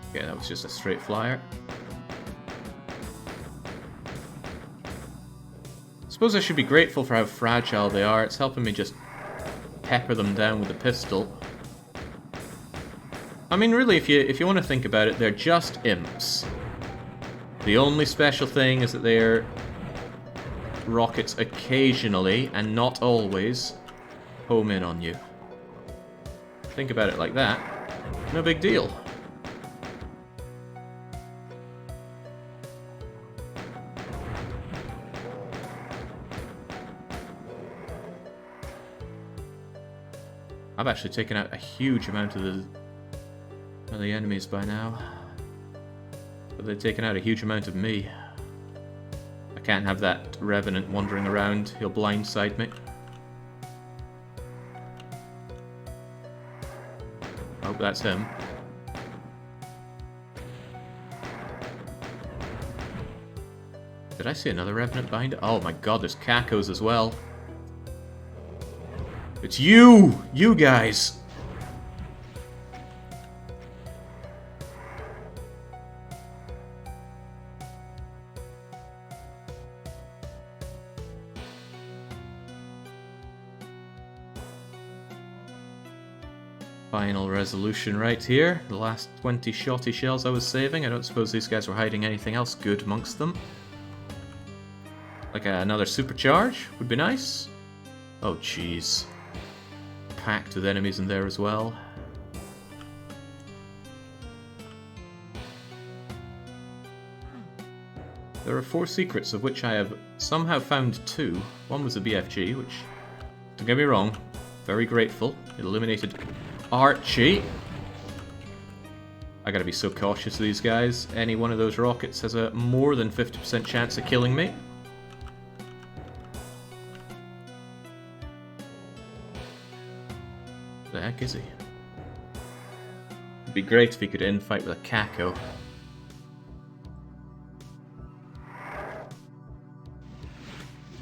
Okay, that was just a straight flyer. Suppose I should be grateful for how fragile they are. It's helping me just pepper them down with a pistol. I mean, really, if you want to think about it, they're just imps. The only special thing is that they're rockets occasionally, and not always, home in on you. Think about it like that. No big deal. I've actually taken out a huge amount of the enemies by now. but they've taken out a huge amount of me. I can't have that Revenant wandering around. He'll blindside me. Oh, that's him. Did I see another Revenant behind it? Oh my god, there's Cacos as well. It's you! You guys! Final resolution right here. The last 20 shotty shells I was saving. I don't suppose these guys were hiding anything else good amongst them. Like another supercharge would be nice. Oh jeez. Packed with enemies in there as well. There are 4 secrets, of which I have somehow found 2. One was a BFG, which, don't get me wrong, very grateful. It eliminated Archie. I gotta be so cautious of these guys. Any one of those rockets has a more than 50% chance of killing me. The heck is he? It'd be great if he could infight with a Caco.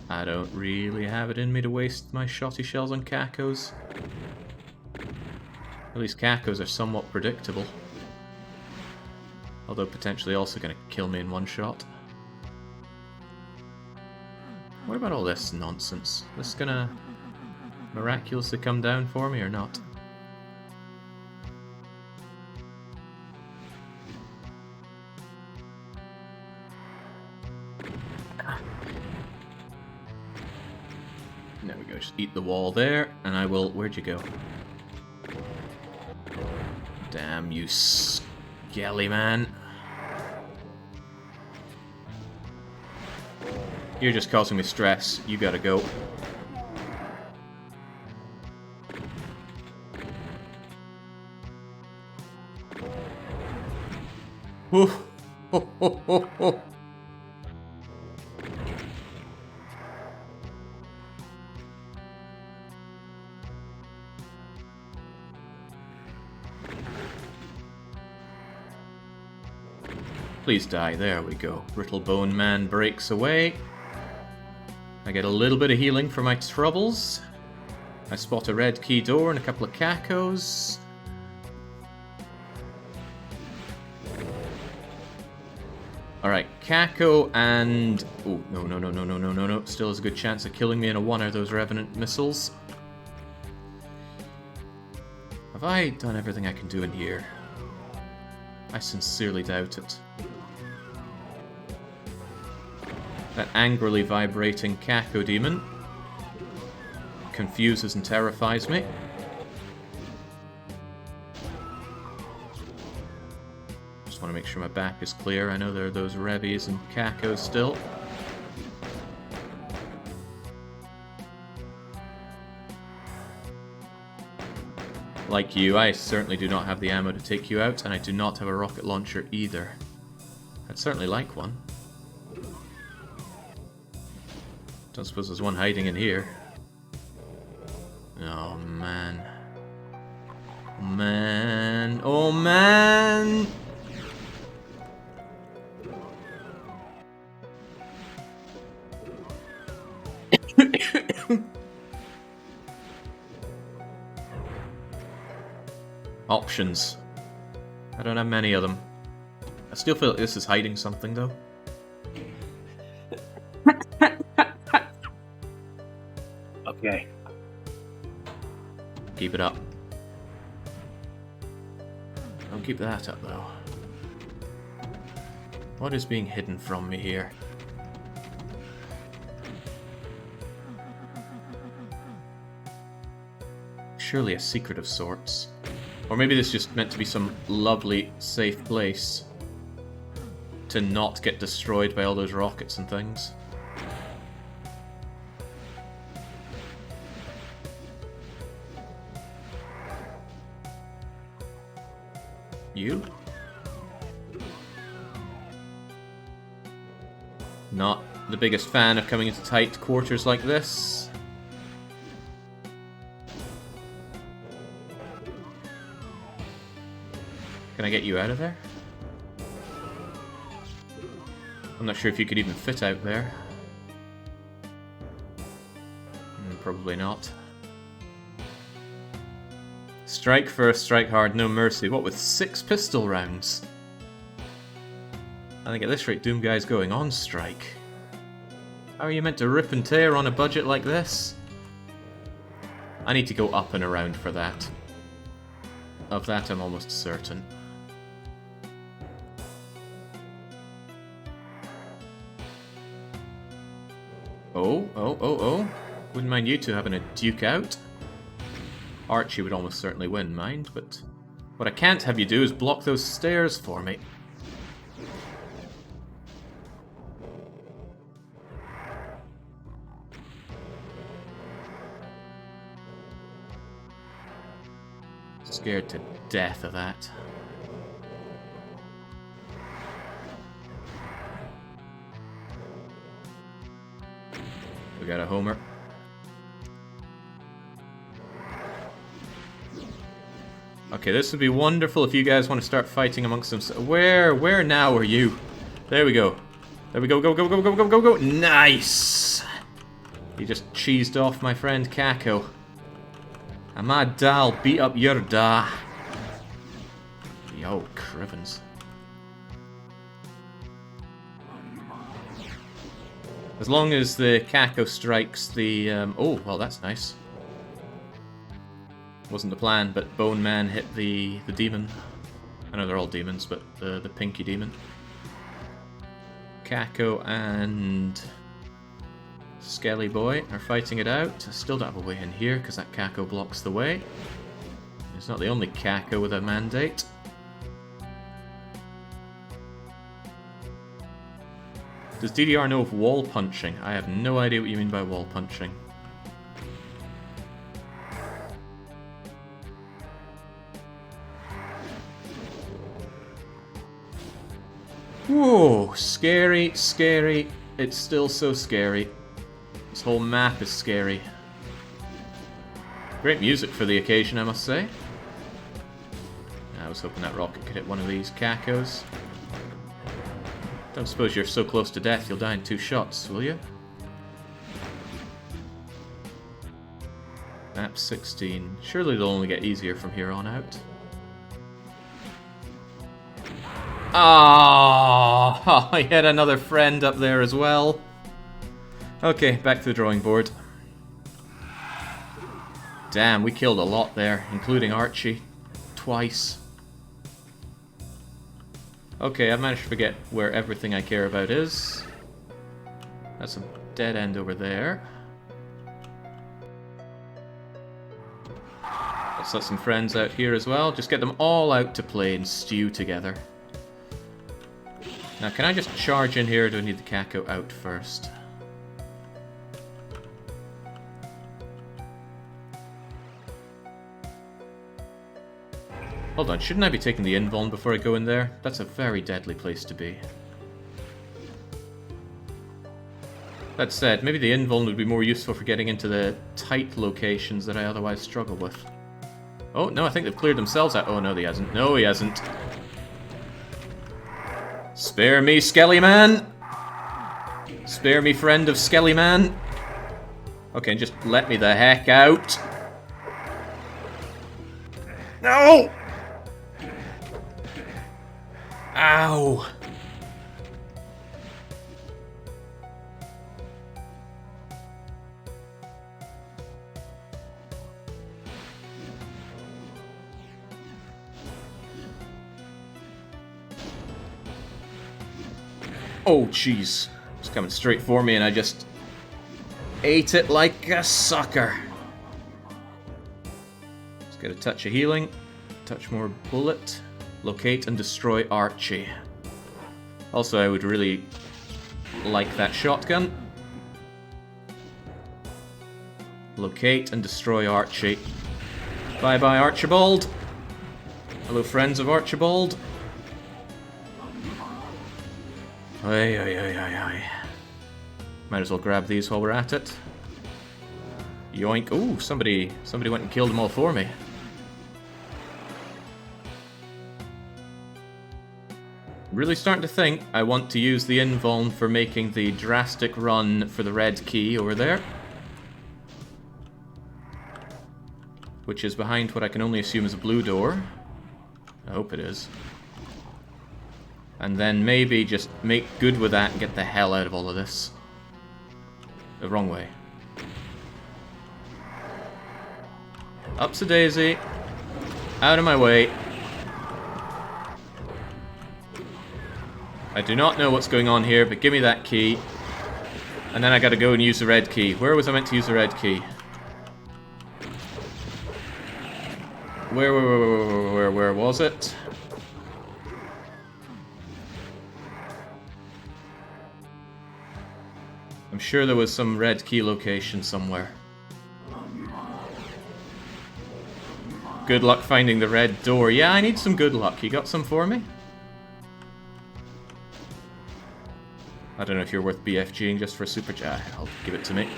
I don't really have it in me to waste my shotty shells on Cacos. At least Cacos are somewhat predictable. Although potentially also going to kill me in one shot. What about all this nonsense? This gonna miraculously come down for me or not? There we go, just eat the wall there, and I will... Where'd you go? Damn you, skelly man. You're just causing me stress. You gotta go. Whew. Ho, ho, ho, ho. Please die. There we go. Brittle Bone Man breaks away. I get a little bit of healing for my troubles. I spot a red key door and a couple of Cacos. Alright, Caco and... Oh, no. Still has a good chance of killing me in a one of those Revenant missiles. Have I done everything I can do in here? I sincerely doubt it. That angrily vibrating Caco demon confuses and terrifies me. Just want to make sure my back is clear. I know there are those Revies and Cacos still. Like you, I certainly do not have the ammo to take you out, and I do not have a rocket launcher either. I'd certainly like one. Don't suppose there's one hiding in here. Oh man. Oh man. Oh man! Options. I don't have many of them. I still feel like this is hiding something though. Okay. Keep it up. Don't keep that up though. What is being hidden from me here? Surely a secret of sorts. Or maybe this is just meant to be some lovely, safe place to not get destroyed by all those rockets and things. You? Not the biggest fan of coming into tight quarters like this. Can I get you out of there? I'm not sure if you could even fit out there. Probably not. Strike first, strike hard, no mercy. What with 6 pistol rounds? I think at this rate Doom Guy's going on strike. How are you meant to rip and tear on a budget like this? I need to go up and around for that. Of that I'm almost certain. Oh. Wouldn't mind you two having a duke out. Archie would almost certainly win, mind, but what I can't have you do is block those stairs for me. Scared to death of that. We got a homer. Okay, this would be wonderful if you guys want to start fighting amongst themselves. Where now are you? There we go. There we go, go. Nice! You just cheesed off my friend Kako. And my dal beat up your da. Yo, crivens. As long as the Kako strikes the... oh, well, that's nice. Wasn't the plan, but Bone Man hit the demon. I know they're all demons, but the pinky demon. Kako and Skelly Boy are fighting it out. I still don't have a way in here because that Kako blocks the way. It's not the only Kako with a mandate. Does DDR know of wall punching? I have no idea what you mean by wall punching. Whoa, scary, scary. It's still so scary. This whole map is scary. Great music for the occasion, I must say. I was hoping that rocket could hit one of these Kakos. Don't suppose you're so close to death you'll die in 2 shots, will you? Map 16. Surely they'll only get easier from here on out. Ah, I had another friend up there as well. Okay, back to the drawing board. Damn, we killed a lot there, including Archie. Twice. Okay, I've managed to forget where everything I care about is. That's a dead end over there. Let's let some friends out here as well. Just get them all out to play and stew together. Now, can I just charge in here, or do I need the Kako out first? Hold on, shouldn't I be taking the invuln before I go in there? That's a very deadly place to be. That said, maybe the invuln would be more useful for getting into the tight locations that I otherwise struggle with. Oh, no, I think they've cleared themselves out. Oh, no, he hasn't. No, he hasn't. Spare me, Skelly Man! Spare me, friend of Skelly Man. Okay, just let me the heck out. No! Ow! Oh, jeez. It's coming straight for me and I just ate it like a sucker. Let's get a touch of healing. Touch more bullet. Locate and destroy Archie. Also, I would really like that shotgun. Locate and destroy Archie. Bye-bye, Archibald. Hello, friends of Archibald. Aye. Might as well grab these while we're at it. Yoink. Ooh, somebody went and killed them all for me. Really starting to think I want to use the invuln for making the drastic run for the red key over there. Which is behind what I can only assume is a blue door. I hope it is. And then maybe just make good with that and get the hell out of all of this. The wrong way. Upsy-daisy. Out of my way. I do not know what's going on here, but give me that key. And then I gotta go and use the red key. Where was I meant to use the red key? Where was it? I'm sure there was some red key location somewhere. Good luck finding the red door. Yeah, I need some good luck. You got some for me? I don't know if you're worth BFGing just for a super chat. I'll give it to me.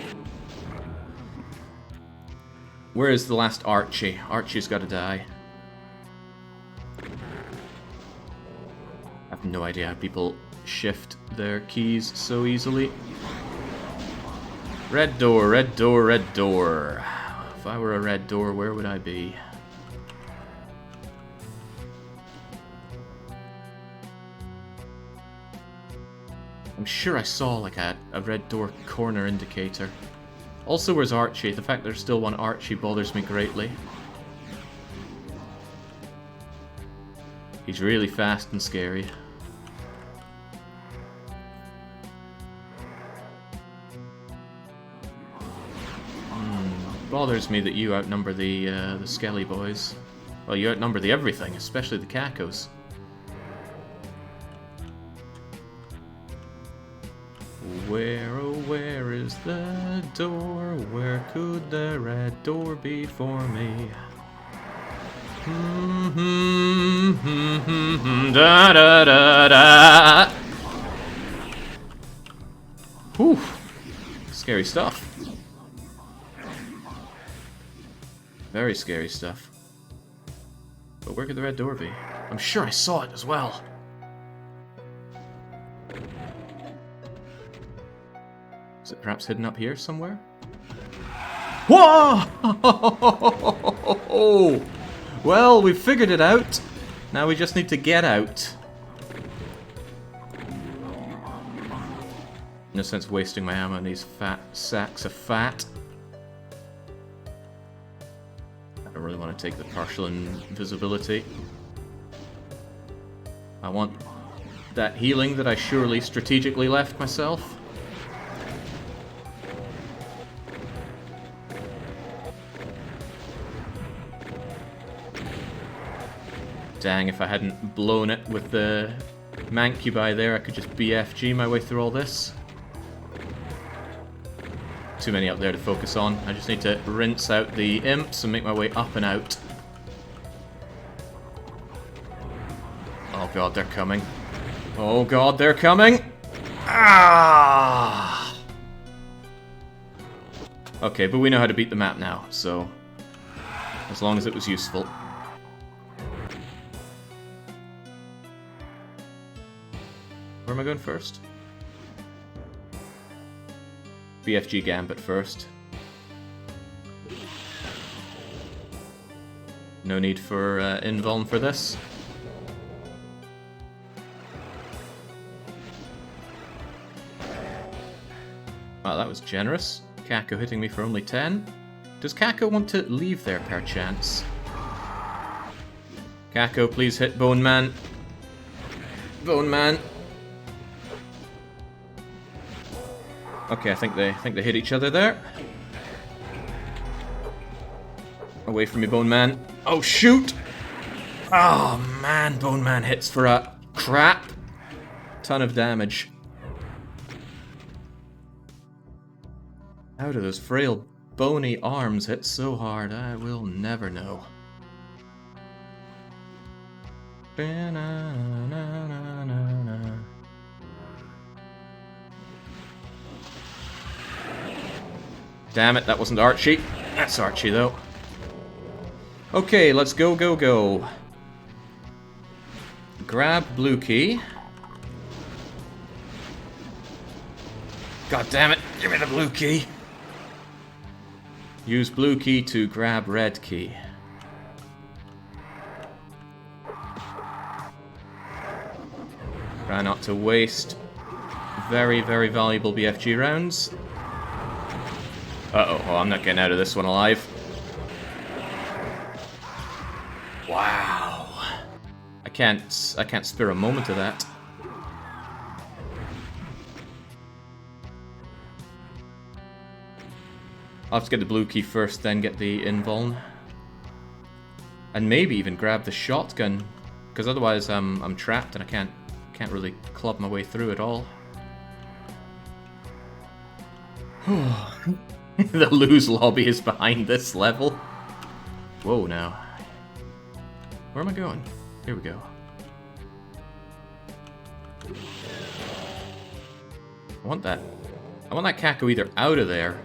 Where is the last Archie? Archie's gotta die. I have no idea how people shift their keys so easily. Red door, red door, red door. If I were a red door, where would I be? I'm sure I saw like a red door corner indicator. Also, where's Archie? The fact there's still one Archie bothers me greatly. He's really fast and scary. Bothers me that you outnumber the Skelly boys. Well, you outnumber the everything, especially the Cacos. Where, oh where is the door? Where could the red door be for me? Da da da da. Whew. Scary stuff. Very scary stuff. But where could the red door be? I'm sure I saw it as well. Is it perhaps hidden up here somewhere? Whoa! Well, we've figured it out. Now we just need to get out. No sense wasting my ammo on these fat sacks of fat. I don't really want to take the partial invisibility. I want that healing that I surely strategically left myself. Dang, if I hadn't blown it with the Mancubi there, I could just BFG my way through all this. Too many up there to focus on. I just need to rinse out the imps and make my way up and out. Oh god, they're coming. Oh god, they're coming! Ah! Okay, but we know how to beat the map now, so... as long as it was useful. Where am I going first? BFG Gambit first. No need for invuln for this. Wow, that was generous. Kako hitting me for only 10. Does Kako want to leave there, perchance? Kako, please hit Bone Man. Bone Man. Okay, I think they hit each other there. Away from me, Bone Man. Oh shoot! Oh man, Bone Man hits for a crap ton of damage. How do those frail, bony arms hit so hard? I will never know. Damn it, that wasn't Archie. That's Archie, though. Okay, let's go, go, go. Grab blue key. God damn it, give me the blue key. Use blue key to grab red key. Try not to waste very, very valuable BFG rounds. Uh-oh, oh, I'm not getting out of this one alive. Wow. I can't spare a moment of that. I'll have to get the blue key first, then get the invuln. And maybe even grab the shotgun, because otherwise I'm trapped and I can't really club my way through at all. The lose lobby is behind this level. Whoa, now. Where am I going? Here we go. I want that Kako either out of there,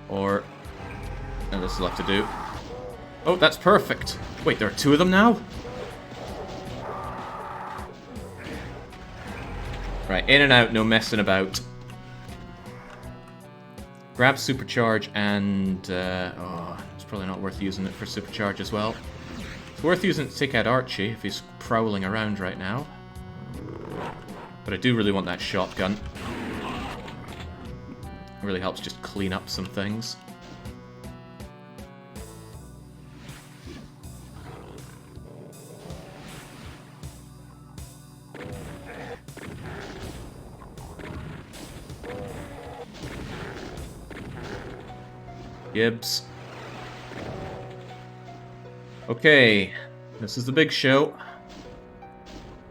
or... No, this is left to do. Oh, that's perfect! Wait, there are two of them now? Right, in and out, no messing about. Grab supercharge and... oh, it's probably not worth using it for supercharge as well. It's worth using it to take out Archie if he's prowling around right now. But I do really want that shotgun. It really helps just clean up some things. Gibbs. Okay, this is the big show.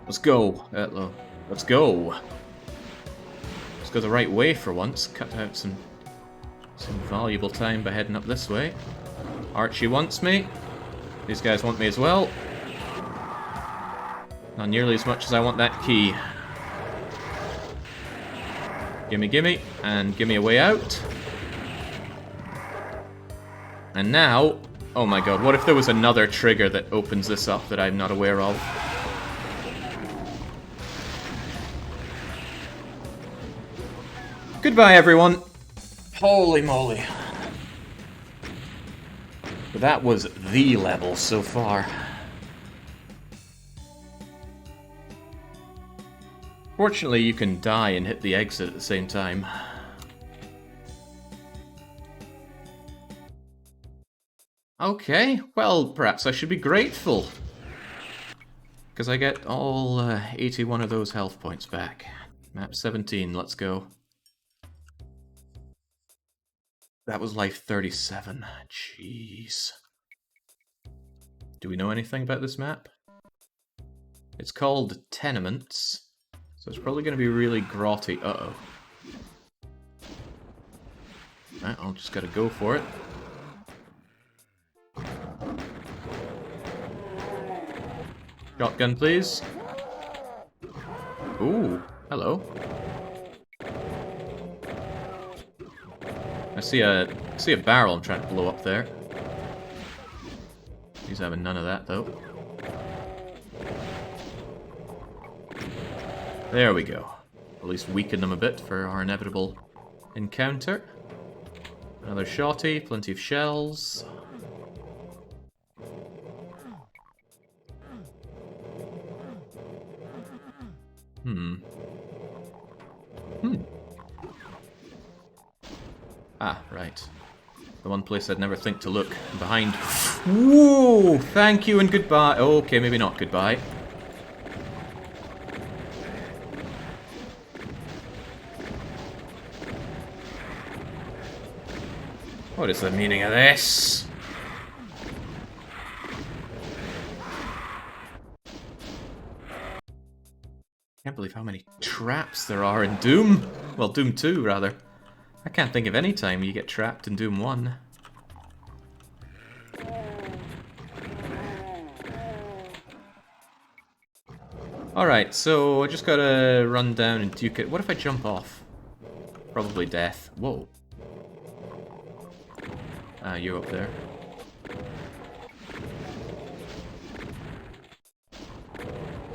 Let's go. Let's go. Let's go the right way for once. Cut out some valuable time by heading up this way. Archie wants me. These guys want me as well. Not nearly as much as I want that key. Gimme, gimme, and gimme a way out. And now, oh my god, what if there was another trigger that opens this up that I'm not aware of? Goodbye, everyone. Holy moly. But that was the level so far. Fortunately, you can die and hit the exit at the same time. Okay, well, perhaps I should be grateful. Because I get all 81 of those health points back. Map 17, let's go. That was life 37. Jeez. Do we know anything about this map? It's called Tenements, so it's probably going to be really grotty. Uh-oh. Right, I'll just gotta go for it. Shotgun, please. Ooh, hello. I see a barrel I'm trying to blow up there. He's having none of that, though. There we go. At least weaken them a bit for our inevitable encounter. Another shotty, plenty of shells. Ah, right. The one place I'd never think to look. Behind. Whoa! Thank you and goodbye. Okay, maybe not goodbye. What is the meaning of this? Can't believe how many traps there are in Doom. Well, Doom 2, rather. I can't think of any time you get trapped in Doom 1. Alright, so I just gotta run down and duke it. What if I jump off? Probably death. Whoa. Ah, you up there.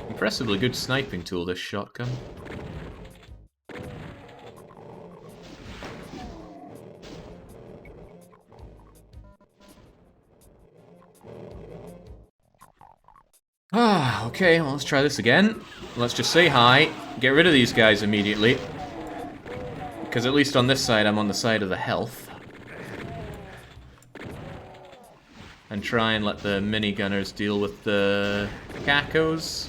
Impressively good sniping tool, this shotgun. Ah, okay, well, let's try this again. Let's just say hi, get rid of these guys immediately. Because at least on this side, I'm on the side of the health. And try and let the minigunners deal with the cacos.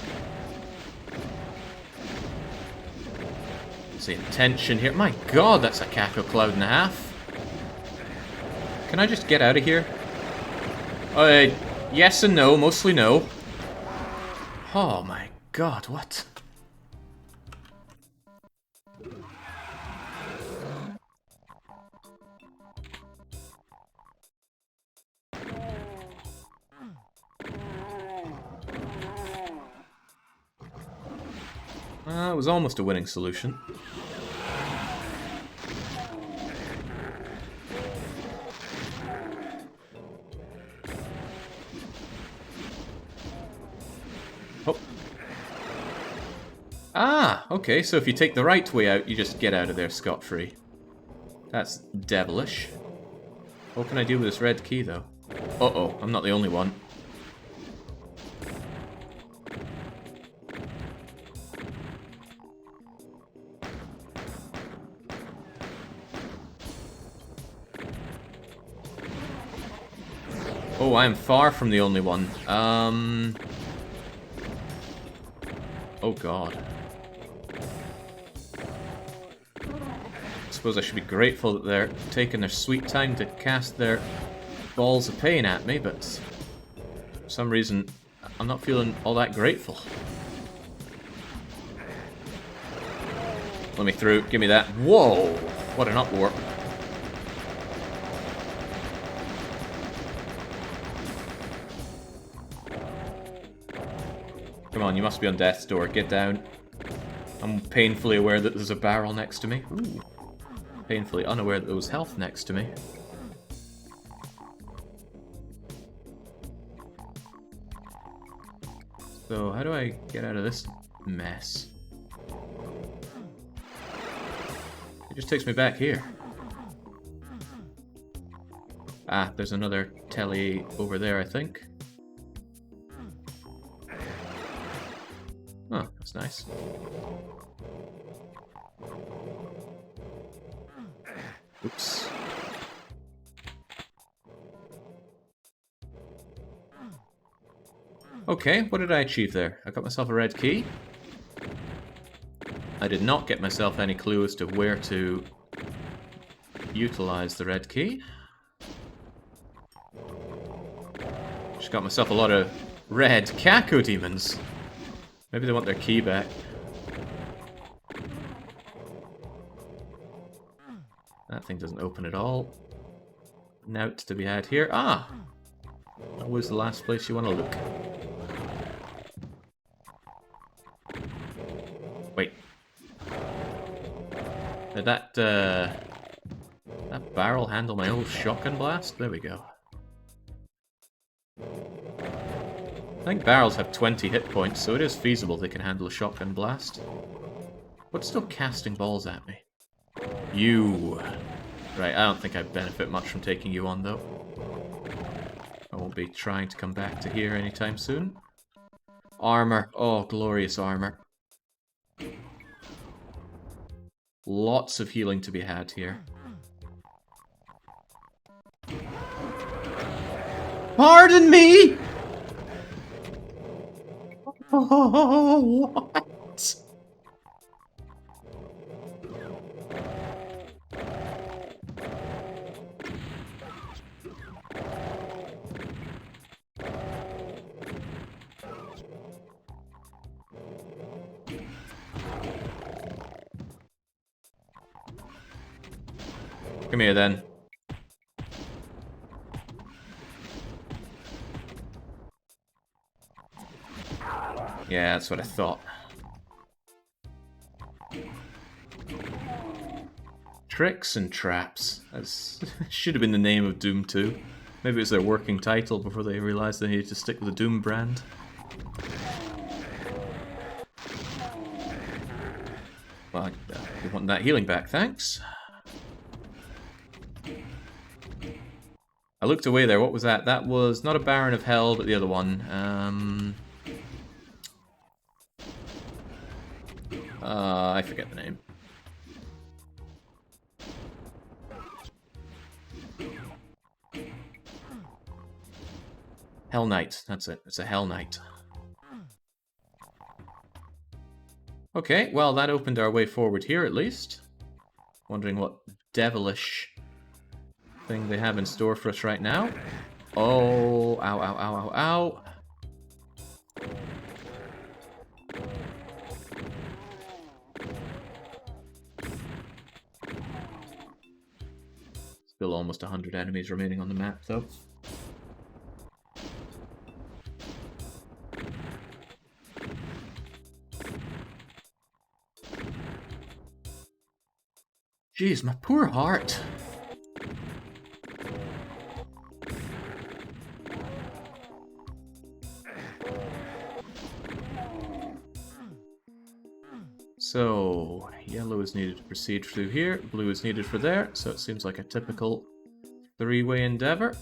See tension here. My god, that's a caco cloud and a half. Can I just get out of here? Yes and no, mostly no. Oh my god, what? It was almost a winning solution. Oh. Ah, okay, so if you take the right way out, you just get out of there scot-free. That's devilish. What can I do with this red key, though? Uh-oh, I'm not the only one. Oh, I am far from the only one. Oh god. I suppose I should be grateful that they're taking their sweet time to cast their balls of pain at me, but for some reason, I'm not feeling all that grateful. Let me through, give me that. Whoa! What an upwarp. Come on, you must be on death's door. Get down. I'm painfully aware that there's a barrel next to me. Ooh. Painfully unaware that there was health next to me. So, how do I get out of this mess? It just takes me back here. Ah, there's another telly over there, I think. Oh, that's nice. Oops. Okay, what did I achieve there? I got myself a red key. I did not get myself any clue as to where to utilize the red key. Just got myself a lot of red caco demons. Maybe they want their key back. That thing doesn't open at all. Note to be had here. Ah! Always the last place you want to look. Wait. Did that barrel handle my old shotgun blast? There we go. I think barrels have 20 hit points, so it is feasible they can handle a shotgun blast. What's still casting balls at me? You. Right, I don't think I benefit much from taking you on, though. I won't be trying to come back to here anytime soon. Armour. Oh, glorious armour. Lots of healing to be had here. Pardon me! Oh, what? Come here, then. Yeah, that's what I thought. Tricks and Traps. That should have been the name of Doom 2. Maybe it was their working title before they realised they needed to stick with the Doom brand. Well, we want that healing back, thanks. I looked away there, what was that? That was not a Baron of Hell, but the other one. I forget the name. Hell Knight, that's it. It's a Hell Knight. Okay, well that opened our way forward here at least. Wondering what devilish thing they have in store for us right now. Oh, ow, ow, ow, ow, ow. Still almost 100 enemies remaining on the map though. Jeez, my poor heart. So, yellow is needed to proceed through here, blue is needed for there, so it seems like a typical three-way endeavor.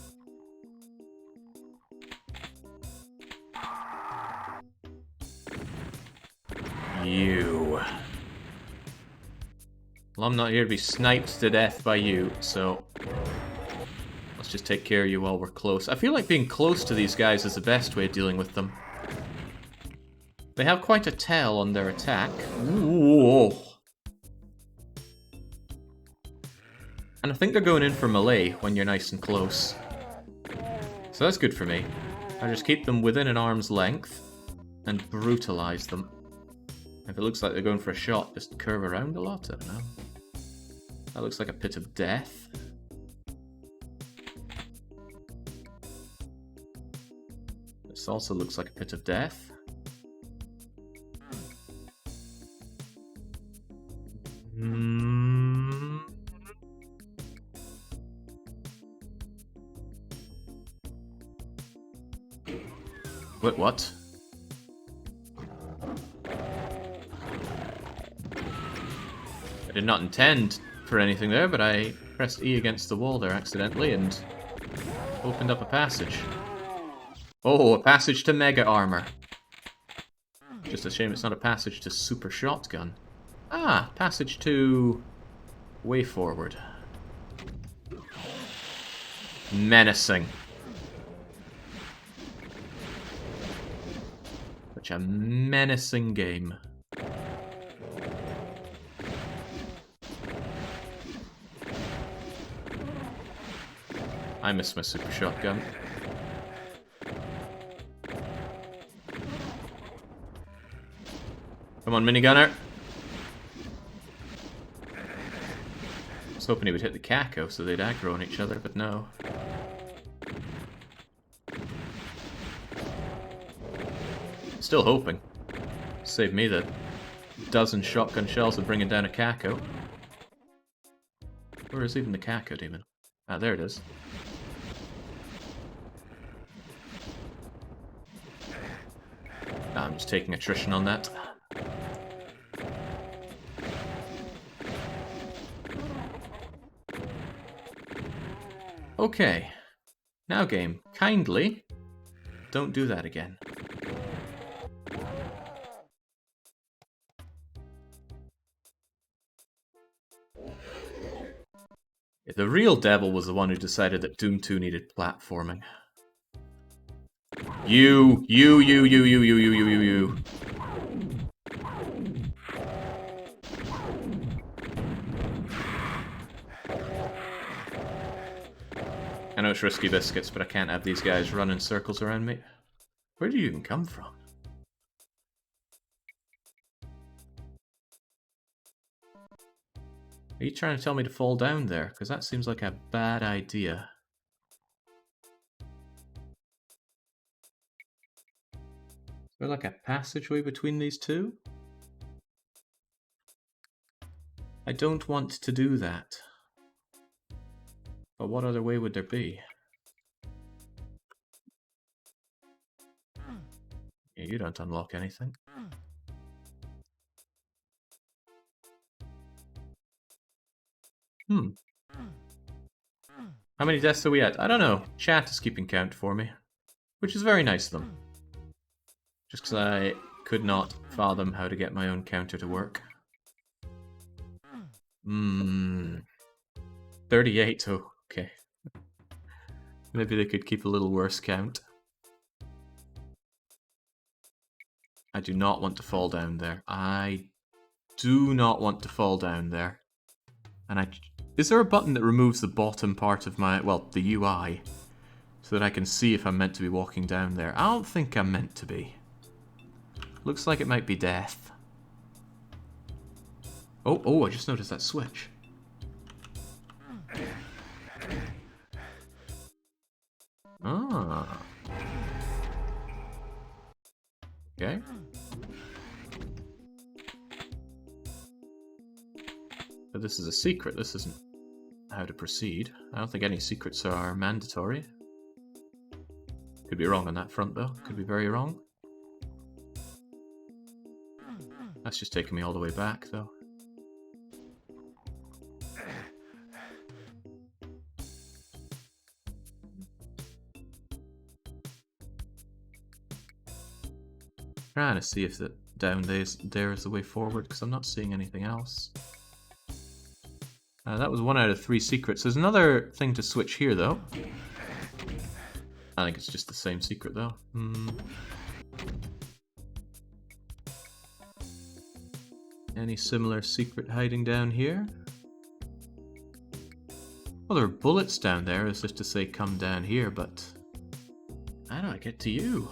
You. Well, I'm not here to be sniped to death by you, so let's just take care of you while we're close. I feel like being close to these guys is the best way of dealing with them. They have quite a tell on their attack. Ooh. And I think they're going in for melee when you're nice and close. So that's good for me. I just keep them within an arm's length and brutalize them. If it looks like they're going for a shot, just curve around a lot, I don't know. That looks like a pit of death. This also looks like a pit of death. Wait, what? I did not intend for anything there, but I pressed E against the wall there accidentally and opened up a passage. Oh, a passage to mega armor. Just a shame it's not a passage to super shotgun. Ah, passage to way forward. Menacing. Such a menacing game. I miss my super shotgun. Come on, minigunner. I was hoping he would hit the Kako so they'd aggro on each other, but no. Still hoping. Save me the dozen shotgun shells of bringing down a Kako. Where is even the Kako demon? Ah, there it is. I'm just taking attrition on that. Okay. Now game, kindly don't do that again. The real devil was the one who decided that Doom 2 needed platforming. You. I know it's risky biscuits, but I can't have these guys run in circles around me. Where do you even come from? Are you trying to tell me to fall down there? Because that seems like a bad idea. Is there like a passageway between these two? I don't want to do that. But what other way would there be? Yeah, you don't unlock anything. How many deaths are we at? I don't know. Chat is keeping count for me. Which is very nice of them. Just because I could not fathom how to get my own counter to work. 38, oh, okay. Maybe they could keep a little worse count. I do not want to fall down there. I do not want to fall down there. And is there a button that removes the bottom part of my, well, the UI, so that I can see if I'm meant to be walking down there? I don't think I'm meant to be. Looks like it might be death. Oh, I just noticed that switch. Ah. Okay. But this is a secret. This isn't how to proceed. I don't think any secrets are mandatory. Could be wrong on that front, though. Could be very wrong. That's just taking me all the way back, though. Trying to see if the down there is the way forward, because I'm not seeing anything else. That was 1 out of 3 secrets. There's another thing to switch here, though. I think it's just the same secret, though. Any similar secret hiding down here? Well, there are bullets down there, as if to say come down here, but... how do I get to you?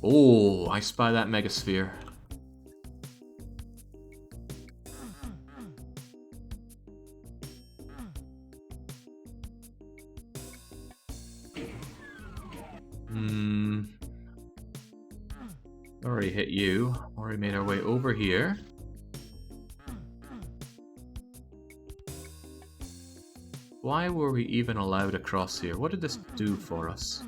Oh, I spy that megasphere. Already hit you. Already made our way over here. Why were we even allowed across here? What did this do for us?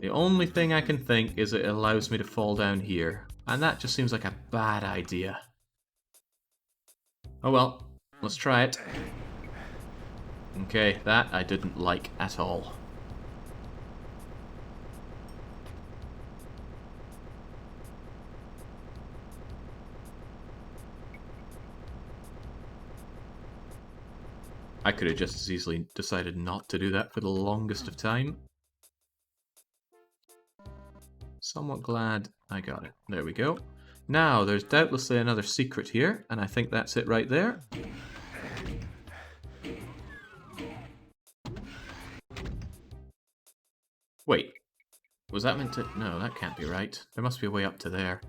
The only thing I can think is it allows me to fall down here. And that just seems like a bad idea. Oh well, let's try it. Okay, that I didn't like at all. I could have just as easily decided not to do that for the longest of time. Somewhat glad I got it. There we go. Now, there's doubtlessly another secret here, and I think that's it right there. Wait, was that meant to... no, that can't be right. There must be a way up to there.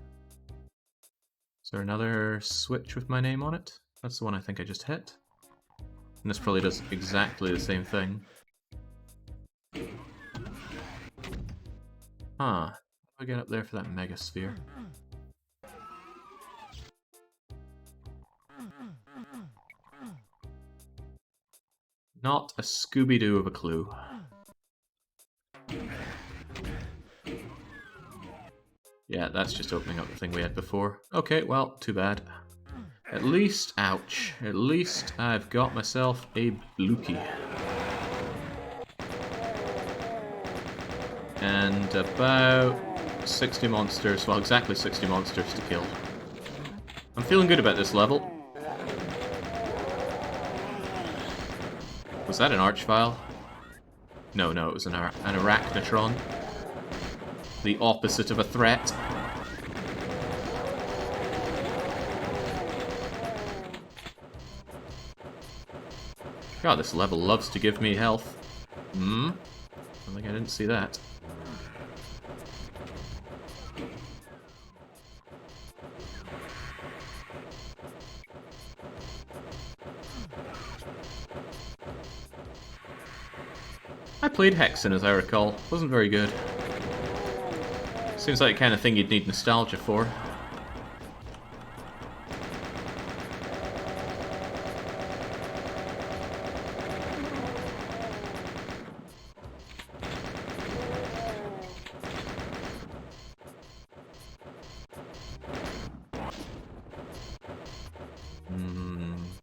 Is there another switch with my name on it? That's the one I think I just hit. And this probably does exactly the same thing. Huh. How do I get up there for that megasphere? Not a Scooby-Doo of a clue. Yeah, that's just opening up the thing we had before. Okay, well, too bad. At least, ouch, at least I've got myself a blookie. And about 60 monsters, well, exactly 60 monsters to kill. I'm feeling good about this level. Was that an archvile? No, it was an arachnotron. The opposite of a threat. God, this level loves to give me health. I think I didn't see that. I played Hexen, as I recall. Wasn't very good. Seems like the kind of thing you'd need nostalgia for.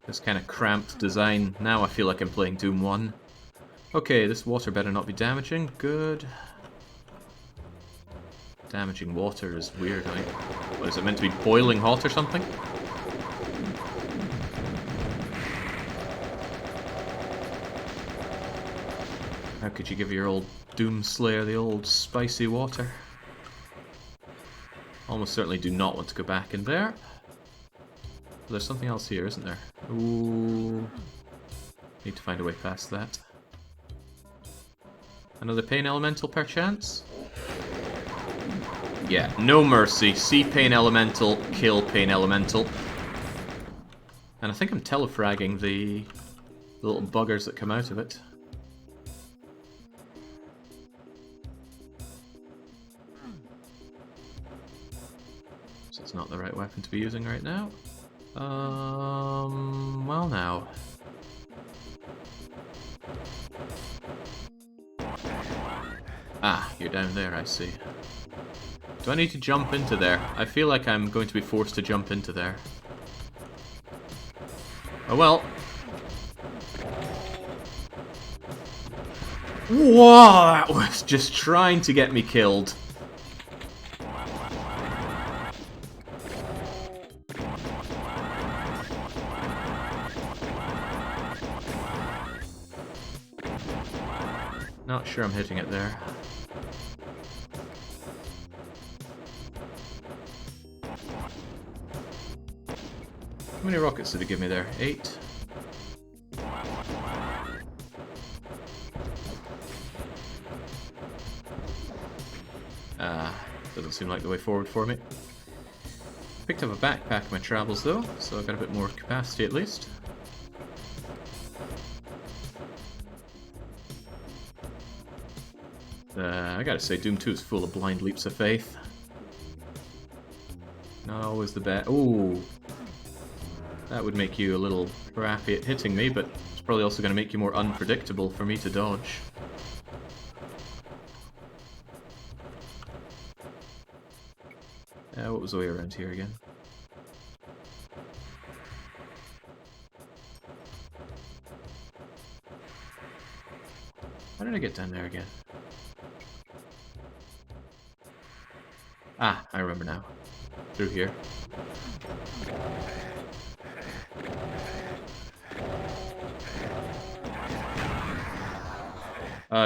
This kind of cramped design. Now I feel like I'm playing Doom 1. Okay, this water better not be damaging. Good. Damaging water is weird, right? What, is it meant to be boiling hot or something? How could you give your old Doomslayer the old spicy water? Almost certainly do not want to go back in there. There's something else here, isn't there? Ooh. Need to find a way past that. Another Pain Elemental, perchance? Yeah, no mercy. See Pain Elemental, kill Pain Elemental. And I think I'm telefragging the little buggers that come out of it. So it's not the right weapon to be using right now. Well now. Ah, you're down there, I see. Do I need to jump into there? I feel like I'm going to be forced to jump into there. Oh well. Whoa, that was just trying to get me killed. Not sure I'm hitting it there. How many rockets did it give me there? 8? Doesn't seem like the way forward for me. Picked up a backpack in my travels though, so I've got a bit more capacity at least. I gotta say, Doom 2 is full of blind leaps of faith. Not always the best. Ooh, that would make you a little crappy at hitting me, but it's probably also going to make you more unpredictable for me to dodge. What was the way around here again? How did I get down there again? Ah, I remember now. Through here.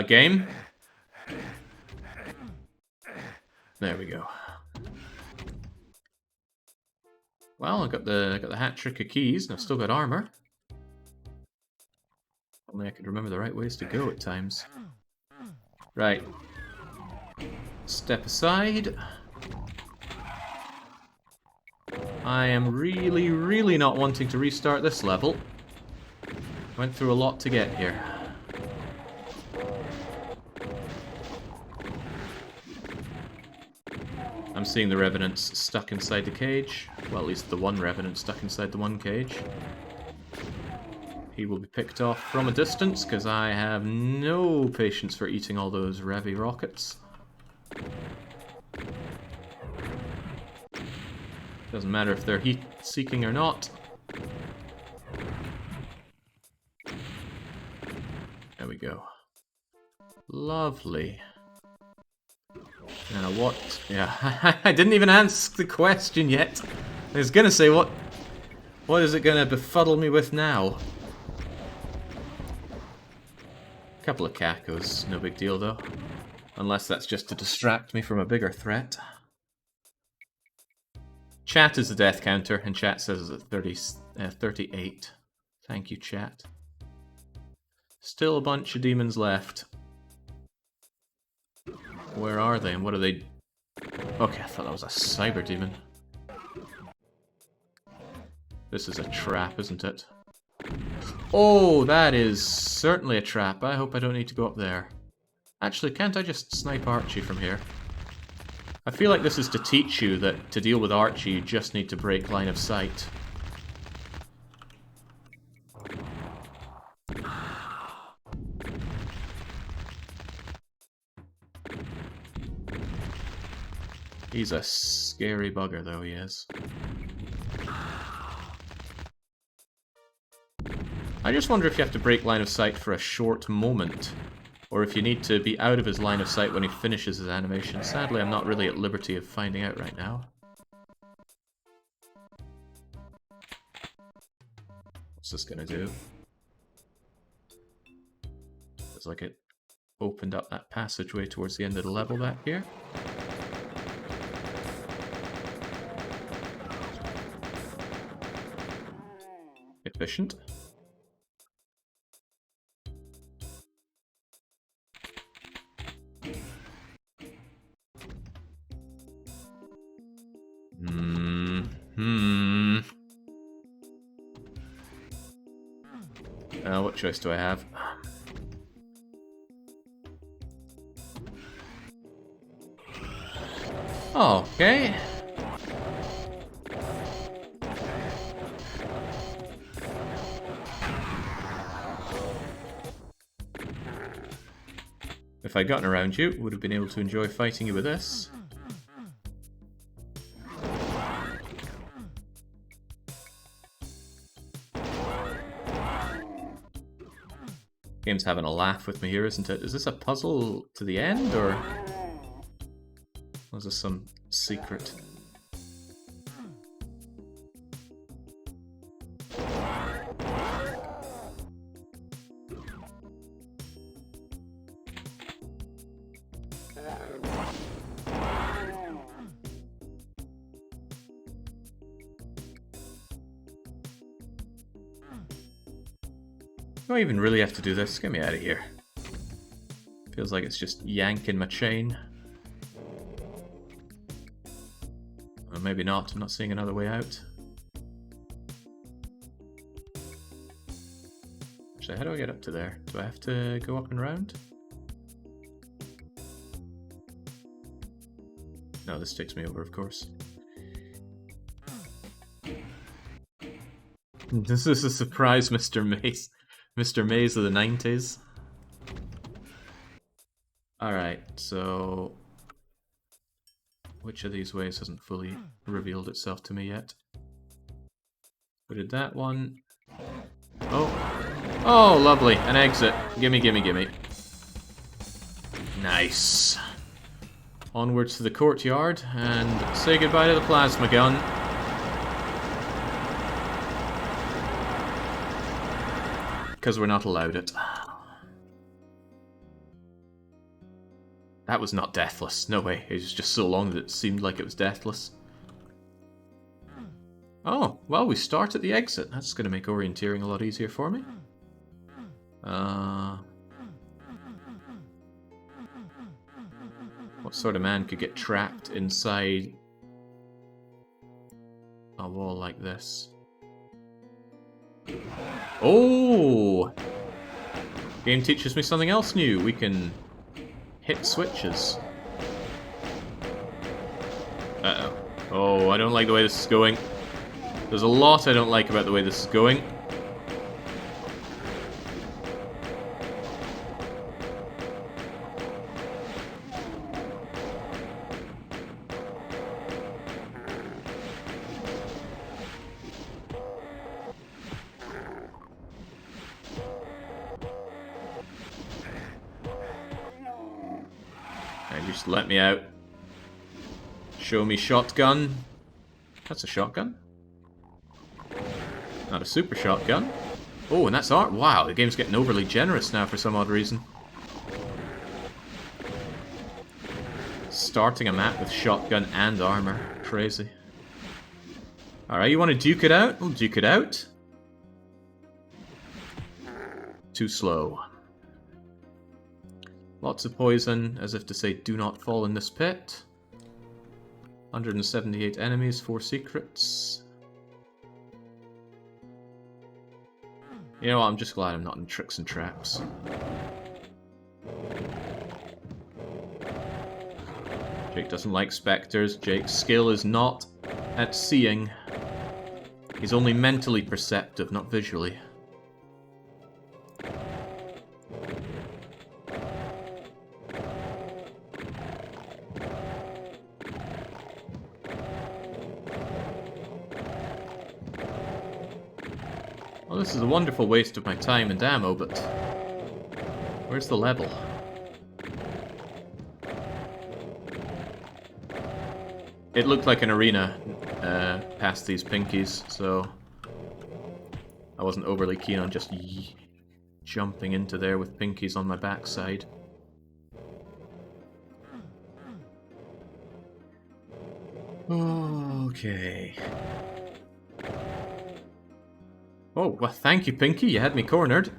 Game? There we go. Well, I got the hat trick of keys, and I've still got armor. Only I could remember the right ways to go at times. Right. Step aside. I am really, really not wanting to restart this level. Went through a lot to get here. I'm seeing the revenants stuck inside the cage. Well, at least the one revenant stuck inside the one cage. He will be picked off from a distance, because I have no patience for eating all those Revy rockets. Doesn't matter if they're heat-seeking or not. There we go. Lovely. Now what? Yeah, I didn't even ask the question yet. I was gonna say, what is it gonna befuddle me with now? A couple of cacos, no big deal though. Unless that's just to distract me from a bigger threat. Chat is the death counter, and chat says it's at 38. Thank you, chat. Still a bunch of demons left. Where are they, and what are they? Okay, I thought that was a cyber demon. This is a trap, isn't it? Oh, that is certainly a trap. I hope I don't need to go up there. Actually, can't I just snipe Archie from here? I feel like this is to teach you that to deal with Archie, you just need to break line of sight. He's a scary bugger, though, he is. I just wonder if you have to break line of sight for a short moment, or if you need to be out of his line of sight when he finishes his animation. Sadly, I'm not really at liberty of finding out right now. What's this gonna do? Looks like it opened up that passageway towards the end of the level back here. Efficient. What choice do I have? Okay. If I'd gotten around you, would have been able to enjoy fighting you with this. Game's having a laugh with me here, isn't it? Is this a puzzle to the end, or was this some secret? Do I even really have to do this? Get me out of here. Feels like it's just yanking my chain. Or maybe not, I'm not seeing another way out. Actually, how do I get up to there? Do I have to go up and around? No, this takes me over, of course. This is a surprise, Mr. Maze. Mr. Maze of the 90s. Alright, so... which of these ways hasn't fully revealed itself to me yet? We did that one. Oh! Oh, lovely! An exit. Gimme, gimme, gimme. Nice. Onwards to the courtyard, and say goodbye to the plasma gun. Because we're not allowed it. That was not deathless. No way. It was just so long that it seemed like it was deathless. Oh, well, we start at the exit. That's going to make orienteering a lot easier for me. What sort of man could get trapped inside a wall like this? Oh! Game teaches me something else new. We can hit switches. Uh-oh. Oh, I don't like the way this is going. There's a lot I don't like about the way this is going. Just let me out. Show me shotgun. That's a shotgun. Not a super shotgun. Oh, and that's art. Wow, the game's getting overly generous now for some odd reason. Starting a map with shotgun and armor. Crazy. Alright, you want to duke it out? We'll duke it out. Too slow. Lots of poison, as if to say, do not fall in this pit. 178 enemies, 4 secrets. You know what, I'm just glad I'm not in tricks and traps. Jake doesn't like specters. Jake's skill is not at seeing. He's only mentally perceptive, not visually. Well, this is a wonderful waste of my time and ammo, but where's the level? It looked like an arena past these pinkies, so I wasn't overly keen on just jumping into there with pinkies on my backside. Okay. Oh, well, thank you, Pinky. You had me cornered.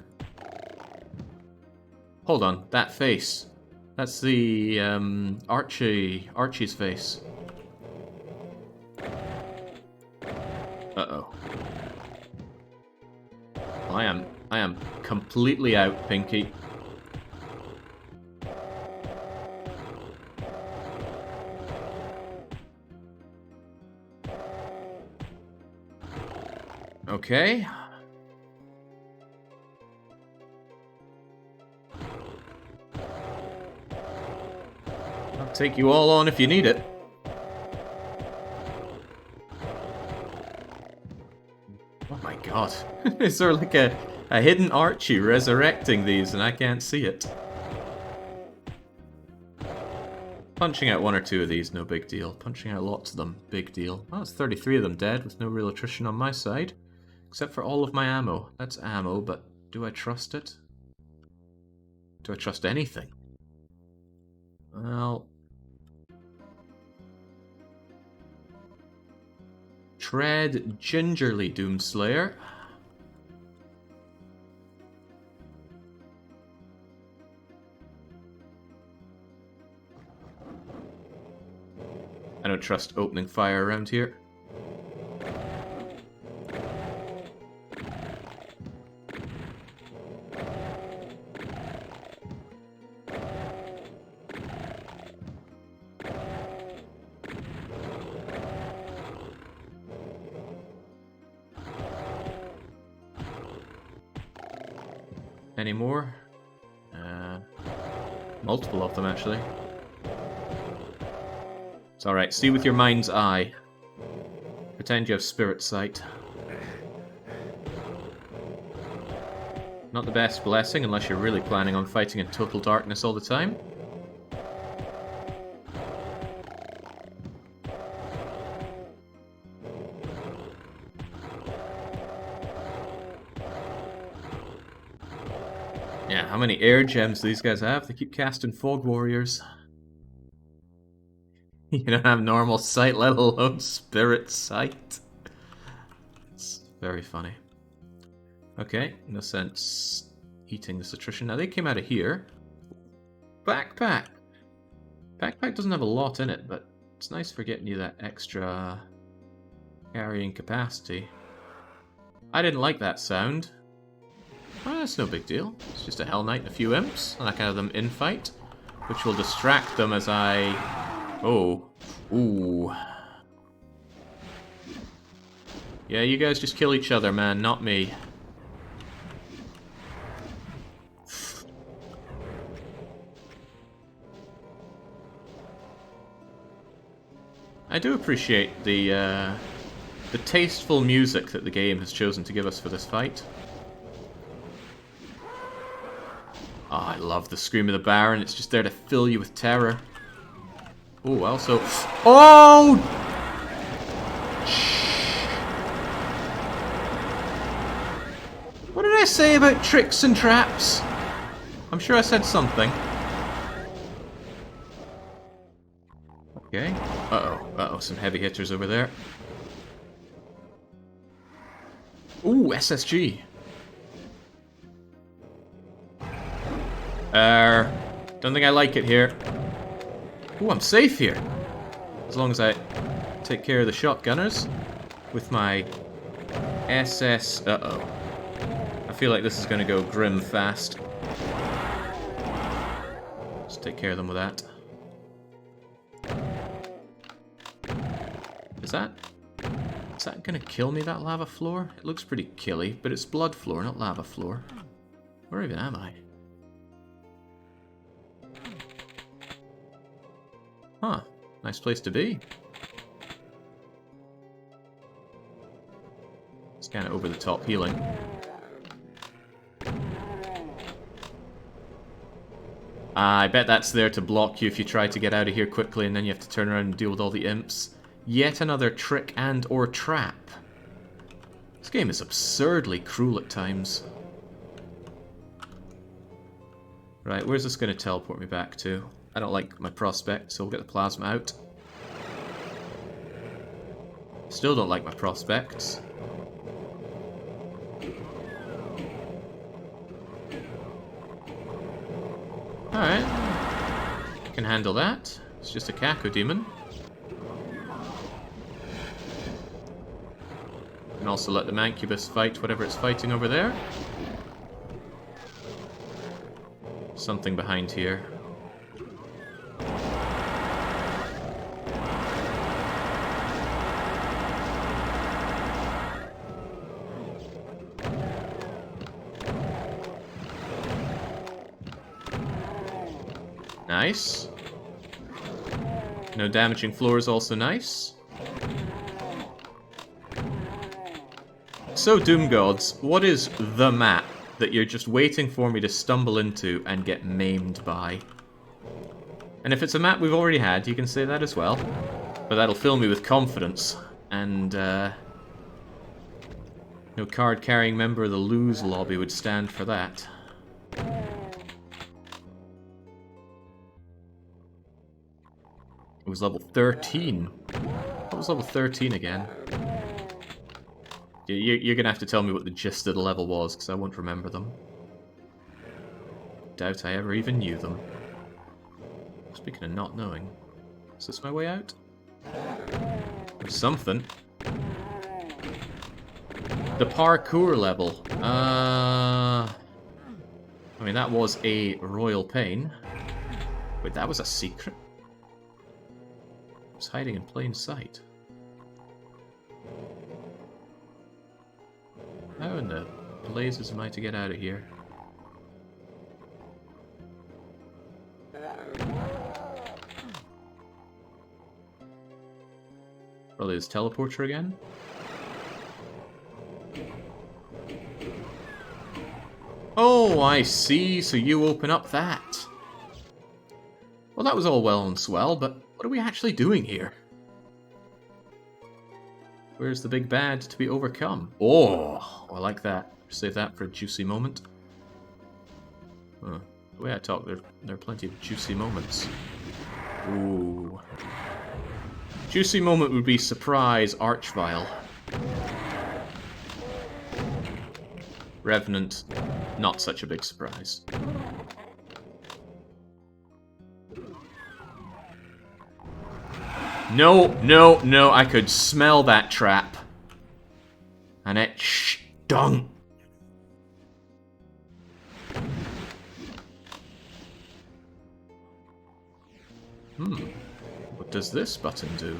Hold on, that face. That's the Archie's face. Uh-oh. I am completely out, Pinky. Okay. I'll take you all on if you need it. Oh my god. Is there like a hidden Archie resurrecting these and I can't see it? Punching out one or two of these, no big deal. Punching out lots of them, big deal. Well, it's 33 of them dead with no real attrition on my side. Except for all of my ammo. That's ammo, but do I trust it? Do I trust anything? Well... Tread gingerly, Doomslayer. I don't trust opening fire around here. Any more? Multiple of them, actually. It's alright, see with your mind's eye. Pretend you have spirit sight. Not the best blessing unless you're really planning on fighting in total darkness all the time. Yeah, how many air gems these guys have? They keep casting fog warriors. You don't have normal sight, let alone spirit sight. It's very funny. Okay, no sense eating this attrition. Now they came out of here. Backpack! Backpack doesn't have a lot in it, but it's nice for getting you that extra carrying capacity. I didn't like that sound. Well, that's no big deal. It's just a Hell Knight and a few imps, and I can have them in fight, which will distract them as I... Oh. Ooh. Yeah, you guys just kill each other, man, not me. I do appreciate the tasteful music that the game has chosen to give us for this fight. Oh, I love the Scream of the Baron. It's just there to fill you with terror. Oh, also... Oh! What did I say about tricks and traps? I'm sure I said something. Okay. Uh-oh. Uh-oh, some heavy hitters over there. Ooh, SSG. Don't think I like it here. Ooh, I'm safe here. As long as I take care of the shotgunners with my SS... Uh-oh. I feel like this is going to go grim fast. Just take care of them with that. Is that going to kill me, that lava floor? It looks pretty killy, but it's blood floor, not lava floor. Where even am I? Huh. Nice place to be. It's kind of over the top healing. I bet that's there to block you if you try to get out of here quickly and then you have to turn around and deal with all the imps. Yet another trick and or trap. This game is absurdly cruel at times. Right, where's this going to teleport me back to? I don't like my prospect, so we'll get the plasma out. Still don't like my prospects. Alright. Can handle that. It's just a Cacodemon. And also let the Mancubus fight whatever it's fighting over there. Something behind here. Nice. No damaging floor is also nice. So, Doom Gods, what is the map that you're just waiting for me to stumble into and get maimed by? And if it's a map we've already had, you can say that as well. But that'll fill me with confidence. And, no card-carrying member of the Lose Lobby would stand for that. It was level 13. What was level 13 again? You're gonna have to tell me what the gist of the level was, because I won't remember them. Doubt I ever even knew them. Speaking of not knowing, is this my way out? There's something. The parkour level. I mean, that was a royal pain. Wait, that was a secret? It was hiding in plain sight. How in the blazes am I to get out of here? Probably this teleporter again? Oh, I see, so you open up that. Well, that was all well and swell, but what are we actually doing here? Where's the big bad to be overcome? Oh, I like that. Save that for a juicy moment. Huh. The way I talk, there are plenty of juicy moments. Ooh. Juicy moment would be surprise Archvile. Revenant, not such a big surprise. No, no, no, I could smell that trap. And it stunk. What does this button do?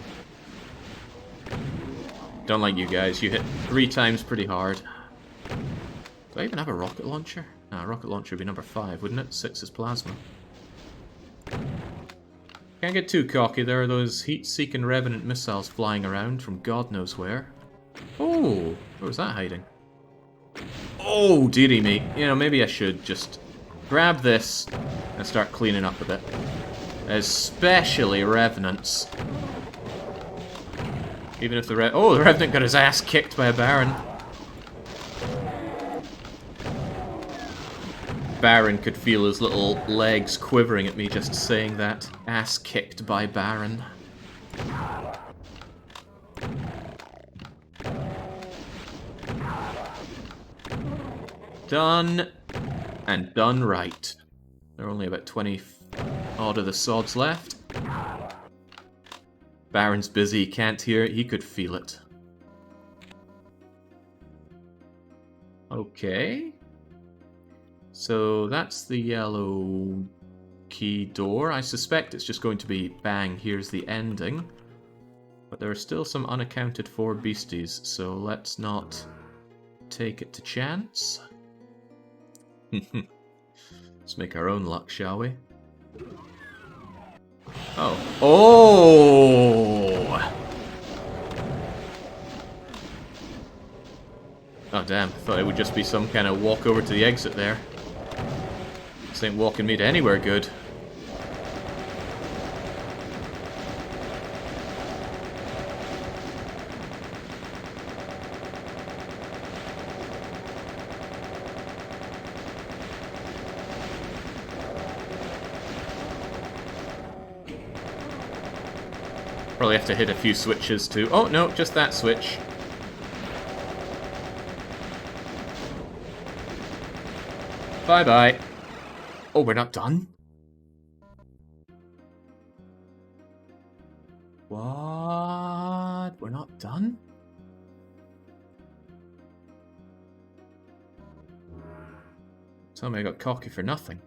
Don't like you guys, you hit 3 times pretty hard. Do I even have a rocket launcher? Nah, a rocket launcher would be number 5, wouldn't it? 6 is plasma. Can't get too cocky, there are those heat-seeking Revenant missiles flying around from God knows where. Oh, where was that hiding? Oh, dearie me. You know, maybe I should just grab this and start cleaning up a bit. Especially Revenants. Even if the the Revenant got his ass kicked by a Baron. Baron could feel his little legs quivering at me just saying that. Ass kicked by Baron. Done. And done right. There are only about 20 odd of the sods left. Baron's busy, can't hear it, he could feel it. Okay. So that's the yellow key door. I suspect it's just going to be bang, here's the ending. But there are still some unaccounted for beasties, so let's not take it to chance. Let's make our own luck, shall we? Oh. Oh! Oh damn, thought it would just be some kind of walk over to the exit there. This ain't walking me to anywhere good. Probably have to hit a few switches too. Oh, no, just that switch. Bye-bye. Oh, we're not done? What? We're not done? Tell me I got cocky for nothing.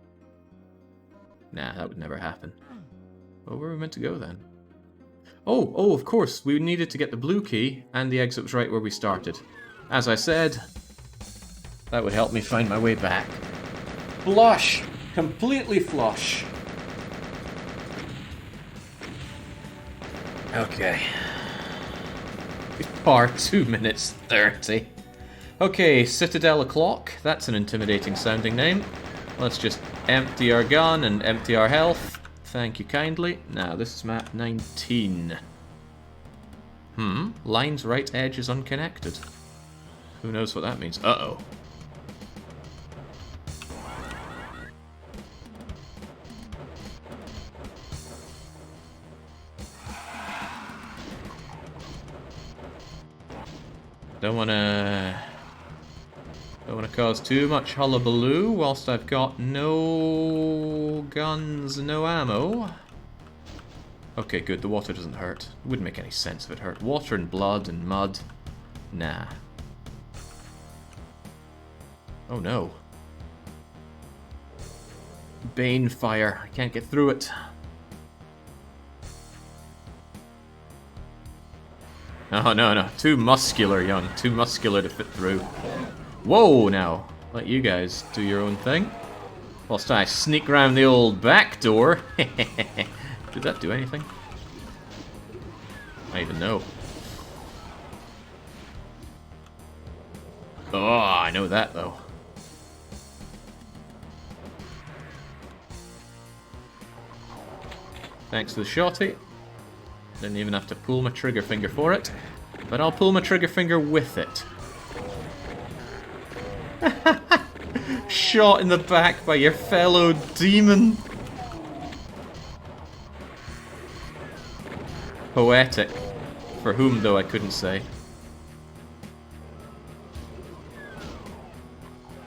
Nah, that would never happen. Well, where were we meant to go then? Oh, of course, we needed to get the blue key, and the exit was right where we started. As I said, that would help me find my way back. Flush! Completely flush. Okay. Par 2 minutes 30. Okay, Citadel O'Clock. That's an intimidating sounding name. Let's just empty our gun and empty our health. Thank you kindly. Now, this is map 19. Line's right edge is unconnected. Who knows what that means? Uh-oh. Don't wanna cause too much hullabaloo whilst I've got no guns, no ammo. Okay, good. The water doesn't hurt. It wouldn't make any sense if it hurt. Water and blood and mud. Nah. Oh no. Bane fire. I can't get through it. Oh, no. Too muscular, young. Too muscular to fit through. Whoa, now. Let you guys do your own thing. Whilst I sneak round the old back door. Did that do anything? I even know. Oh, I know that, though. Thanks to the shotty. Didn't even have to pull my trigger finger for it. But I'll pull my trigger finger with it. Shot in the back by your fellow demon. Poetic. For whom, though, I couldn't say.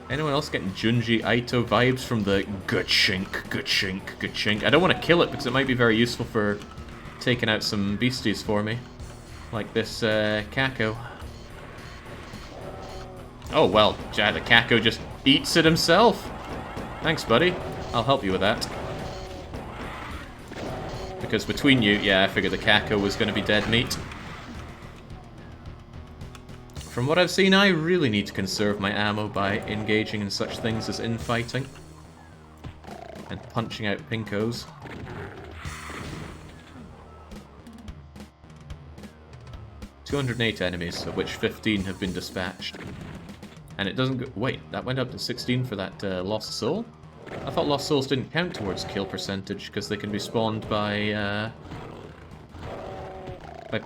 Anyone else getting Junji Ito vibes from the good shink? I don't want to kill it because it might be very useful for taking out some beasties for me. Like this Kako. Oh, well, the Kako just eats it himself. Thanks, buddy. I'll help you with that. Because between you, yeah, I figured the Kako was going to be dead meat. From what I've seen, I really need to conserve my ammo by engaging in such things as infighting. And punching out pinkos. "208 enemies, of which 15 have been dispatched." And it doesn't go... Wait, that went up to 16 for that Lost Soul? I thought Lost Souls didn't count towards kill percentage, because they can be spawned by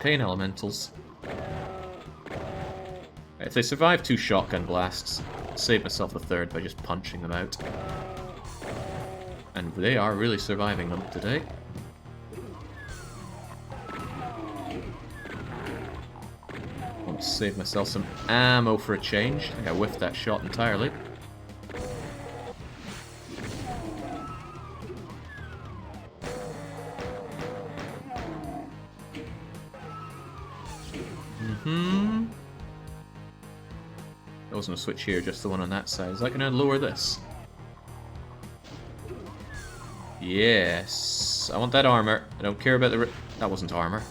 pain elementals. If they survive 2 shotgun blasts, I'll save myself a third by just punching them out. And they are really surviving them today. I'll save myself some ammo for a change. I think I whiffed that shot entirely. There wasn't a switch here, just the one on that side. Is that going to lower this? Yes. I want that armor. I don't care about the... That wasn't armor.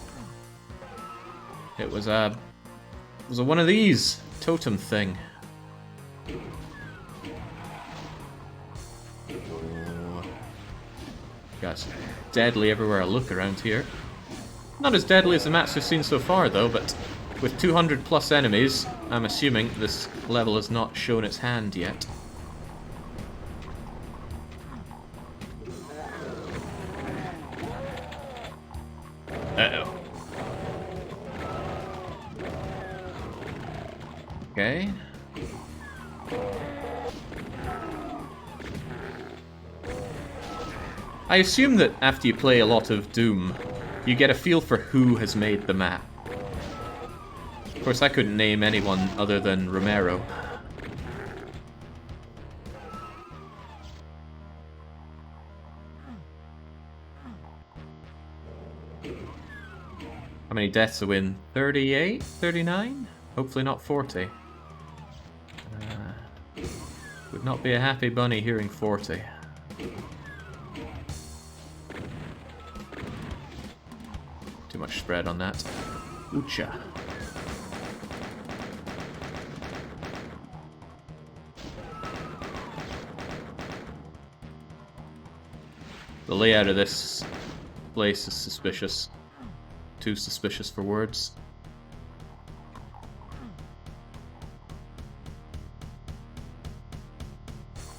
It was a one of these. Totem thing. Oh. Gosh. Deadly everywhere I look around here. Not as deadly as the maps we've seen so far, though, but... With 200 plus enemies, I'm assuming this level has not shown its hand yet. Uh-oh. Okay. I assume that after you play a lot of Doom, you get a feel for who has made the map. Of course, I couldn't name anyone other than Romero. How many deaths a win? 38? 39? Hopefully not 40. Would not be a happy bunny hearing 40. Too much spread on that. Oocha. The layout of this place is suspicious. Too suspicious for words.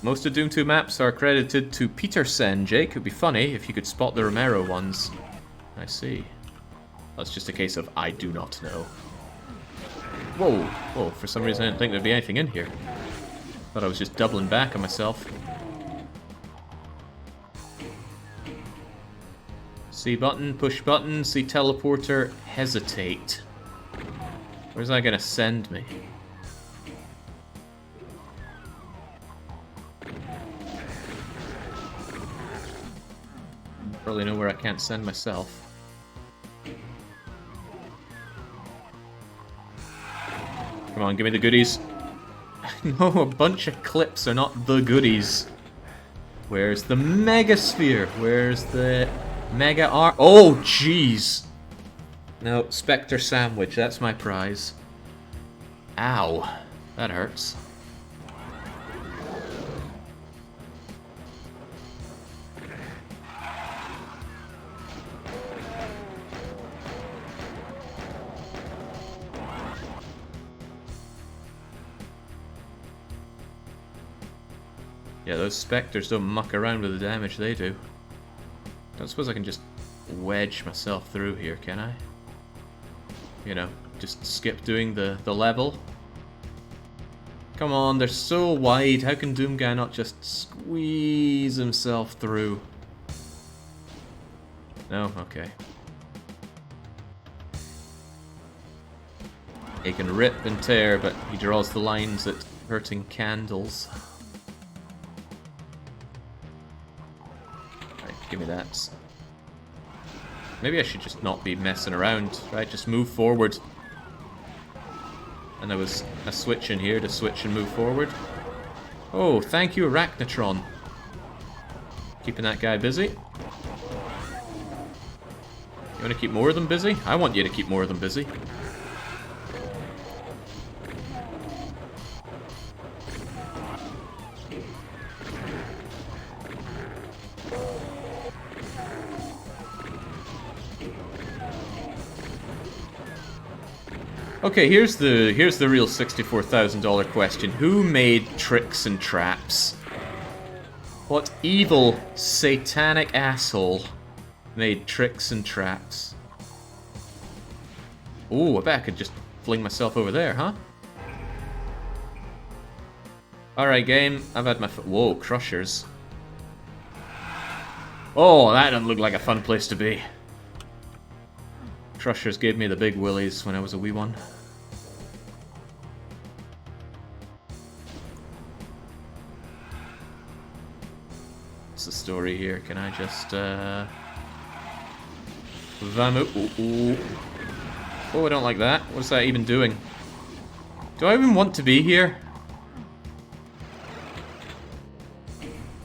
Most of Doom 2 maps are credited to Petersen, Jake. It'd be funny if you could spot the Romero ones. I see. That's just a case of I do not know. Whoa! Whoa, for some reason I didn't think there'd be anything in here. Thought I was just doubling back on myself. C button, push button, C teleporter, hesitate. Where's that gonna send me? Probably know where I can't send myself. Come on, give me the goodies. No, a bunch of clips are not the goodies. Where's the megasphere? Where's the mega R? Oh, jeez. No, Spectre sandwich, that's my prize. Ow. That hurts. Yeah, those specters don't muck around with the damage they do. Don't suppose I can just wedge myself through here, can I? You know, just skip doing the level. Come on, they're so wide. How can Doom Guy not just squeeze himself through? No? Okay. He can rip and tear, but he draws the lines at hurting candles. Give me that. Maybe I should just not be messing around, right? Just move forward. And there was a switch in here to switch and move forward. Oh, thank you, Arachnotron. Keeping that guy busy. You want to keep more of them busy? I want you to keep more of them busy. Okay, here's the real $64,000 question. Who made tricks and traps? What evil, satanic asshole made tricks and traps? Ooh, I bet I could just fling myself over there, huh? Alright, game. I've had my whoa, crushers. Oh, that doesn't look like a fun place to be. Crushers gave me the big willies when I was a wee one. What's the story here? Can I just, Oh, I don't like that. What's that even doing? Do I even want to be here?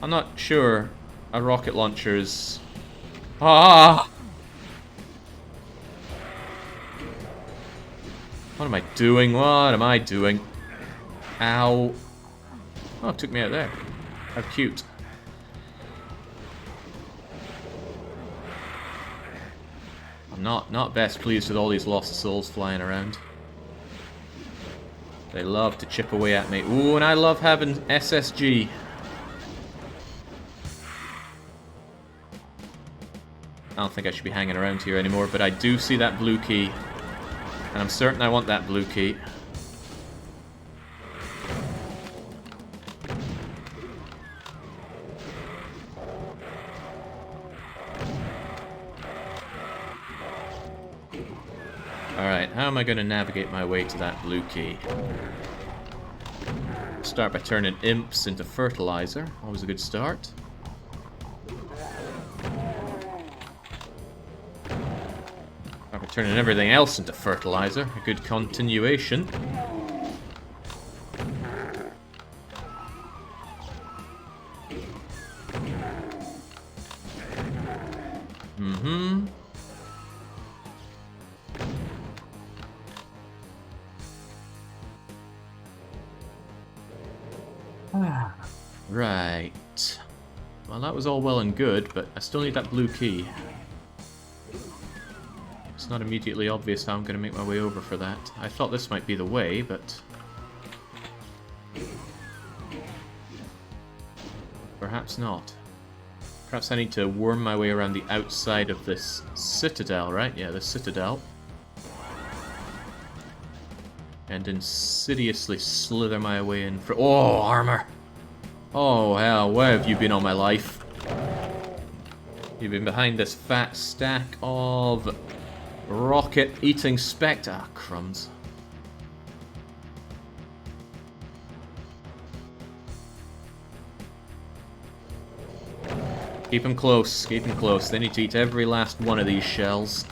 I'm not sure. A rocket launcher is... Ah! What am I doing? What am I doing? Ow. Oh, it took me out there. How cute. I'm not best pleased with all these lost souls flying around. They love to chip away at me. Ooh, and I love having SSG. I don't think I should be hanging around here anymore, but I do see that blue key. And I'm certain I want that blue key. how am I going to navigate my way to that blue key? Start by turning imps into fertilizer. Always a good start. Start by turning everything else into fertilizer. A good continuation. Right. Well, that was all well and good, but I still need that blue key. It's not immediately obvious how I'm going to make my way over for that. I thought this might be the way, but... perhaps not. Perhaps I need to worm my way around the outside of this citadel, right? Yeah, the citadel. And insidiously slither my way in for... oh, armor! Oh, hell, where have you been all my life? You've been behind this fat stack of rocket-eating specters. Ah, crumbs. Keep them close, keep them close. They need to eat every last one of these shells.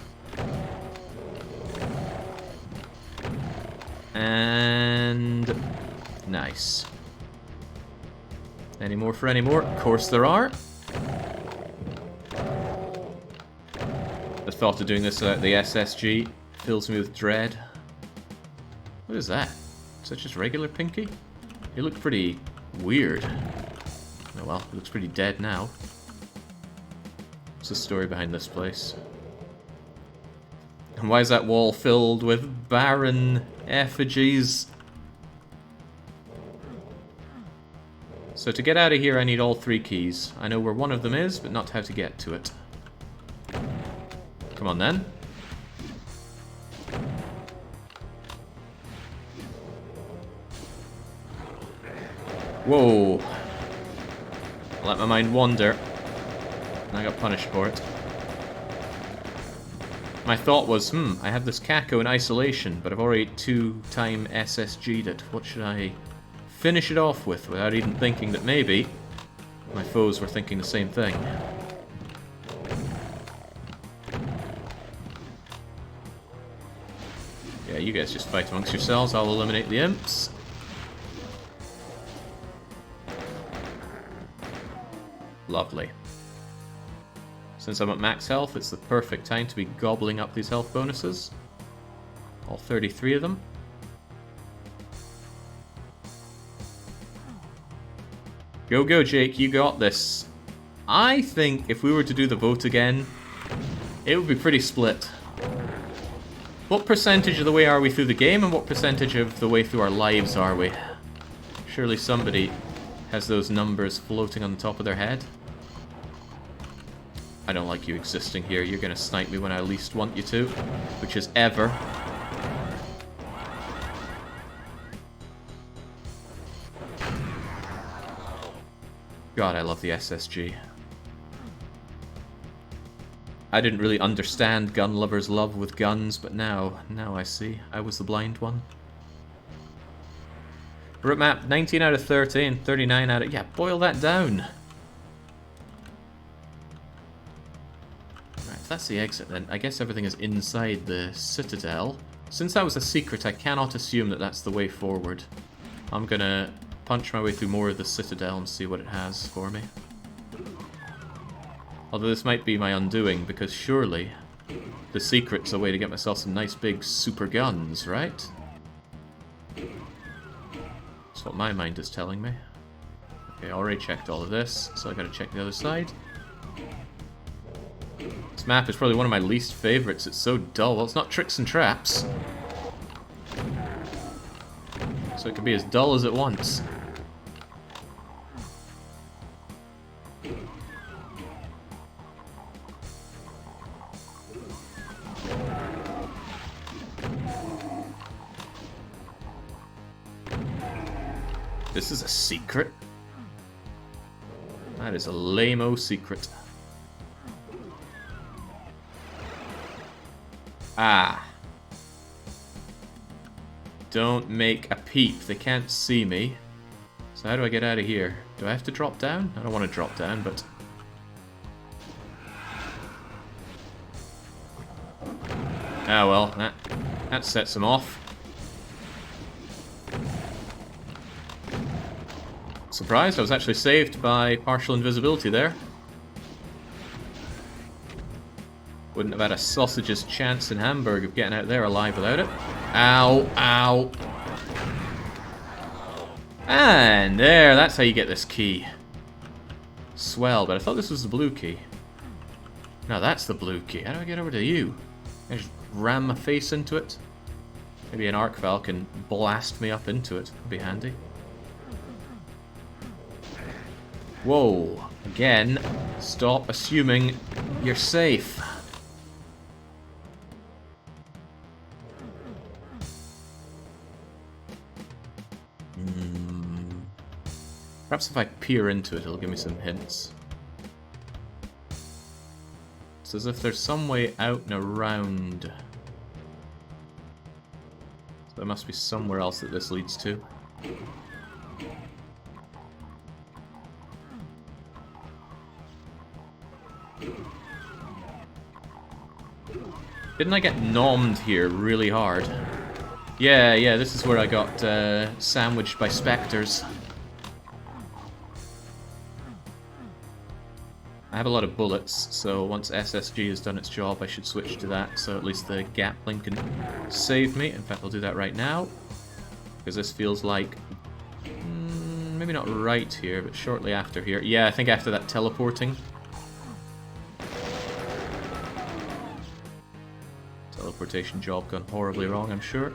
And... nice. Any more for any more? Of course there are. The thought of doing this without the SSG fills me with dread. What is that? Is that just regular Pinky? He looked pretty weird. Oh well, he looks pretty dead now. What's the story behind this place? And why is that wall filled with barren effigies? So to get out of here I need all 3 keys. I know where one of them is, but not how to get to it. Come on then. Whoa. I let my mind wander. And I got punished for it. My thought was, I have this Caco in isolation, but I've already 2-time SSG'd it. What should I finish it off with without even thinking that maybe my foes were thinking the same thing? Yeah, you guys just fight amongst yourselves. I'll eliminate the imps. Lovely. Since I'm at max health, it's the perfect time to be gobbling up these health bonuses. All 33 of them. Go, go, Jake, you got this. I think if we were to do the vote again, it would be pretty split. What percentage of the way are we through the game, and what percentage of the way through our lives are we? Surely somebody has those numbers floating on the top of their head. I don't like you existing here. You're gonna snipe me when I least want you to, which is ever. God, I love the SSG. I didn't really understand gun lovers' love with guns, but now I see. I was the blind one. Route map, 19 out of 13, 39 out of... yeah, boil that down. Right, if that's the exit then, I guess everything is inside the citadel. Since that was a secret, I cannot assume that that's the way forward. I'm gonna punch my way through more of the citadel and see what it has for me. Although this might be my undoing, because surely the secret's a way to get myself some nice big super guns, right? That's what my mind is telling me. Okay, I already checked all of this, so I gotta check the other side. This map is probably one of my least favorites. It's so dull. Well, it's not tricks and traps, so it can be as dull as it wants. This is a secret? That is a lame-o secret. Ah. Don't make a peep. They can't see me. So how do I get out of here? Do I have to drop down? I don't want to drop down, but... Ah well, that sets them off. Surprised, I was actually saved by partial invisibility there. Wouldn't have had a sausage's chance in Hamburg of getting out there alive without it. Ow, ow. And there, that's how you get this key. Swell, but I thought this was the blue key. No, that's the blue key. How do I get over to you? I just ram my face into it. Maybe an arc valve can blast me up into it. That'd be handy. Whoa. Again, stop assuming you're safe. Perhaps if I peer into it, it'll give me some hints. It's as if there's some way out and around. So there must be somewhere else that this leads to. Didn't I get nommed here really hard? Yeah, this is where I got sandwiched by specters. I have a lot of bullets, so once SSG has done its job, I should switch to that, so at least the Gatling can save me. In fact, I'll do that right now, because this feels like... maybe not right here, but shortly after here. Yeah, I think after that teleporting. Teleportation job gone horribly wrong, I'm sure.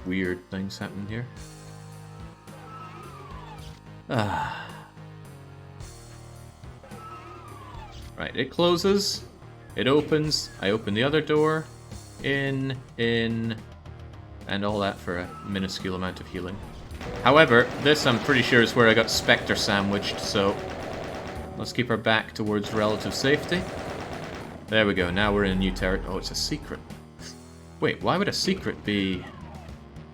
Weird things happening here. Right, it closes. It opens. I open the other door. In, and all that for a minuscule amount of healing. However, this I'm pretty sure is where I got Spectre sandwiched, so let's keep our back towards relative safety. There we go, now we're in a new territory. Oh, it's a secret. Wait, why would a secret be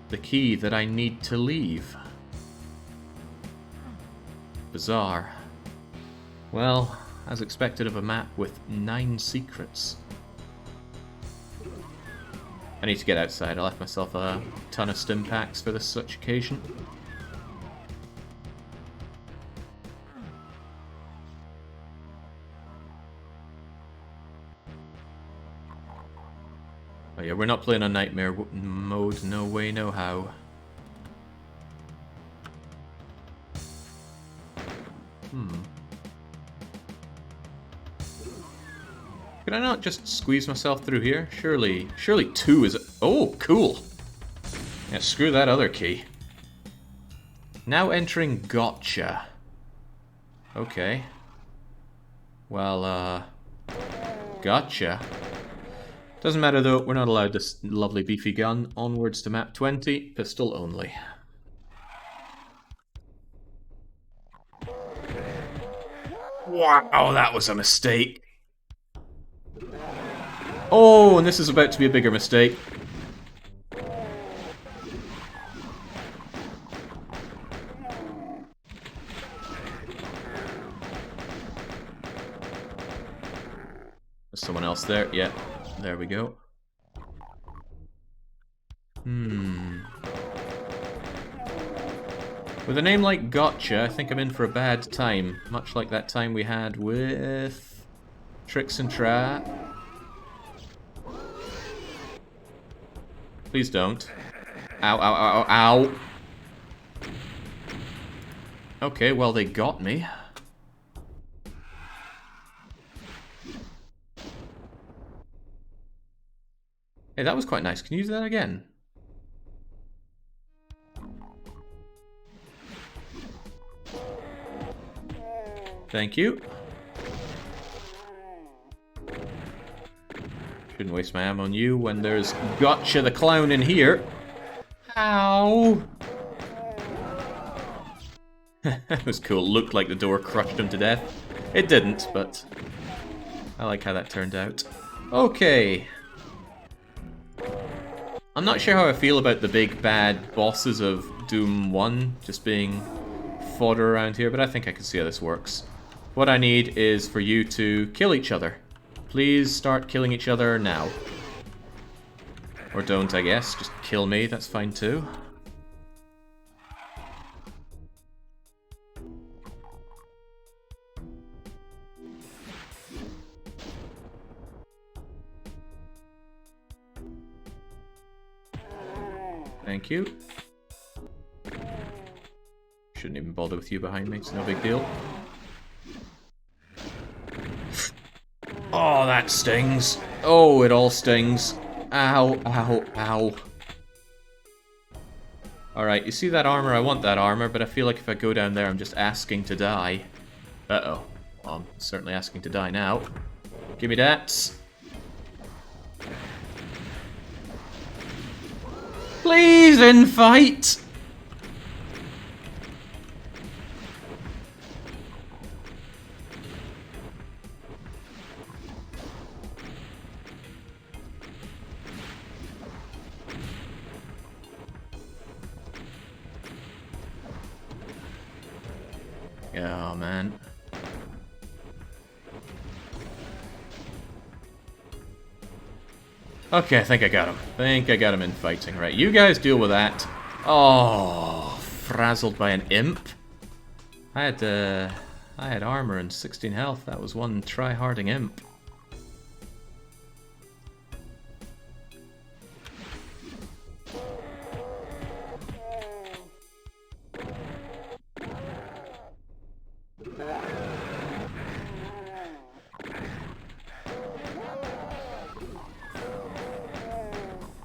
the key that I need to leave? Bizarre. Well, as expected of a map with 9 secrets. I need to get outside. I left myself a ton of stim packs for this such occasion. Oh yeah, we're not playing on nightmare mode, no way, no how. Can I not just squeeze myself through here? Surely 2 is... Oh, cool! Yeah, screw that other key. Now entering gotcha. Okay. Well, gotcha. Doesn't matter though, we're not allowed this lovely beefy gun. Onwards to map 20, pistol only. Wow, oh, that was a mistake. Oh, and this is about to be a bigger mistake. There's someone else there. Yeah, there we go. With a name like Gotcha, I think I'm in for a bad time. Much like that time we had with Tricks and Trap. Please don't. Ow, ow, ow, ow, ow. Okay, well, they got me. Hey, that was quite nice. Can you do that again? Thank you. Shouldn't waste my ammo on you when there's Gotcha the Clown in here. Ow! That was cool. Looked like the door crushed him to death. It didn't, but I like how that turned out. Okay. I'm not sure how I feel about the big bad bosses of Doom 1 just being fodder around here, but I think I can see how this works. What I need is for you to kill each other. Please start killing each other now. Or don't, I guess. Just kill me, that's fine too. Thank you. Shouldn't even bother with you behind me, it's no big deal. Oh, that stings. Oh, it all stings. Ow, ow, ow. Alright, you see that armor? I want that armor, but I feel like if I go down there, I'm just asking to die. Uh-oh. Well, I'm certainly asking to die now. Give me that. Please, infight! Oh, man. Okay, I think I got him. In fighting. Right, you guys deal with that. Oh, frazzled by an imp. I had armor and 16 health. That was one try-harding imp.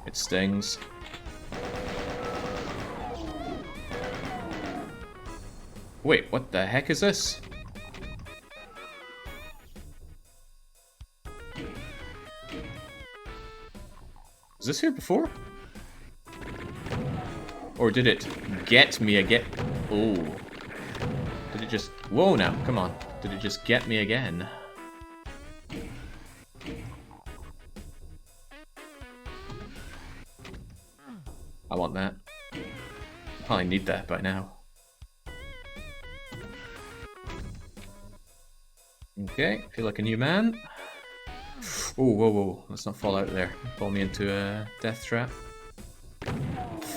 It stings. Wait, what the heck is this? Was this here before? Or did it get me again? Oh. Did it just... Whoa now, come on. Did it just get me again? I want that. Probably need that by now. Okay, feel like a new man. Oh, whoa, whoa, let's not fall out there. Fall me into a death trap.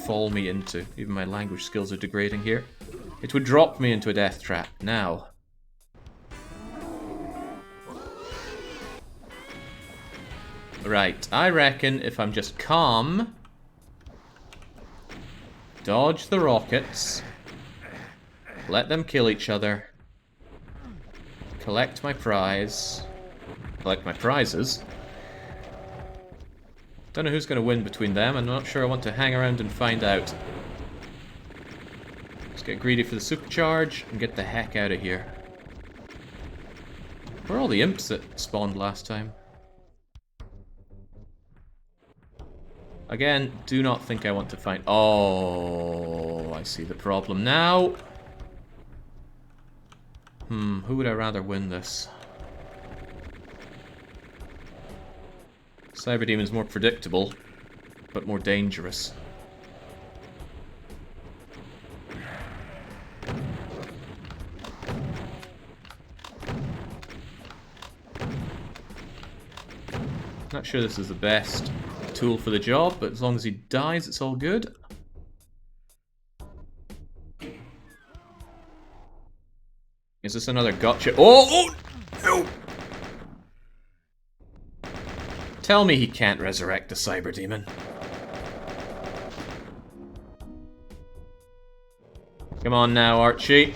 Fall me into. Even my language skills are degrading here. It would drop me into a death trap. Now. Right, I reckon if I'm just calm... Dodge the rockets. Let them kill each other. Collect my prize. Collect my prizes. Don't know who's going to win between them. I'm not sure I want to hang around and find out. Let's get greedy for the supercharge and get the heck out of here. Where are all the imps that spawned last time? Again, do not think I want to find... Oh, I see the problem now. Who would I rather win this? Cyber Demon's more predictable, but more dangerous. Not sure this is the best tool for the job, but as long as he dies, it's all good. Is this another gotcha? Oh! No! Tell me he can't resurrect the Cyber Demon. Come on now, Archie.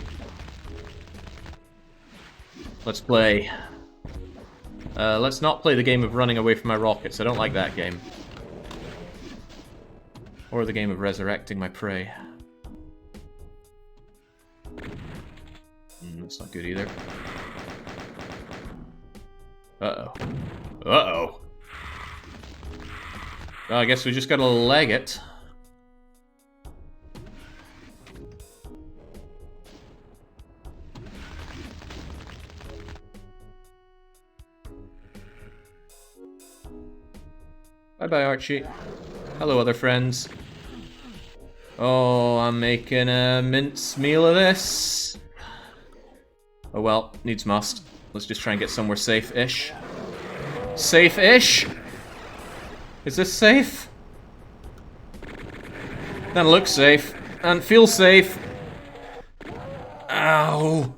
Let's play. Let's not play the game of running away from my rockets. I don't like that game. Or the game of resurrecting my prey. That's not good either. Uh-oh. Uh-oh. Well, I guess we just gotta leg it. Bye-bye, Archie. Hello, other friends. Oh, I'm making a mince meal of this. Oh well, needs must. Let's just try and get somewhere safe-ish. Safe-ish? Is this safe? That looks safe. And feels safe. Ow.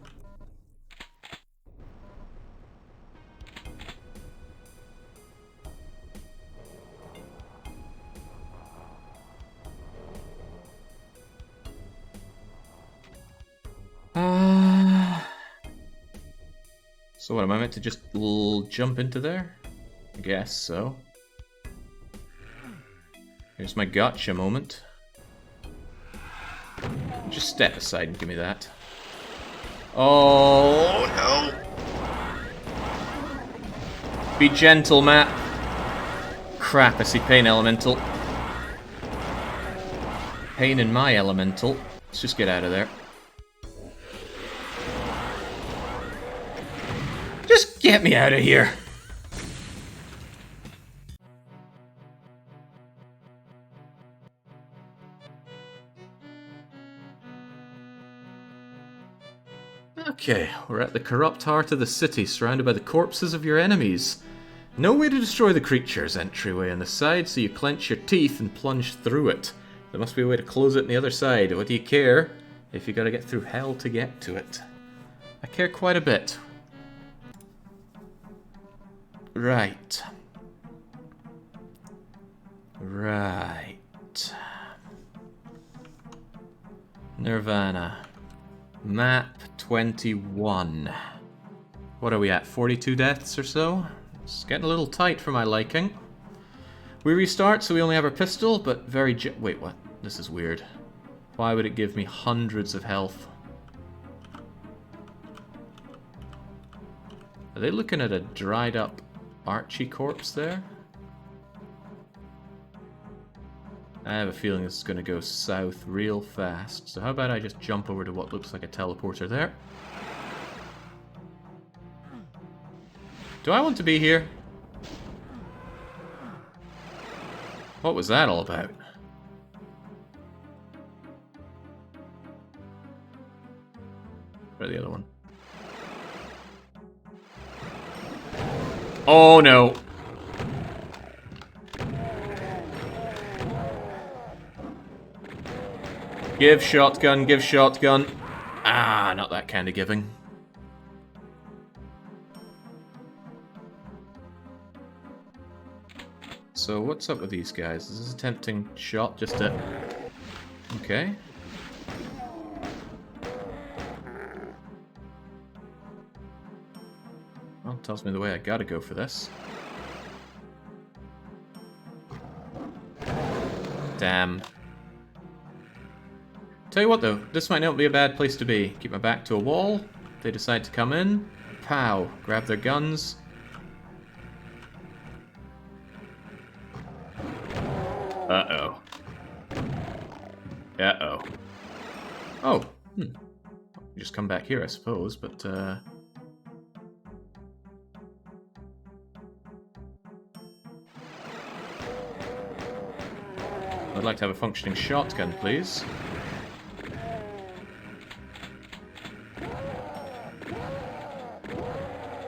So what, am I meant to just jump into there? I guess so. Here's my gotcha moment. Just step aside and give me that. Oh no! Be gentle, Matt. Crap, I see Pain Elemental. Pain in my elemental. Let's just get out of there. Just get me out of here. Okay, we're at the corrupt heart of the city, surrounded by the corpses of your enemies. No way to destroy the creature's entryway on the side, so you clench your teeth and plunge through it. There must be a way to close it on the other side. What do you care if you gotta get through hell to get to it? I care quite a bit. Right. Right. Nirvana. Map 21. What are we at? 42 deaths or so? It's getting a little tight for my liking. We restart, so we only have our pistol, but very wait, what? This is weird. Why would it give me hundreds of health? Are they looking at a dried up Archie corpse there? I have a feeling this is going to go south real fast. So how about I just jump over to what looks like a teleporter there? Do I want to be here? What was that all about? Where's the other one? Oh no! Give shotgun, give shotgun. Ah, not that kind of giving. So what's up with these guys? Is this a tempting shot just to... Okay. Well, tells me the way I gotta go for this. Damn. Tell you what though, this might not be a bad place to be. Keep my back to a wall. They decide to come in. Pow. Grab their guns. Uh-oh. Uh-oh. Oh. Just come back here, I suppose, but, I'd like to have a functioning shotgun, please.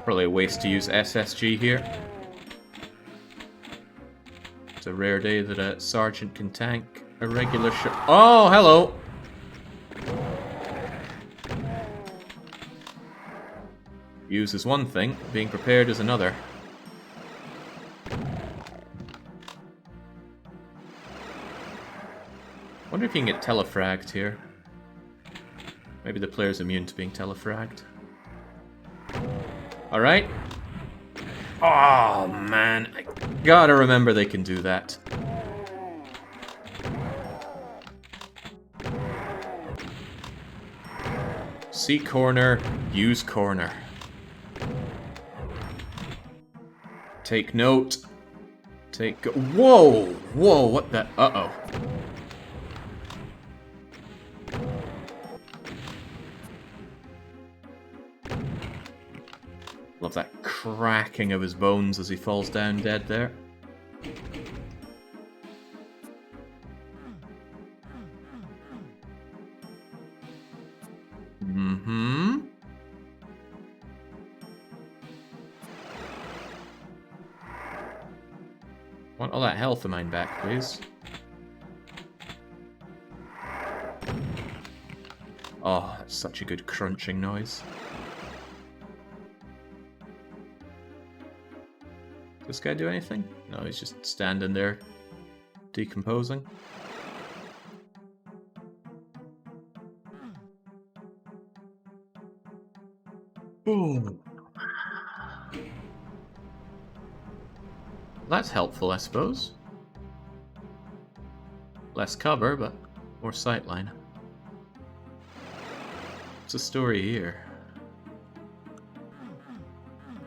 Probably a waste to use SSG here. It's a rare day that a sergeant can tank a regular shot. Oh, hello! Use is one thing, being prepared is another. Wonder if you can get telefragged here. Maybe the player's immune to being telefragged. Alright. Oh man, I gotta remember they can do that. See corner, use corner. Take note. Whoa! Whoa, what the... Uh-oh. Love that cracking of his bones as he falls down dead there. Want all that health of mine back, please. Oh, that's such a good crunching noise. Does this guy do anything? No, he's just standing there, decomposing. Boom. That's helpful, I suppose. Less cover, but more sightline. What's the story here?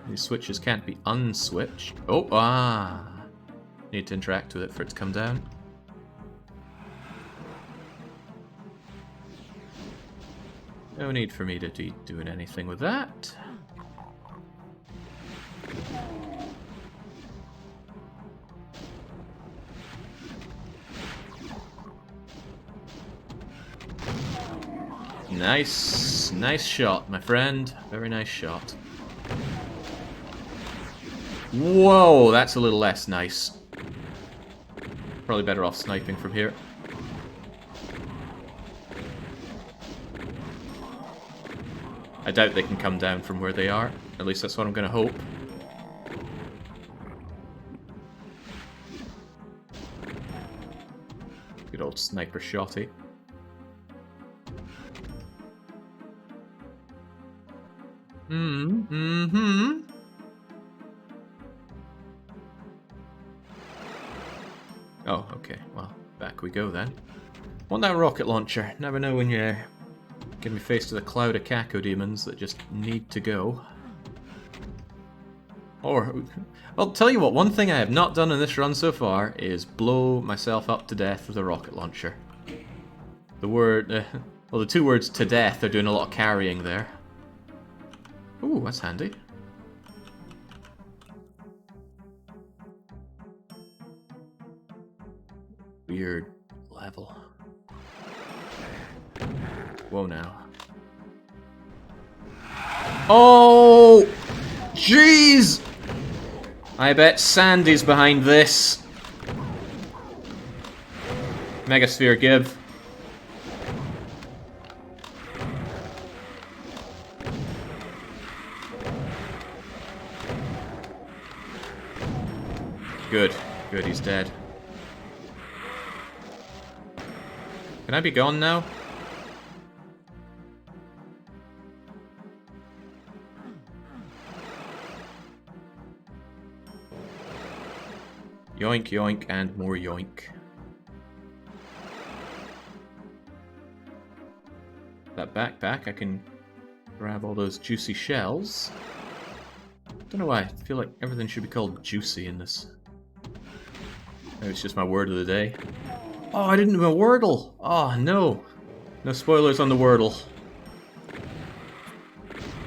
These switches can't be unswitched. Oh, need to interact with it for it to come down. No need for me to be doing anything with that. Nice shot, my friend. Very nice shot. Whoa, that's a little less nice. Probably better off sniping from here. I doubt they can come down from where they are. At least that's what I'm going to hope. Good old sniper shotty. Oh, okay. Well, back we go then. Want that rocket launcher. Never know when you're getting me faced with a cloud of Caco demons that just need to go. Or, I'll tell you what, one thing I have not done in this run so far is blow myself up to death with a rocket launcher. The word, well, the two words to death are doing a lot of carrying there. Ooh, that's handy. Weird level. Whoa now. Oh! Jeez! I bet Sandy's behind this. Megasphere, give. Good. Good, he's dead. Can I be gone now? Yoink, yoink, and more yoink. That backpack, I can grab all those juicy shells. Don't know why, I feel like everything should be called juicy in this. Maybe it's just my word of the day. Oh, I didn't do a Wordle! Oh, no. No spoilers on the Wordle.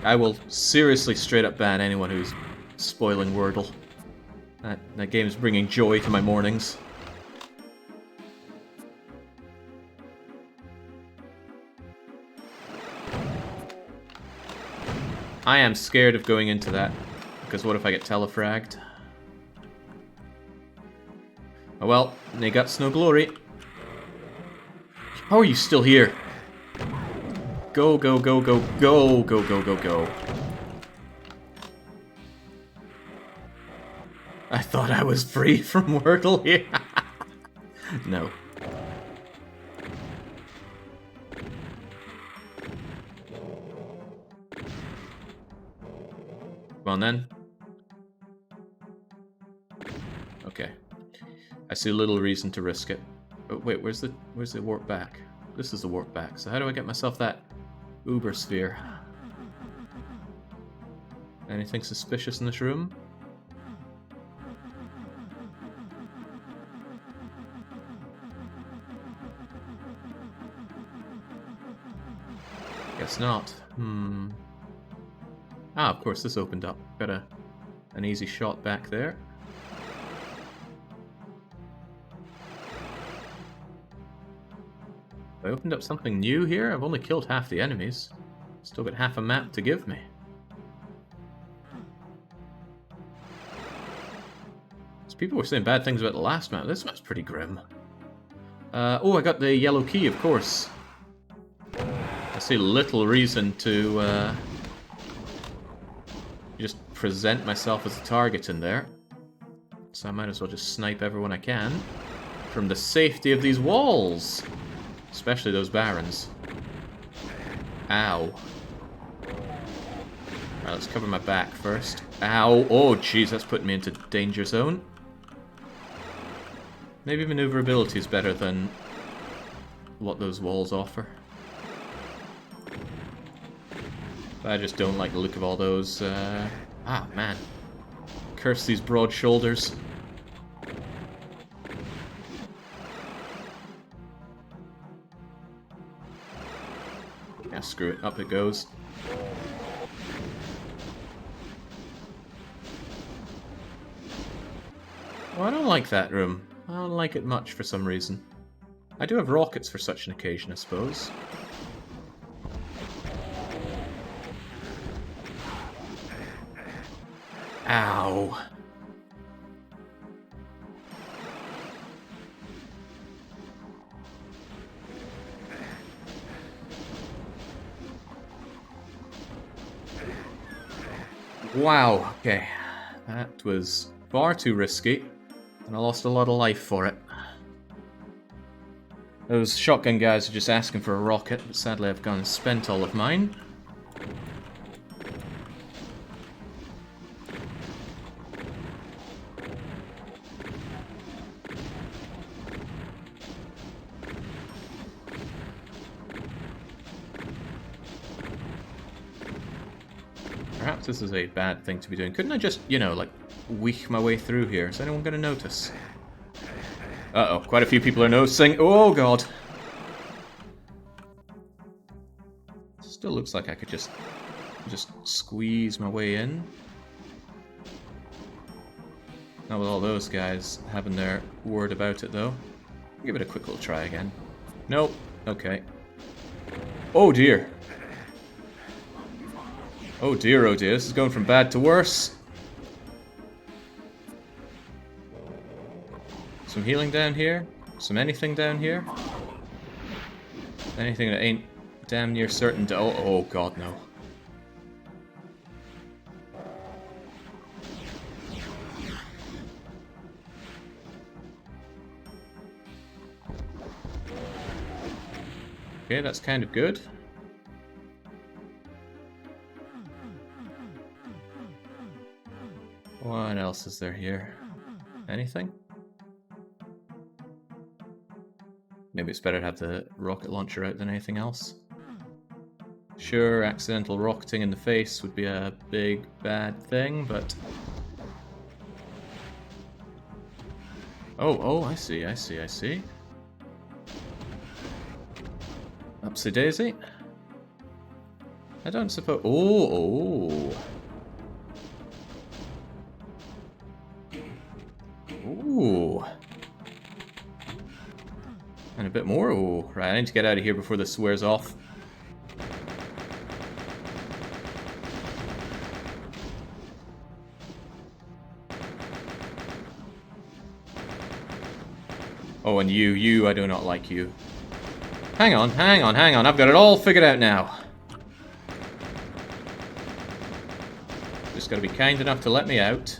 I will seriously straight up ban anyone who's spoiling Wordle. That game's bringing joy to my mornings. I am scared of going into that, because what if I get telefragged? Oh well, they got Snow Glory. How are you still here? Go, go, go, go, go, go, go, go, go. I thought I was free from Wordle here. No. Come on then. Okay. I see little reason to risk it. Oh, wait, where's the warp back? This is the warp back. So how do I get myself that Uber sphere? Anything suspicious in this room? Guess not. Ah, of course, this opened up. Got an easy shot back there. I opened up something new here? I've only killed half the enemies. Still got half a map to give me. It's People were saying bad things about the last map. This map's pretty grim. Oh, I got the yellow key, of course. I see little reason to just present myself as a target in there. So I might as well just snipe everyone I can from the safety of these walls. Especially those barons. Ow. Alright, let's cover my back first. Ow. Oh, jeez, that's putting me into danger zone. Maybe maneuverability is better than what those walls offer. But I just don't like the look of all those. Ah, man. Curse these broad shoulders. Yeah, screw it. Up it goes. Oh, I don't like that room. I don't like it much for some reason. I do have rockets for such an occasion, I suppose. Ow. Wow, okay. That was far too risky, and I lost a lot of life for it. Those shotgun guys are just asking for a rocket, but sadly I've gone and spent all of mine. Perhaps this is a bad thing to be doing. Couldn't I just, you know, like, weak my way through here? Is anyone going to notice? Uh-oh, quite a few people are noticing. Oh, God. Still looks like I could just squeeze my way in. Not with all those guys having their word about it, though. Give it a quick little try again. Nope. Okay. Oh, dear. Oh dear, this is going from bad to worse. Some healing down here. Some anything down here. Anything that ain't damn near certain to... Oh god, no. Okay, that's kind of good. What else is there here? Anything? Maybe it's better to have the rocket launcher out than anything else. Sure, accidental rocketing in the face would be a big bad thing, but... Oh, I see. Upsy daisy. I don't suppose... Oh. Ooh. And a bit more. Ooh. Right, I need to get out of here before this wears off. Oh, and you, I do not like you. Hang on. I've got it all figured out now. Just gotta be kind enough to let me out.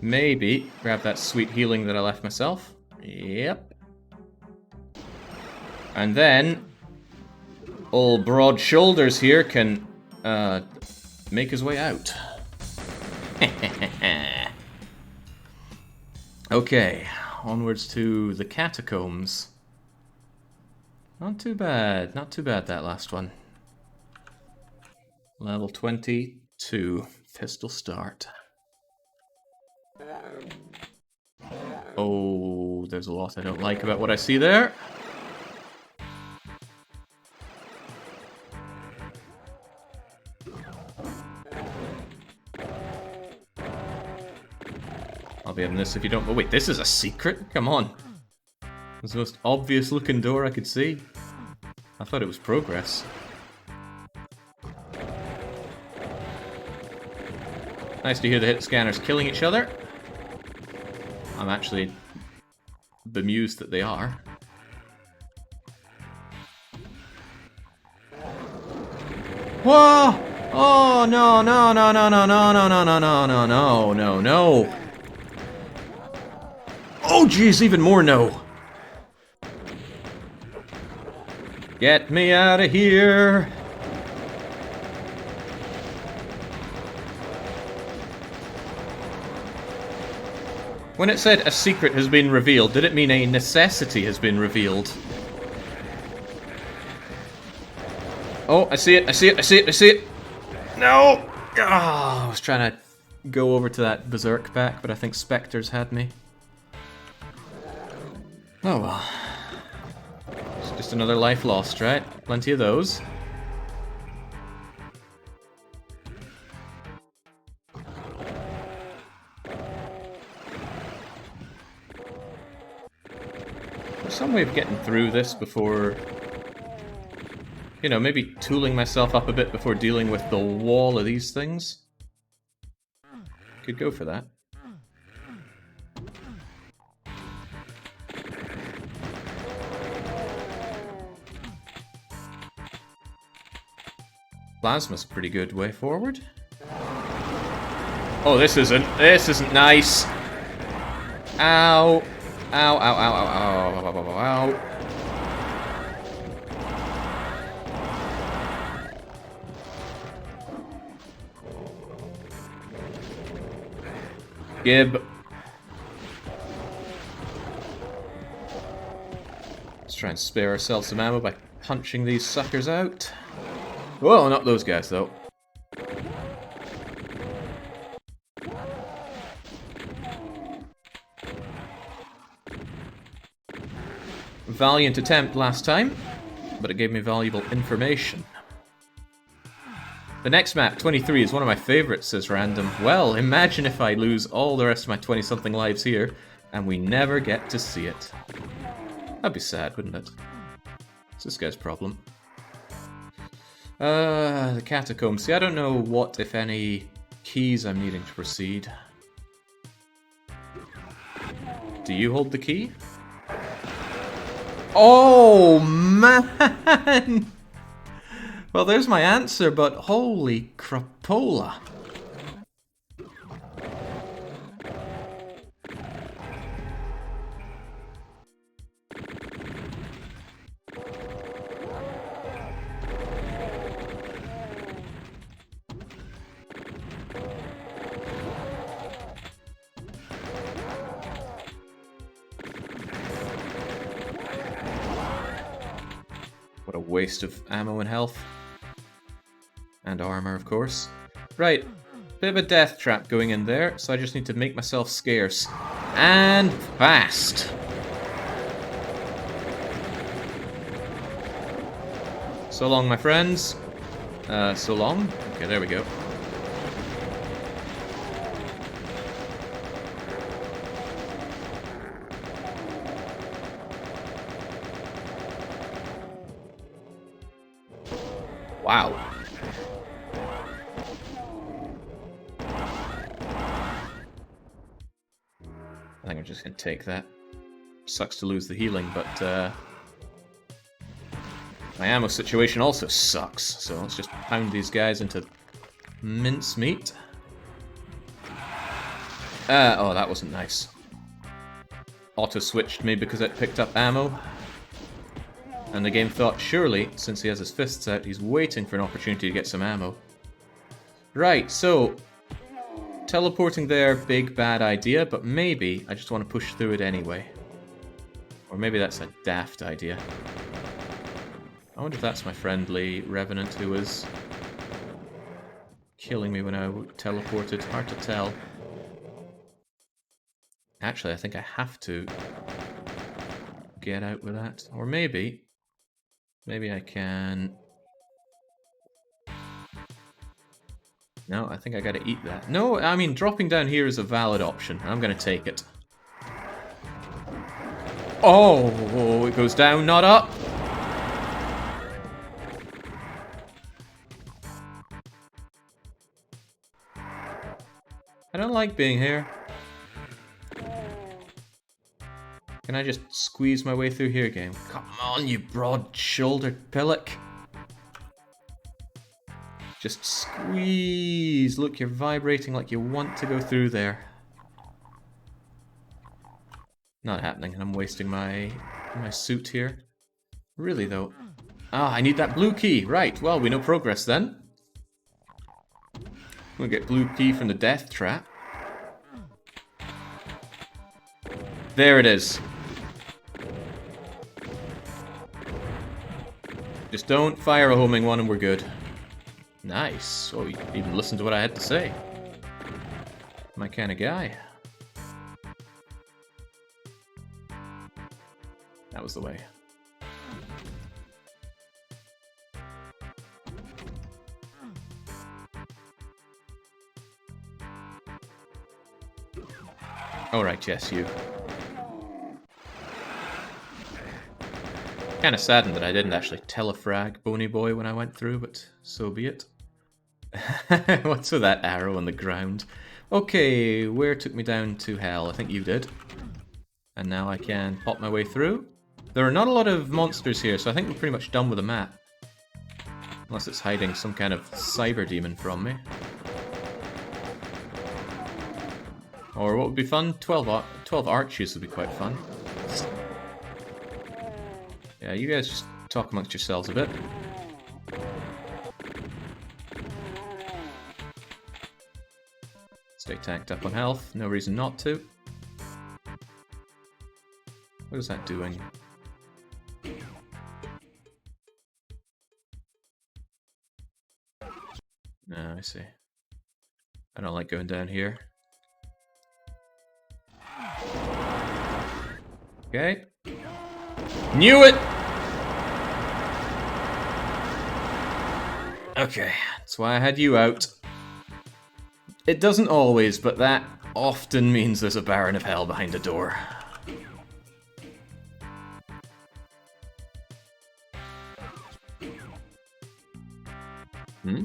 Maybe grab that sweet healing that I left myself. Yep. And then old broad shoulders here can make his way out. Okay, onwards to the catacombs. Not too bad that last one. Level 22, pistol start. Oh, there's a lot I don't like about what I see there. I'll be having this if you don't... Oh wait, this is a secret? Come on. It's the most obvious looking door I could see. I thought it was progress. Nice to hear the hit scanners killing each other. I'm actually bemused that they are. Whoa! Oh no no no no no no no no no no no no no no! Oh jeez, even more no! Get me out of here! When it said a secret has been revealed, did it mean a necessity has been revealed? Oh, I see it, I see it, I see it, I see it! No! Oh, I was trying to go over to that berserk pack, but I think specters had me. Oh well. It's just another life lost, right? Plenty of those. There's some way of getting through this before... You know, maybe tooling myself up a bit before dealing with the wall of these things. Could go for that. Plasma's a pretty good way forward. Oh, this isn't nice. Ow. Ow, ow, ow, ow, ow, ow, ow, ow, ow. Gib. Let's try and spare ourselves some ammo by punching these suckers out. Whoa, not those guys, though. Valiant attempt last time, but it gave me valuable information. The next map, 23, is one of my favorites, says Random. Well, imagine if I lose all the rest of my 20-something lives here, and we never get to see it. That'd be sad, wouldn't it? It's this guy's problem. The catacombs. See, I don't know what, if any, keys I'm needing to proceed. Do you hold the key? Oh, man! Well, there's my answer, but holy crapola. What a waste of ammo and health. And armor, of course. Right, bit of a death trap going in there, so I just need to make myself scarce. And fast! So long, my friends. So long? Okay, there we go. Wow. I think I'm just gonna take that. Sucks to lose the healing, but my ammo situation also sucks, so let's just pound these guys into mincemeat. Oh, that wasn't nice. Auto-switched me because it picked up ammo. And the game thought, surely, since he has his fists out, he's waiting for an opportunity to get some ammo. Right, so... teleporting there, big bad idea, but maybe I just want to push through it anyway. Or maybe that's a daft idea. I wonder if that's my friendly Revenant who was killing me when I teleported. Hard to tell. Actually, I think I have to get out with that. Or maybe I can... No, I think I gotta eat that. No, I mean, dropping down here is a valid option. I'm gonna take it. Oh, it goes down, not up. I don't like being here. Can I just squeeze my way through here, game? Come on, you broad-shouldered pillock. Just squeeze. Look, you're vibrating like you want to go through there. Not happening, and I'm wasting my suit here. Really, though. Ah, I need that blue key. Right, well, we know progress then. We'll get blue key from the death trap. There it is. Just don't fire a homing one and we're good. Nice. Oh, you even listened to what I had to say. My kind of guy. That was the way. Alright, yes, you. Kind of saddened that I didn't actually telefrag Boney Boy when I went through, but so be it. What's with that arrow on the ground? Okay, where took me down to hell? I think you did. And now I can pop my way through. There are not a lot of monsters here, so I think we're pretty much done with the map. Unless it's hiding some kind of cyber demon from me. Or what would be fun? 12 arches would be quite fun. Yeah, you guys just talk amongst yourselves a bit. Stay tanked up on health, no reason not to. What is that doing? No, I see. I don't like going down here. Okay. Knew it! Okay, that's why I had you out. It doesn't always, but that often means there's a Baron of Hell behind a door. Hmm?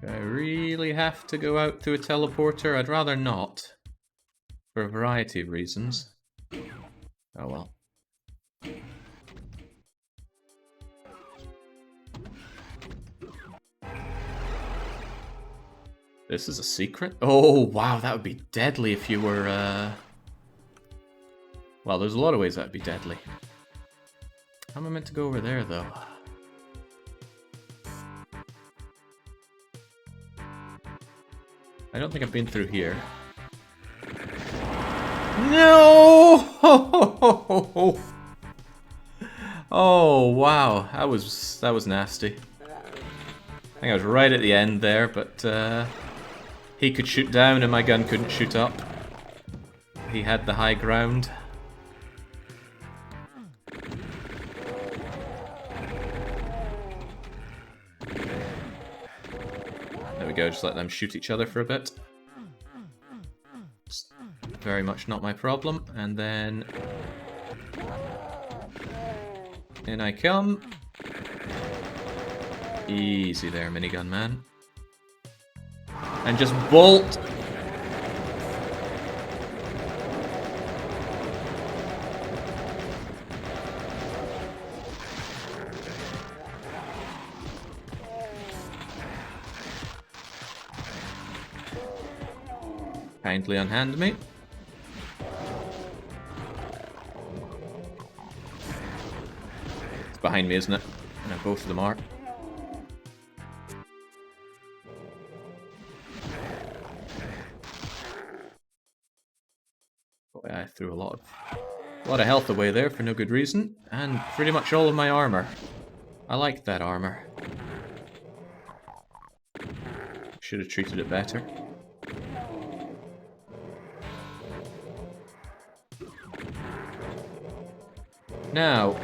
I really have to go out through a teleporter? I'd rather not. For a variety of reasons. Oh well. This is a secret? Oh, wow, that would be deadly if you were, Well, there's a lot of ways that would be deadly. How am I meant to go over there, though? I don't think I've been through here. No! Oh, wow. That was nasty. I think I was right at the end there, but he could shoot down and my gun couldn't shoot up. He had the high ground. There we go, just let them shoot each other for a bit. It's very much not my problem. And then in I come. Easy there, minigun man. And just bolt. Kindly unhand me. It's behind me, isn't it? No, both of them are. Boy, I threw a lot of health away there for no good reason, and pretty much all of my armor. I liked that armor. Should have treated it better. Now,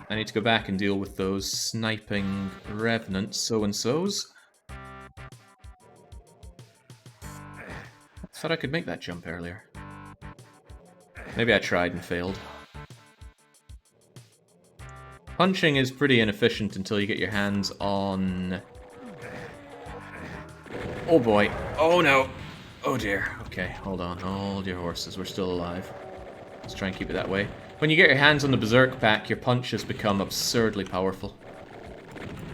I need to go back and deal with those sniping revenant so-and-sos. I thought I could make that jump earlier. Maybe I tried and failed. Punching is pretty inefficient until you get your hands on... Oh boy. Oh no. Oh dear. Okay, hold on. Hold your horses. We're still alive. Let's try and keep it that way. When you get your hands on the Berserk pack, your punches become absurdly powerful.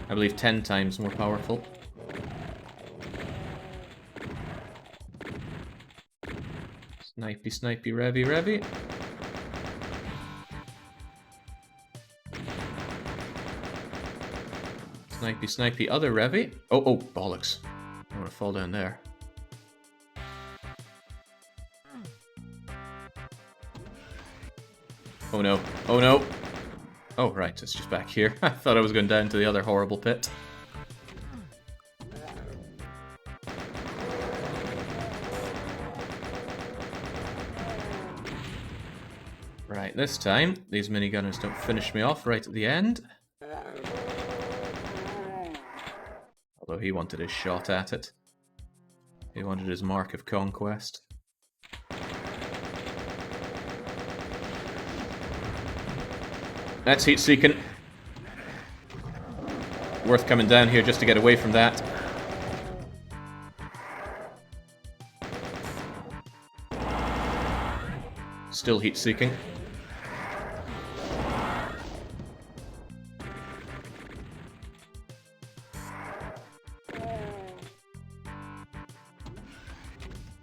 I believe 10 times more powerful. Snipey, snipey, revy, revy. Snipey, snipey, other revy. Oh, oh, bollocks. I don't want to fall down there. Oh no, oh no. Oh, right, it's just back here. I thought I was going down to the other horrible pit. Right, this time, these minigunners don't finish me off right at the end. Although he wanted his shot at it. He wanted his mark of conquest. That's heat-seeking. Worth coming down here just to get away from that. Still heat-seeking.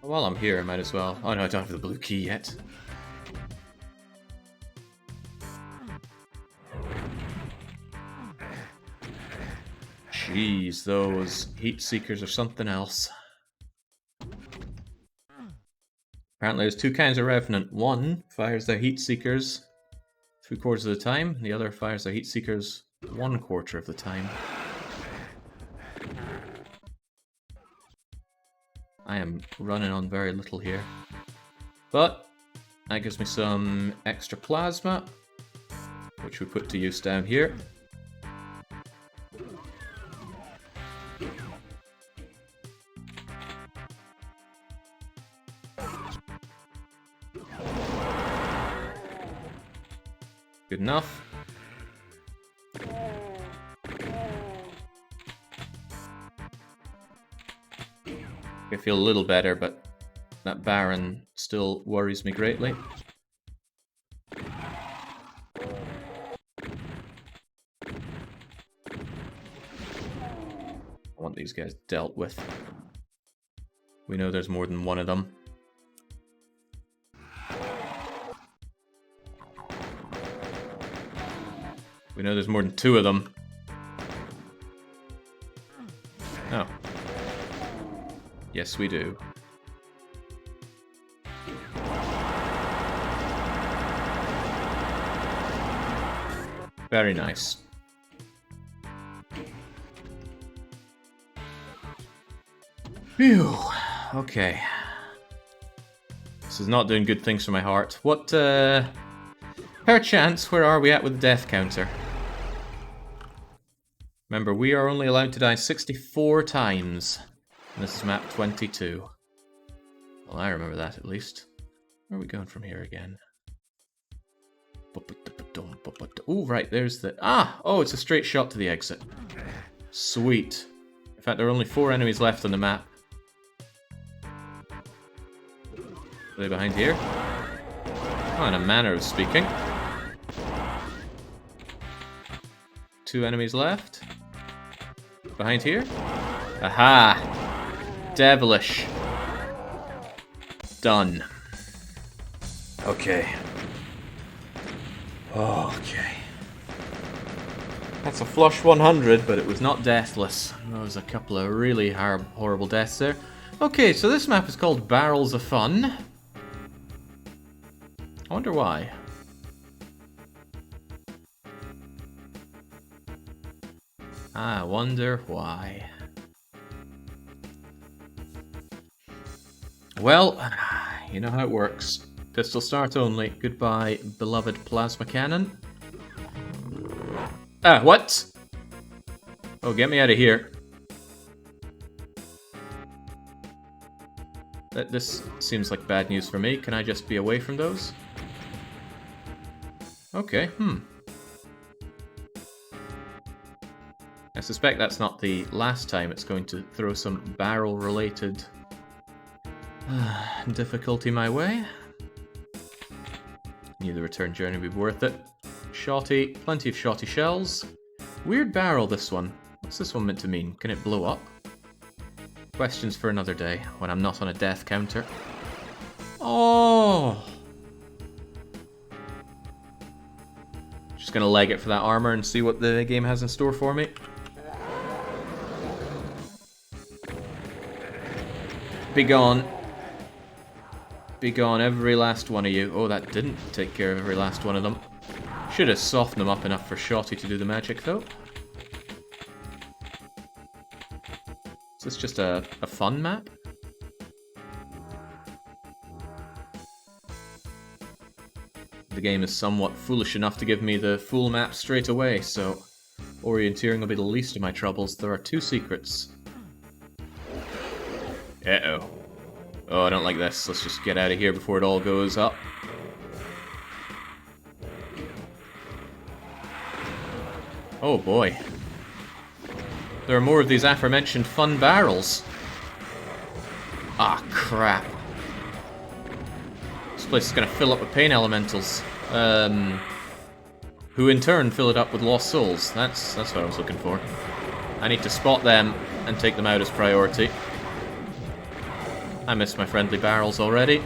While I'm here, I might as well... Oh no, I don't have the blue key yet. Jeez, those heat seekers are something else. Apparently there's two kinds of Revenant. One fires their heat seekers 3/4 of the time, and the other fires their heat seekers 1/4 of the time. I am running on very little here. But that gives me some extra plasma, which we put to use down here. Good enough. I feel a little better, but that Baron still worries me greatly. I want these guys dealt with. We know there's more than one of them. We know there's more than two of them. Oh. Yes, we do. Very nice. Phew. Okay. This is not doing good things for my heart. What, perchance, where are we at with the death counter? Remember, we are only allowed to die 64 times. And this is map 22. Well, I remember that at least. Where are we going from here again? Oh, right, there's the... Ah! Oh, it's a straight shot to the exit. Sweet. In fact, there are only 4 enemies left on the map. Are they behind here? Oh, in a manner of speaking. 2 enemies left. Behind here? Aha! Devilish. Done. Okay. Okay. That's a flush 100, but it was not deathless. There was a couple of really horrible deaths there. Okay, so this map is called Barrels of Fun. I wonder why. I wonder why. Well, you know how it works. Pistol start only. Goodbye, beloved plasma cannon. Ah, what? Oh, get me out of here. This seems like bad news for me. Can I just be away from those? Okay, I suspect that's not the last time it's going to throw some barrel-related difficulty my way. Knew the return journey would be worth it. Shotty, plenty of shotty shells. Weird barrel, this one. What's this one meant to mean? Can it blow up? Questions for another day, when I'm not on a death counter. Oh! Just gonna leg it for that armor and see what the game has in store for me. Be gone. Be gone, every last one of you. Oh, that didn't take care of every last one of them. Should have softened them up enough for Shotty to do the magic, though. Is this just a fun map? The game is somewhat foolish enough to give me the full map straight away, so orienteering will be the least of my troubles. There are 2 secrets. Uh-oh. Oh, I don't like this. Let's just get out of here before it all goes up. Oh boy. There are more of these aforementioned fun barrels. Ah, crap. This place is gonna fill up with pain elementals. Who in turn fill it up with lost souls. That's what I was looking for. I need to spot them and take them out as priority. I miss my friendly barrels already.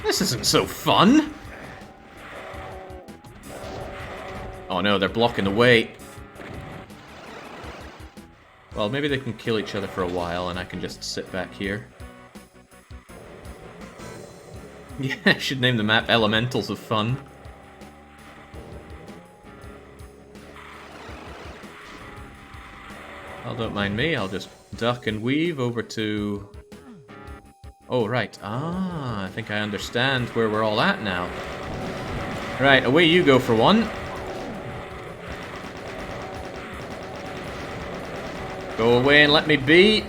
This isn't so fun! Oh no, they're blocking the way. Well, maybe they can kill each other for a while and I can just sit back here. Yeah, I should name the map Elementals of Fun. Well, don't mind me, I'll just duck and weave over to... Oh, right. Ah, I think I understand where we're all at now. Right, away you go for one. Go away and let me be.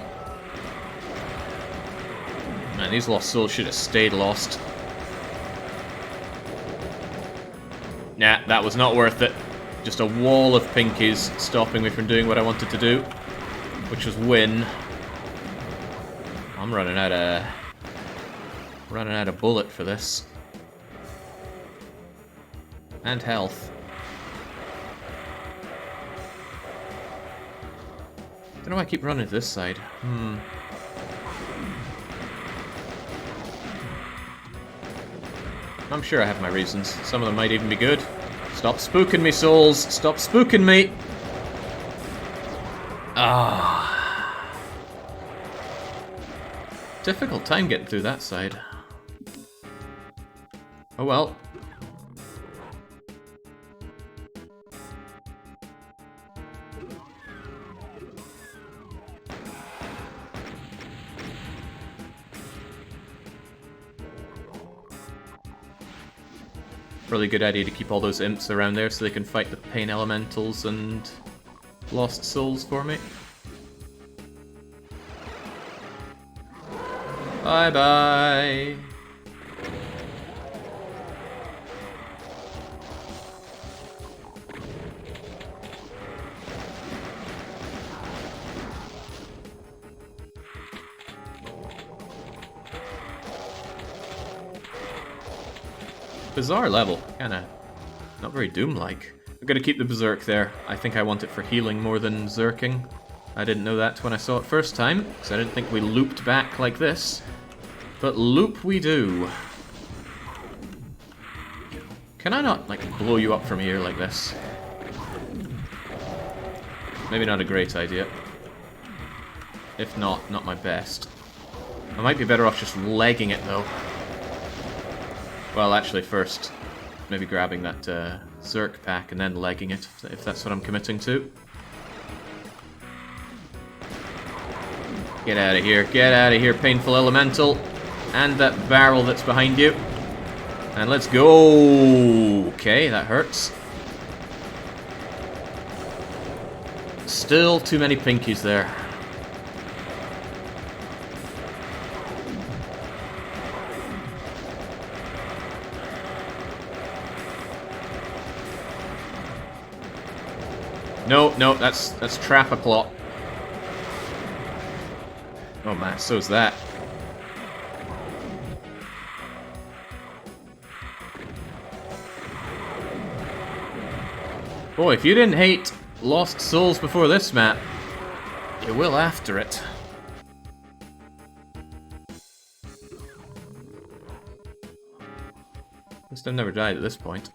Man, these lost souls should have stayed lost. Nah, that was not worth it. Just a wall of pinkies stopping me from doing what I wanted to do, which was win. I'm running out of bullet for this. And health. Don't know why I keep running to this side. I'm sure I have my reasons. Some of them might even be good. Stop spooking me, souls! Stop spooking me! Ah. Difficult time getting through that side. Oh well. Really good idea to keep all those imps around there so they can fight the pain elementals and lost souls for me. Bye bye. Bizarre level, kinda not very Doom-like. I'm gonna keep the Berserk there. I think I want it for healing more than Zerking. I didn't know that when I saw it first time, because I didn't think we looped back like this. But loop we do. Can I not, like, blow you up from here like this? Maybe not a great idea. If not, not my best. I might be better off just legging it, though. Well, actually, first, maybe grabbing that Zerk pack and then legging it, if that's what I'm committing to. Get out of here, painful elemental. And that barrel that's behind you. And let's go! Okay, that hurts. Still too many pinkies there. No, no, that's trap-a-clot. Oh man, so's that. Boy, if you didn't hate Lost Souls before this map, you will after it. At least I've never died at this point.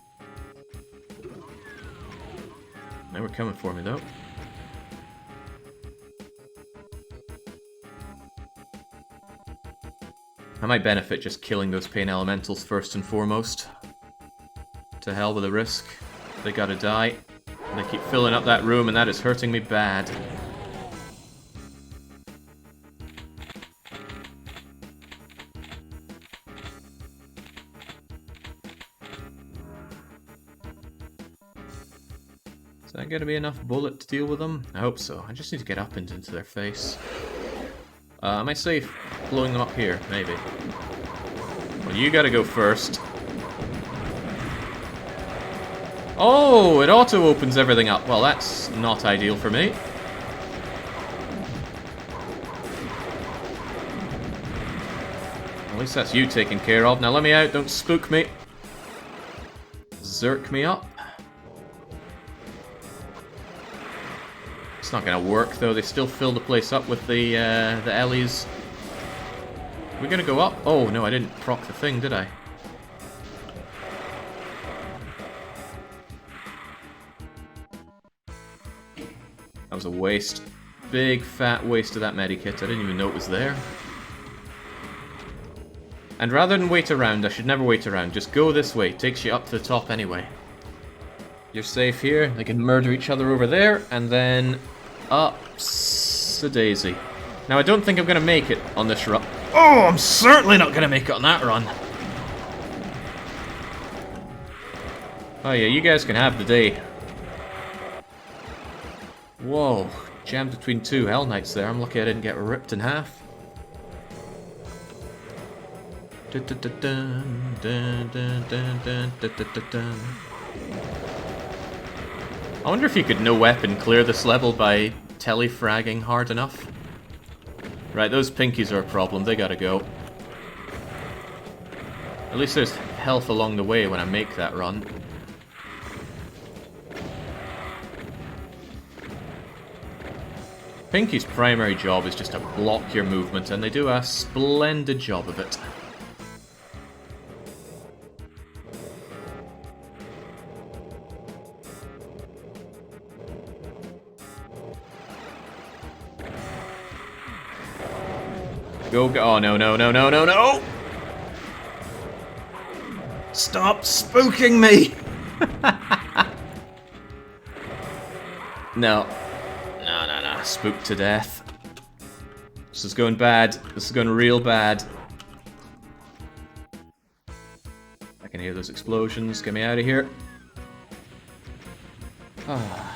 They were coming for me though. I might benefit just killing those pain elementals first and foremost. To hell with the risk. They gotta die. They keep filling up that room and that is hurting me bad. Is that gonna be enough bullet to deal with them? I hope so. I just need to get up into their face. Am I safe blowing them up here? Maybe. Well, you gotta go first. Oh, it auto-opens everything up. Well, that's not ideal for me. At least that's you taken care of. Now let me out, don't spook me. Zerk me up. It's not gonna work though, they still fill the place up with the Ellies. We're gonna go up? Oh no, I didn't proc the thing, did I? That was a waste. Big fat waste of that medikit. I didn't even know it was there. And rather than wait around, I should never wait around. Just go this way. It takes you up to the top anyway. You're safe here. They can murder each other over there. And then ups-a-daisy. Now I don't think I'm going to make it on this run. Oh, I'm certainly not going to make it on that run. Oh yeah, you guys can have the day. Whoa, jammed between two Hell Knights there. I'm lucky I didn't get ripped in half. I wonder if you could no weapon clear this level by telefragging hard enough. Right, those pinkies are a problem. They gotta go. At least there's health along the way when I make that run. Pinky's primary job is just to block your movement, and they do a splendid job of it. Go, go. Oh, no, no, no, no, no, no! Stop spooking me! No. No, no, no. Spooked to death. This is going bad. This is going real bad. I can hear those explosions. Get me out of here. Ah.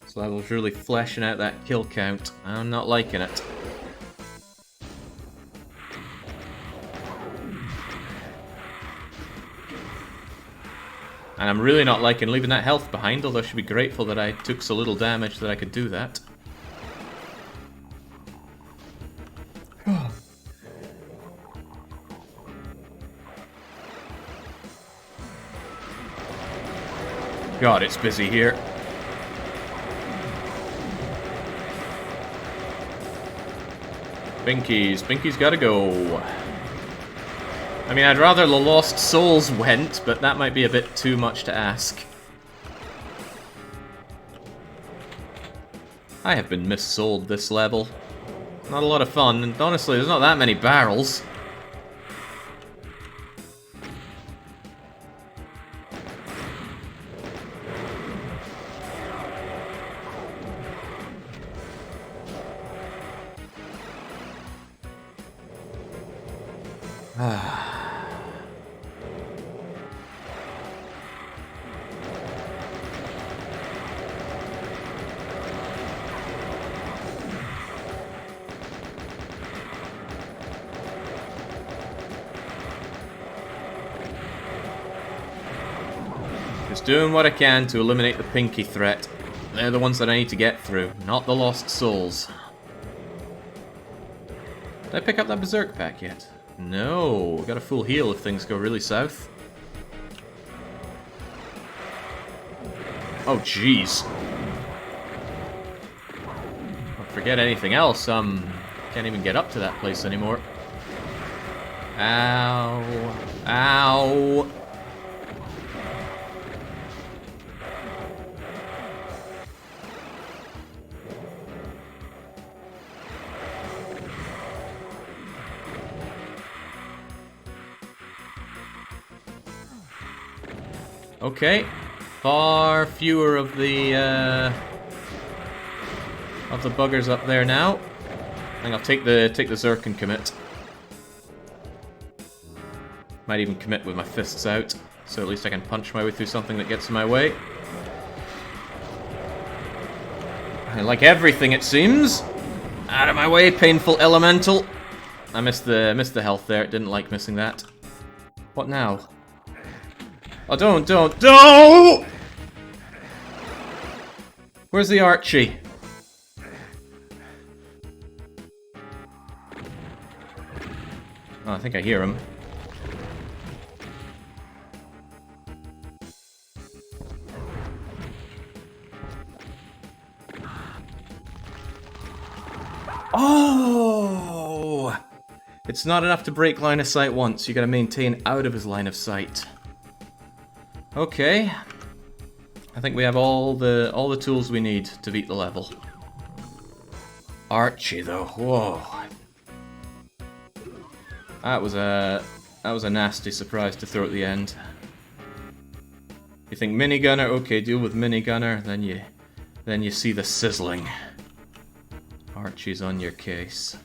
This level's really fleshing out that kill count. I'm not liking it. And I'm really not liking leaving that health behind, although I should be grateful that I took so little damage that I could do that. God, it's busy here. Pinkies. Pinkies gotta go. I mean, I'd rather the Lost Souls went, but that might be a bit too much to ask. I have been missold this level. Not a lot of fun, and honestly, there's not that many barrels. Just doing what I can to eliminate the pinky threat. They're the ones that I need to get through, not the Lost Souls. Did I pick up that Berserk pack yet? No, got a full heal if things go really south. Oh jeez. Forget anything else, can't even get up to that place anymore. Ow. Ow. Okay, far fewer of the buggers up there now. I think I'll take the Zerk and commit. Might even commit with my fists out, so at least I can punch my way through something that gets in my way. I like everything, it seems. Out of my way, painful elemental. I missed the health there. Didn't like missing that. What now? Oh, don't! Where's the Archie? Oh, I think I hear him. Oh! It's not enough to break line of sight once. You gotta maintain out of his line of sight. Okay, I think we have all the tools we need to beat the level. Archie, though, whoa, that was a nasty surprise to throw at the end. You think minigunner? Okay, deal with minigunner. Then you see the sizzling. Archie's on your case.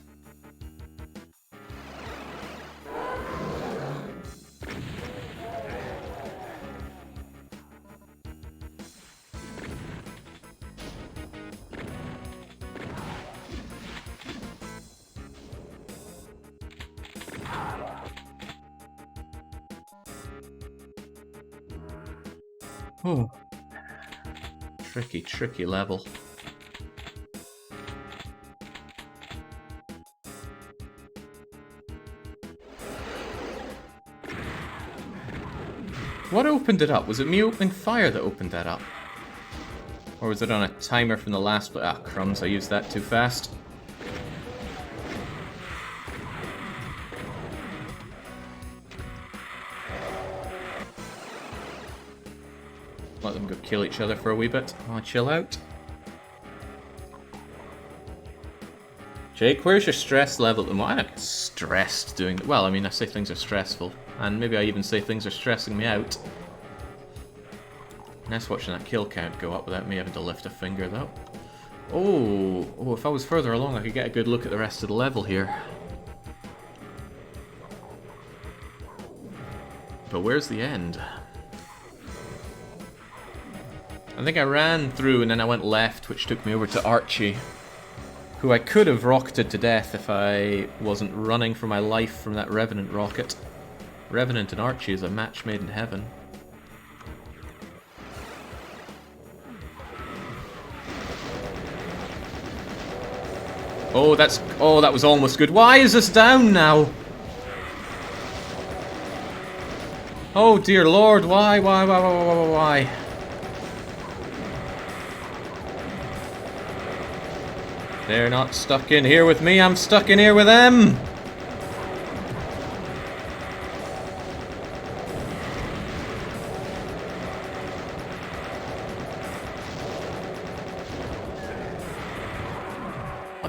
Oh, tricky level. What opened it up? Was it me opening fire that opened that up? Or was it on a timer from the last... Ah, crumbs, I used that too fast. Let them go kill each other for a wee bit while I chill out. Jake, where's your stress level at the moment? I don't get stressed doing... Well, I mean, I say things are stressful. And maybe I even say things are stressing me out. Nice watching that kill count go up without me having to lift a finger, though. Oh, if I was further along, I could get a good look at the rest of the level here. But where's the end? I think I ran through and then I went left, which took me over to Archie, who I could have rocketed to death if I wasn't running for my life from that Revenant rocket. Revenant and Archie is a match made in heaven. Oh, that was almost good. Why is this down now? Oh dear Lord, why? They're not stuck in here with me, I'm stuck in here with them!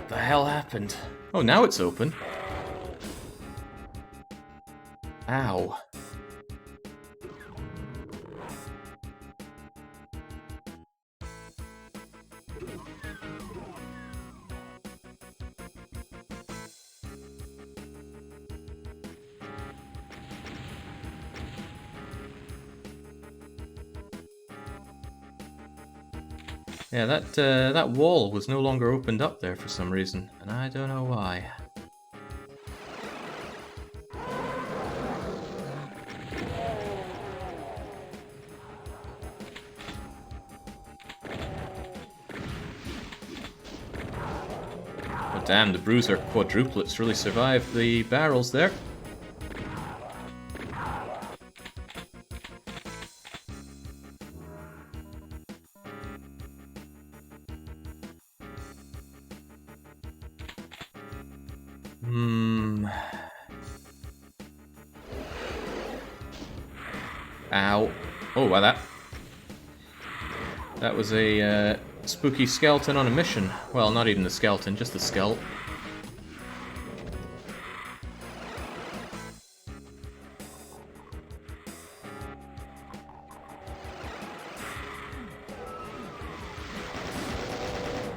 What the hell happened? Oh, now it's open. Ow. Yeah, that wall was no longer opened up there for some reason, and I don't know why. Oh damn, the bruiser quadruplets really survived the barrels there. Ow. Oh, wow, that was a spooky skeleton on a mission. Well, not even the skeleton, just the skull.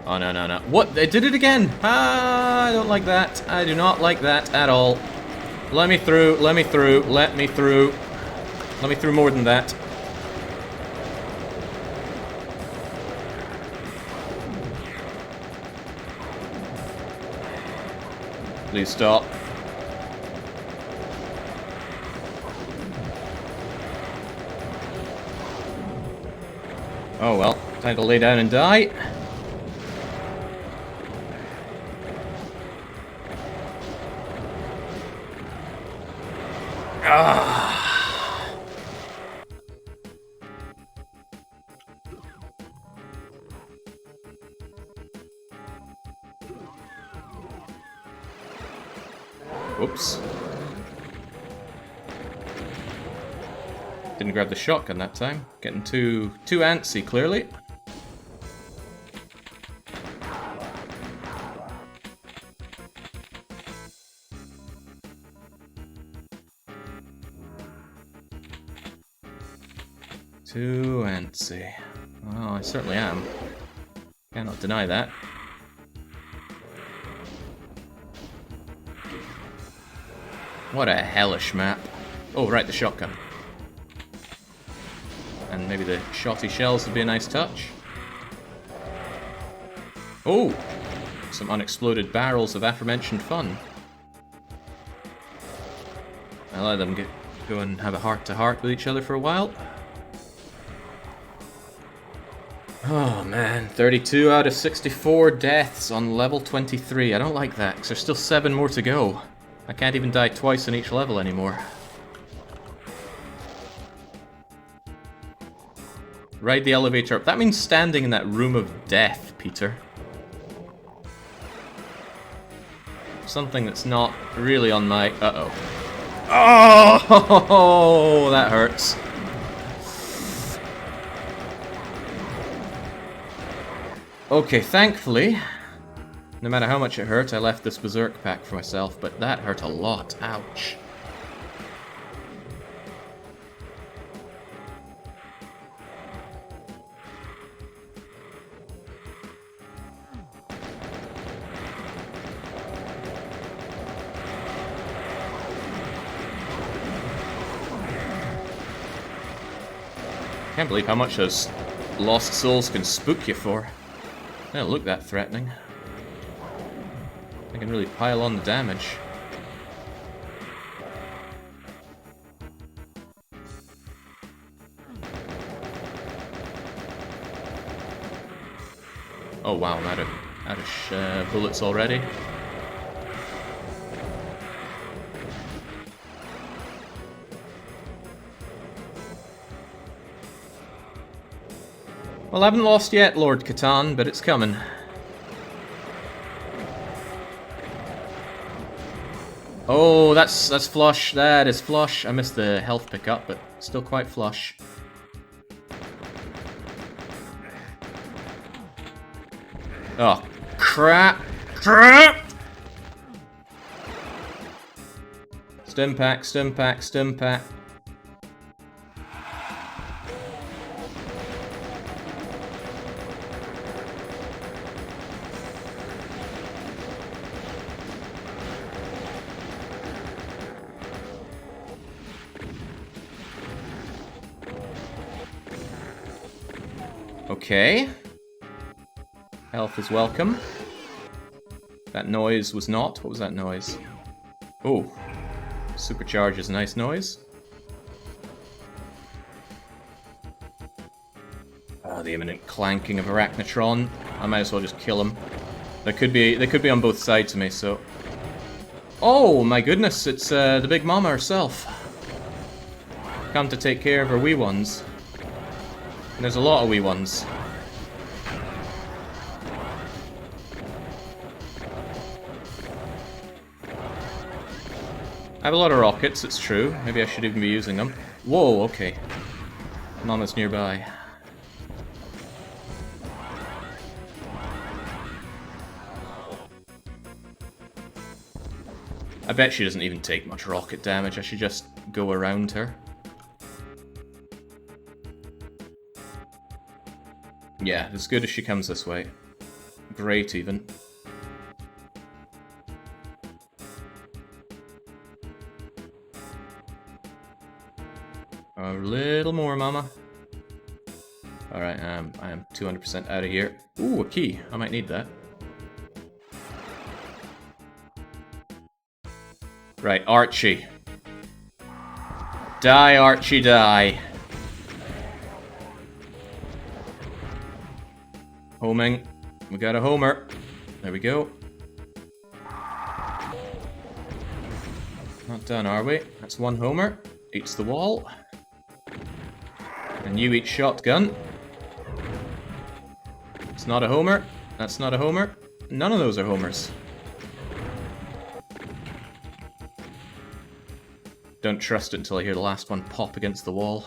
Oh, no, no, no. What? They did it again! Ah, I don't like that. I do not like that at all. Let me through, let me through, let me through. Let me through more than that. Please stop. Oh well, time to lay down and die. Oops. Didn't grab the shotgun that time. Getting too antsy, clearly. Too antsy. Well, I certainly am. Cannot deny that. What a hellish map. Oh, right, the shotgun. And maybe the shotty shells would be a nice touch. Oh! Some unexploded barrels of aforementioned fun. I'll let them go and have a heart-to-heart with each other for a while. Oh man, 32 out of 64 deaths on level 23. I don't like that, because there's still 7 more to go. I can't even die twice in each level anymore. Ride the elevator up. That means standing in that room of death, Peter. Something that's not really on my... Uh-oh. Oh, that hurts. Okay, thankfully, no matter how much it hurt, I left this berserk pack for myself, but that hurt a lot. Ouch. Can't believe how much those lost souls can spook you for. They don't look that threatening. I can really pile on the damage. Oh wow, I'm out of bullets already. Well, I haven't lost yet, Lord Catan, but it's coming. Oh, that's flush. That is flush. I missed the health pickup, but still quite flush. Oh, crap. Trap! Stim pack, stim pack, stim pack. Okay. Health is welcome. That noise was not. What was that noise? Oh. Supercharge is a nice noise. Oh, the imminent clanking of Arachnotron. I might as well just kill him. They could be on both sides of me, so... Oh, my goodness, it's the Big Mama herself. Come to take care of her wee ones. And there's a lot of wee ones. I have a lot of rockets, it's true. Maybe I should even be using them. Whoa, okay. Mama's nearby. I bet she doesn't even take much rocket damage. I should just go around her. Yeah, as good as she comes this way. Great, even. A little more, mama. Alright, I am 200% out of here. Ooh, a key. I might need that. Right, Archie. Die, Archie, die. Homing. We got a homer. There we go. Not done, are we? That's one homer. Eats the wall. And you eat shotgun. It's not a homer. That's not a homer. None of those are homers. Don't trust it until I hear the last one pop against the wall.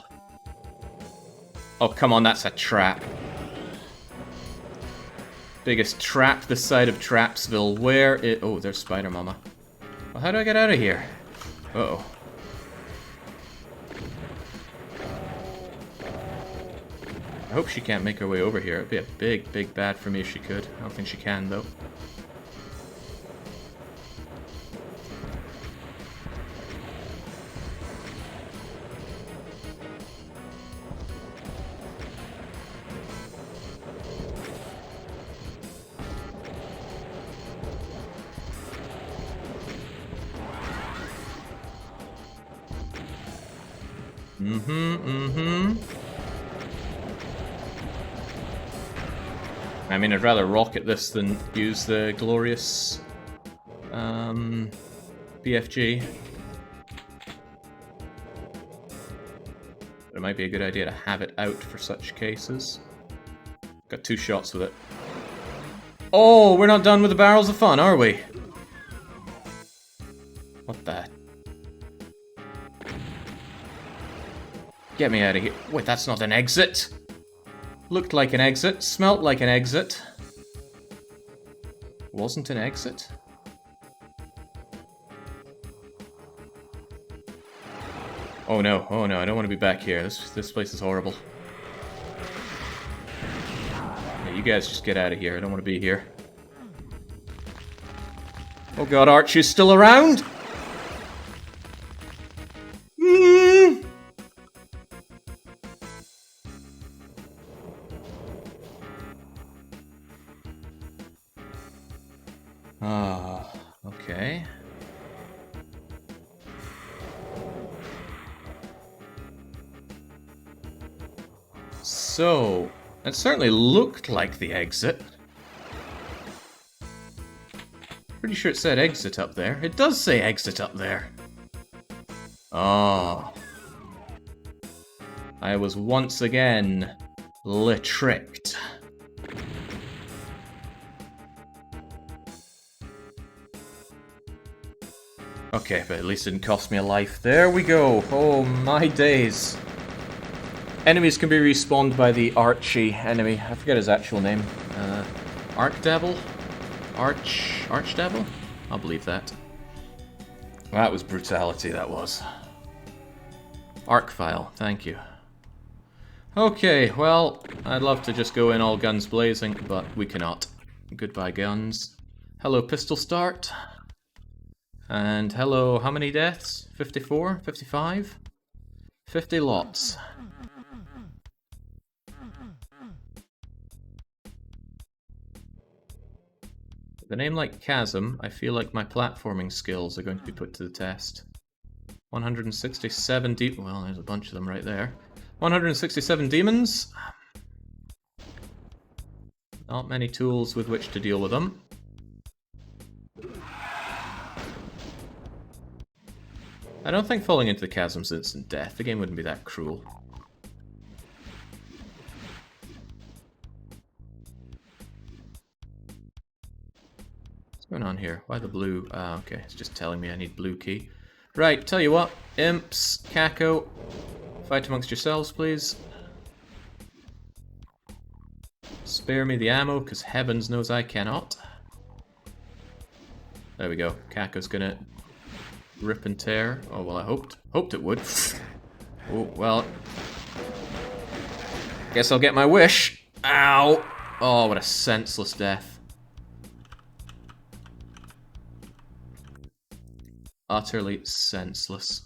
Oh, come on, that's a trap. Biggest trap this side of Trapsville. Where it... Oh, there's Spider Mama. Well, how do I get out of here? Uh-oh. I hope she can't make her way over here. It'd be a big, big bad for me if she could. I don't think she can, though. I mean, I'd rather rocket this than use the glorious BFG. But it might be a good idea to have it out for such cases. Got 2 shots with it. Oh, we're not done with the barrels of fun, are we? What the... Get me out of here. Wait, that's not an exit. Looked like an exit. Smelt like an exit. Wasn't an exit. Oh no, I don't want to be back here. This place is horrible. Yeah, you guys just get out of here. I don't want to be here. Oh god, Archie's still around? Okay. So, it certainly looked like the exit. Pretty sure it said exit up there. It does say exit up there. Oh. I was once again tricked. Okay, but at least it didn't cost me a life. There we go. Oh my days. Enemies can be respawned by the Archie enemy. I forget his actual name. Archdevil? Archdevil? I'll believe that. That was brutality, that was. Arcvile, thank you. Okay, well, I'd love to just go in all guns blazing, but we cannot. Goodbye, guns. Hello, pistol start. And hello, how many deaths? 54? 55? 50 lots. With a name like Chasm, I feel like my platforming skills are going to be put to the test. 167 well, there's a bunch of them right there. 167 demons. Not many tools with which to deal with them. I don't think falling into the chasm's instant death. The game wouldn't be that cruel. What's going on here? Why the blue? Ah, okay. It's just telling me I need blue key. Right, tell you what. Imps, Kako. Fight amongst yourselves, please. Spare me the ammo, because heavens knows I cannot. There we go. Kako's gonna rip and tear. Oh, well, I hoped it would. Oh, well. Guess I'll get my wish. Ow! Oh, what a senseless death. Utterly senseless.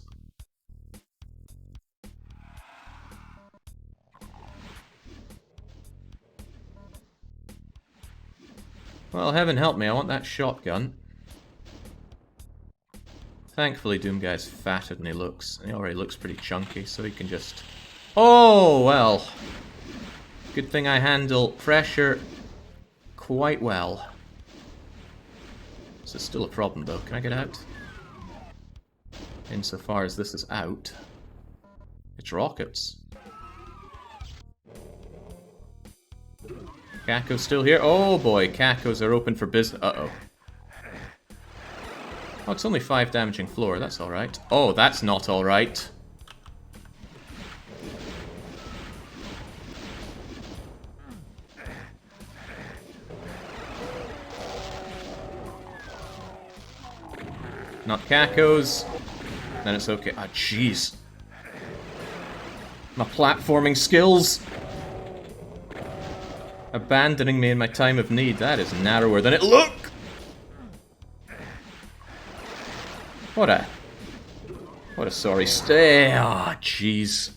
Well, heaven help me, I want that shotgun. Thankfully, Doom Guy's fatter than he looks. He already looks pretty chunky, so he can just... Oh, well. Good thing I handle pressure quite well. This is still a problem, though. Can I get out? Insofar as this is out, it's rockets. Kako's still here. Oh boy, Kakos are open for business. Uh-oh. Oh, it's only 5 damaging floor. That's alright. Oh, that's not alright. Not Kakos. Then it's okay. Ah, jeez. My platforming skills. Abandoning me in my time of need. That is narrower than it looked. What a sorry stay. Ah, jeez.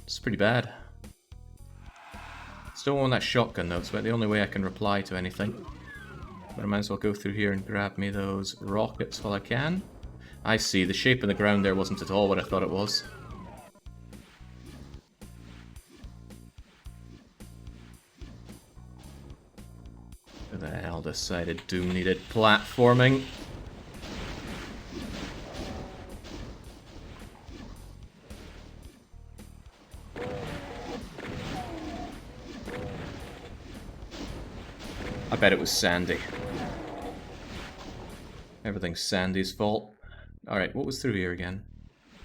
It's pretty bad. Still want that shotgun though. It's about the only way I can reply to anything. But I might as well go through here and grab me those rockets while I can. I see. The shape of the ground there wasn't at all what I thought it was. Who the hell decided Doom needed platforming? I bet it was Sandy. Everything's Sandy's fault. Alright, what was through here again?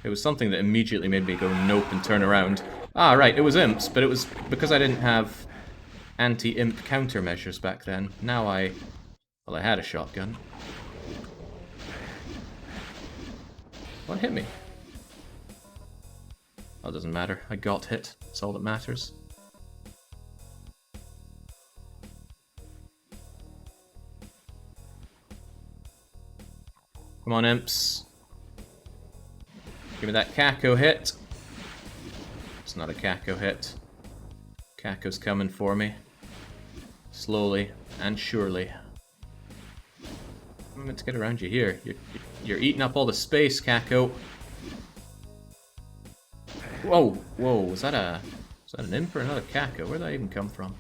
It was something that immediately made me go nope and turn around. Ah, right, it was imps, but it was because I didn't have anti-imp countermeasures back then. Now well, I had a shotgun. What hit me? Oh, it doesn't matter. I got hit. That's all that matters. Come on, imps. Give me that Kako hit. It's not a Kako hit. Kako's coming for me. Slowly and surely. I'm meant to get around you here. You're eating up all the space, Kako. Whoa, whoa, was that an imp or another Kako? Where'd that even come from?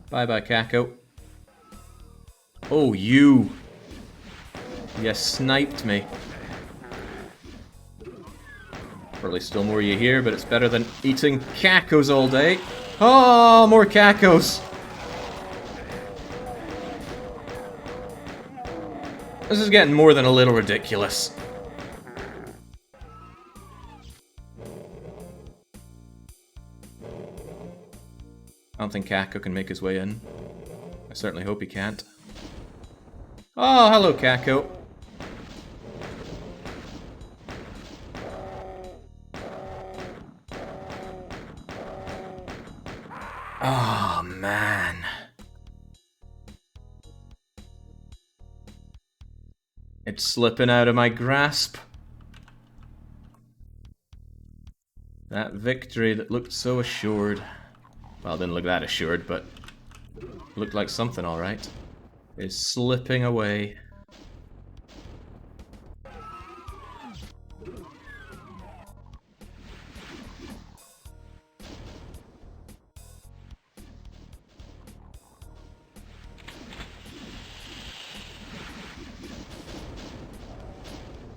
Bye-bye, Kako. Oh, you! You sniped me. Probably still more you here, but it's better than eating Kakos all day. Oh, more Kakos! This is getting more than a little ridiculous. I don't think Kako can make his way in. I certainly hope he can't. Oh, hello, Kako. Oh, man. It's slipping out of my grasp. That victory that looked so assured. Well, it didn't look that assured, but looked like something alright. Is slipping away.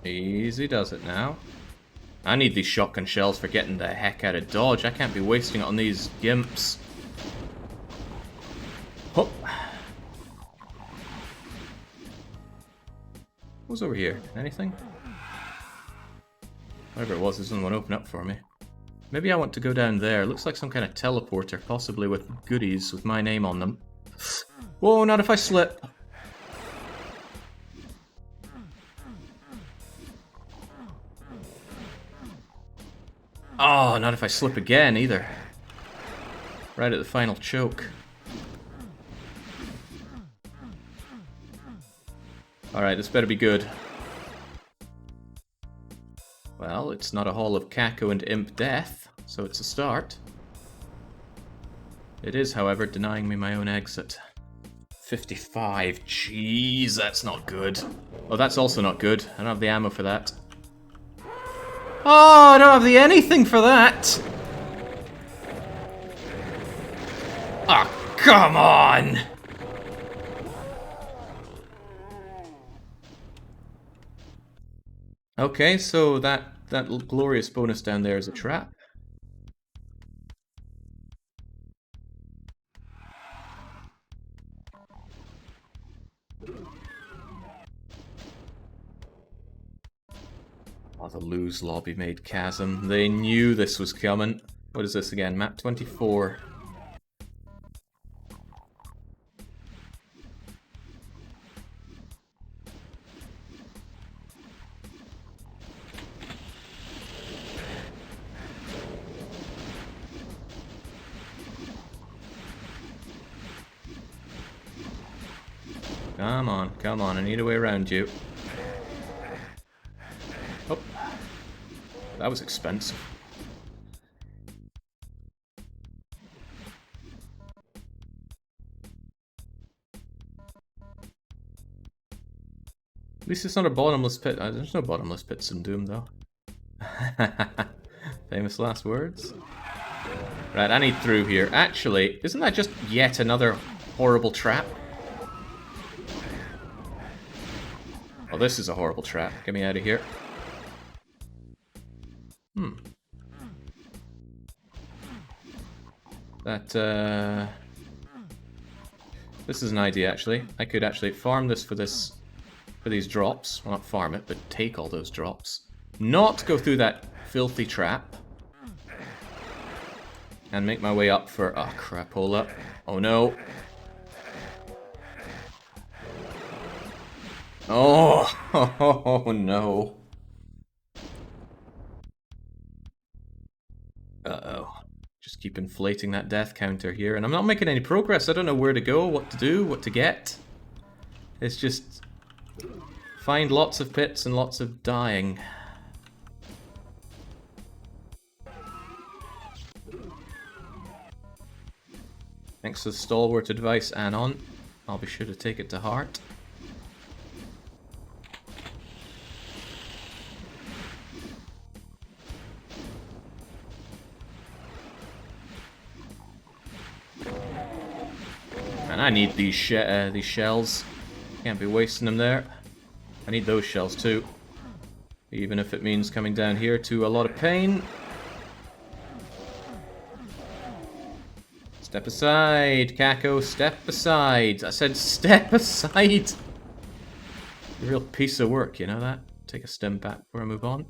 Easy does it now. I need these shotgun shells for getting the heck out of dodge. I can't be wasting it on these gimps. Hop. What's over here? Anything? Whatever it was, there's another one open up for me. Maybe I want to go down there. Looks like some kind of teleporter, possibly with goodies with my name on them. Whoa, not if I slip. Oh, not if I slip again, either. Right at the final choke. Alright, this better be good. Well, it's not a hall of Kako and Imp death, so it's a start. It is, however, denying me my own exit. 55. Jeez, that's not good. Oh, that's also not good. I don't have the ammo for that. Oh, I don't have the anything for that! Oh, come on! Okay, so that glorious bonus down there is a trap. Oh, the lose lobby made chasm. They knew this was coming. What is this again? Map 24. Come on, I need a way around you. Oh, that was expensive. At least it's not a bottomless pit. There's no bottomless pits in Doom, though. Famous last words. Right, I need through here. Actually, isn't that just yet another horrible trap? Oh, this is a horrible trap. Get me out of here. This is an idea, actually. I could actually farm this for these drops. Well, not farm it, but take all those drops. Not go through that filthy trap. And make my way up for... Oh, crapola. Oh, no. Oh, no. Uh-oh. Just keep inflating that death counter here. And I'm not making any progress. I don't know where to go, what to do, what to get. It's just... find lots of pits and lots of dying. Thanks to the stalwart advice, Anon. I'll be sure to take it to heart. And I need these shells. Can't be wasting them there. I need those shells too. Even if it means coming down here to a lot of pain. Step aside, Kako, step aside. I said step aside. A real piece of work, you know that? Take a stem back before I move on.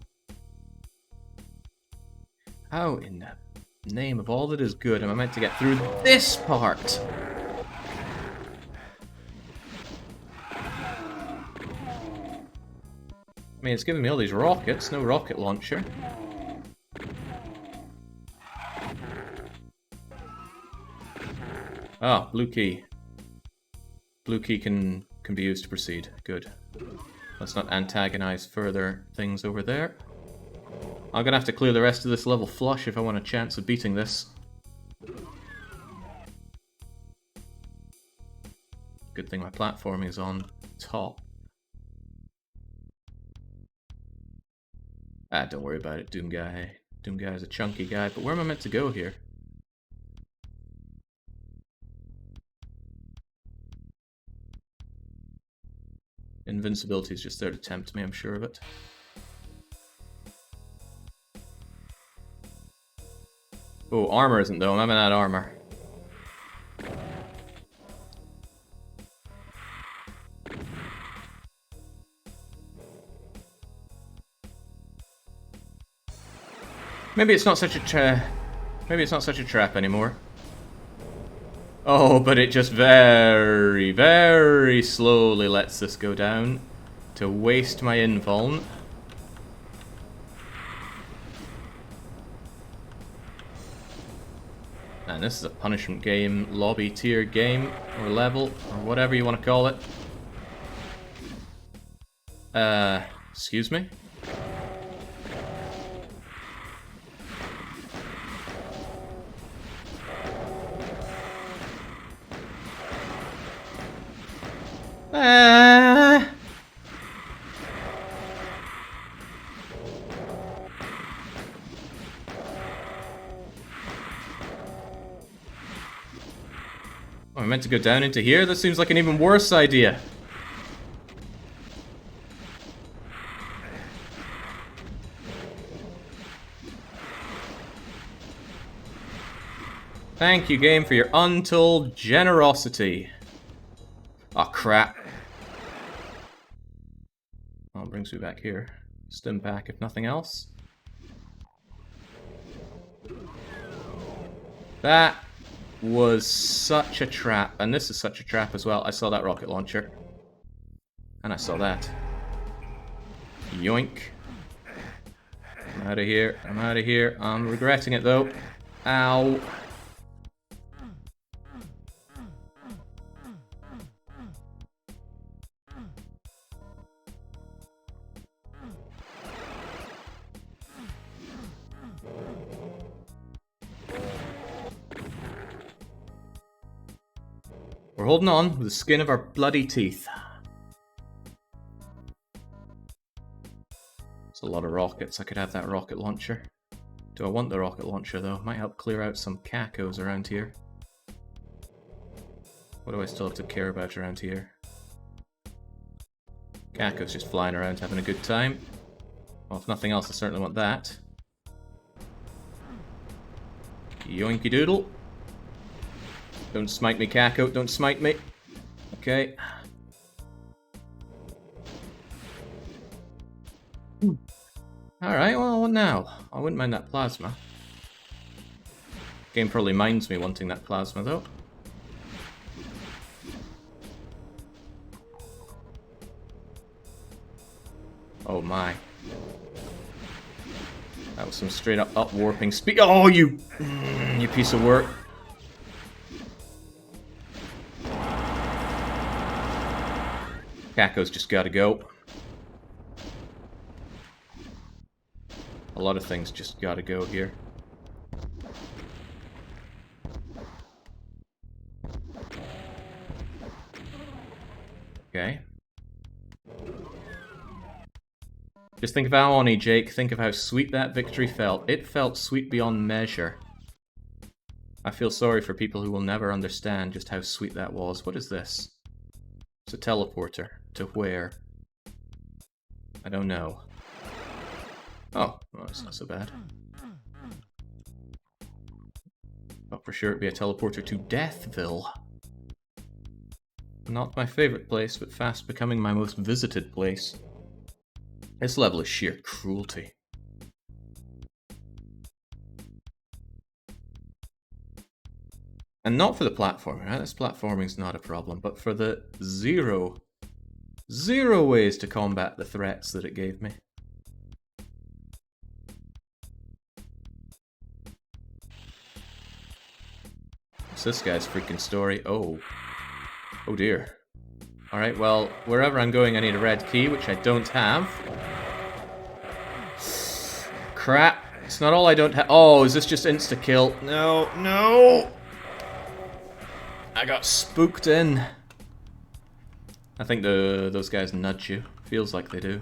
How in the name of all that is good am I meant to get through this part? I mean, it's giving me all these rockets, no rocket launcher. Ah, blue key. Blue key can be used to proceed. Good. Let's not antagonize further things over there. I'm gonna have to clear the rest of this level flush if I want a chance of beating this. Good thing my platforming is on top. Ah, don't worry about it, Doom Guy. Doom Guy is a chunky guy, but where am I meant to go here? Invincibility is just there to tempt me, I'm sure of it. Oh, armor isn't though, I'm having that armor. Maybe it's not such a trap anymore. Oh, but it just very, very slowly lets this go down to waste my invuln. And this is a punishment game, lobby tier game, or level, or whatever you want to call it. Excuse me? Oh, I meant to go down into here? That seems like an even worse idea. Thank you, game, for your untold generosity. Oh, crap. Well, it brings me back here. Stim back, if nothing else. That was such a trap, and this is such a trap as well. I saw that rocket launcher. And I saw that. Yoink. I'm out of here, I'm out of here. I'm regretting it though. Ow. We're holding on with the skin of our bloody teeth. It's a lot of rockets. I could have that rocket launcher. Do I want the rocket launcher though? Might help clear out some cacos around here. What do I still have to care about around here? Cacos just flying around having a good time. Well, if nothing else, I certainly want that. Yoinky doodle. Don't smite me, Caco. Don't smite me. Okay. Alright, well, what now? I wouldn't mind that plasma. Game probably minds me wanting that plasma, though. Oh my. That was some straight up warping speed. Oh, you piece of work. Caco's just gotta go. A lot of things just gotta go here. Okay. Just think of how Oni, Jake. Think of how sweet that victory felt. It felt sweet beyond measure. I feel sorry for people who will never understand just how sweet that was. What is this? It's a teleporter. To where? I don't know. Oh, well, it's not so bad. Thought for sure it'd be a teleporter to Deathville. Not my favorite place, but fast becoming my most visited place. This level is sheer cruelty. And not for the platforming, right? This platforming's not a problem, but for the zero ways to combat the threats that it gave me. What's this guy's freaking story? Oh. Oh dear. Alright, well, wherever I'm going I need a red key, which I don't have. Crap. It's not all I don't have. Oh, is this just insta-kill? No, no! I got spooked in. I think those guys nudge you. Feels like they do.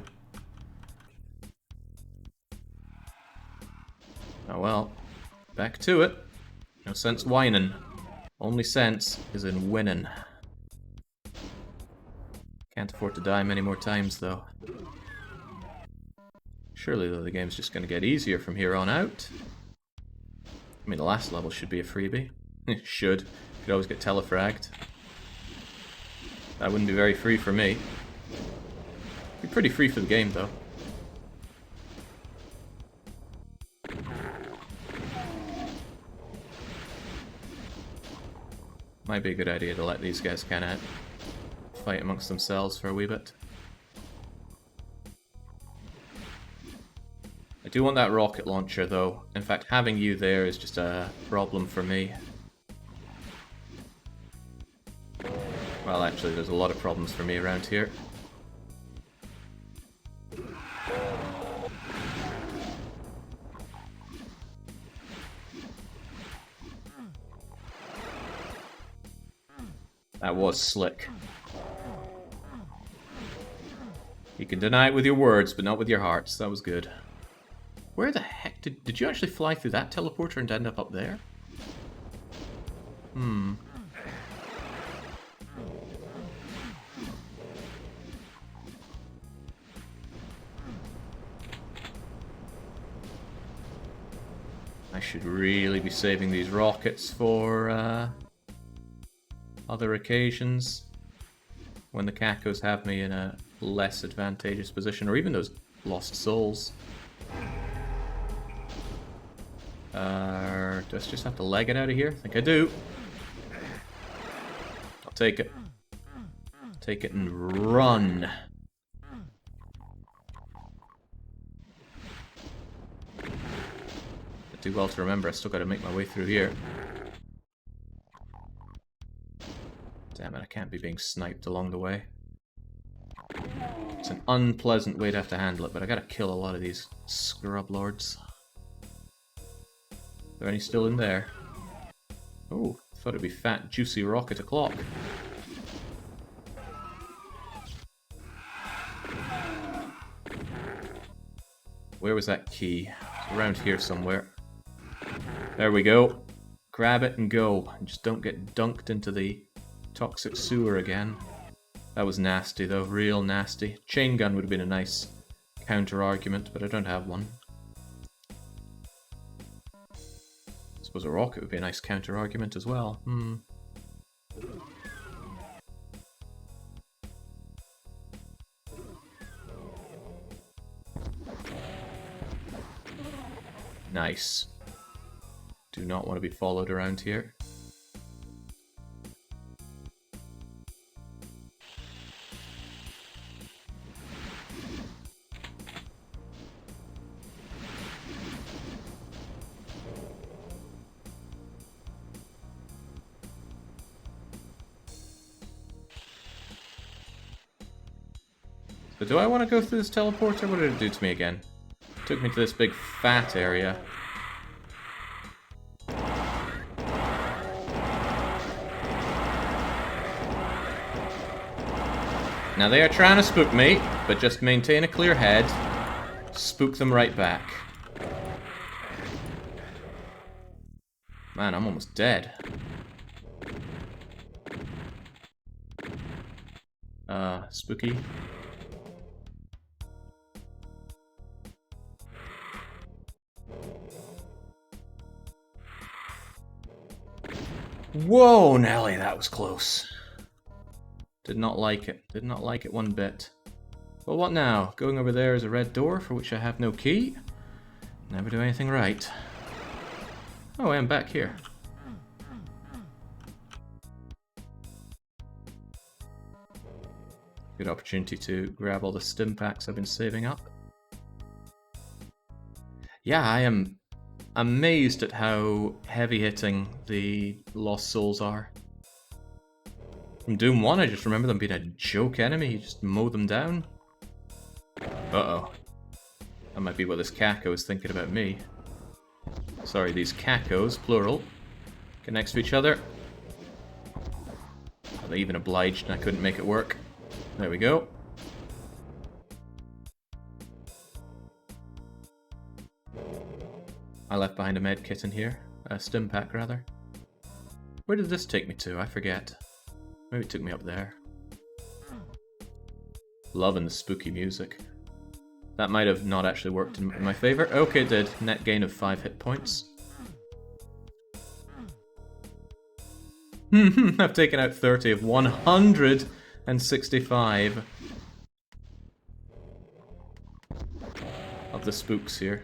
Oh well. Back to it. No sense whining. Only sense is in winning. Can't afford to die many more times, though. Surely, though, the game's just going to get easier from here on out. I mean, the last level should be a freebie. Should. Could always get telefragged. That wouldn't be very free for me. Be pretty free for the game, though. Might be a good idea to let these guys kind of fight amongst themselves for a wee bit. I do want that rocket launcher, though. In fact, having you there is just a problem for me. Well, actually, there's a lot of problems for me around here. That was slick. You can deny it with your words, but not with your hearts. That was good. Where the heck did you actually fly through that teleporter and end up there? Hmm. I should really be saving these rockets for other occasions. When the Cacos have me in a less advantageous position, or even those lost souls. Do I just have to leg it out of here? I think I do. I'll take it. Take it and run. I do well to remember, I still gotta make my way through here. Damn it, I can't be being sniped along the way. It's an unpleasant way to have to handle it, but I gotta kill a lot of these scrub lords. Are there any still in there? Oh, thought it'd be fat, juicy rocket o'clock. Where was that key? It's around here somewhere. There we go. Grab it and go. And just don't get dunked into the toxic sewer again. That was nasty though, real nasty. Chain gun would have been a nice counter-argument, but I don't have one. I suppose a rocket would be a nice counter-argument as well. Nice. Do not want to be followed around here. So do I want to go through this teleporter? What did it do to me again? It took me to this big fat area. Now they are trying to spook me, but just maintain a clear head. Spook them right back. Man, I'm almost dead. Spooky. Whoa, Nelly, that was close. Did not like it. Did not like it one bit. Well, what now? Going over there is a red door for which I have no key. Never do anything right. Oh, I am back here. Good opportunity to grab all the stim packs I've been saving up. Yeah, I am amazed at how heavy-hitting the Lost Souls are. From Doom 1, I just remember them being a joke enemy. You just mow them down. Uh-oh. That might be what this Caco is thinking about me. Sorry, these Cacos, plural, get next to each other. Are they even obliged and I couldn't make it work? There we go. I left behind a med kit in here. A stim pack, rather. Where did this take me to? I forget. Maybe it took me up there. Loving the spooky music. That might have not actually worked in my favor. Okay, it did. Net gain of 5 hit points. I've taken out 30 of 165 of the spooks here.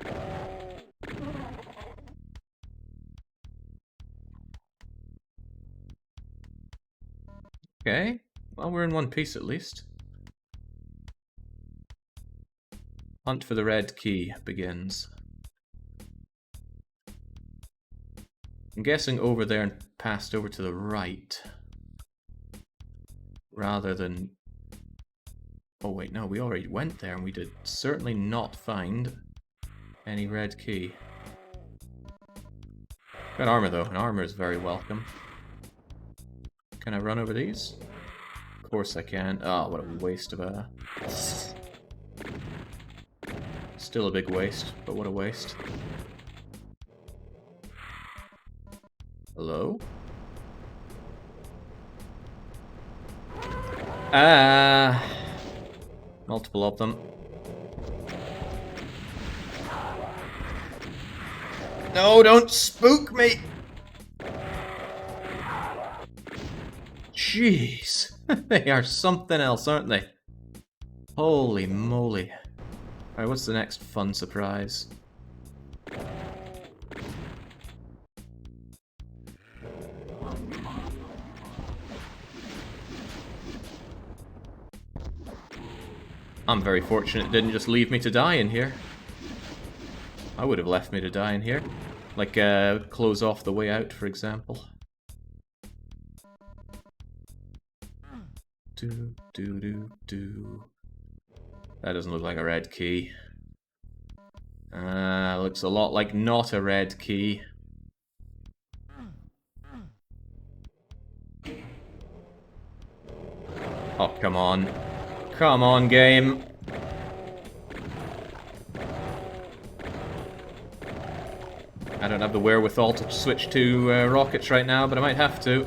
Okay, well, we're in one piece at least. Hunt for the red key begins. I'm guessing over there and passed over to the right. Rather than... Oh wait, no, we already went there and we did certainly not find any red key. Got armor though, and armor is very welcome. Can I run over these? Of course I can. Oh, what a waste of a... Still a big waste, but what a waste. Hello? Multiple of them. No, don't spook me! Jeez. They are something else, aren't they? Holy moly. Alright, what's the next fun surprise? I'm very fortunate it didn't just leave me to die in here. I would have left me to die in here. Like, close off the way out, for example. That doesn't look like a red key. Looks a lot like not a red key. Oh, come on. Come on, game. I don't have the wherewithal to switch to rockets right now, but I might have to.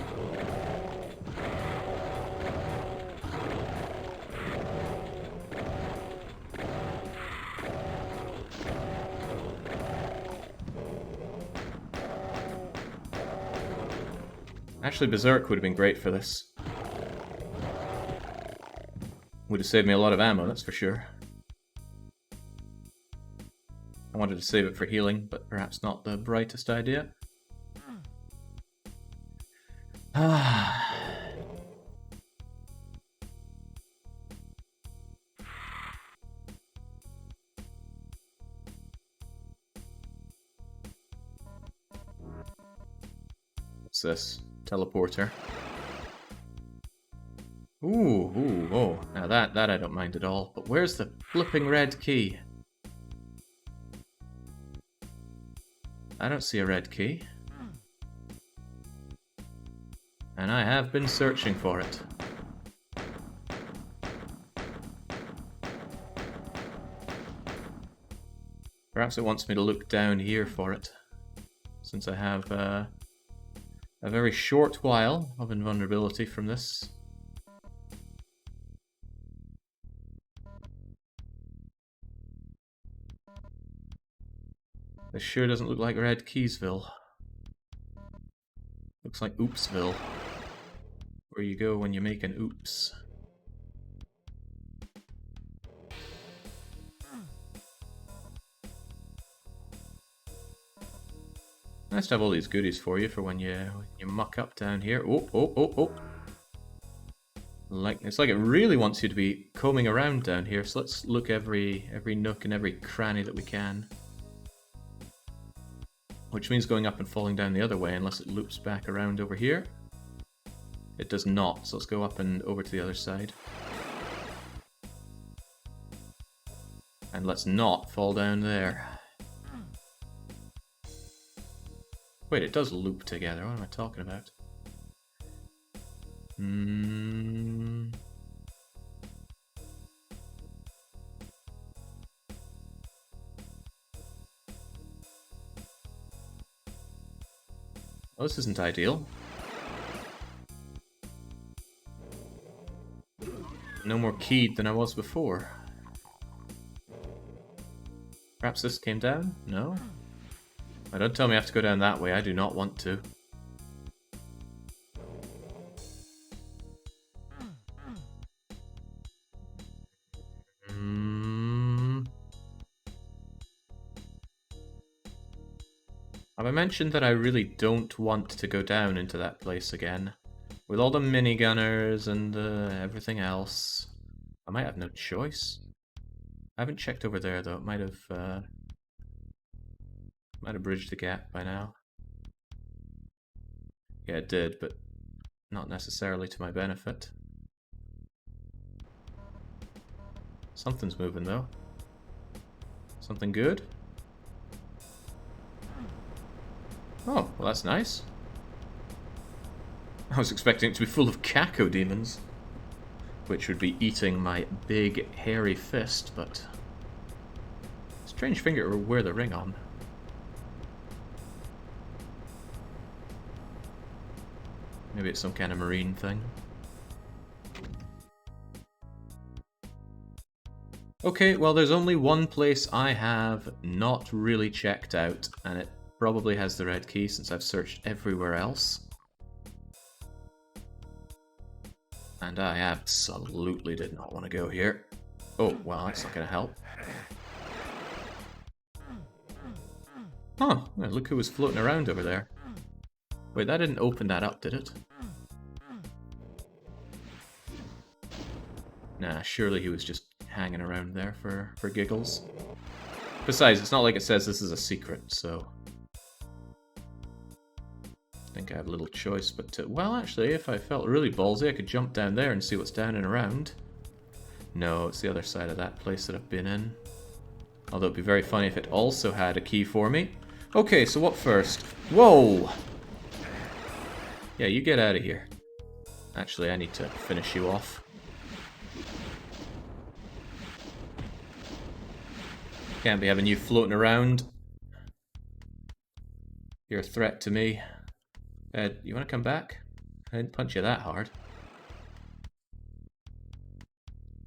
Actually, Berserk would have been great for this. Would have saved me a lot of ammo, that's for sure. I wanted to save it for healing, but perhaps not the brightest idea. What's this? Teleporter. Ooh, oh. Now that I don't mind at all. But where's the flipping red key? I don't see a red key. And I have been searching for it. Perhaps it wants me to look down here for it, since I have a very short while of invulnerability from this. This sure doesn't look like Red Keysville. Looks like Oopsville. Where you go when you make an oops. Nice to have all these goodies for you for when you muck up down here. Oh. It's like it really wants you to be combing around down here, so let's look every nook and every cranny that we can. Which means going up and falling down the other way, unless it loops back around over here. It does not, so let's go up and over to the other side. And let's not fall down there. Wait, it does loop together. What am I talking about? Well, this isn't ideal. No more keyed than I was before. Perhaps this came down? No? Don't tell me I have to go down that way. I do not want to. Have I mentioned that I really don't want to go down into that place again? With all the minigunners and everything else. I might have no choice. I haven't checked over there though. It might have bridged the gap by now. Yeah, it did, but not necessarily to my benefit. Something's moving though. Something good? Oh, well that's nice. I was expecting it to be full of Kako demons, which would be eating my big hairy fist, but strange finger to wear the ring on. Maybe it's some kind of marine thing. Okay, well there's only one place I have not really checked out, and it probably has the red key since I've searched everywhere else. And I absolutely did not want to go here. Oh, well, that's not going to help. Huh, well, look who was floating around over there. Wait, that didn't open that up, did it? Nah, surely he was just hanging around there for giggles. Besides, it's not like it says this is a secret, so I think I have little choice but to... Well, actually, if I felt really ballsy, I could jump down there and see what's down and around. No, it's the other side of that place that I've been in. Although it'd be very funny if it also had a key for me. Okay, so what first? Whoa! Yeah, you get out of here. Actually, I need to finish you off. Can't be having you floating around. You're a threat to me. You want to come back? I didn't punch you that hard.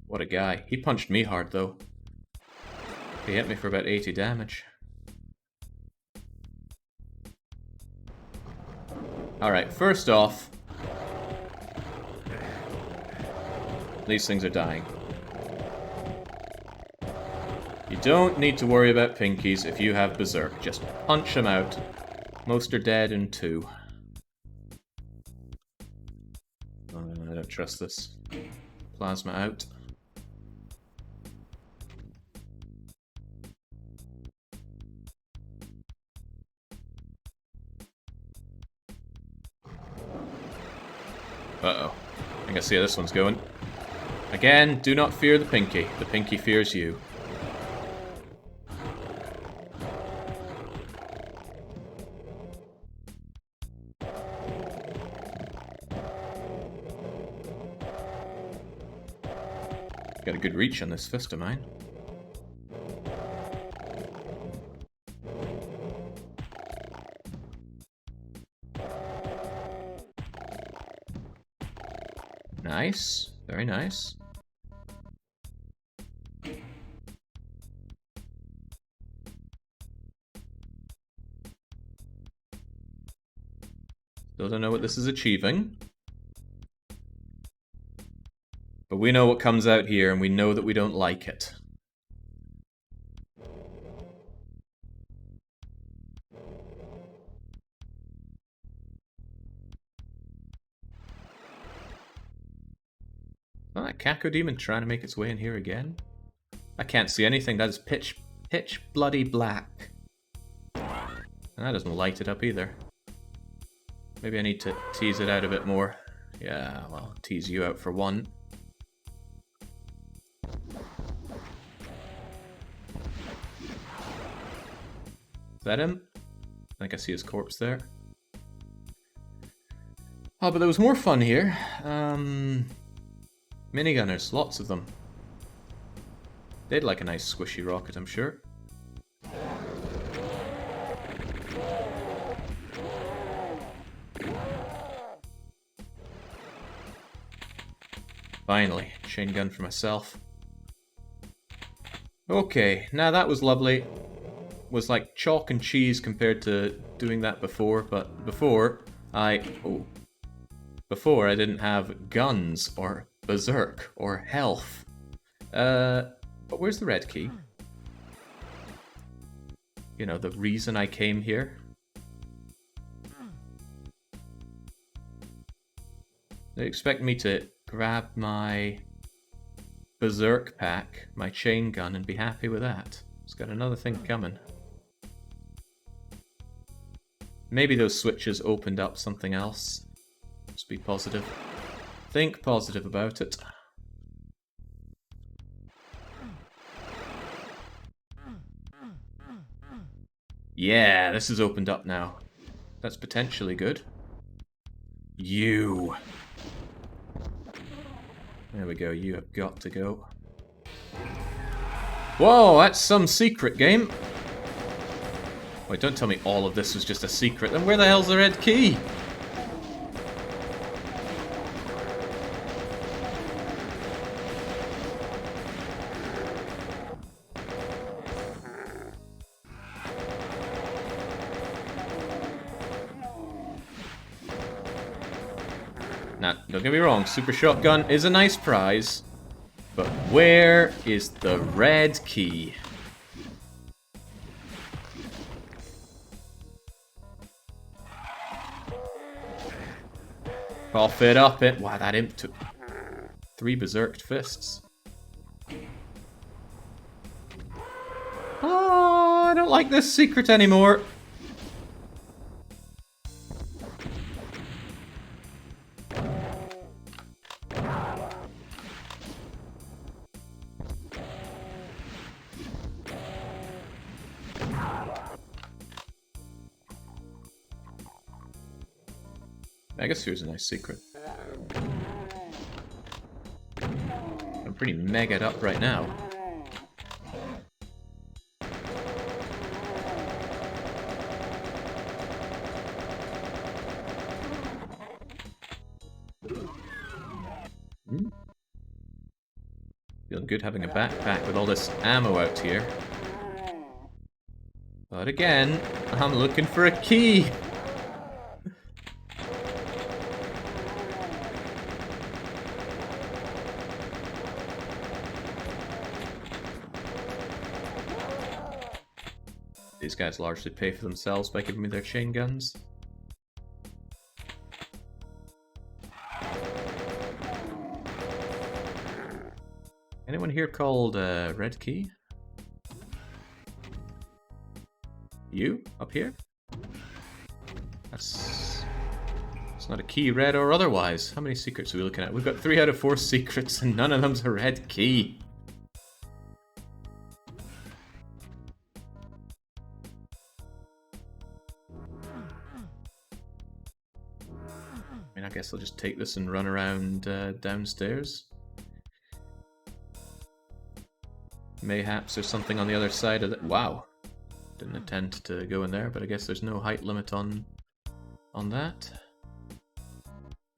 What a guy. He punched me hard, though. He hit me for about 80 damage. Alright, first off, these things are dying. You don't need to worry about pinkies if you have Berserk. Just punch them out. Most are dead in 2. I don't trust this. Plasma out. Uh-oh. I think I see how this one's going. Again, do not fear the pinky. The pinky fears you. Got a good reach on this fist of mine. Nice. Very nice. Still don't know what this is achieving. But we know what comes out here, and we know that we don't like it. Oh, that Cacodemon trying to make its way in here again. I can't see anything. That is pitch bloody black. And that doesn't light it up either. Maybe I need to tease it out a bit more. Yeah, well, tease you out for one. Is that him? I think I see his corpse there. Oh, but there was more fun here. Minigunners, lots of them. They'd like a nice squishy rocket, I'm sure. Finally, chain gun for myself. Okay, now that was lovely. Was like chalk and cheese compared to doing that before, but before I didn't have guns or berserk or health. But where's the red key? You know, the reason I came here. They expect me to grab my berserk pack, my chain gun, and be happy with that. It's got another thing coming. Maybe those switches opened up something else. Just be positive. Think positive about it. Yeah, this is opened up now. That's potentially good. You. There we go, you have got to go. Whoa, that's some secret game. Wait, don't tell me all of this was just a secret. Then where the hell's the red key? Now, don't get me wrong, Super Shotgun is a nice prize. But where is the red key? Cough it up it. Wow, that imp took 3 berserked fists. Oh, I don't like this secret anymore. I guess here's a nice secret. I'm pretty megaed up right now. Feeling good having a backpack with all this ammo out here. But again, I'm looking for a key! These guys largely pay for themselves by giving me their chain guns. Anyone here called Red Key? You? Up here? That's not a key, red or otherwise. How many secrets are we looking at? We've got 3 out of 4 secrets and none of them's a red key. I guess I'll just take this and run around downstairs. Mayhaps there's something on the other side of it. Wow. Didn't intend to go in there, but I guess there's no height limit on that.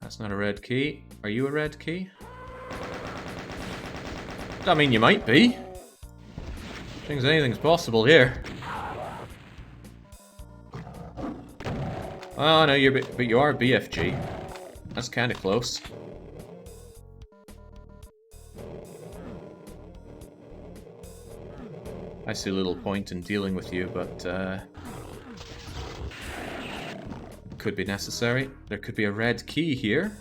That's not a red key. Are you a red key? I mean, you might be. Thinks anything's possible here. Oh no, but you are BFG. That's kind of close. I see little point in dealing with you, but could be necessary. There could be a red key here.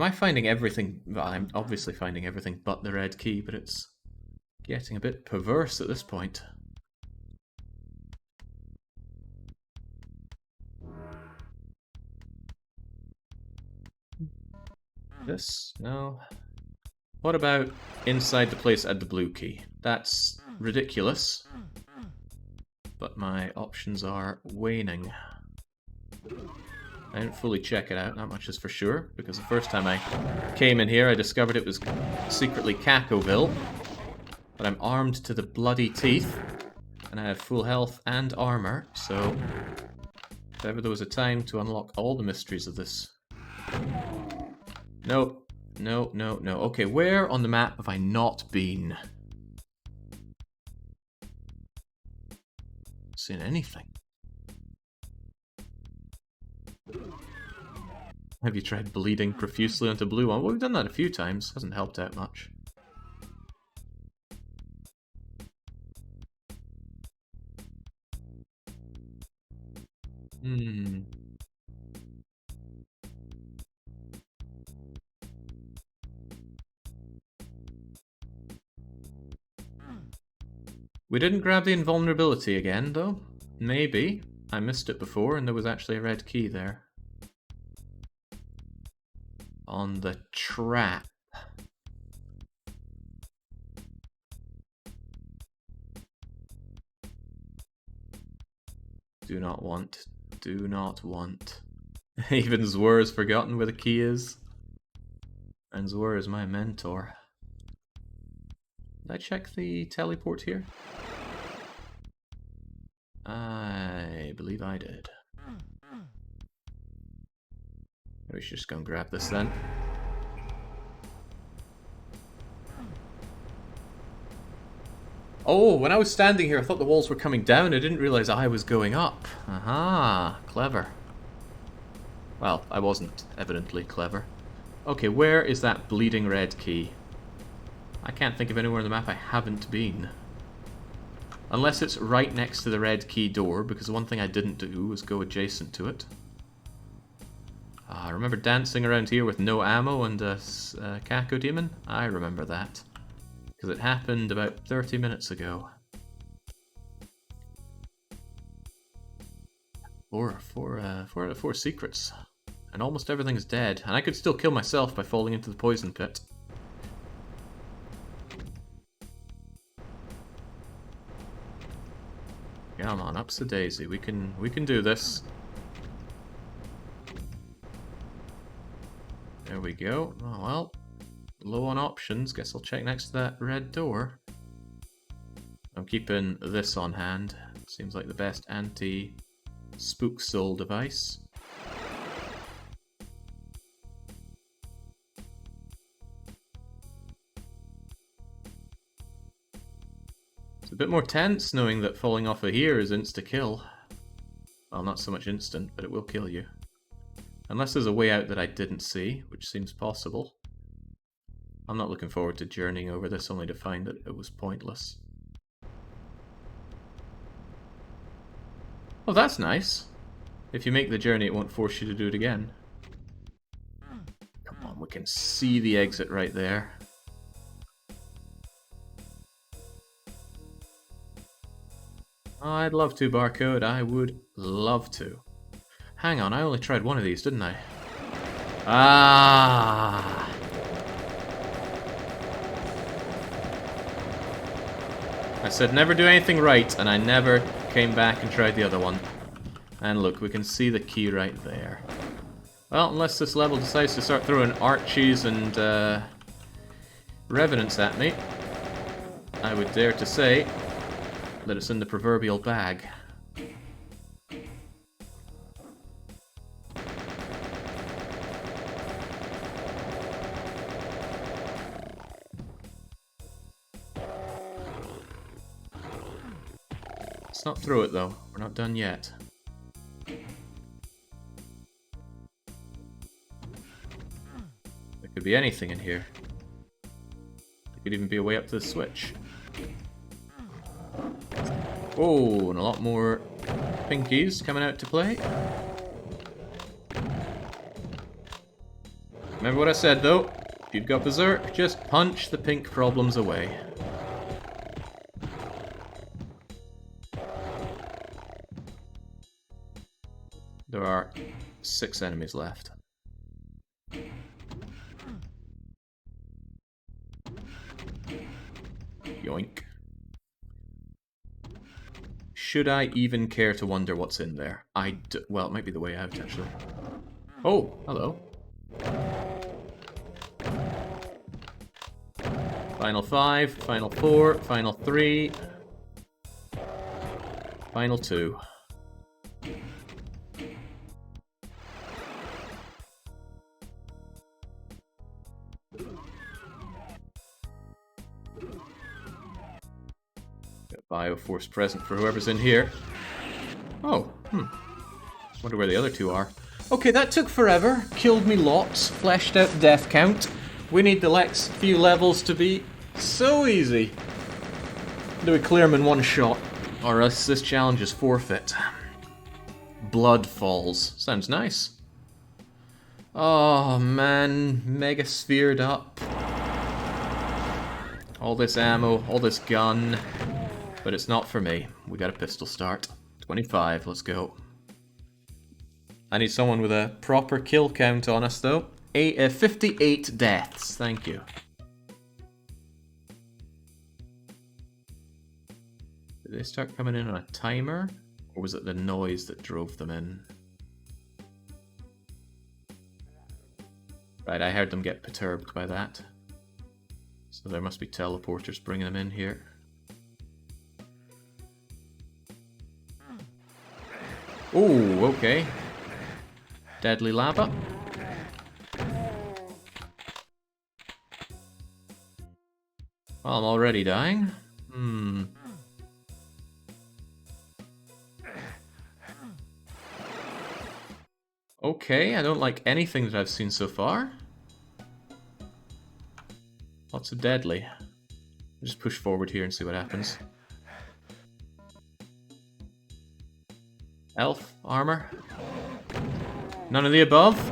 Am I finding everything? Well, I'm obviously finding everything but the red key, but it's getting a bit perverse at this point. This? No. What about inside the place at the blue key? That's ridiculous. But my options are waning. I didn't fully check it out, that much is for sure, because the first time I came in here I discovered it was secretly Cacoville. But I'm armed to the bloody teeth, and I have full health and armor, so if ever there was a time to unlock all the mysteries of this. No. No, no, no. Okay, where on the map have I not been? Not seen anything. Have you tried bleeding profusely onto blue one? Well, we've done that a few times. Hasn't helped out much. We didn't grab the invulnerability again, though. Maybe. I missed it before, and there was actually a red key there. On the trap. Do not want. Do not want. Even Zwar has forgotten where the key is. And Zwar is my mentor. Did I check the teleport here? I believe I did. Maybe we should just go and grab this then. Oh, when I was standing here I thought the walls were coming down. I didn't realize I was going up. Aha, clever. Well, I wasn't evidently clever. Okay, where is that bleeding red key? I can't think of anywhere on the map I haven't been. Unless it's right next to the red key door, because the one thing I didn't do was go adjacent to it. I remember dancing around here with no ammo and a Cacodemon. I remember that. Because it happened about 30 minutes ago. Four out of 4 secrets. And almost everything's dead. And I could still kill myself by falling into the poison pit. Come on, up's the daisy. We can do this. There we go. Oh well. Low on options. Guess I'll check next to that red door. I'm keeping this on hand. Seems like the best anti-spook soul device. It's a bit more tense knowing that falling off of here is insta-kill. Well, not so much instant, but it will kill you. Unless there's a way out that I didn't see, which seems possible. I'm not looking forward to journeying over this only to find that it was pointless. Oh, that's nice. If you make the journey, it won't force you to do it again. Come on, we can see the exit right there. Oh, I'd love to, Barcode. I would love to. Hang on, I only tried one of these, didn't I? Ah! I said never do anything right, and I never came back and tried the other one. And look, we can see the key right there. Well, unless this level decides to start throwing Archies and Revenants at me, I would dare to say that it's in the proverbial bag. Let's not throw it though, we're not done yet. There could be anything in here. There could even be a way up to the switch. Oh, and a lot more pinkies coming out to play. Remember what I said, though? If you've got Berserk, just punch the pink problems away. There are 6 enemies left. Yoink. Should I even care to wonder what's in there? Well, it might be the way out, actually. Oh, hello. Final 5, final 4, final 3, final 2. Bioforce present for whoever's in here. Oh, wonder where the other 2 are. Okay, that took forever. Killed me lots. Fleshed out death count. We need the next few levels to be so easy. Do we clear them in one shot? Or else this challenge is forfeit. Blood falls. Sounds nice. Oh man, mega sphered up. All this ammo, all this gun. But it's not for me. We got a pistol start. 25, let's go. I need someone with a proper kill count on us, though. 58 deaths, thank you. Did they start coming in on a timer? Or was it the noise that drove them in? Right, I heard them get perturbed by that. So there must be teleporters bringing them in here. Oh, okay. Deadly lava. Well, I'm already dying. Okay, I don't like anything that I've seen so far. Lots of deadly. I'll just push forward here and see what happens. Elf, armor. None of the above.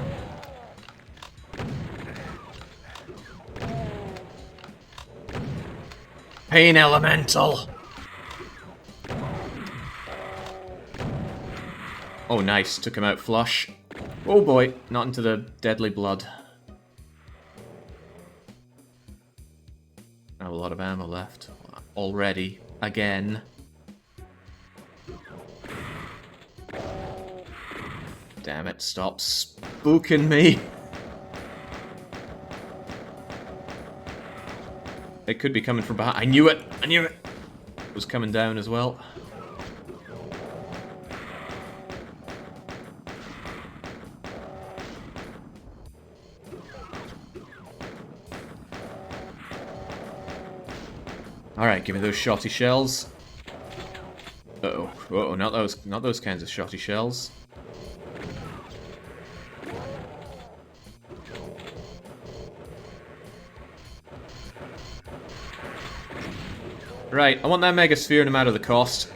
Pain elemental. Oh, nice. Took him out flush. Oh boy, not into the deadly blood. I have a lot of ammo left. Already. Again. Damn it, stop spooking me. It could be coming from behind. I knew it! I knew it! It was coming down as well. Alright, give me those shotty shells. Uh-oh. Uh-oh, not those kinds of shotty shells. Right, I want that mega sphere no matter the cost.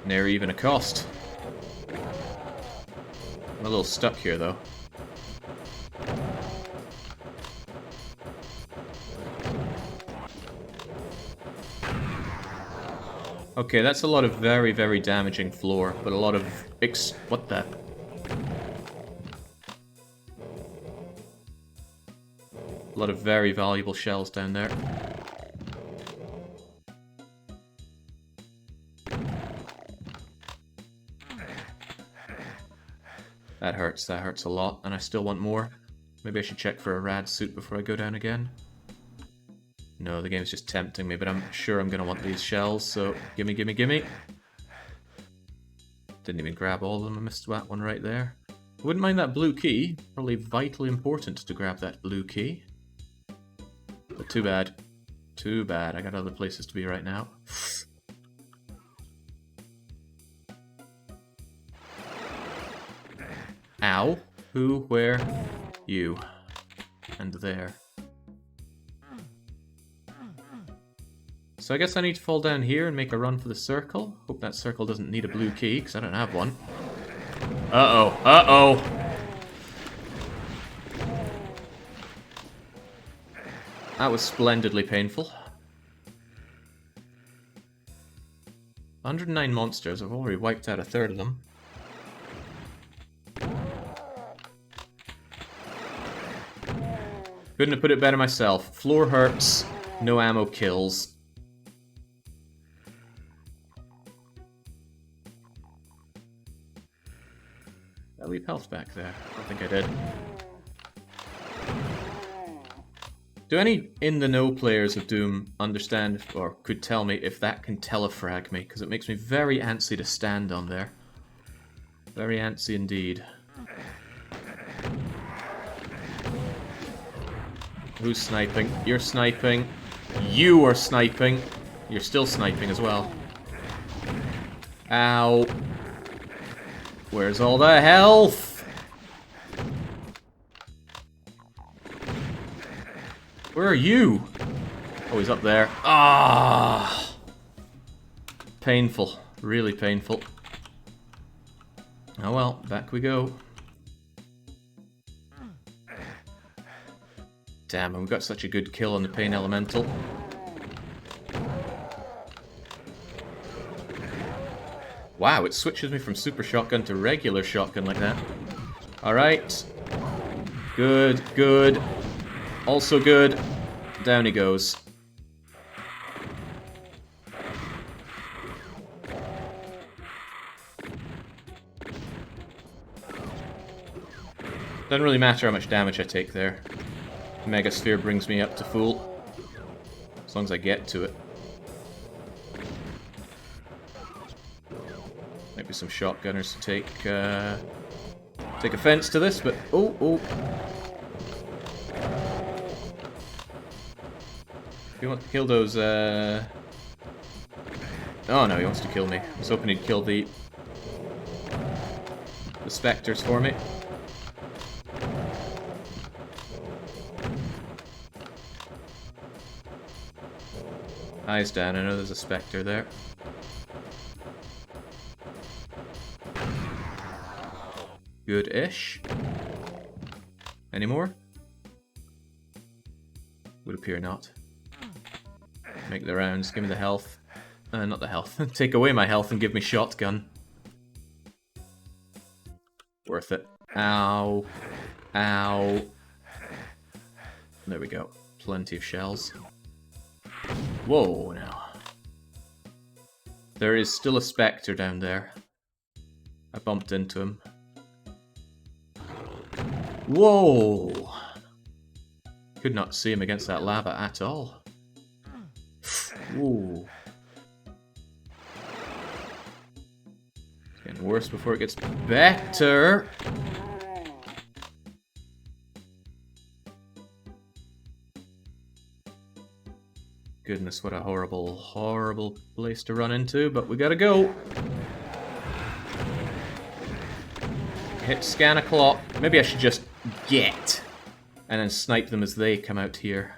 Ne'er even a cost. I'm a little stuck here though. Okay, that's a lot of very, very damaging floor, but a lot of what the? A lot of very valuable shells down there. That hurts a lot, and I still want more. Maybe I should check for a rad suit before I go down again. No, the game's just tempting me, but I'm sure I'm gonna want these shells, so gimme, gimme, gimme. Didn't even grab all of them, I missed that one right there. I wouldn't mind that blue key, probably vitally important to grab that blue key. But too bad. Too bad, I got other places to be right now. Ow. Who, where, you. And there. So I guess I need to fall down here and make a run for the circle. Hope that circle doesn't need a blue key, because I don't have one. Uh-oh, uh-oh! That was splendidly painful. 109 monsters, I've already wiped out a third of them. Couldn't have put it better myself. Floor hurts, no ammo kills. Did I leave health back there? I don't think I did. Do any in-the-know players of Doom understand, or could tell me, if that can telefrag me? Because it makes me very antsy to stand on there. Very antsy indeed. Who's sniping? You're sniping. You are sniping. You're still sniping as well. Ow. Where's all the health? Where are you? Oh, he's up there. Ah! Painful. Really painful. Oh well, back we go. Damn, and we got such a good kill on the Pain Elemental. Wow, it switches me from super shotgun to regular shotgun like that. Alright. Good, good. Also good. Down he goes. Doesn't really matter how much damage I take there. Mega Sphere brings me up to full. As long as I get to it. Maybe some shotgunners to take offense to this, but oh, oh. He wants to kill those, Oh no, he wants to kill me. I was hoping he'd kill the specters for me. Eyes down, I know there's a specter there. Good-ish. Any more? Would appear not. Make the rounds, give me the health. Not the health. Take away my health and give me shotgun. Worth it. Ow. Ow. There we go. Plenty of shells. Whoa, now. There is still a specter down there. I bumped into him. Whoa! Could not see him against that lava at all. Ooh. It's getting worse before it gets better. Goodness, what a horrible, horrible place to run into, but we gotta go. Hit scan a clock. Maybe I should just get and then snipe them as they come out here.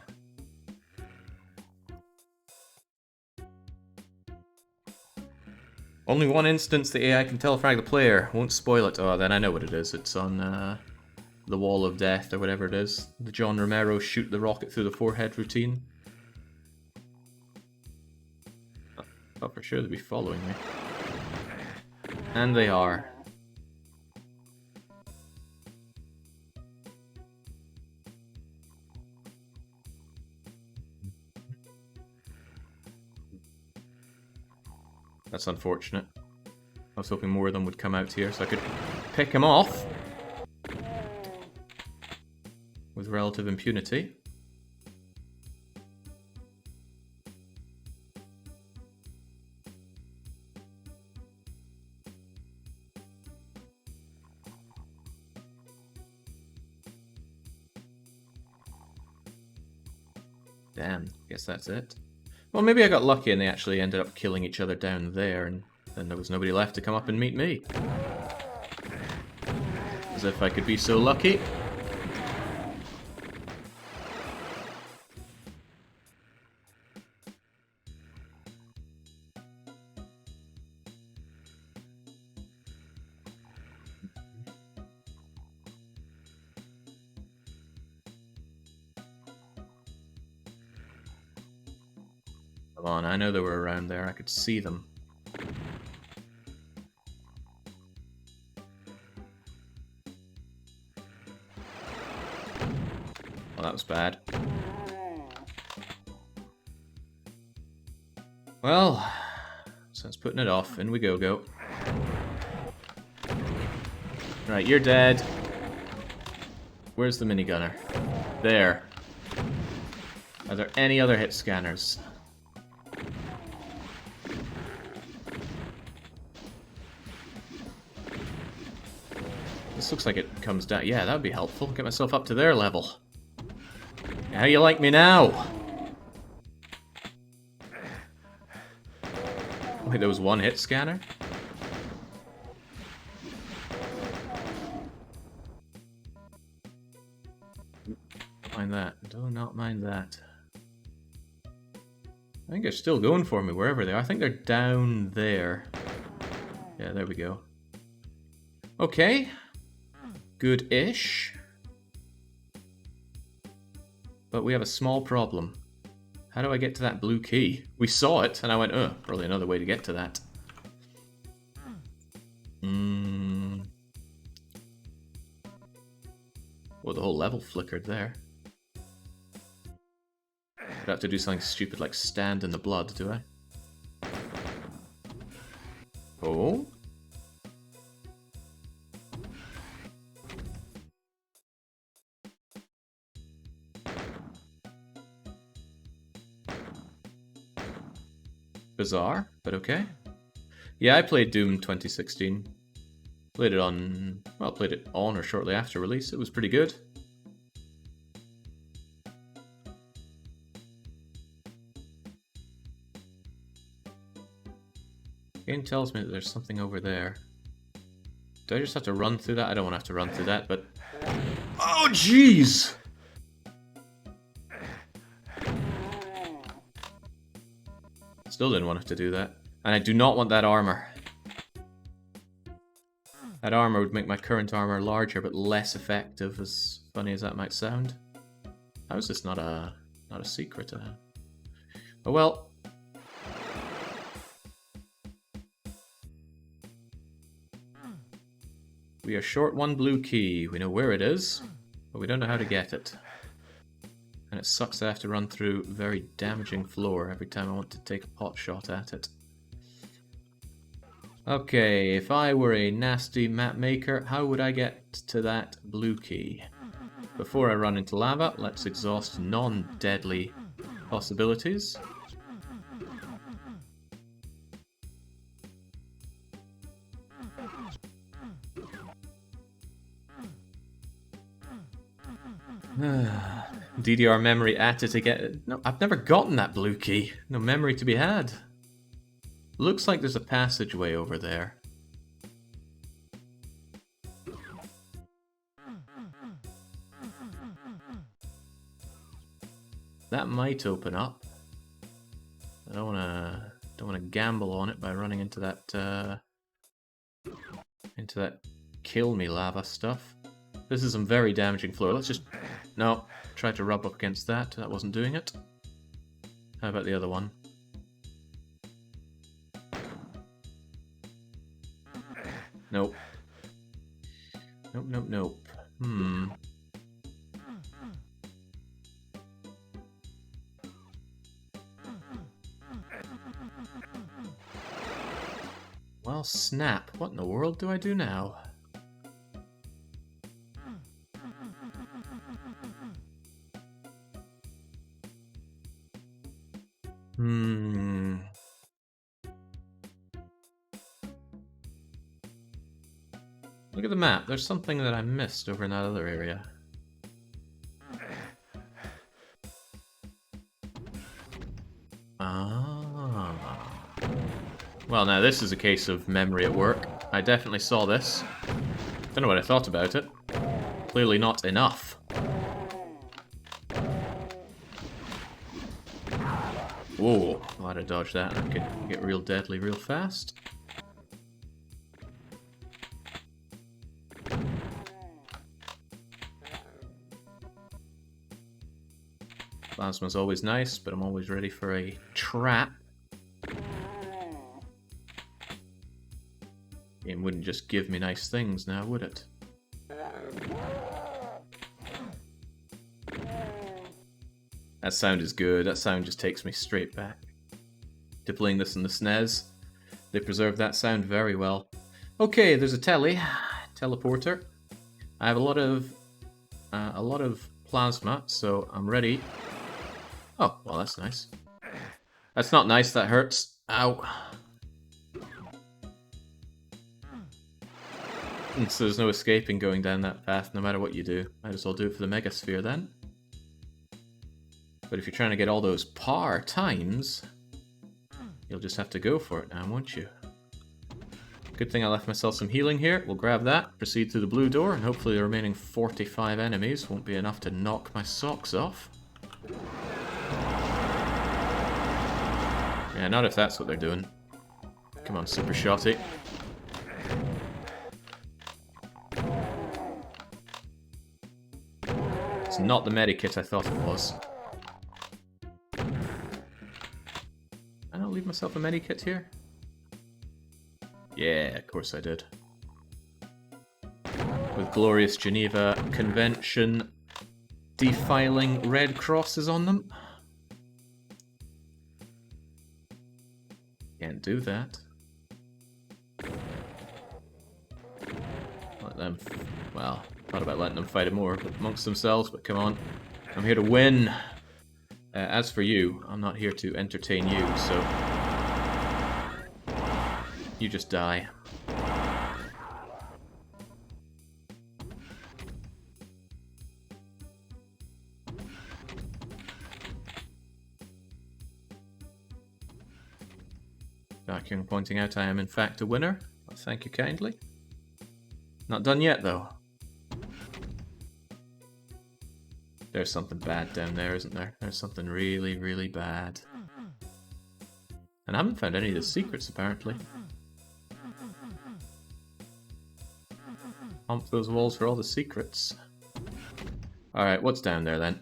Only one instance the AI can telefrag the player. Won't spoil it. Oh, then I know what it is. It's on the Wall of Death or whatever it is. The John Romero shoot the rocket through the forehead routine. I thought for sure they'd be following me. And they are. That's unfortunate. I was hoping more of them would come out here so I could pick him off with relative impunity. Damn, guess that's it. Well, maybe I got lucky and they actually ended up killing each other down there, and then there was nobody left to come up and meet me. As if I could be so lucky. Come on, I know they were around there. I could see them. Well, that was bad. Well, since putting it off, in we go. Right, you're dead. Where's the minigunner? There. Are there any other hit scanners? This looks like it comes down. Yeah, that would be helpful. Get myself up to their level. How you like me now? Wait, there was one hit scanner? Don't mind that. Do not mind that. I think they're still going for me wherever they are. I think they're down there. Yeah, there we go. Okay. Good-ish. But we have a small problem. How do I get to that blue key? We saw it, and I went, oh, probably another way to get to that. Well, the whole level flickered there. I'd have to do something stupid like stand in the blood, do I? Oh? Bizarre, but okay. Yeah, I played Doom 2016. Played it on... well, played it on or shortly after release. It was pretty good. Game tells me that there's something over there. Do I just have to run through that? I don't want to have to run through that, but... oh, jeez! Still didn't want to have to do that. And I do not want that armor. That armor would make my current armor larger, but less effective, as funny as that might sound. How is this not a secret? Oh well. We are short one blue key. We know where it is, but we don't know how to get it. And it sucks that I have to run through very damaging floor every time I want to take a pot shot at it. Okay, if I were a nasty map maker, how would I get to that blue key? Before I run into lava, let's exhaust non-deadly possibilities. DDR memory at it again. No, I've never gotten that blue key. No memory to be had. Looks like there's a passageway over there. That might open up. I don't wanna gamble on it by running into that kill me lava stuff. This is some very damaging floor. Let's just... no, try to rub up against that. That wasn't doing it. How about the other one? Nope. Nope. Well, snap. What in the world do I do now? Look at the map. There's something that I missed over in that other area. Ah. Well, now this is a case of memory at work. I definitely saw this. Don't know what I thought about it. Clearly not enough. Whoa, glad I dodged that. I could get real deadly real fast. Plasma's always nice, but I'm always ready for a trap. Game wouldn't just give me nice things now, would it? That sound is good. That sound just takes me straight back to playing this in the SNES. They preserved that sound very well. Okay, there's a teleporter. I have a lot of plasma, so I'm ready. Oh, well, that's nice. That's not nice. That hurts. Ow. And so there's no escaping going down that path, no matter what you do. Might as well do it for the Megasphere then. But if you're trying to get all those par times, you'll just have to go for it now, won't you? Good thing I left myself some healing here. We'll grab that, proceed through the blue door, and hopefully the remaining 45 enemies won't be enough to knock my socks off. Yeah, not if that's what they're doing. Come on, Super Shotty. It's not the medikit I thought it was. I don't leave myself a medikit here? Yeah, of course I did. With glorious Geneva Convention defiling red crosses on them. Can't do that. Let them... well, thought about letting them fight it more amongst themselves, but come on. I'm here to win. As for you, I'm not here to entertain you, so... you just die. Vacuum pointing out I am in fact a winner. Well, thank you kindly. Not done yet though. There's something bad down there, isn't there? There's something really, really bad. And I haven't found any of the secrets apparently. Hump those walls for all the secrets. Alright, what's down there then?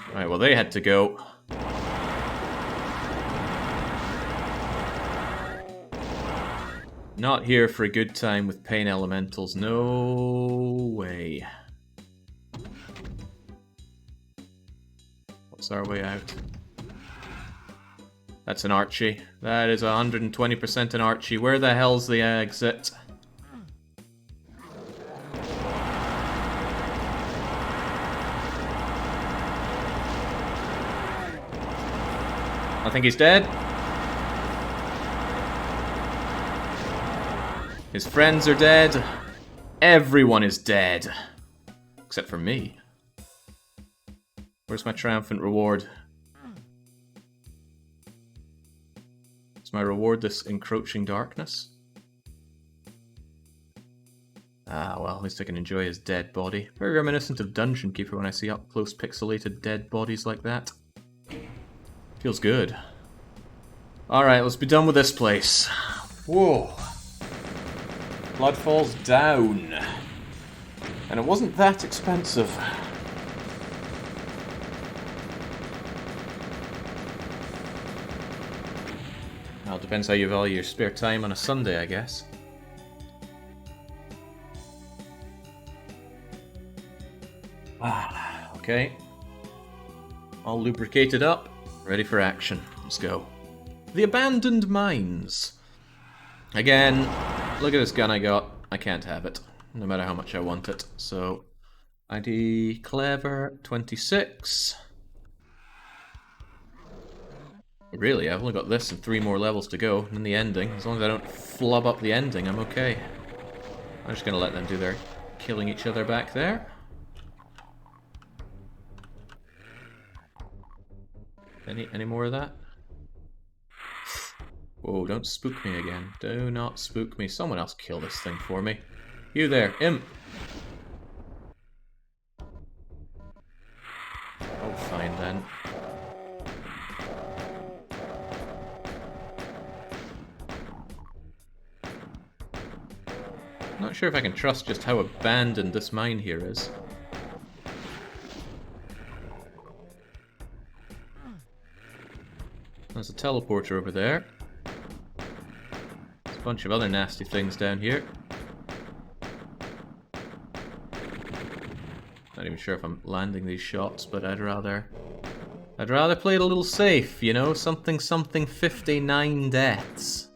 Alright, well they had to go. Not here for a good time with pain elementals. No way. What's our way out? That's an Archie. That is 120% an Archie. Where the hell's the exit? I think he's dead. His friends are dead. Everyone is dead. Except for me. Where's my triumphant reward? Is my reward this encroaching darkness? Ah, well, at least I can enjoy his dead body. Very reminiscent of Dungeon Keeper when I see up-close pixelated dead bodies like that. Feels good. Alright, let's be done with this place. Whoa. Blood falls down. And it wasn't that expensive. Well, it depends how you value your spare time on a Sunday, I guess. Ah, okay. All lubricated up, ready for action. Let's go. The Abandoned Mines. Again, look at this gun I got. I can't have it, no matter how much I want it. So, ID Clever 26. Really, I've only got this and 3 more levels to go, and then the ending. As long as I don't flub up the ending, I'm okay. I'm just gonna let them do their killing each other back there. Any more of that? Whoa, don't spook me again. Do not spook me. Someone else kill this thing for me. You there, imp! Oh, fine then. Not sure if I can trust just how abandoned this mine here is. There's a teleporter over there. There's a bunch of other nasty things down here. Not even sure if I'm landing these shots, but I'd rather play it a little safe, you know? Something 59 deaths.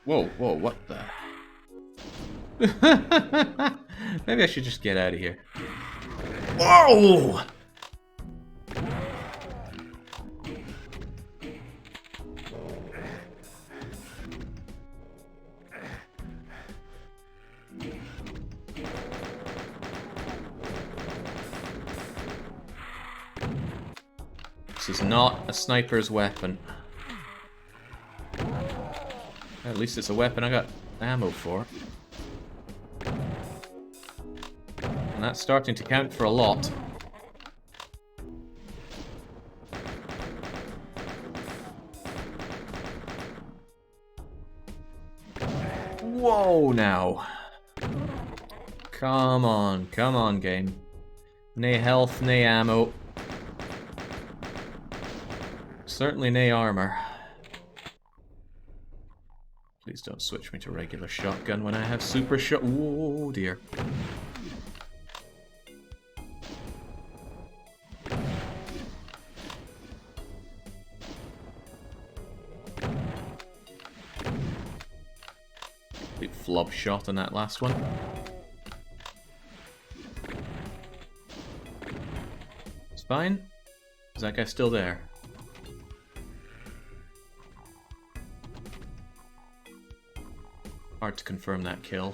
Whoa, what the? Maybe I should just get out of here. Whoa! This is not a sniper's weapon. At least it's a weapon I got ammo for. And that's starting to count for a lot. Whoa, now. Come on, game. Nae health, nae ammo. Certainly nae armor. Please don't switch me to regular shotgun when I have super shot. Oh dear. Big flub shot on that last one. It's fine. Is that guy still there? Hard to confirm that kill.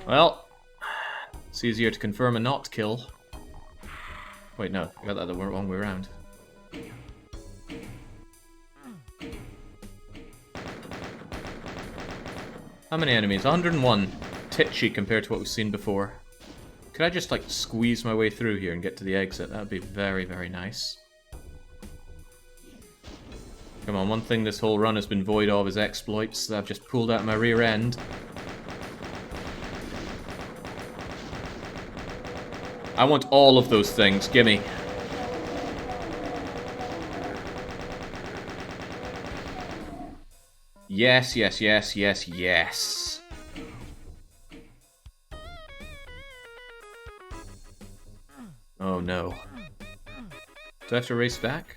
Well, it's easier to confirm a not kill. Wait, no, I got that the wrong way around. How many enemies? 101. Titchy compared to what we've seen before. Could I just, like, squeeze my way through here and get to the exit? That would be very, very nice. Come on, one thing this whole run has been void of is exploits that I've just pulled out my rear end. I want all of those things, gimme. Yes, yes, yes, yes, yes. Oh no. Do I have to race back?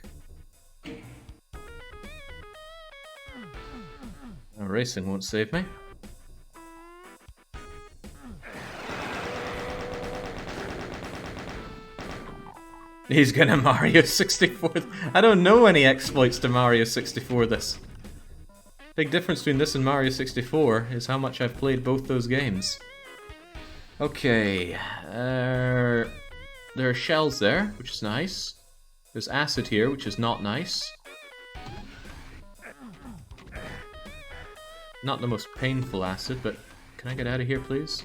Racing won't save me. He's gonna Mario 64. I don't know any exploits to Mario 64 this. Big difference between this and Mario 64 is how much I've played both those games. Okay. There are shells there, which is nice. There's acid here, which is not nice. Not the most painful acid, but can I get out of here, please?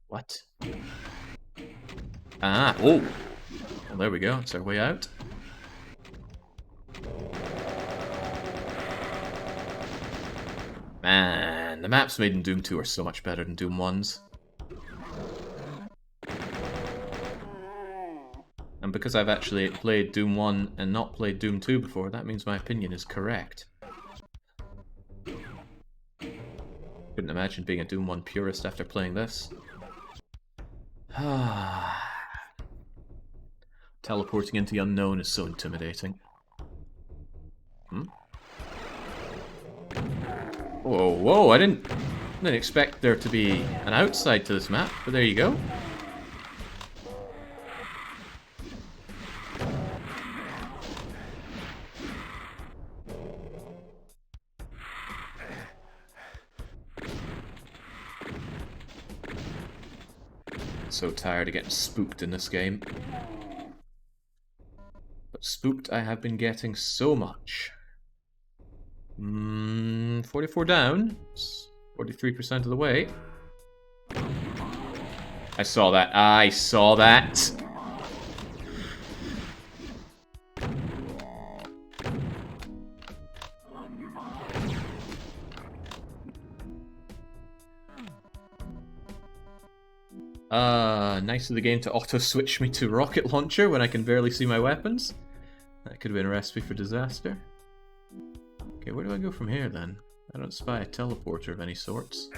What? Ah, oh! Well, there we go, it's our way out. Man, the maps made in Doom 2 are so much better than Doom 1's. And because I've actually played Doom 1 and not played Doom 2 before, that means my opinion is correct. Couldn't imagine being a Doom 1 purist after playing this. Teleporting into the unknown is so intimidating. Whoa, whoa, I didn't expect there to be an outside to this map, but there you go. So tired of getting spooked in this game. But spooked I have been getting so much. 44 down. It's 43% of the way. I saw that. I saw that. Nice of the game to auto-switch me to rocket launcher when I can barely see my weapons. That could have been a recipe for disaster. Okay, where do I go from here then? I don't spy a teleporter of any sorts.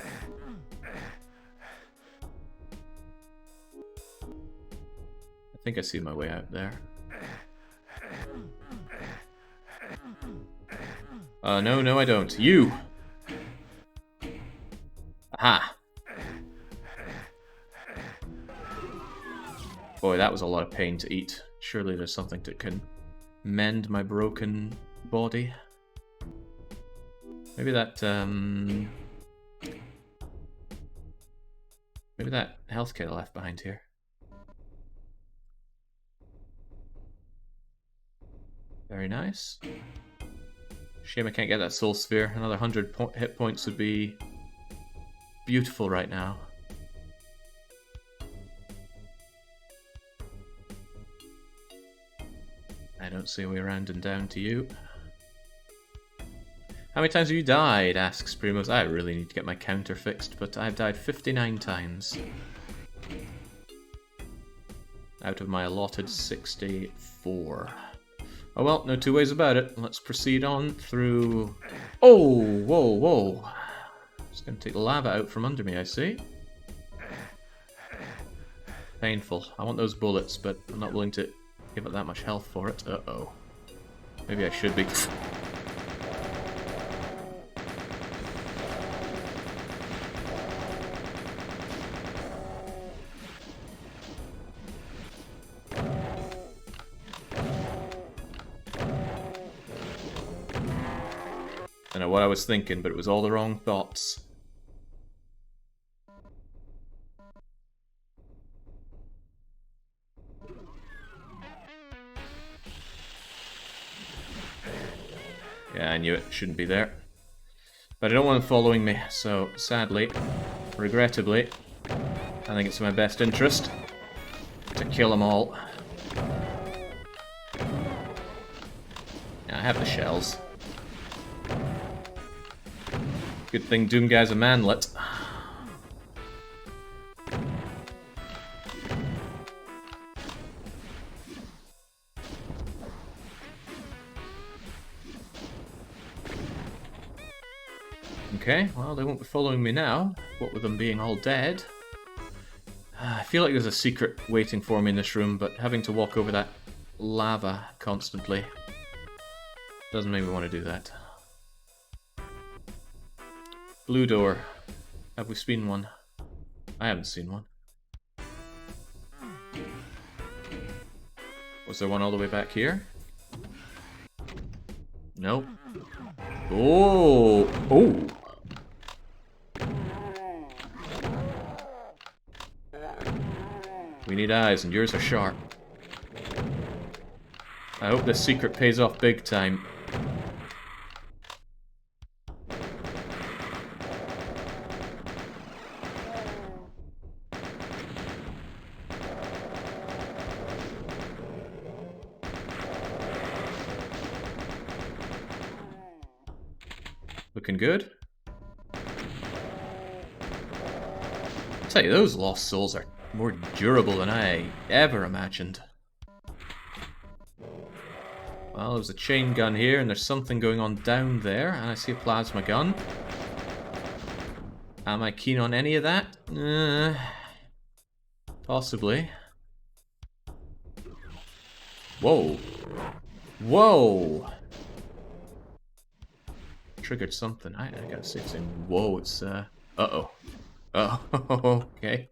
I think I see my way out there. No, I don't. You! Aha! Boy, that was a lot of pain to eat. Surely there's something that can mend my broken body. Maybe that, maybe that health kit I left behind here. Very nice. Shame I can't get that soul sphere. Another 100 hit points would be beautiful right now. I don't see a way around and down to you. How many times have you died? Asks Primos. I really need to get my counter fixed, but I've died 59 times. Out of my allotted 64. Oh well, no two ways about it. Let's proceed on through... Oh! Whoa! Just gonna take the lava out from under me, I see. Painful. I want those bullets, but I'm not willing to give it that much health for it. Uh-oh. Maybe I should be. I don't know what I was thinking, but it was all the wrong thoughts. Yeah, I knew it. Shouldn't be there. But I don't want them following me, so sadly, regrettably, I think it's in my best interest to kill them all. Yeah, I have the shells. Good thing Doom Guy's a manlet. Okay, well, they won't be following me now, what with them being all dead. I feel like there's a secret waiting for me in this room, but having to walk over that lava constantly doesn't make me want to do that. Blue door. Have we seen one? I haven't seen one. Was there one all the way back here? No. Oh! Oh! We need eyes, and yours are sharp. I hope this secret pays off big time. Looking good. I'll tell you, those lost souls are more durable than I ever imagined. Well, there's a chain gun here, and there's something going on down there, and I see a plasma gun. Am I keen on any of that? Possibly. Whoa. Whoa! Triggered something. I gotta say something. Whoa, it's, uh-oh. Oh, okay.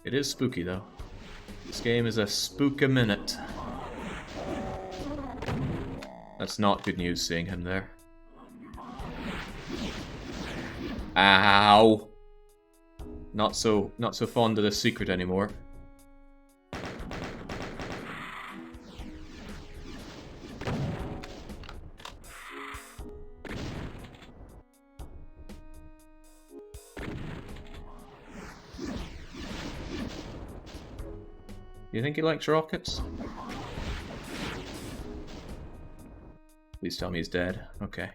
It is spooky, though. This game is a spook-a-minute. That's not good news, seeing him there. Ow! Not so fond of this secret anymore. You think he likes rockets? Please tell me he's dead. Okay.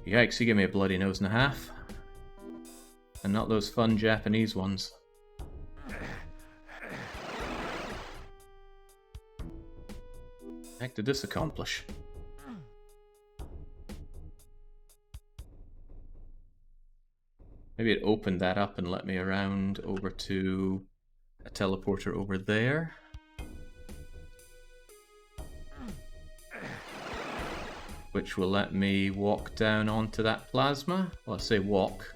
Yikes, he gave me a bloody nose and a half. And not those fun Japanese ones. What the heck did this accomplish? Maybe it opened that up and let me around over to a teleporter over there. Which will let me walk down onto that plasma. Well, I say walk.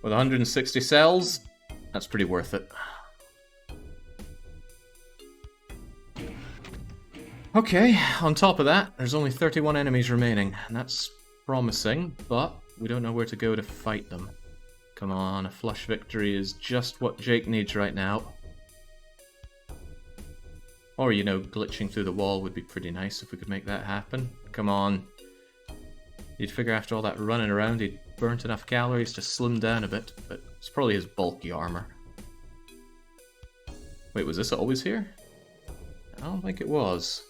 With 160 cells, that's pretty worth it. Okay, on top of that, there's only 31 enemies remaining, and that's promising, but we don't know where to go to fight them. Come on, a flush victory is just what Jake needs right now. Or, you know, glitching through the wall would be pretty nice if we could make that happen. Come on. You'd figure after all that running around he'd burnt enough calories to slim down a bit, but it's probably his bulky armor. Wait, was this always here? I don't think it was.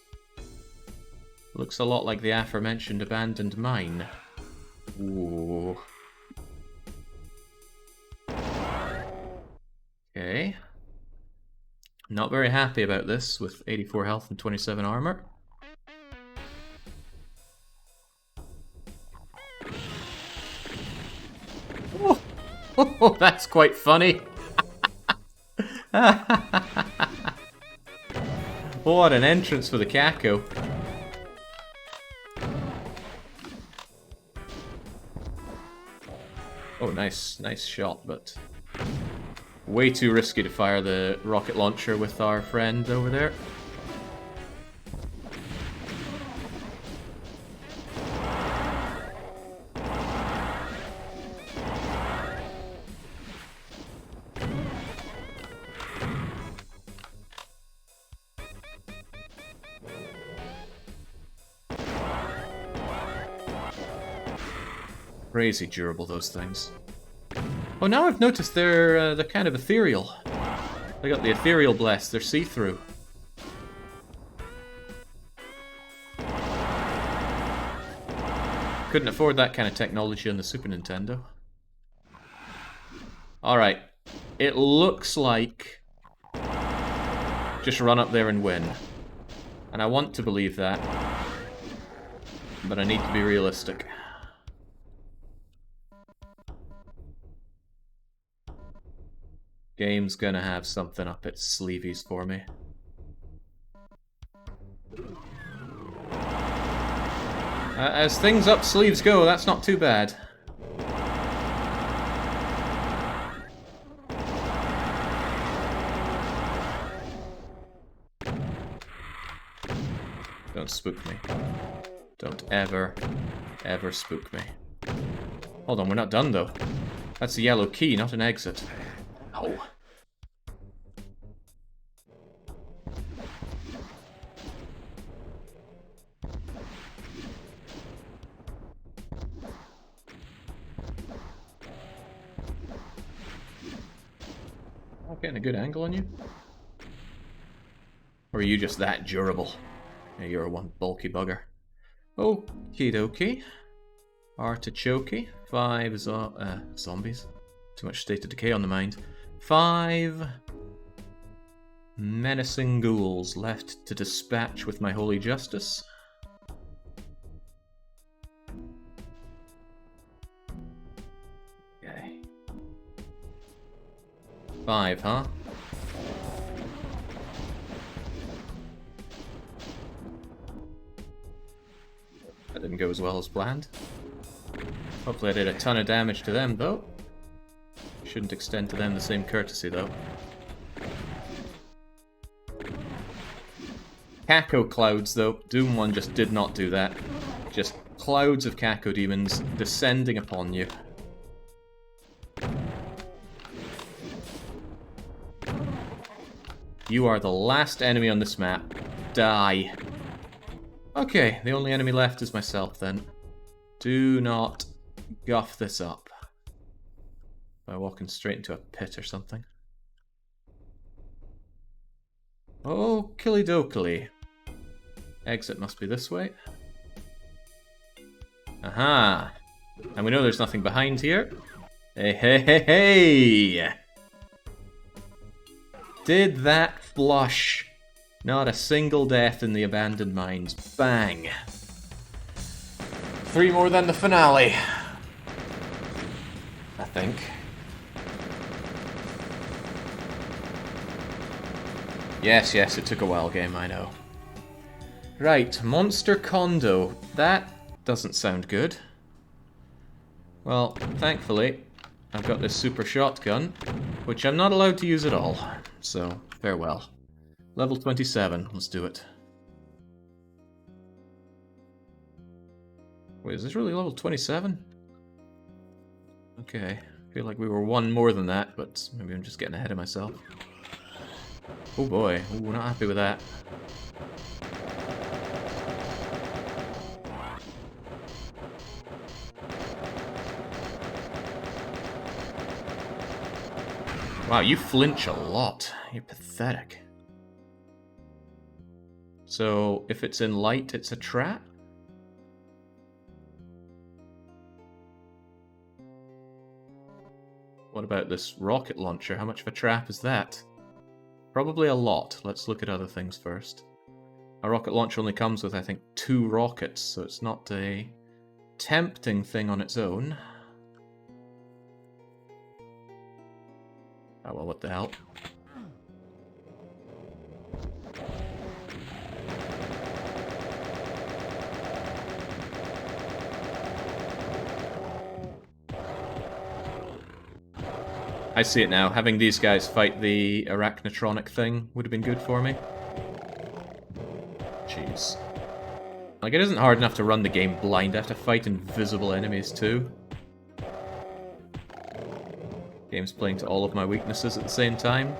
Looks a lot like the aforementioned abandoned mine. Ooh. Okay. Not very happy about this with 84 health and 27 armor. Oh, that's quite funny. What an entrance for the Kako. Oh, nice shot, but way too risky to fire the rocket launcher with our friend over there. Crazy durable, those things. Oh, now I've noticed they're kind of ethereal. They got the ethereal blast, they're see-through. Couldn't afford that kind of technology on the Super Nintendo. Alright, it looks like just run up there and win. And I want to believe that, but I need to be realistic. Game's gonna have something up its sleeveys for me. As things up sleeves go, that's not too bad. Don't spook me. Don't ever spook me. Hold on, we're not done though. That's a yellow key, not an exit. Oh. Not getting a good angle on you? Or are you just that durable? Yeah, you're one bulky bugger. Okie dokie. Artichoke. 5 zombies. Too much state of decay on the mind. 5 menacing ghouls left to dispatch with my holy justice. Okay. 5, huh? That didn't go as well as planned. Hopefully I did a ton of damage to them, though. Shouldn't extend to them the same courtesy, though. Caco clouds, though. Doom 1 just did not do that. Just clouds of Caco demons descending upon you. You are the last enemy on this map. Die. Okay, the only enemy left is myself, then. Do not guff this up by walking straight into a pit or something. Oh, killy dokily. Exit must be this way. Aha! And we know there's nothing behind here. Hey, hey, hey, hey! Did that flush? Not a single death in the abandoned mines. Bang! 3 more than the finale. I think. Yes, yes, it took a while, game, I know. Right, Monster Condo. That doesn't sound good. Well, thankfully, I've got this super shotgun, which I'm not allowed to use at all. So, farewell. Level 27, let's do it. Wait, is this really level 27? Okay, I feel like we were 1 more than that, but maybe I'm just getting ahead of myself. Oh boy, ooh, not happy with that. Wow, you flinch a lot. You're pathetic. So, if it's in light, it's a trap? What about this rocket launcher? How much of a trap is that? Probably a lot. Let's look at other things first. A rocket launcher only comes with, I think, 2 rockets, so it's not a tempting thing on its own. Oh well, what the hell. I see it now. Having these guys fight the arachnotronic thing would have been good for me. Jeez. Like, it isn't hard enough to run the game blind. I have to fight invisible enemies too. Game's playing to all of my weaknesses at the same time.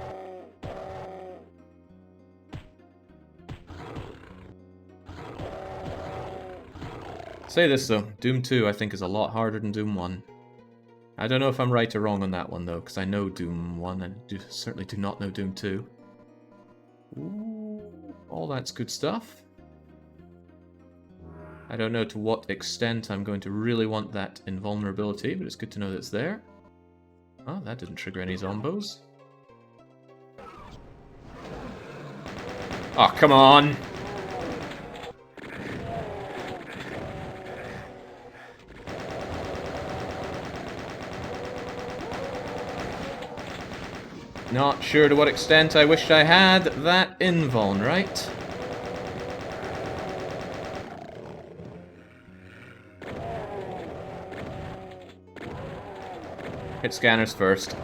Say this though, Doom 2 I think is a lot harder than Doom 1. I don't know if I'm right or wrong on that one though, because I know Doom 1 and certainly do not know Doom 2. Ooh, all that's good stuff. I don't know to what extent I'm going to really want that invulnerability, but it's good to know that it's there. Oh, that didn't trigger any zombos. Oh, come on! Not sure to what extent I wished I had that invuln, right? Hit scanners first.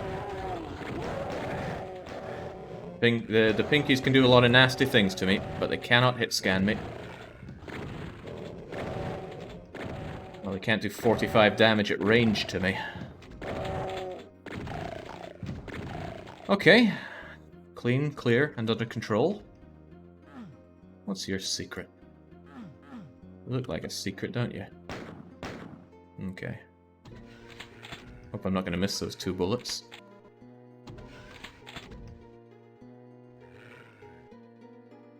The pinkies can do a lot of nasty things to me, but they cannot hit scan me. Well, they can't do 45 damage at range to me. Okay. Clean, clear, and under control. What's your secret? You look like a secret, don't you? Okay. Hope I'm not going to miss those 2 bullets.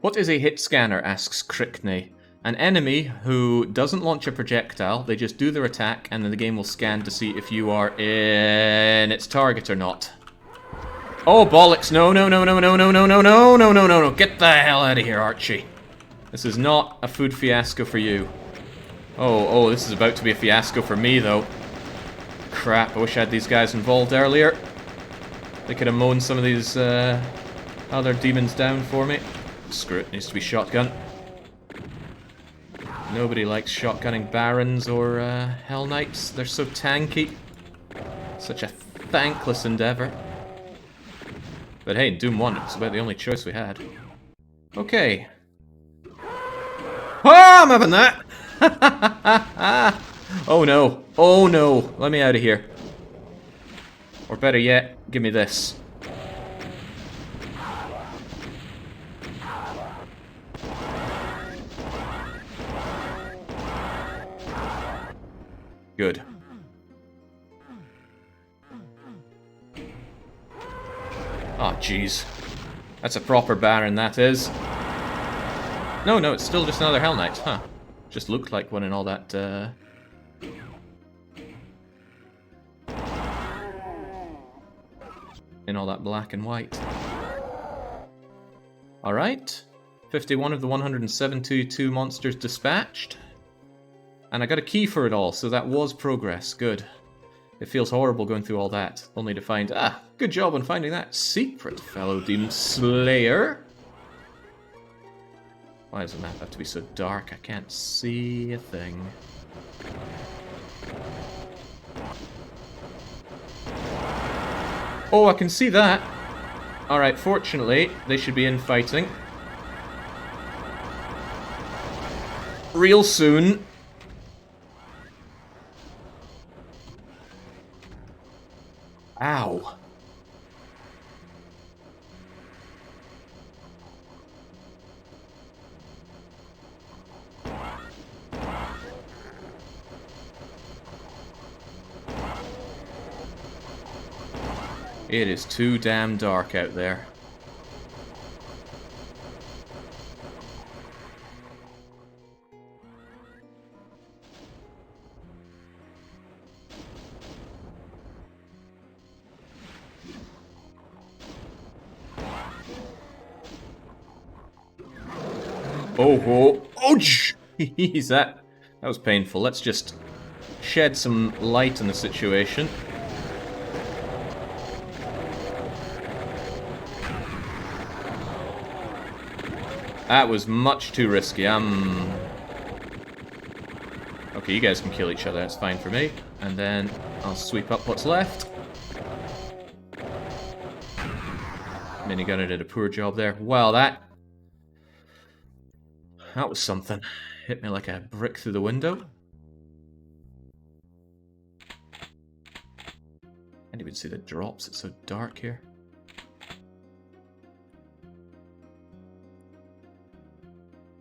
What is a hit scanner, asks Crickney. An enemy who doesn't launch a projectile, they just do their attack, and then the game will scan to see if you are in its target or not. Oh, bollocks! No, no, no, no, no, no, no, no, no, no, no, no, no! Get the hell out of here, Archie! This is not a food fiasco for you. Oh, this is about to be a fiasco for me, though. Crap, I wish I had these guys involved earlier. They could have mown some of these other demons down for me. Screw it, needs to be shotgun. Nobody likes shotgunning Barons or Hell Knights. They're so tanky. Such a thankless endeavor. But hey, in Doom 1, it's about the only choice we had. Okay. Oh, I'm having that! Oh no. Oh no. Let me out of here. Or better yet, give me this. Good. Oh, jeez. That's a proper Baron, that is. No, it's still just another Hell Knight, huh? Just looked like one in all that, in all that black and white. Alright. 51 of the 172 monsters dispatched. And I got a key for it all, so that was progress. Good. It feels horrible going through all that, only to find, good job on finding that secret, fellow Demon Slayer. Why does the map have to be so dark? I can't see a thing. Oh, I can see that. Alright, fortunately, they should be infighting real soon. Ow. It is too damn dark out there. Oh, jeez, that was painful. Let's just shed some light on the situation. That was much too risky. Okay, you guys can kill each other. That's fine for me. And then I'll sweep up what's left. Minigunner did a poor job there. Wow, that was something. Hit me like a brick through the window. Can't even see the drops. It's so dark here.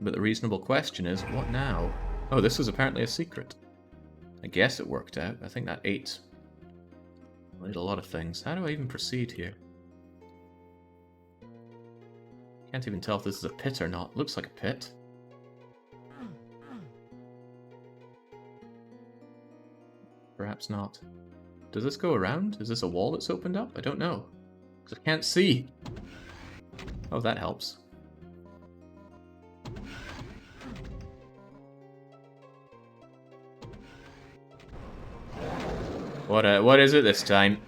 But the reasonable question is, what now? Oh, this was apparently a secret. I guess it worked out. I think that ate a lot of things. How do I even proceed here? Can't even tell if this is a pit or not. Looks like a pit. Perhaps not. Does this go around? Is this a wall that's opened up? I don't know. Because I can't see. Oh, that helps. What is it this time?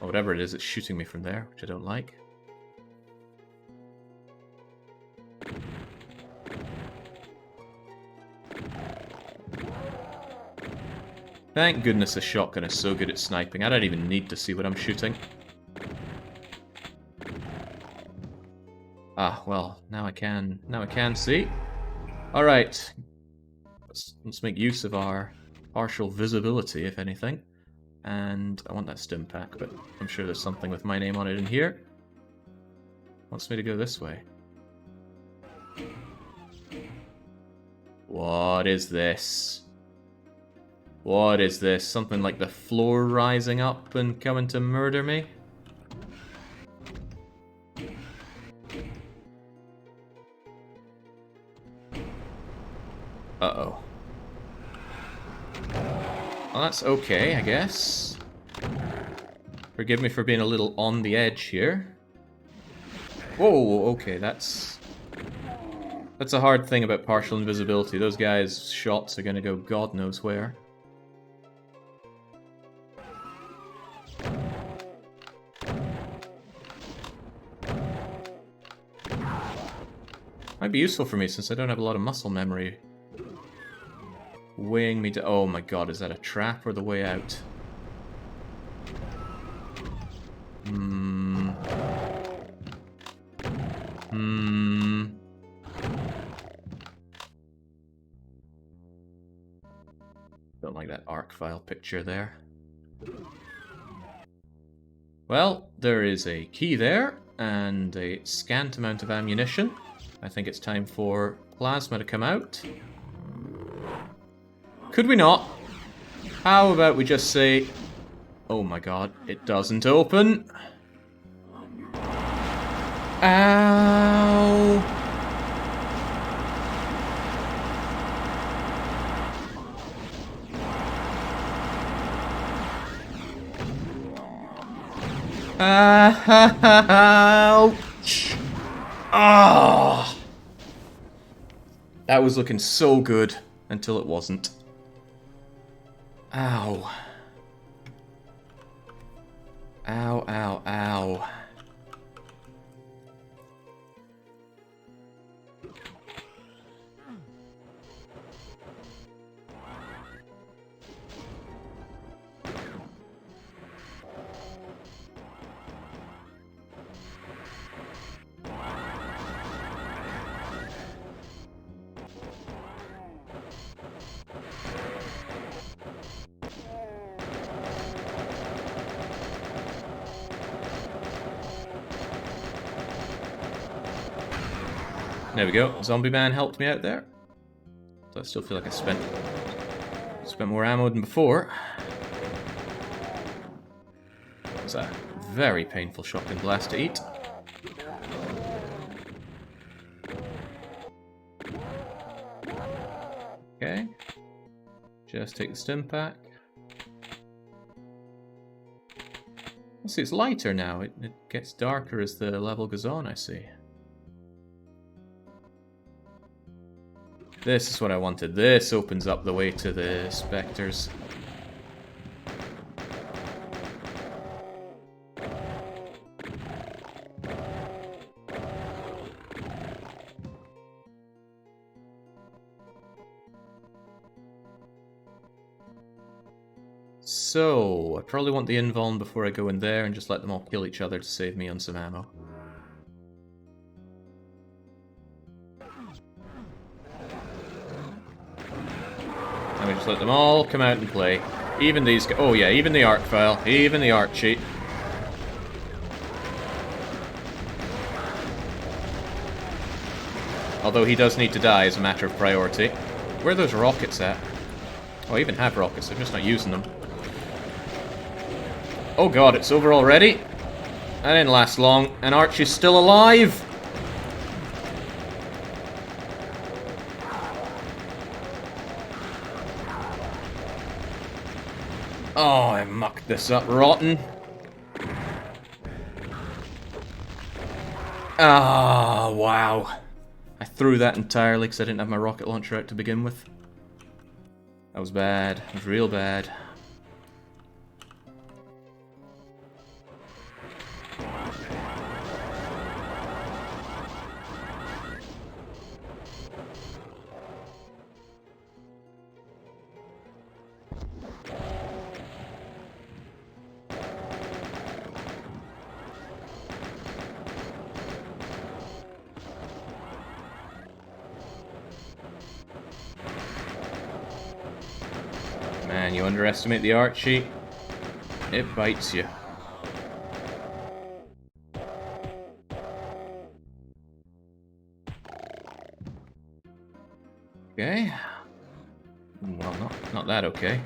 Or whatever it is, it's shooting me from there, which I don't like. Thank goodness a shotgun is so good at sniping. I don't even need to see what I'm shooting. Ah, well, now I can see. Alright. Let's make use of our partial visibility, if anything. And I want that stim pack, but I'm sure there's something with my name on it in here. Wants me to go this way. What is this? What is this? Something like the floor rising up and coming to murder me? Uh-oh. Well, that's okay, I guess. Forgive me for being a little on the edge here. Whoa, okay, that's a hard thing about partial invisibility. Those guys' shots are gonna go God knows where. Might be useful for me since I don't have a lot of muscle memory. Weighing me to... Oh my god, is that a trap or the way out? like that arc file picture there. Well, there is a key there, and a scant amount of ammunition. I think it's time for plasma to come out. Could we not? How about we just say... Oh my god, it doesn't open. Ow! Ouch! Ah! That was looking so good until it wasn't. Ow. Ow, ow, ow. There we go. Zombie man helped me out there. So I still feel like I spent more ammo than before. It's a very painful shotgun blast to eat. Okay. Just take the stim pack. Let's see, it's lighter now. It gets darker as the level goes on, I see. This is what I wanted. This opens up the way to the specters. So, I probably want the invuln before I go in there and just let them all kill each other to save me on some ammo. Let me just let them all come out and play. Even these guys. Oh yeah, even the arc file. Even the arc cheat. Although he does need to die as a matter of priority. Where are those rockets at? Oh, I even have rockets. I'm just not using them. Oh god, it's over already? That didn't last long. And Archie's still alive! Oh, I mucked this up rotten. Ah, wow. I threw that entirely because I didn't have my rocket launcher out to begin with. That was bad. It was real bad. Man, you underestimate the Archie, it bites you. Okay. Well, not that okay.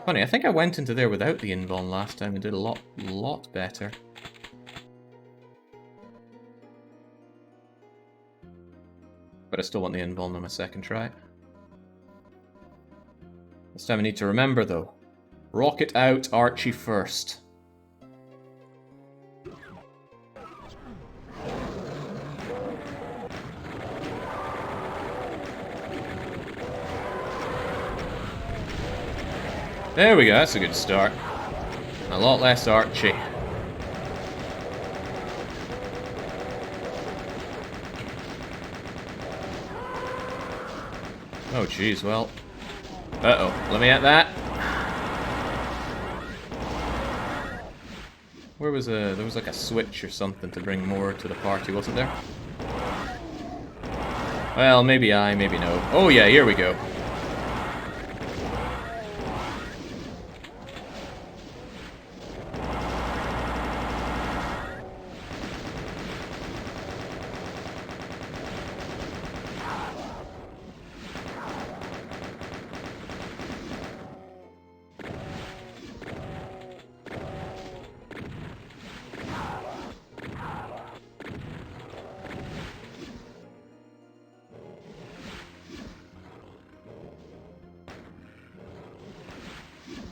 Funny, I think I went into there without the invuln last time and did a lot better. But I still want the invuln on my second try. This time I need to remember though. Rocket out, Archie first. There we go, that's a good start. A lot less Archie. Oh jeez, well. Uh-oh, let me at that. Where was there was like a switch or something to bring more to the party, wasn't there? Well, maybe maybe no. Oh yeah, here we go.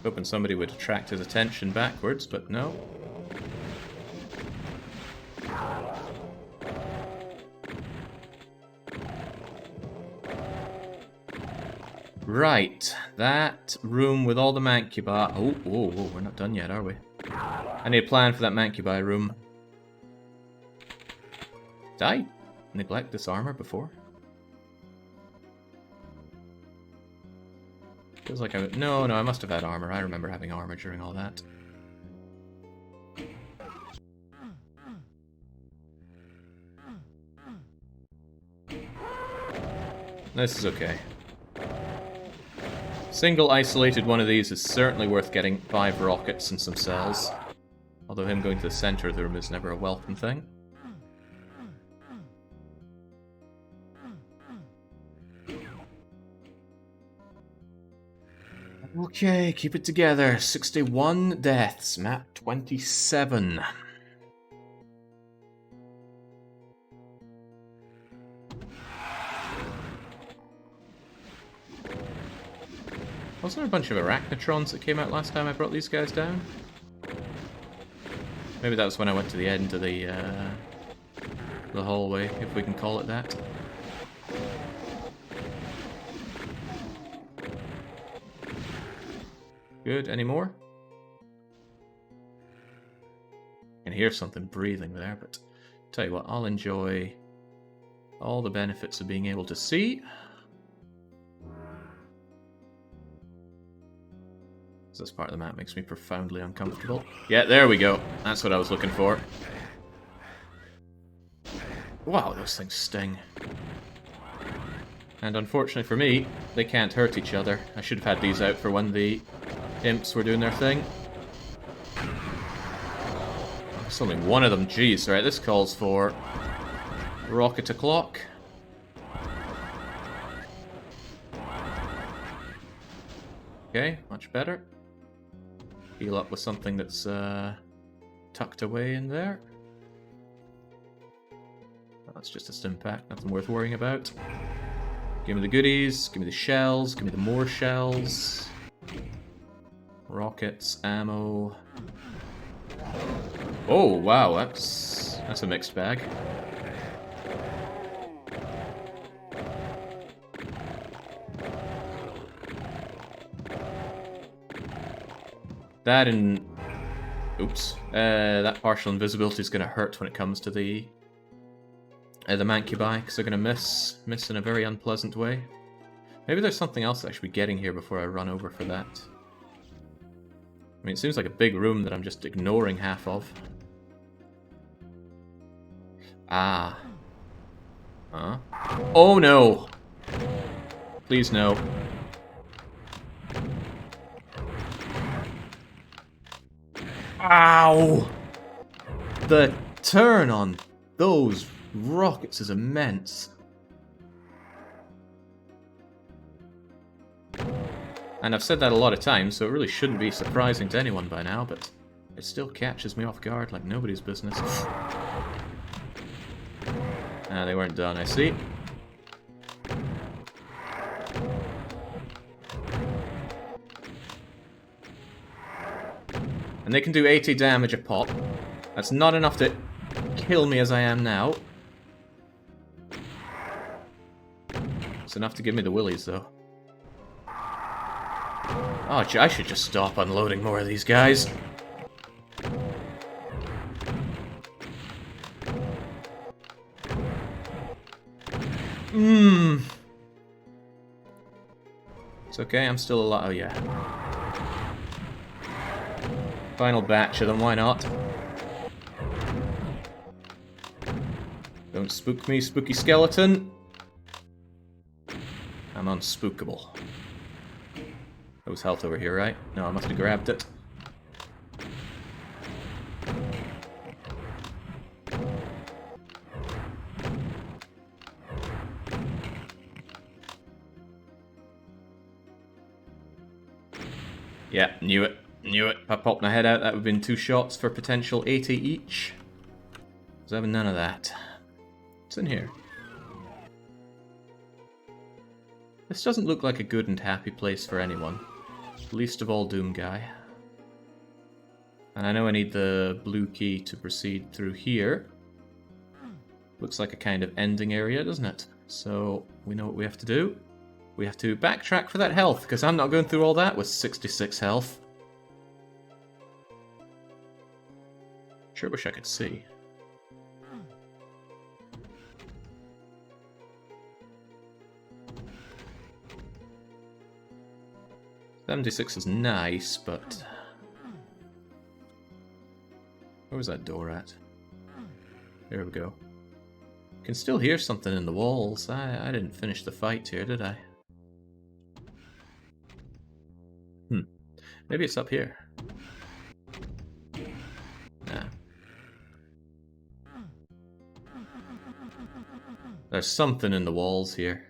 Hoping somebody would attract his attention backwards, but no. Right, that room with all the mancubi. Oh, we're not done yet, are we? I need a plan for that mancubi room. Did I neglect this armor before? Feels like no, I must have had armor. I remember having armor during all that. This is okay. Single isolated one of these is certainly worth getting 5 rockets and some cells. Although him going to the center of the room is never a welcome thing. Okay, keep it together. 61 deaths, map 27. Wasn't there a bunch of arachnotrons that came out last time I brought these guys down? Maybe that was when I went to the end of the hallway, if we can call it that. Good, any more? I can hear something breathing there, but tell you what, I'll enjoy all the benefits of being able to see. This part of the map makes me profoundly uncomfortable. Yeah, there we go. That's what I was looking for. Wow, those things sting. And unfortunately for me, they can't hurt each other. I should have had these out for when the imps were doing their thing. There's only one of them. Jeez, right, this calls for rocket o'clock. Okay, much better. Heal up with something that's tucked away in there. That's just a stim pack, nothing worth worrying about. Give me the goodies, give me the shells, give me the more shells. Rockets, ammo. Oh wow, that's a mixed bag. That and oops, that partial invisibility is going to hurt when it comes to the mancubi, because they're going to miss in a very unpleasant way. Maybe there's something else that I should be getting here before I run over for that. I mean, it seems like a big room that I'm just ignoring half of. Ah. Huh? Oh no! Please no. Ow! The turn on those rockets is immense. And I've said that a lot of times, so it really shouldn't be surprising to anyone by now, but it still catches me off guard like nobody's business. Ah, they weren't done, I see. And they can do 80 damage a pop. That's not enough to kill me as I am now. It's enough to give me the willies, though. Oh, I should just stop unloading more of these guys. It's okay, I'm still alive. Oh, yeah. Final batch of them, why not? Don't spook me, spooky skeleton. I'm unspookable. There was health over here, right? No, I must have grabbed it. Yeah, knew it. Knew it. If I popped my head out, that would have been 2 shots for potential 80 each. I was having none of that. What's in here? This doesn't look like a good and happy place for anyone. Least of all Doom Guy. And I know I need the blue key to proceed through here. Looks like a kind of ending area, doesn't it? So, we know what we have to do. We have to backtrack for that health, because I'm not going through all that with 66 health. Sure wish I could see. $76 is nice, but... Where was that door at? There we go. Can still hear something in the walls. I didn't finish the fight here, did I? Maybe it's up here. Nah. There's something in the walls here.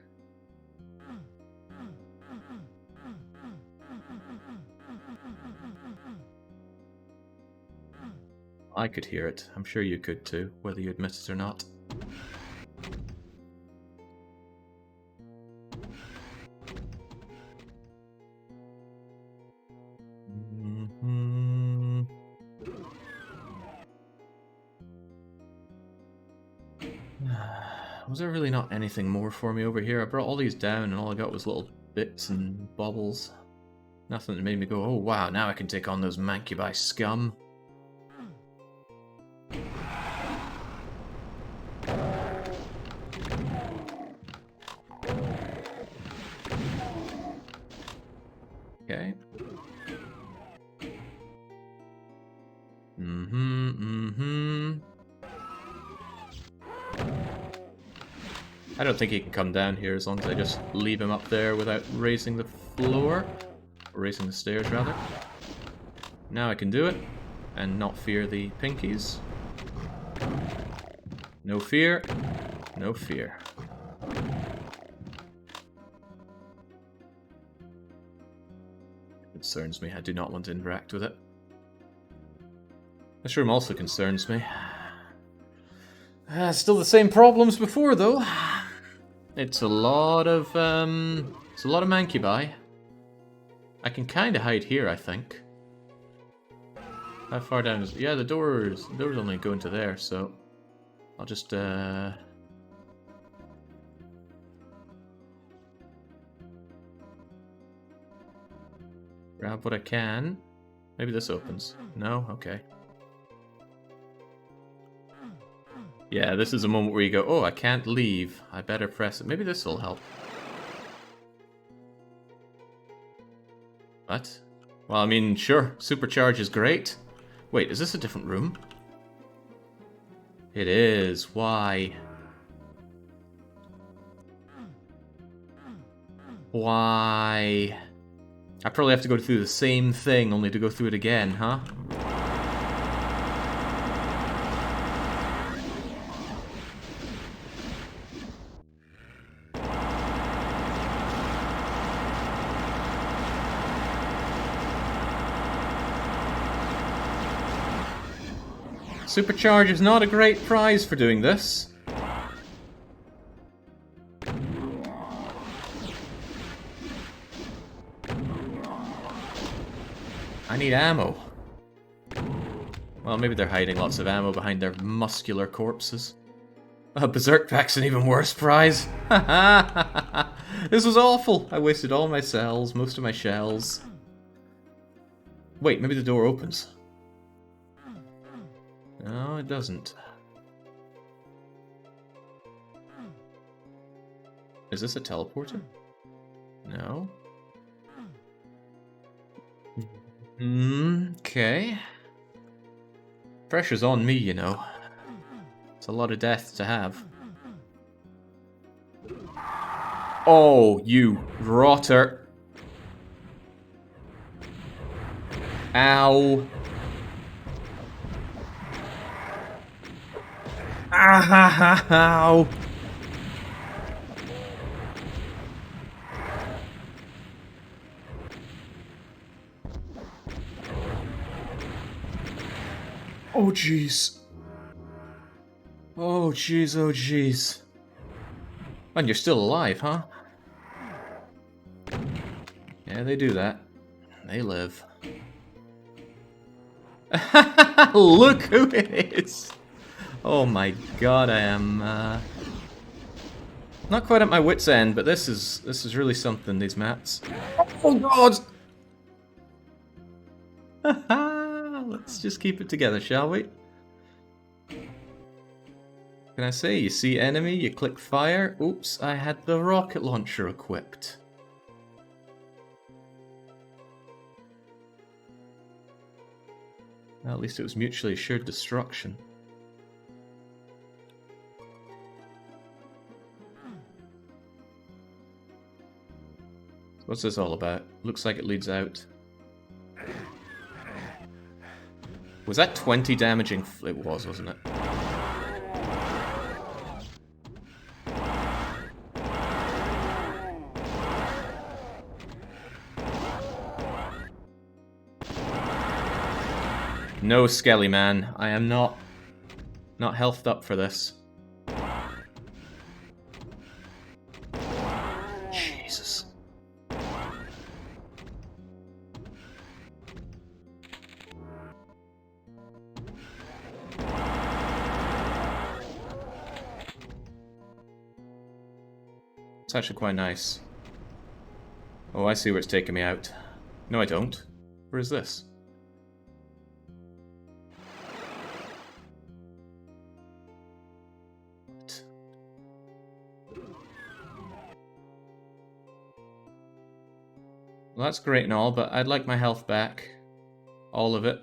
I could hear it. I'm sure you could too, whether you admit it or not. Was there really not anything more for me over here? I brought all these down and all I got was little bits and bobbles. Nothing that made me go, oh wow, now I can take on those Mancubi scum. Okay. I don't think he can come down here as long as I just leave him up there without raising the floor. Or raising the stairs, rather. Now I can do it, and not fear the pinkies. No fear. No fear. Concerns me. I do not want to interact with it. This room also concerns me. Still the same problems before, though. It's a lot of Mancubi. I can kind of hide here, I think. How far down is... Yeah, the door's only going to there, so... I'll just, grab what I can. Maybe this opens. No? Okay. Yeah, this is a moment where you go, oh, I can't leave. I better press it. Maybe this will help. What? Well, I mean, sure. Supercharge is great. Wait, is this a different room? It is. Why? Why? I probably have to go through the same thing, only to go through it again, huh? Supercharge is not a great prize for doing this. I need ammo. Well, maybe they're hiding lots of ammo behind their muscular corpses. Berserk Pack's an even worse prize. This was awful. I wasted all my cells, most of my shells. Wait, maybe the door opens. No, it doesn't. Is this a teleporter? No. Okay. Pressure's on me, you know. It's a lot of death to have. Oh, you rotter. Ow. Ow. Oh, jeez. Oh, jeez, oh, jeez. And you're still alive, huh? Yeah, they do that. They live. Look who it is! Oh my god, I am not quite at my wit's end, but this is really something, these maps. Oh god! Let's just keep it together, shall we? Can I say, you see enemy, you click fire. Oops, I had the rocket launcher equipped. Well, at least it was mutually assured destruction. What's this all about? Looks like it leads out. Was that 20 damaging? It was, wasn't it? No, Skelly man. I am not healthed up for this. Jesus. It's actually quite nice. Oh, I see where it's taking me out. No, I don't. Where is this? Well, that's great and all, but I'd like my health back. All of it.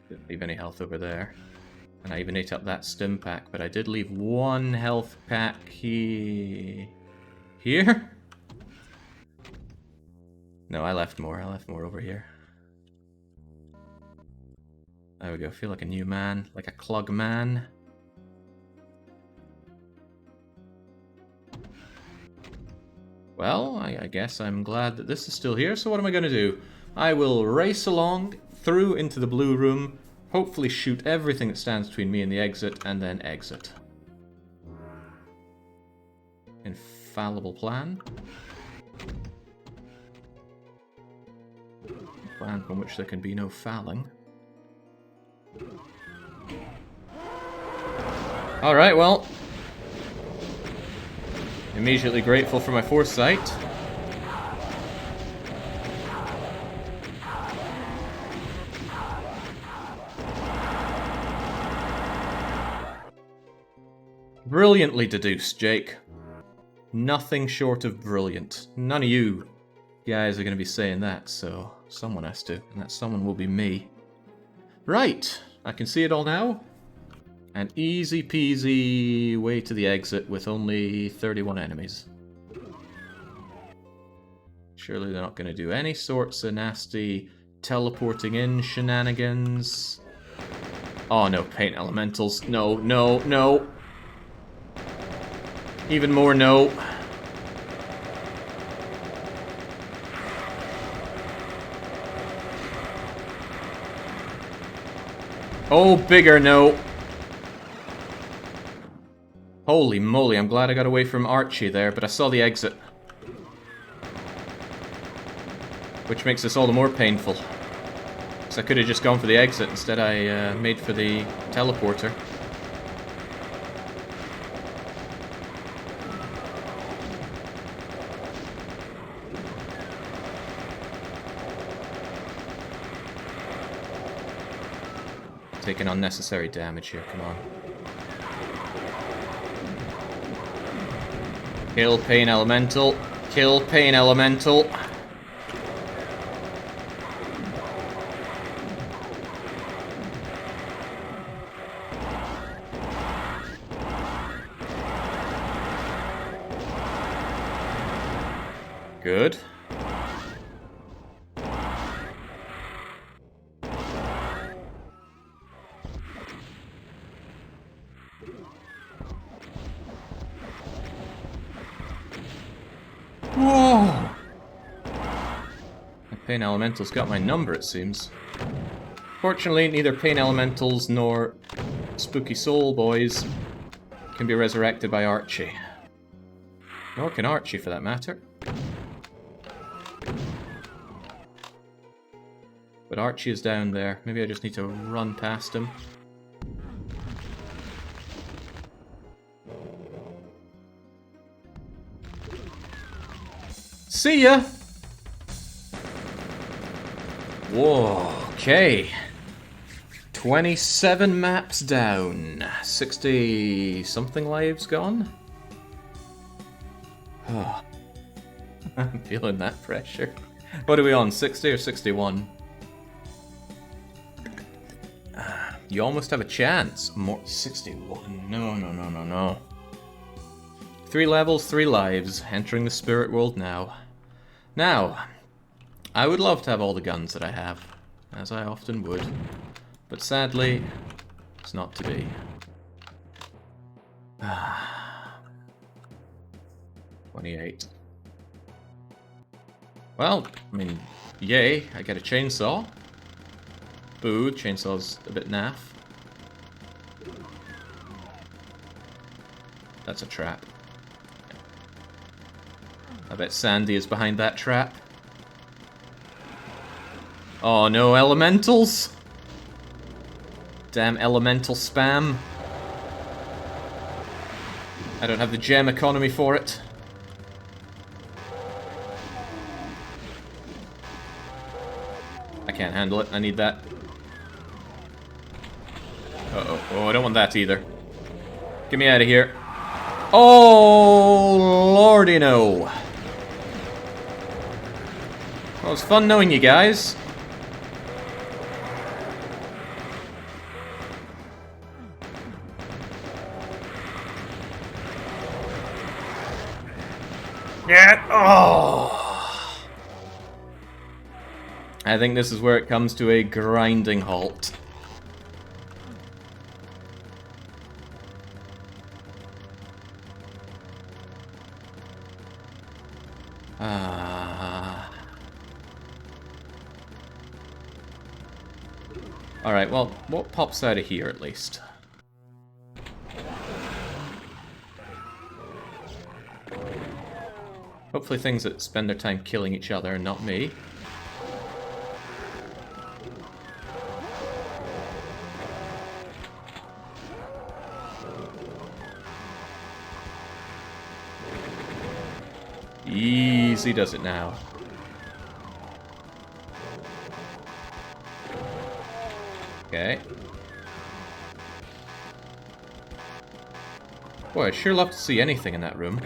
Didn't leave any health over there. And I even ate up that stim pack, but I did leave one health pack here. No, I left more. I left more over here. There we go. Feel like a new man. Like a clog man. Well, I guess I'm glad that this is still here, so what am I going to do? I will race along through into the blue room, hopefully shoot everything that stands between me and the exit, and then exit. Infallible plan. A plan from which there can be no fouling. Alright, well. Immediately grateful for my foresight. Brilliantly deduced, Jake. Nothing short of brilliant. None of you guys are going to be saying that, so someone has to, and that someone will be me. Right, I can see it all now. An easy peasy way to the exit with only 31 enemies. Surely they're not going to do any sorts of nasty teleporting in shenanigans. Oh no, paint elementals. No, no, no. Even more no. Oh, bigger no. Holy moly, I'm glad I got away from Archie there, but I saw the exit. Which makes this all the more painful. Because I could have just gone for the exit, instead I made for the teleporter. taking unnecessary damage here, come on. Kill Pain Elemental. Kill Pain Elemental. Good. Whoa! The Pain Elemental's got my number, it seems. Fortunately, neither Pain Elementals nor Spooky Soul Boys can be resurrected by Archie. Nor can Archie, for that matter. But Archie is down there. Maybe I just need to run past him. See ya! Whoa, okay. 27 maps down. 60-something lives gone? Oh. I'm feeling that pressure. What are we on, 60 or 61? You almost have a chance. More 61. No. 3 levels, 3 lives. Entering the spirit world now. Now, I would love to have all the guns that I have, as I often would. But sadly, it's not to be. 28. Well, I mean, yay, I get a chainsaw. Boo, chainsaw's a bit naff. That's a trap. I bet Sandy is behind that trap. Oh no, elementals! Damn elemental spam. I don't have the gem economy for it. I can't handle it, I need that. Uh-oh, oh, I don't want that either. Get me out of here. Oh, lordy no. Well, it was fun knowing you guys. Yeah. Oh. I think this is where it comes to a grinding halt. Alright, well, what pops out of here at least? Hopefully things that spend their time killing each other and not me. Easy does it now. Okay. Boy, I'd sure love to see anything in that room.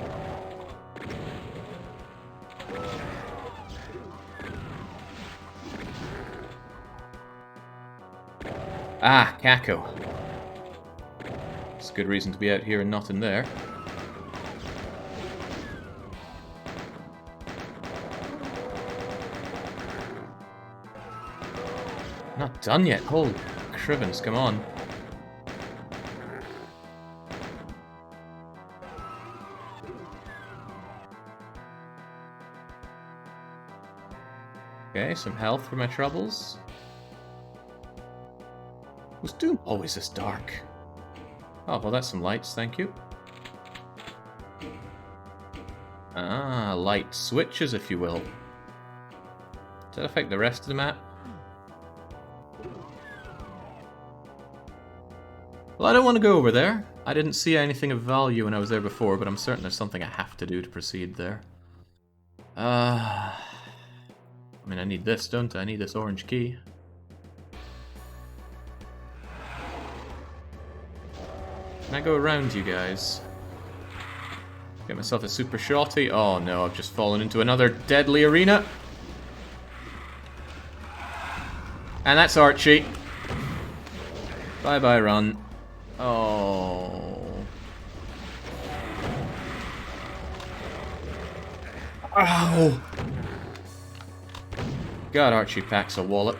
Ah, Kako. It's a good reason to be out here and not in there. Not done yet. Holy crivens, come on. Okay, some health for my troubles. Was Doom always this dark? Oh, well that's some lights, thank you. Ah, light switches, if you will. Does that affect the rest of the map? Well, I don't want to go over there. I didn't see anything of value when I was there before, but I'm certain there's something I have to do to proceed there. I mean, I need this, don't I? I need this orange key. Can I go around you guys? Get myself a super shotty. Oh no, I've just fallen into another deadly arena. And that's Archie. Bye-bye, run. Oh. Ow! God, Archie packs a wallop.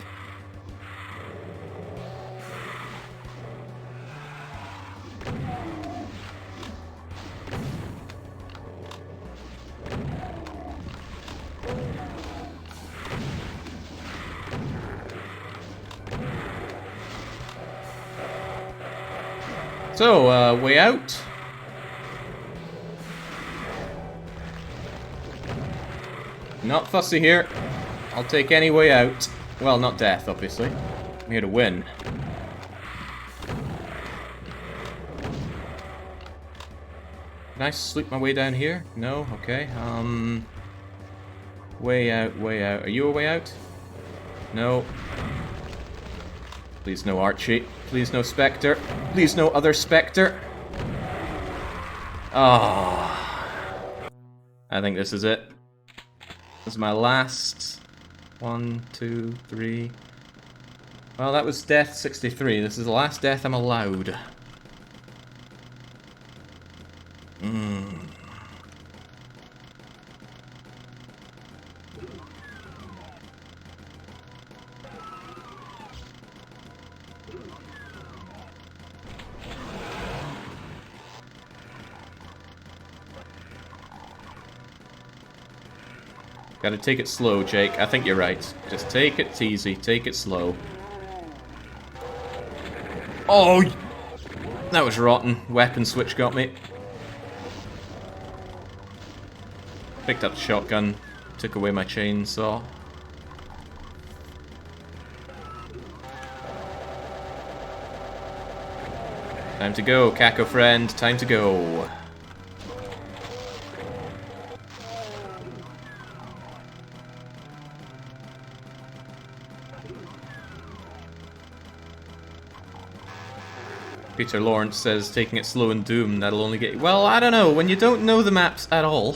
So, way out. Not fussy here. I'll take any way out. Well, not death, obviously. I'm here to win. Can I sleep my way down here? No? Okay. Way out, way out. Are you a way out? No. Please no Archie. Please no Spectre. Please no other Spectre. Oh. I think this is it. This is my last. 1, 2, 3. Well, that was death 63. This is the last death I'm allowed. Gotta take it slow, Jake. I think you're right. Just take it easy. Take it slow. Oh! That was rotten. Weapon switch got me. Picked up the shotgun. Took away my chainsaw. Time to go, Kako friend. Time to go. Peter Lawrence says taking it slow in Doom, that'll only get you... Well, I don't know. When you don't know the maps at all,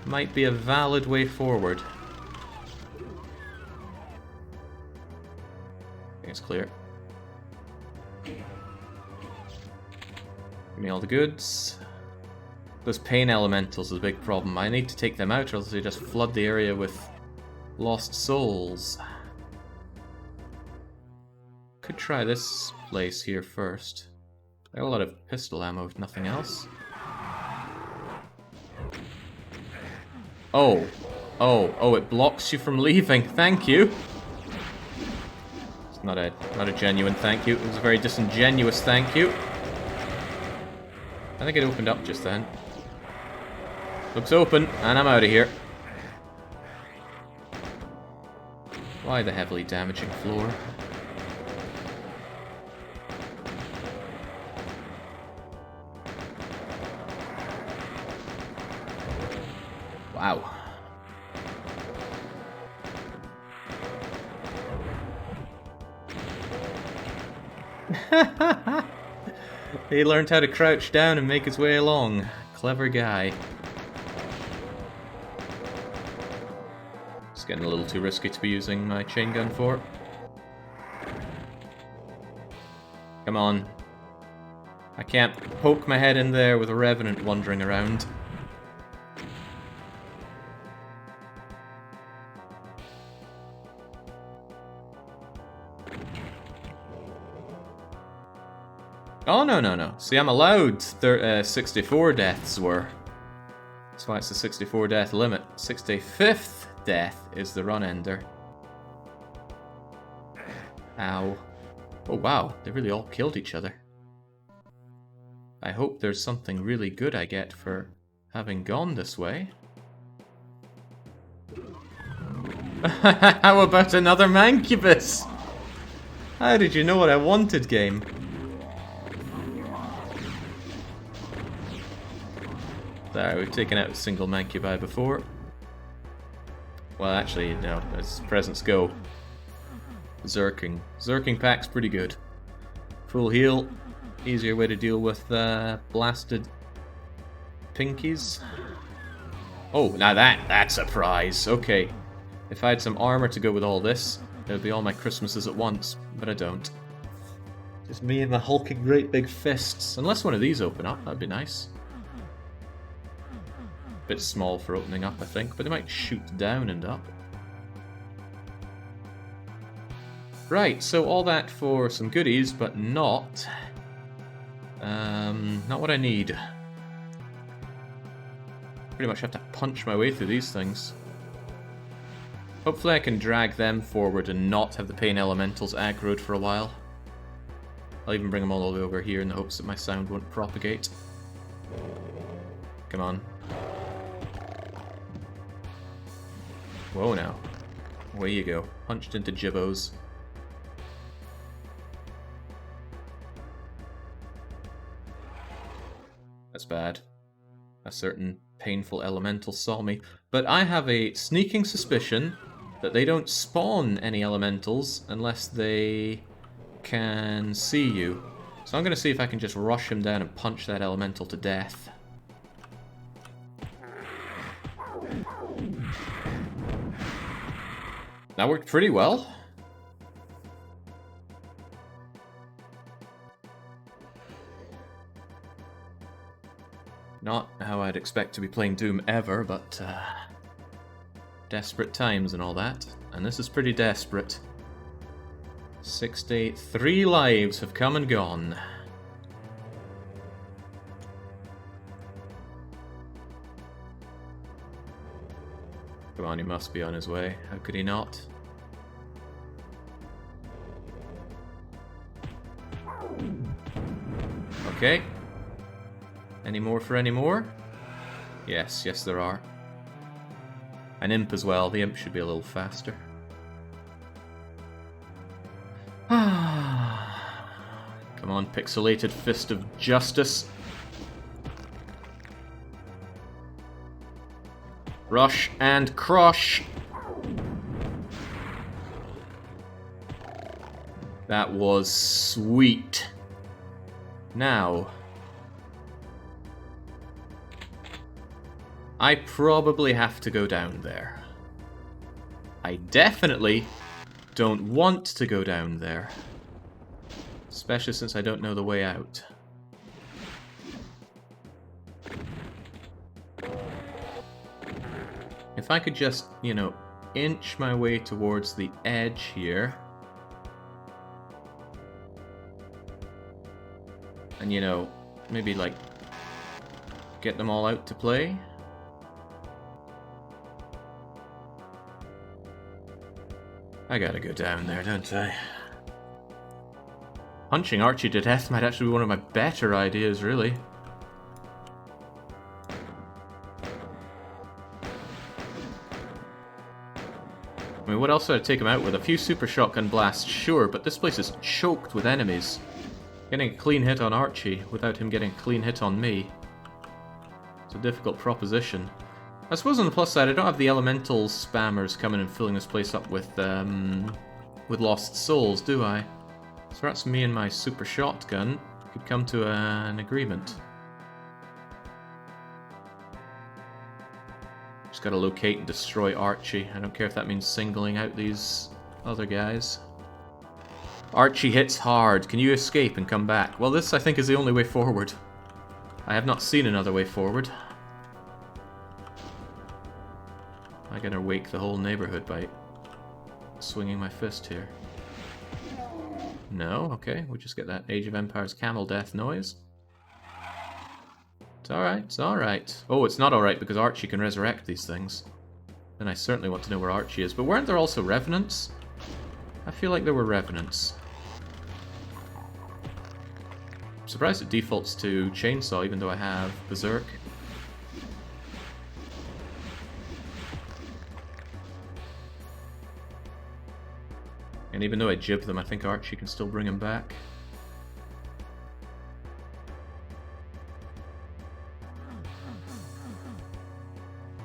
might be a valid way forward. I think it's clear. Give me all the goods. Those pain elementals is a big problem. I need to take them out or else they just flood the area with lost souls. Could try this place here first. I got a lot of pistol ammo, if nothing else. Oh. Oh, it blocks you from leaving. Thank you. It's not a genuine thank you. It was a very disingenuous thank you. I think it opened up just then. Looks open, and I'm out of here. Why the heavily damaging floor? Wow. He learned how to crouch down and make his way along. Clever guy. It's getting a little too risky to be using my chain gun for. Come on. I can't poke my head in there with a Revenant wandering around. Oh, no. See, I'm allowed 64 deaths were. That's why it's the 64 death limit. 65th death is the run ender. Ow. Oh, wow. They really all killed each other. I hope there's something really good I get for having gone this way. How about another Mancubus? How did you know what I wanted, game? There, we've taken out a single Mancubi before. Well, actually, no, as presents go. Zerking. Zerking pack's pretty good. Full heal. easier way to deal with blasted pinkies. Oh, now that's a prize. Okay. If I had some armor to go with all this, it would be all my Christmases at once, but I don't. Just me and my hulking great big fists. Unless one of these open up, that'd be nice. Bit small for opening up, I think, but they might shoot down and up. Right, so all that for some goodies, but not what I need. Pretty much have to punch my way through these things. Hopefully I can drag them forward and not have the pain elementals aggroed for a while. I'll even bring them all the way over here in the hopes that my sound won't propagate. Come on. Whoa now. Away you go. Punched into jibbos. That's bad. A certain painful elemental saw me. But I have a sneaking suspicion that they don't spawn any elementals unless they can see you. So I'm going to see if I can just rush him down and punch that elemental to death. That worked pretty well. Not how I'd expect to be playing Doom ever, but desperate times and all that. And this is pretty desperate. 6 day, 3 lives have come and gone. Come on, he must be on his way. How could he not? Okay. Any more for any more? Yes, yes there are. An imp as well. The imp should be a little faster. Come on, pixelated fist of justice. Rush and crush. That was sweet. Now, I probably have to go down there. I definitely don't want to go down there. Especially since I don't know the way out. If I could just, you know, inch my way towards the edge here. And, you know, maybe, like, get them all out to play. I gotta go down there, don't I? Punching Archie to death might actually be one of my better ideas, really. I mean, what else would I take him out with? A few super shotgun blasts, sure, but this place is choked with enemies. Getting a clean hit on Archie without him getting a clean hit on me. It's a difficult proposition. I suppose on the plus side, I don't have the elemental spammers coming and filling this place up with lost souls, do I? So perhaps me and my super shotgun could come to an agreement. Just gotta locate and destroy Archie. I don't care if that means singling out these other guys. Archie hits hard. Can you escape and come back? Well, this, I think, is the only way forward. I have not seen another way forward. I'm gonna wake the whole neighborhood by swinging my fist here. No? Okay, we'll just get that Age of Empires camel death noise. It's alright, it's alright. Oh, it's not alright because Archie can resurrect these things. Then I certainly want to know where Archie is. But weren't there also revenants? I feel like there were revenants. I'm surprised it defaults to chainsaw even though I have berserk. And even though I jib them, I think Archie can still bring him back.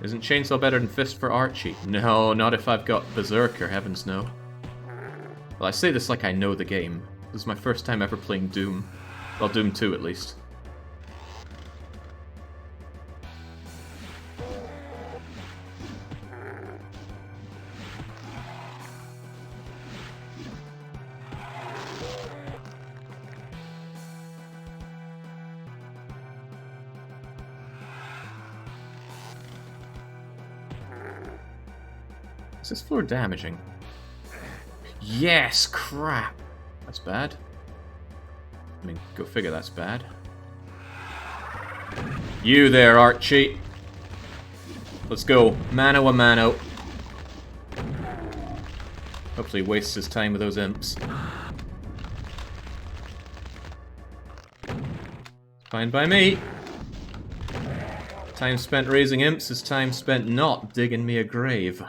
Isn't chainsaw better than fist for Archie? No, not if I've got berserker, heavens no. Well, I say this like I know the game. This is my first time ever playing Doom. Well, Doom 2 at least. Is this floor damaging? Yes! Crap! That's bad. I mean, go figure that's bad. You there, Archie! Let's go. Mano a mano. Hopefully he wastes his time with those imps. Fine by me. Time spent raising imps is time spent not digging me a grave.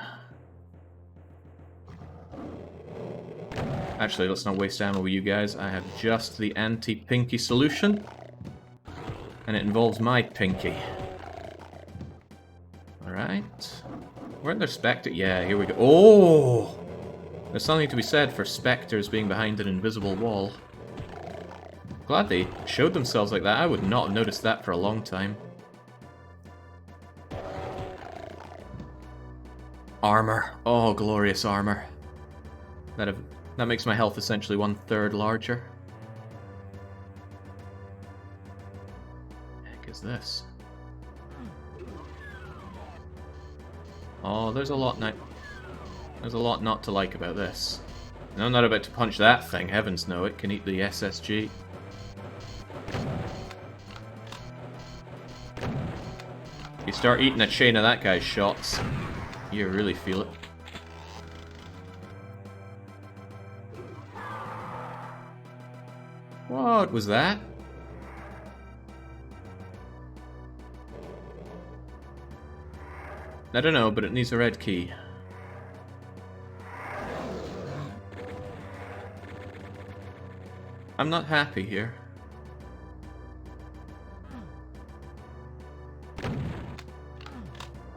Actually, let's not waste ammo with you guys. I have just the anti-pinky solution. And it involves my pinky. Alright. Weren't there specters? Yeah, here we go. Oh! There's something to be said for specters being behind an invisible wall. Glad they showed themselves like that. I would not have noticed that for a long time. Armour. Oh, glorious armour. That makes my health essentially 1/3 larger. What the heck is this? Oh, there's a lot not to like about this. And I'm not about to punch that thing. Heavens no, it can eat the SSG. You start eating a chain of that guy's shots, you really feel it. What was that? I don't know, but it needs a red key. I'm not happy here.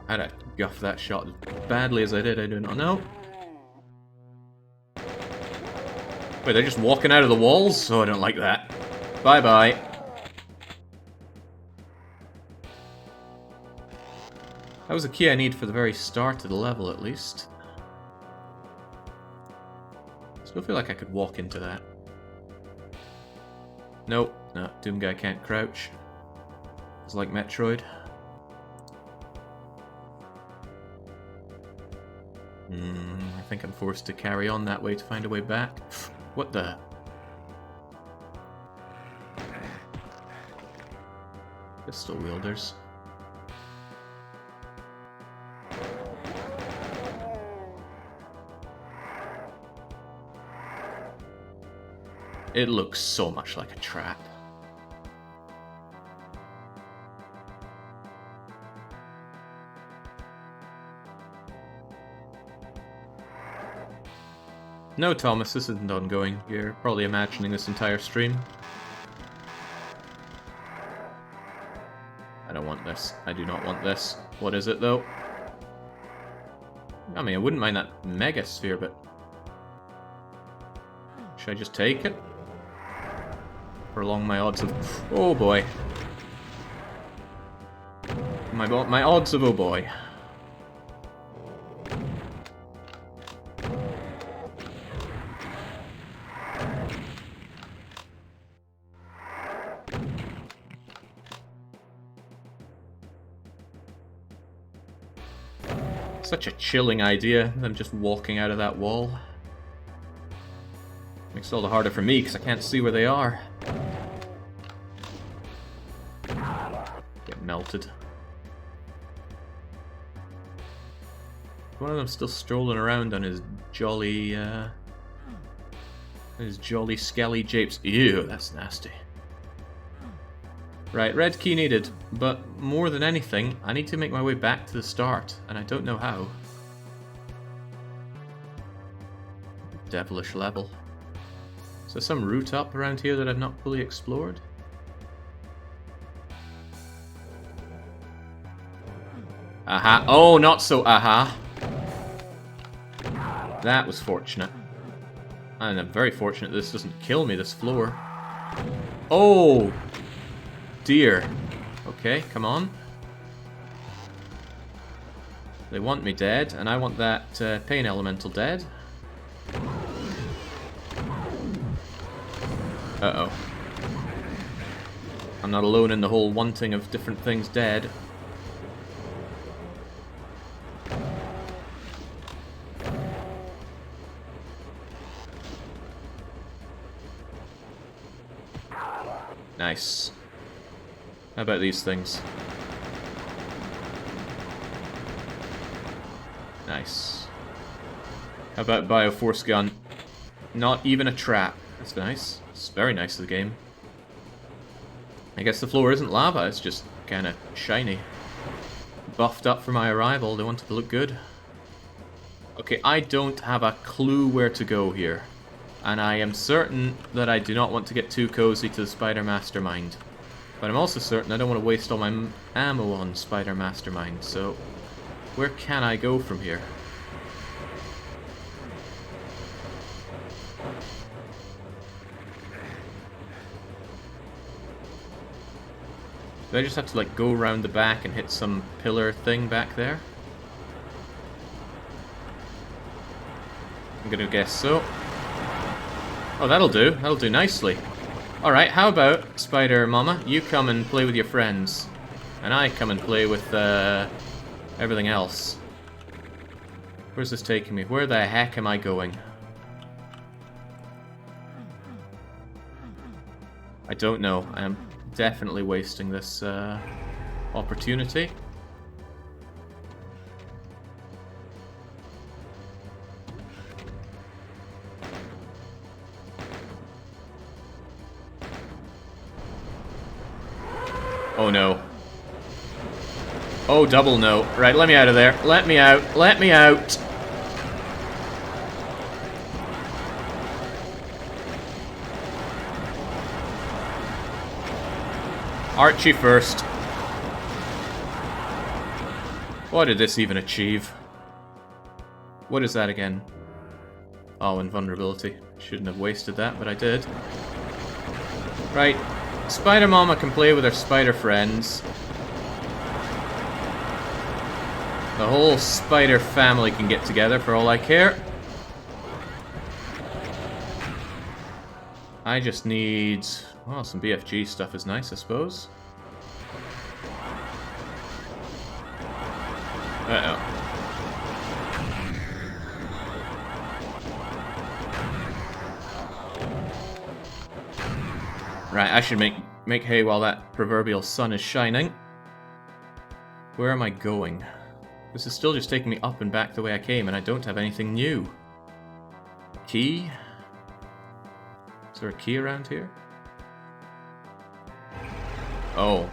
How'd I guff that shot as badly as I did? I do not know. Wait, they're just walking out of the walls? Oh, I don't like that. Bye-bye. That was a key I need for the very start of the level, at least. Still feel like I could walk into that. Nope. No, Doom Guy can't crouch. It's like Metroid. I think I'm forced to carry on that way to find a way back. What the? Pistol wielders. It looks so much like a trap. No, Thomas, this isn't ongoing. You're probably imagining this entire stream. I don't want this. I do not want this. What is it, though? I mean, I wouldn't mind that mega sphere, but... should I just take it? Prolong my odds of... oh boy. My odds of oh boy. Such a chilling idea, them just walking out of that wall. Makes it all the harder for me, because I can't see where they are. Get melted. One of them still strolling around on his jolly, skelly japes. Ew, that's nasty. Right, red key needed, but more than anything, I need to make my way back to the start, and I don't know how. Devilish level. Is there some route up around here that I've not fully explored? Aha. Oh, not so aha. That was fortunate. And I'm very fortunate this doesn't kill me, this floor. Oh! Dear. Okay, come on. They want me dead, and I want that pain elemental dead. Uh-oh. I'm not alone in the whole wanting of different things dead. Nice. How about these things? Nice. How about Bioforce Gun? Not even a trap. That's nice. It's very nice of the game. I guess the floor isn't lava, it's just kind of shiny. Buffed up for my arrival, they want it to look good. Okay, I don't have a clue where to go here. And I am certain that I do not want to get too cozy to the Spider Mastermind. But I'm also certain I don't want to waste all my ammo on Spider Mastermind, so... where can I go from here? Do I just have to, like, go around the back and hit some pillar thing back there? I'm gonna guess so. Oh, that'll do. That'll do nicely. Alright, how about, Spider Mama, you come and play with your friends. And I come and play with, everything else. Where's this taking me? Where the heck am I going? I don't know. I am definitely wasting this, opportunity. Oh no. Oh, double no. Right, let me out of there. Let me out. Let me out. Archie first. What did this even achieve? What is that again? Oh, invulnerability. Shouldn't have wasted that, but I did. Right. Spider Mama can play with her spider friends. The whole spider family can get together for all I care. I just need... well, some BFG stuff is nice, I suppose. Uh-oh. Right, I should make hay while that proverbial sun is shining. Where am I going? This is still just taking me up and back the way I came, and I don't have anything new. Key? Is there a key around here? Oh.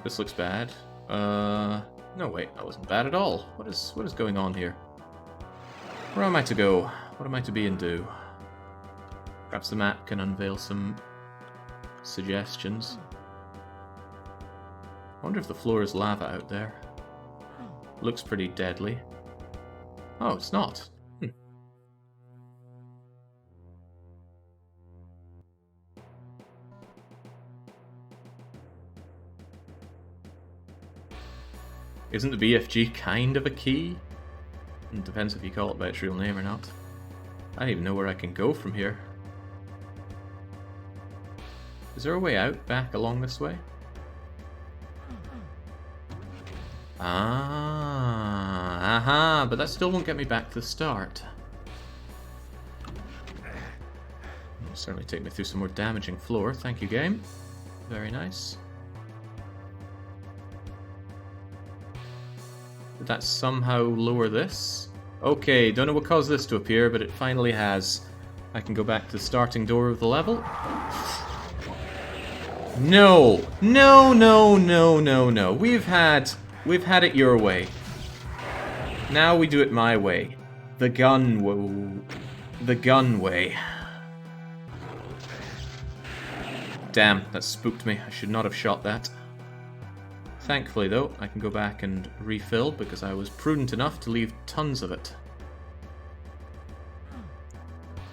This looks bad. No wait, that wasn't bad at all. What is going on here? Where am I to go? What am I to be and do? Perhaps the map can unveil some suggestions. I wonder if the floor is lava out there. Looks pretty deadly. Oh, it's not. Isn't the BFG kind of a key? It depends if you call it by its real name or not. I don't even know where I can go from here. Is there a way out back along this way? Ah, aha, but that still won't get me back to the start. It'll certainly take me through some more damaging floor. Thank you, game. Very nice. Did that somehow lower this? Okay, don't know what caused this to appear, but it finally has. I can go back to the starting door of the level. No! No, no, no, no, no. We've had it your way. Now we do it my way. The gun way. Damn, that spooked me. I should not have shot that. Thankfully, though, I can go back and refill because I was prudent enough to leave tons of it.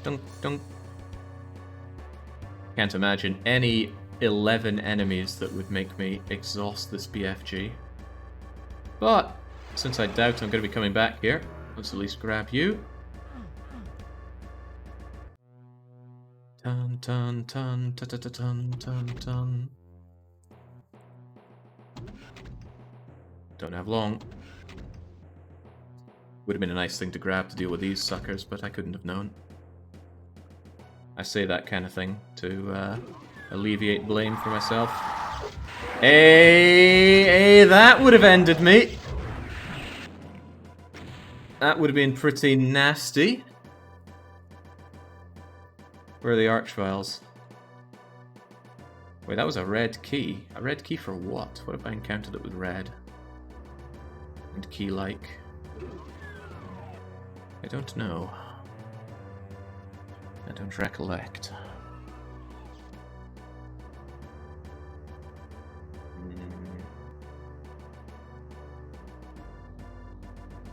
Dunk, dunk. Can't imagine any 11 enemies that would make me exhaust this BFG. But, since I doubt I'm going to be coming back here, let's at least grab you. Tun tun tun tun tun tun tun tun. Don't have long. Would have been a nice thing to grab to deal with these suckers, but I couldn't have known. I say that kind of thing to alleviate blame for myself. Hey, that would have ended me. That would have been pretty nasty. Where are the archviles? Wait, that was a red key. A red key for what? What if I encountered it with red? And key-like? I don't know. I don't recollect.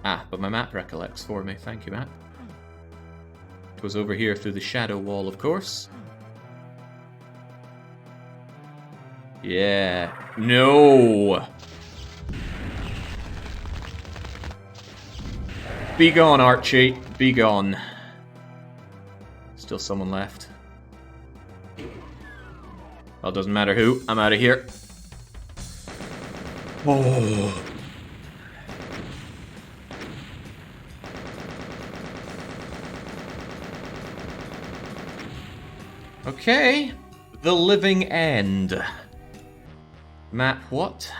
Ah, but my map recollects for me. Thank you, map. It was over here through the shadow wall, of course. Yeah. No! Be gone, Archie. Be gone. Still someone left. Well, it doesn't matter who. I'm out of here. Oh. Okay. The Living End. Map what?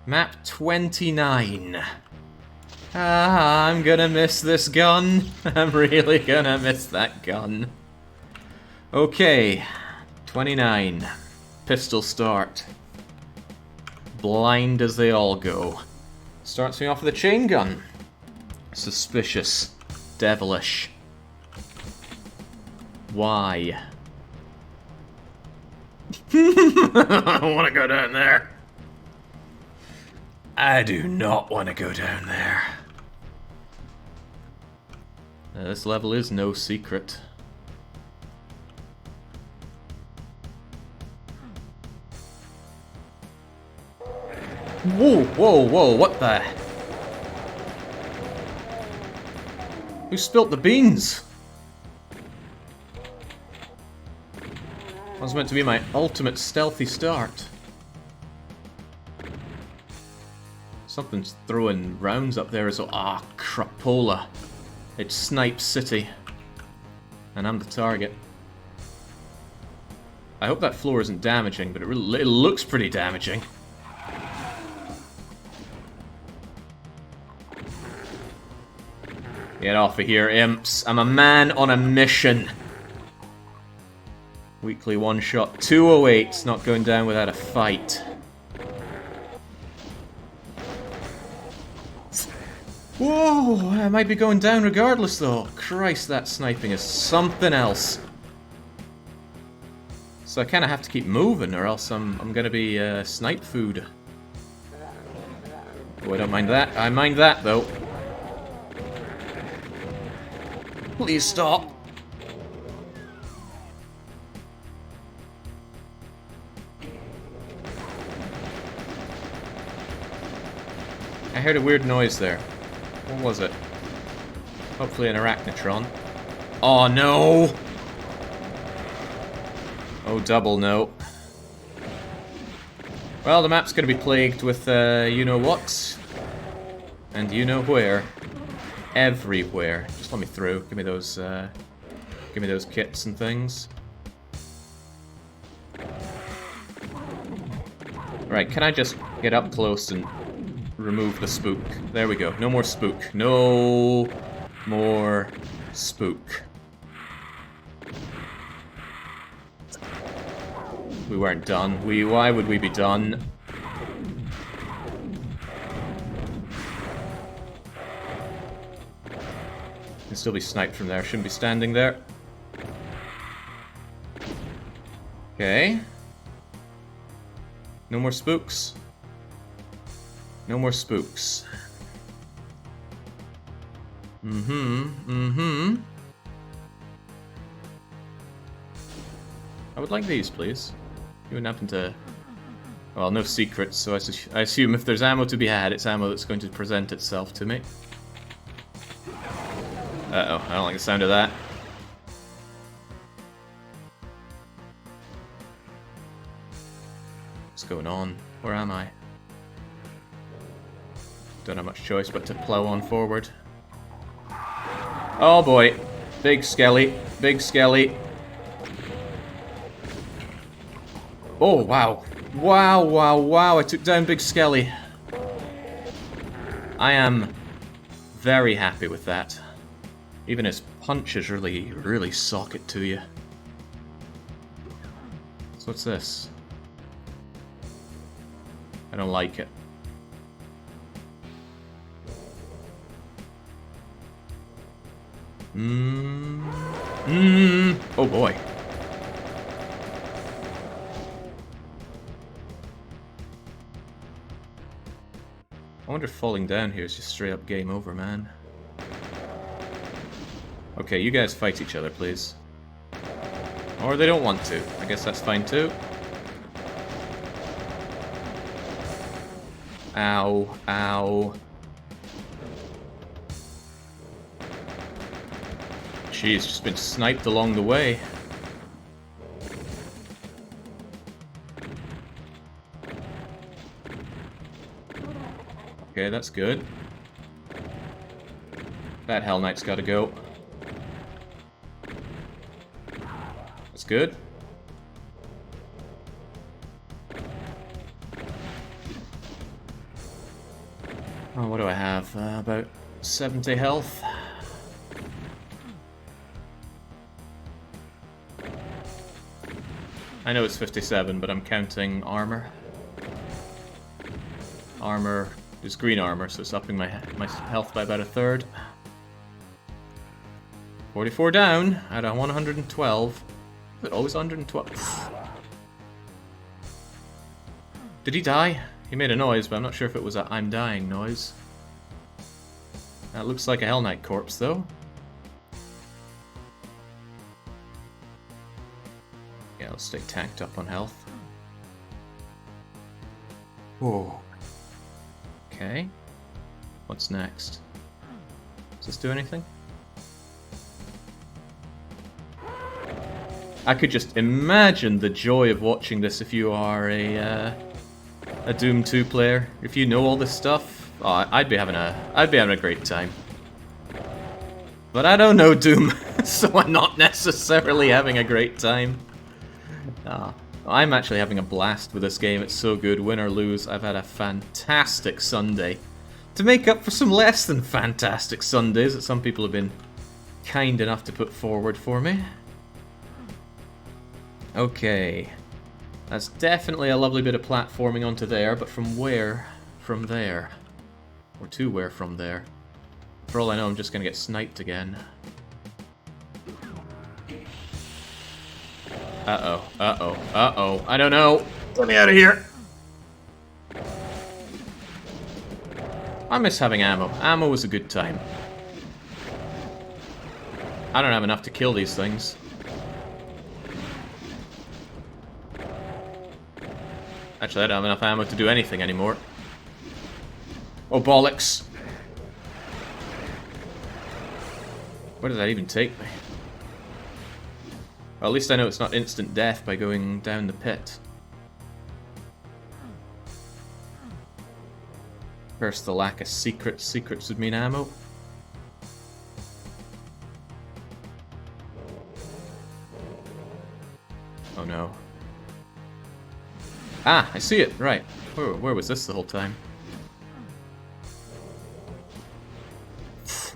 Map 29. Ah, I'm gonna miss this gun. I'm really gonna miss that gun. Okay. 29. Pistol start. Blind as they all go. Starts me off with a chain gun. Suspicious. Devilish. Why? I don't want to go down there. I do not want to go down there. This level is no secret. Whoa, whoa, whoa, what the? Who spilt the beans? That was meant to be my ultimate stealthy start. Something's throwing rounds up there as well. Ah, crapola. It's Snipe City. And I'm the target. I hope that floor isn't damaging, but it looks pretty damaging. Get off of here, imps. I'm a man on a mission. Weekly one shot. 208's not going down without a fight. Whoa! I might be going down regardless, though. Christ, that sniping is something else. So I kind of have to keep moving, or else I'm gonna be snipe food. Oh, I don't mind that. I mind that, though. Please stop. I heard a weird noise there. What was it? Hopefully an arachnotron. Oh no! Oh, double no. Well, the map's gonna be plagued with you-know-what. And you-know-where. Everywhere. Just let me through. Give me those kits and things. Right, can I just get up close and remove the spook? There we go. No more spook. No more spook. We weren't done. Why would we be done? Can still be sniped from there. Shouldn't be standing there. Okay. No more spooks. No more spooks. I would like these, please. You wouldn't happen to... Well, no secrets, so I assume if there's ammo to be had, it's ammo that's going to present itself to me. Uh-oh, I don't like the sound of that. What's going on? Where am I? Don't have much choice but to plow on forward. Oh boy. Big skelly. Big skelly. Oh, wow. Wow, wow, wow. I took down Big Skelly. I am very happy with that. Even his punches really sock it to you. So what's this? I don't like it. Oh boy. I wonder if falling down here is just straight up game over, man. Okay, you guys fight each other, please. Or they don't want to. I guess that's fine too. Ow, ow. Jeez, just been sniped along the way. Okay, that's good. That Hell Knight's gotta go. That's good. Oh, what do I have? About 70 health. I know it's 57, but I'm counting armor. Armor is green armor, so it's upping my health by about a third. 44 down at a 112. Is it always 112? Did he die? He made a noise, but I'm not sure if it was a I'm dying noise. That looks like a Hell Knight corpse, though. Yeah, let's stay tanked up on health. Whoa. Okay. What's next? Does this do anything? I could just imagine the joy of watching this if you are a Doom 2 player. If you know all this stuff, oh, I'd be having a great time. But I don't know Doom, so I'm not necessarily having a great time. I'm actually having a blast with this game. It's so good. Win or lose, I've had a fantastic Sunday. To make up for some less than fantastic Sundays that some people have been kind enough to put forward for me. Okay. That's definitely a lovely bit of platforming onto there, but from where from there? Or to where from there? For all I know, I'm just gonna get sniped again. Uh-oh, uh-oh, uh-oh. I don't know. Get me out of here. I miss having ammo. Ammo was a good time. I don't have enough to kill these things. Actually, I don't have enough ammo to do anything anymore. Oh, bollocks. Where did that even take me? Well, at least I know it's not instant death by going down the pit. First, the lack of secrets. Secrets would mean ammo. Oh no. Ah, I see it. Right. Where was this the whole time?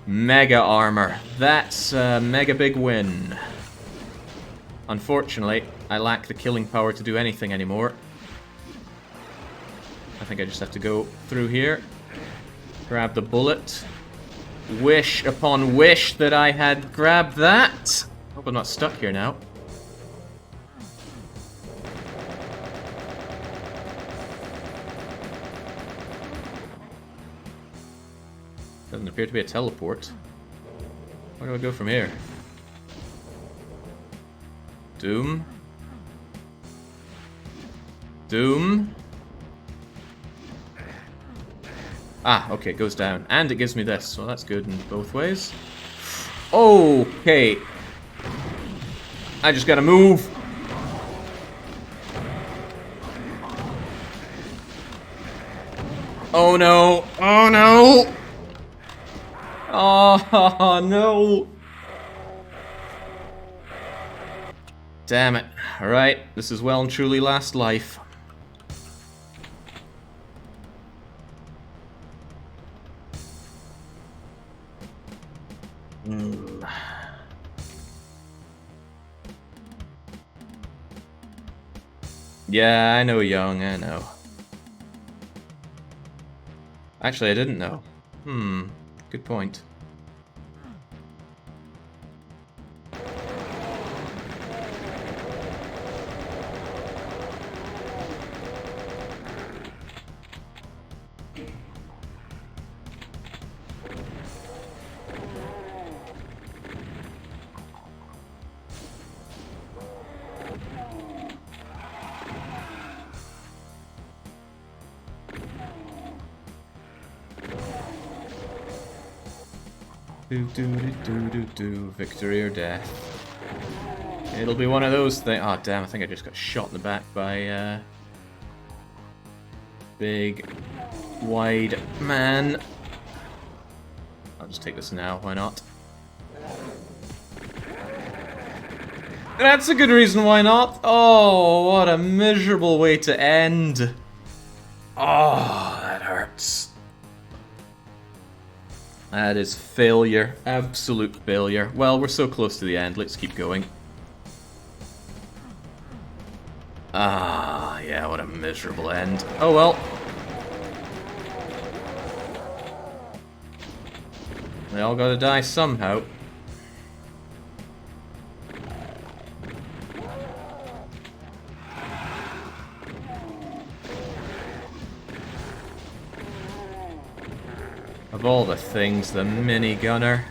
Mega armor. That's a mega big win. Unfortunately, I lack the killing power to do anything anymore. I think I just have to go through here. Grab the bullet. Wish upon wish that I had grabbed that. Hope I'm not stuck here now. Doesn't appear to be a teleport. Where do I go from here? Doom? Doom. Ah, okay, it goes down. And it gives me this, so that's good in both ways. Okay. I just gotta move. Oh no! Oh no! Oh no! Damn it. Alright, this is well and truly last life. Yeah, I know, young, I know. Actually, I didn't know. Good point. Victory or death. It'll be one of those things. Oh damn, I think I just got shot in the back by big wide man. I'll just take this now, why not? That's a good reason why not. Oh, what a miserable way to end. Oh, that hurts. That is failure. Absolute failure. Well, we're so close to the end. Let's keep going. Ah, yeah, what a miserable end. Oh well. They all gotta die somehow. Of all the things, the minigunner.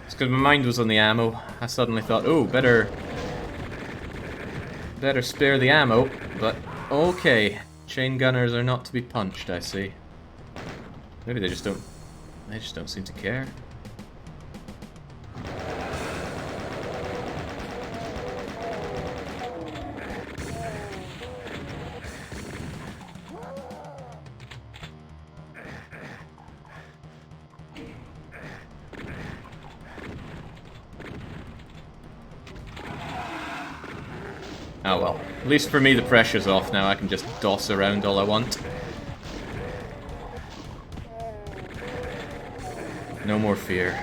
It's because my mind was on the ammo. I suddenly thought, oh, better spare the ammo. But okay, chain gunners are not to be punched, I see. Maybe they just don't seem to care. Oh well, at least for me the pressure's off now, I can just doss around all I want. No more fear.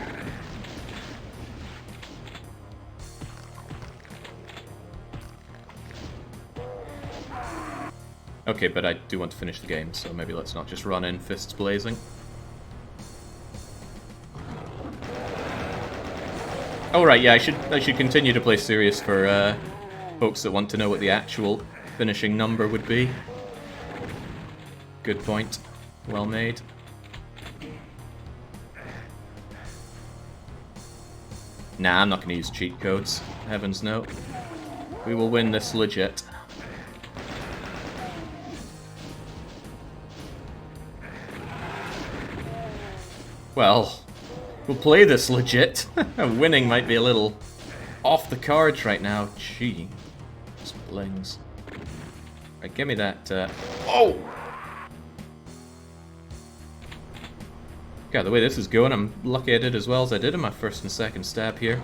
Okay, but I do want to finish the game, so maybe let's not just run in fists blazing. Oh right, yeah, I should continue to play serious for folks that want to know what the actual finishing number would be. Good point. Well made. Nah, I'm not going to use cheat codes. Heavens no. We will win this legit. Well, we'll play this legit. Winning might be a little off the cards right now. Gee. Splings. Right, give me that, Oh! God, the way this is going, I'm lucky I did as well as I did in my first and second stab here.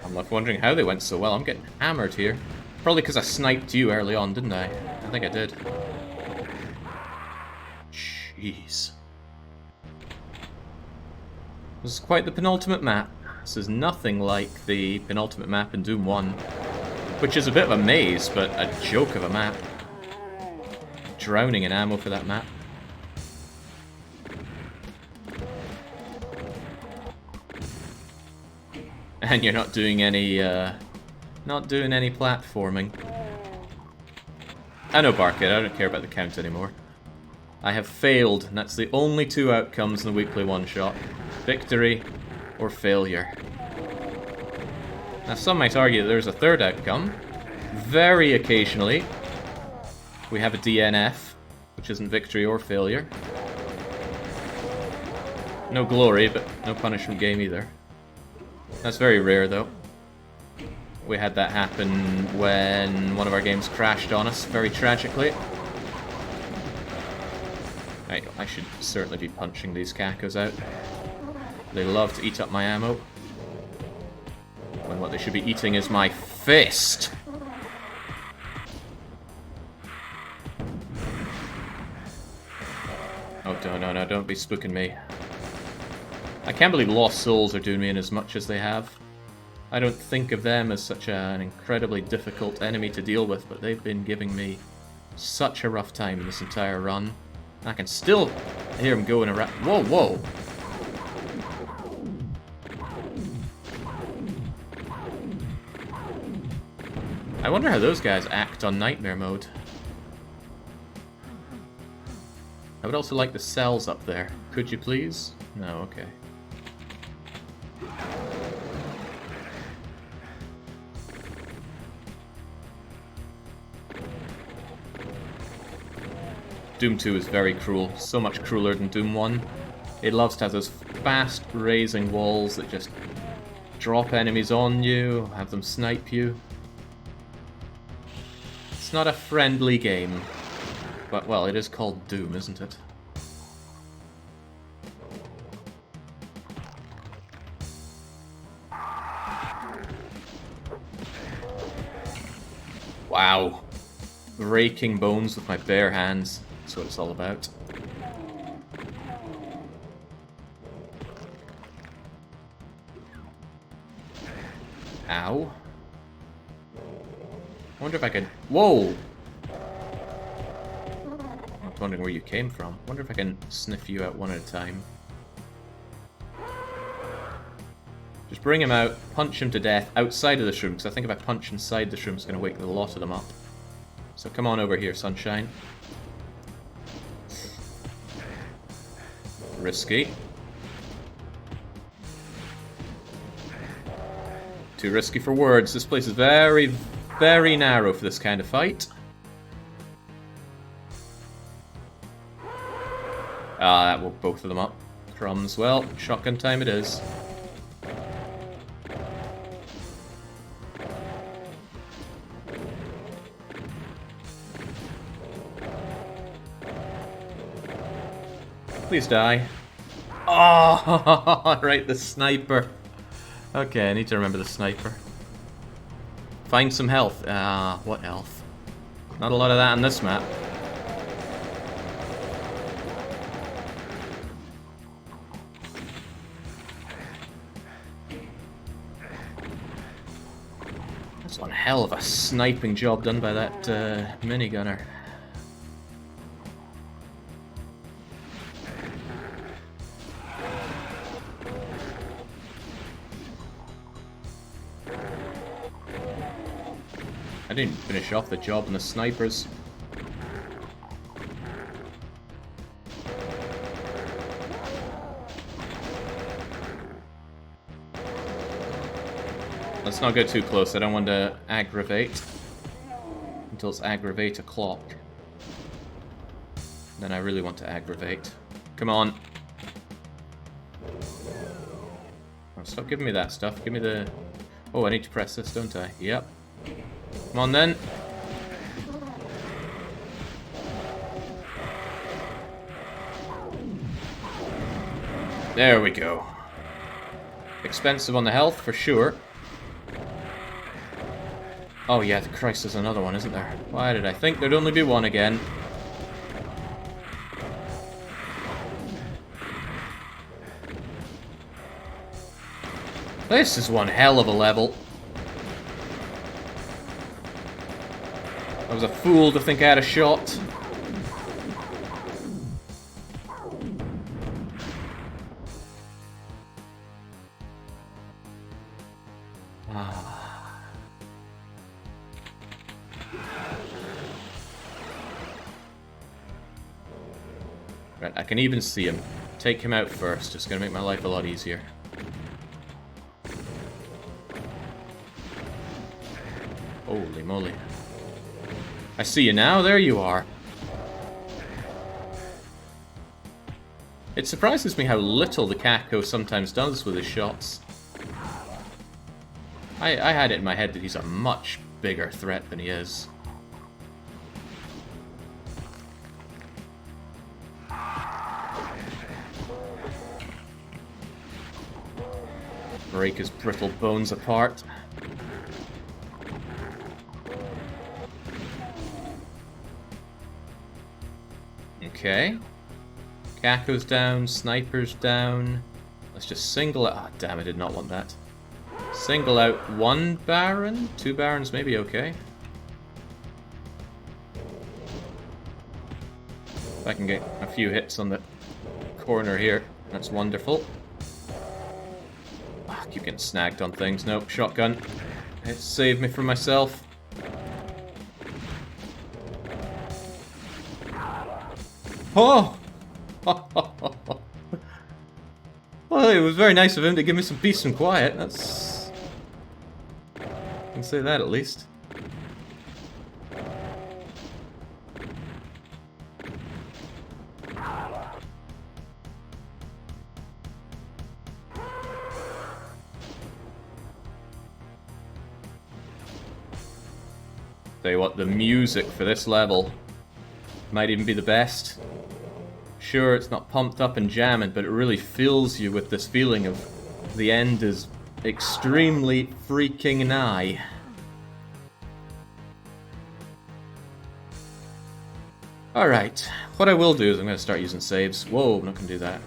I'm left wondering how they went so well. I'm getting hammered here. Probably because I sniped you early on, didn't I? I think I did. Jeez. This is quite the penultimate map. This is nothing like the penultimate map in Doom 1, which is a bit of a maze, but a joke of a map. Drowning in ammo for that map. And you're not doing any platforming. I know, Barkit, I don't care about the count anymore. I have failed, and that's the only two outcomes in the weekly one-shot. Victory or failure. Now, some might argue that there's a third outcome. Very occasionally, we have a DNF, which isn't victory or failure. No glory, but no punishment game either. That's very rare, though. We had that happen when one of our games crashed on us, very tragically. I should certainly be punching these cacos out. They love to eat up my ammo. When what they should be eating is my fist! Oh, no, don't be spooking me. I can't believe Lost Souls are doing me in as much as they have. I don't think of them as such an incredibly difficult enemy to deal with, but they've been giving me such a rough time in this entire run. I can still hear them going around. Whoa, whoa! I wonder how those guys act on Nightmare mode. I would also like the cells up there. Could you please? No, okay. Doom 2 is very cruel, so much crueler than Doom 1. It loves to have those fast raising walls that just drop enemies on you, have them snipe you. It's not a friendly game, but well, it is called Doom, isn't it? Wow. Breaking bones with my bare hands. That's what it's all about. Ow. I wonder if I can... Whoa! I was wondering where you came from. I wonder if I can sniff you out one at a time. Just bring him out, punch him to death outside of the shroom, because I think if I punch inside the shroom, it's going to wake a lot of them up. So come on over here, sunshine. Risky. Too risky for words. This place is very, very narrow for this kind of fight. Ah, that woke both of them up. Crumbs. Well, shotgun time it is. Please die. Oh, right, the sniper. Okay, I need to remember the sniper. Find some health. What health? Not a lot of that on this map. That's one hell of a sniping job done by that minigunner. I didn't finish off the job on the snipers. Let's not go too close, I don't want to aggravate. Until it's aggravate o'clock. Then I really want to aggravate. Come on. Oh, stop giving me that stuff, give me the... Oh, I need to press this, don't I? Yep. Come on then. There we go. Expensive on the health, for sure. Oh yeah, Christ, there's another one, isn't there? Why did I think there'd only be one again? This is one hell of a level. I was a fool to think I had a shot. Right, I can even see him. Take him out first. It's going to make my life a lot easier. Holy moly. I see you now. There you are. It surprises me how little the Kako sometimes does with his shots. I had it in my head that he's a much bigger threat than he is. Break his brittle bones apart. Okay. Kako's down, Sniper's down. Let's just single out... Ah, damn, I did not want that. Single out one Baron? 2 Barons maybe, okay. If I can get a few hits on the corner here, that's wonderful. Ah, keep getting snagged on things. Nope, shotgun. It saved me from myself. Oh! Well, it was very nice of him to give me some peace and quiet. That's... I can say that at least. Tell you what, the music for this level might even be the best. Sure, it's not pumped up and jamming, but it really fills you with this feeling of the end is extremely freaking nigh. Alright, what I will do is I'm going to start using saves. Whoa, I'm not going to do that.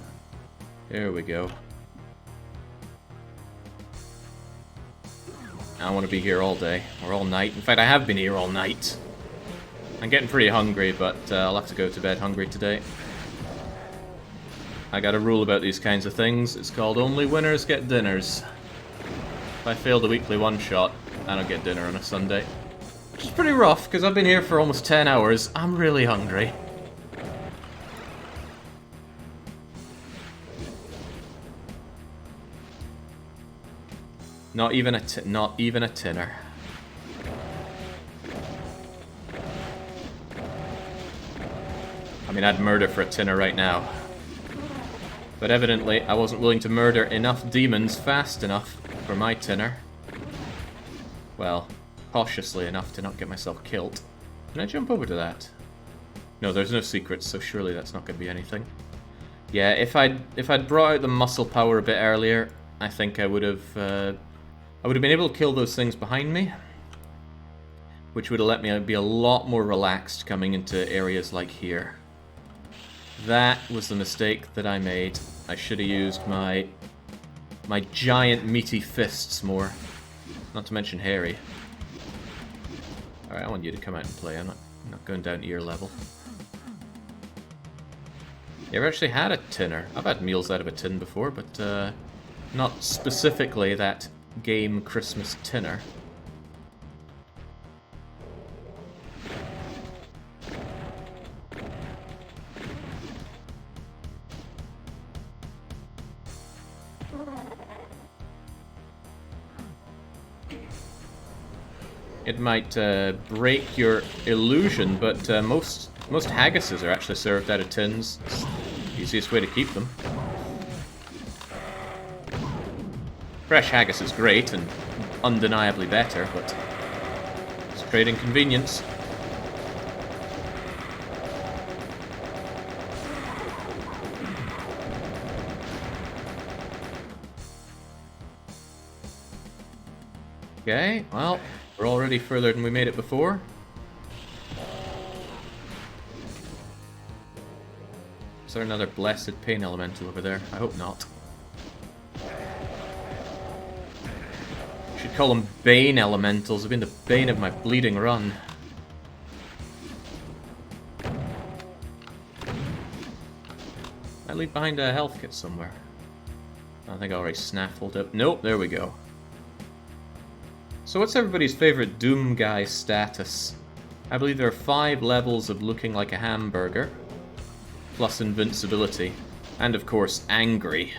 There we go. I don't want to be here all day, or all night. In fact, I have been here all night. I'm getting pretty hungry, but I'll have to go to bed hungry today. I got a rule about these kinds of things. It's called only winners get dinners. If I fail the weekly one-shot, I don't get dinner on a Sunday. Which is pretty rough, because I've been here for almost 10 hours. I'm really hungry. Not even a tinner. I mean, I'd murder for a tinner right now. But evidently, I wasn't willing to murder enough demons fast enough for my tinner. Well, cautiously enough to not get myself killed. Can I jump over to that? No, there's no secrets, so surely that's not going to be anything. Yeah, if I'd brought out the muscle power a bit earlier, I think I would have been able to kill those things behind me, which would have let me be a lot more relaxed coming into areas like here. That was the mistake that I made. I should have used my giant meaty fists more. Not to mention hairy. Alright, I want you to come out and play. I'm not going down to your level. You ever actually had a tinner? I've had meals out of a tin before, but not specifically that game Christmas tinner. It might break your illusion, but most haggises are actually served out of tins. It's the easiest way to keep them. Fresh haggis is great and undeniably better, but it's trading convenience. Okay, well, we're already further than we made it before. Is there another blessed pain elemental over there? I hope not. Should call them Bane elementals. They've been the bane of my bleeding run. I leave behind a health kit somewhere. I think I already snaffled it. Nope, there we go. So what's everybody's favorite Doom guy status? I believe there are 5 levels of looking like a hamburger. plus invincibility. And of course, angry.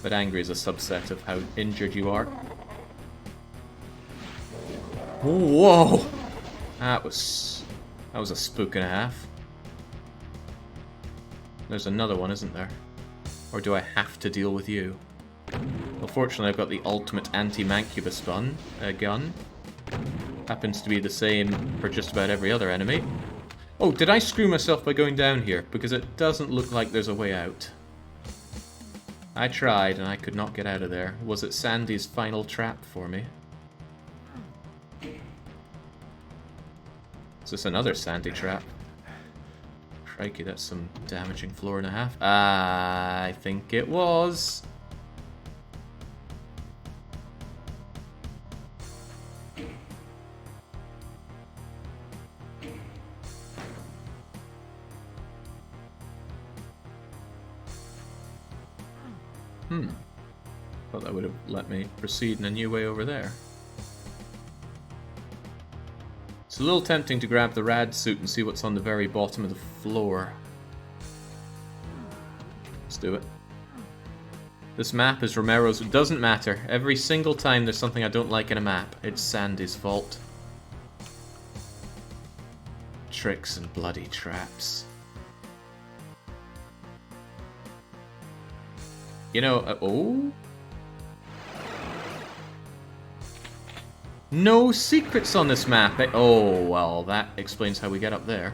But angry is a subset of how injured you are. Whoa! That was a spook and a half. There's another one, isn't there? Or do I have to deal with you? Well, fortunately I've got the ultimate anti-mancubus gun. Happens to be the same for just about every other enemy. Oh, did I screw myself by going down here? Because it doesn't look like there's a way out. I tried and I could not get out of there. Was it Sandy's final trap for me? Is this another Sandy trap? Crikey, that's some damaging floor and a half. I think it was. Thought that would have let me proceed in a new way over there. It's a little tempting to grab the rad suit and see what's on the very bottom of the floor. Let's do it. This map is Romero's. It doesn't matter. Every single time there's something I don't like in a map, it's Sandy's fault. Tricks and bloody traps. You know, oh? No secrets on this map. Oh, well, that explains how we get up there.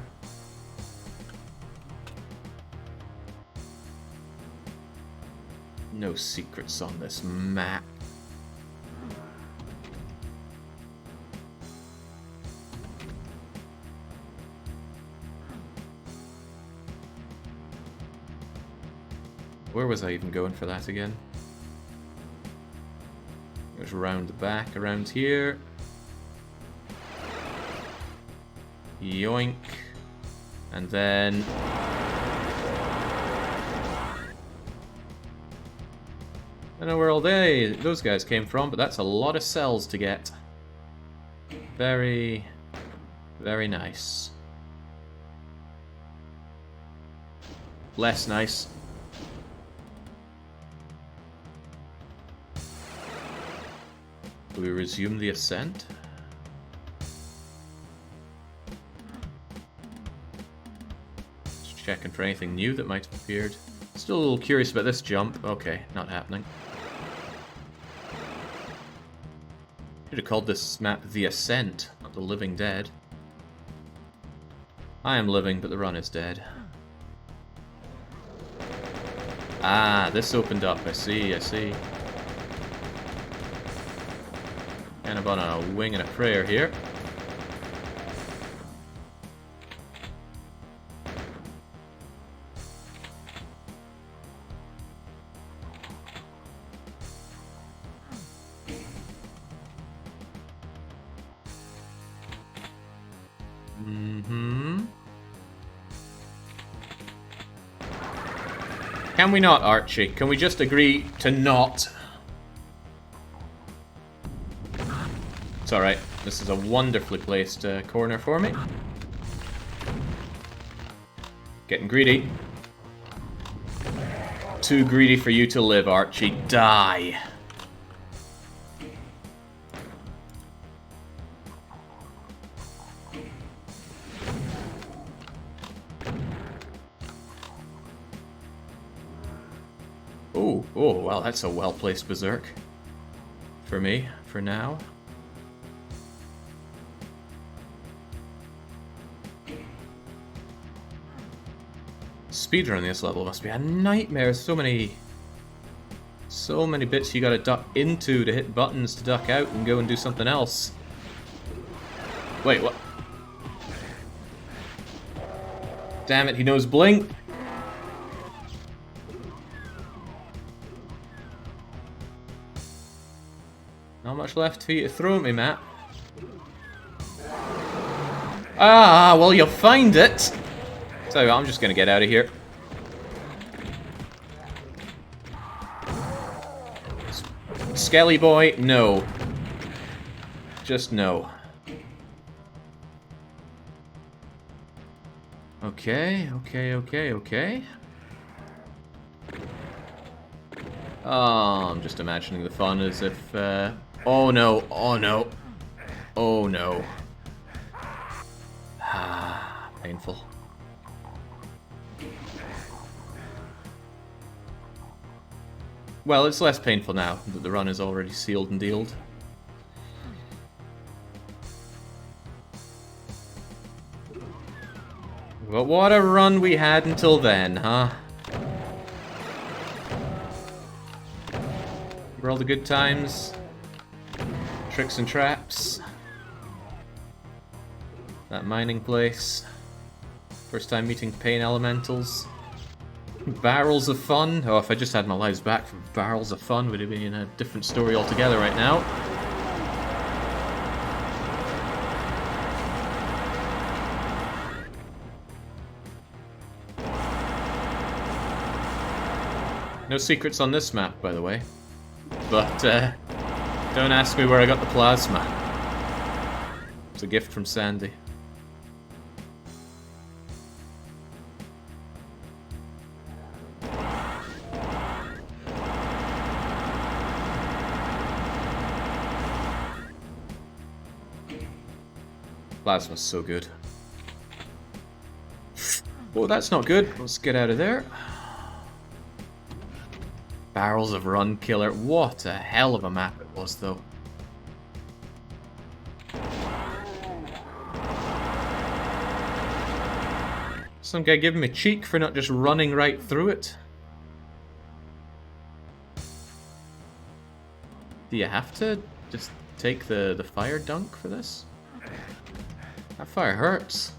No secrets on this map. Where was I even going for that again? It was around the back, around here. Yoink. And then... I don't know where all those guys came from, but that's a lot of cells to get. Very, very nice. Less nice. Do we resume the ascent? Just checking for anything new that might have appeared. Still a little curious about this jump. Okay, not happening. Should have called this map The Ascent, not The Living Dead. I am living, but the run is dead. Ah, this opened up. I see, I see. Kind of on a wing and a prayer here. Can we not, Archie? Can we just agree to not? It's alright. This is a wonderfully placed corner for me. Getting greedy. Too greedy for you to live, Archie. Die. Oh, well, that's a well-placed berserk. For me, for now. Speedrunning this level must be a nightmare. So many bits you gotta duck into to hit buttons to duck out and go and do something else. Wait, what? Damn it, he knows Blink. Not much left for you to throw at me, Matt. Ah, well, you'll find it. So I'm just gonna get out of here. Skelly boy, no. Just no. Okay, okay, okay, okay. Oh, I'm just imagining the fun as if, oh no, oh no, oh no. Ah, painful. Well, it's less painful now that the run is already sealed and dealed. But what a run we had until then, huh? For all the good times, tricks and traps, that mining place, first time meeting pain elementals, barrels of fun. Oh, if I just had my lives back from barrels of fun, would have been a different story altogether right now. No secrets on this map, by the way. But, don't ask me where I got the plasma. It's a gift from Sandy. Plasma's so good. Oh, that's not good. Let's get out of there. Barrels of Run Killer. What a hell of a map it was, though. Some guy giving me cheek for not just running right through it. Do you have to just take the fire dunk for this? That fire hurts.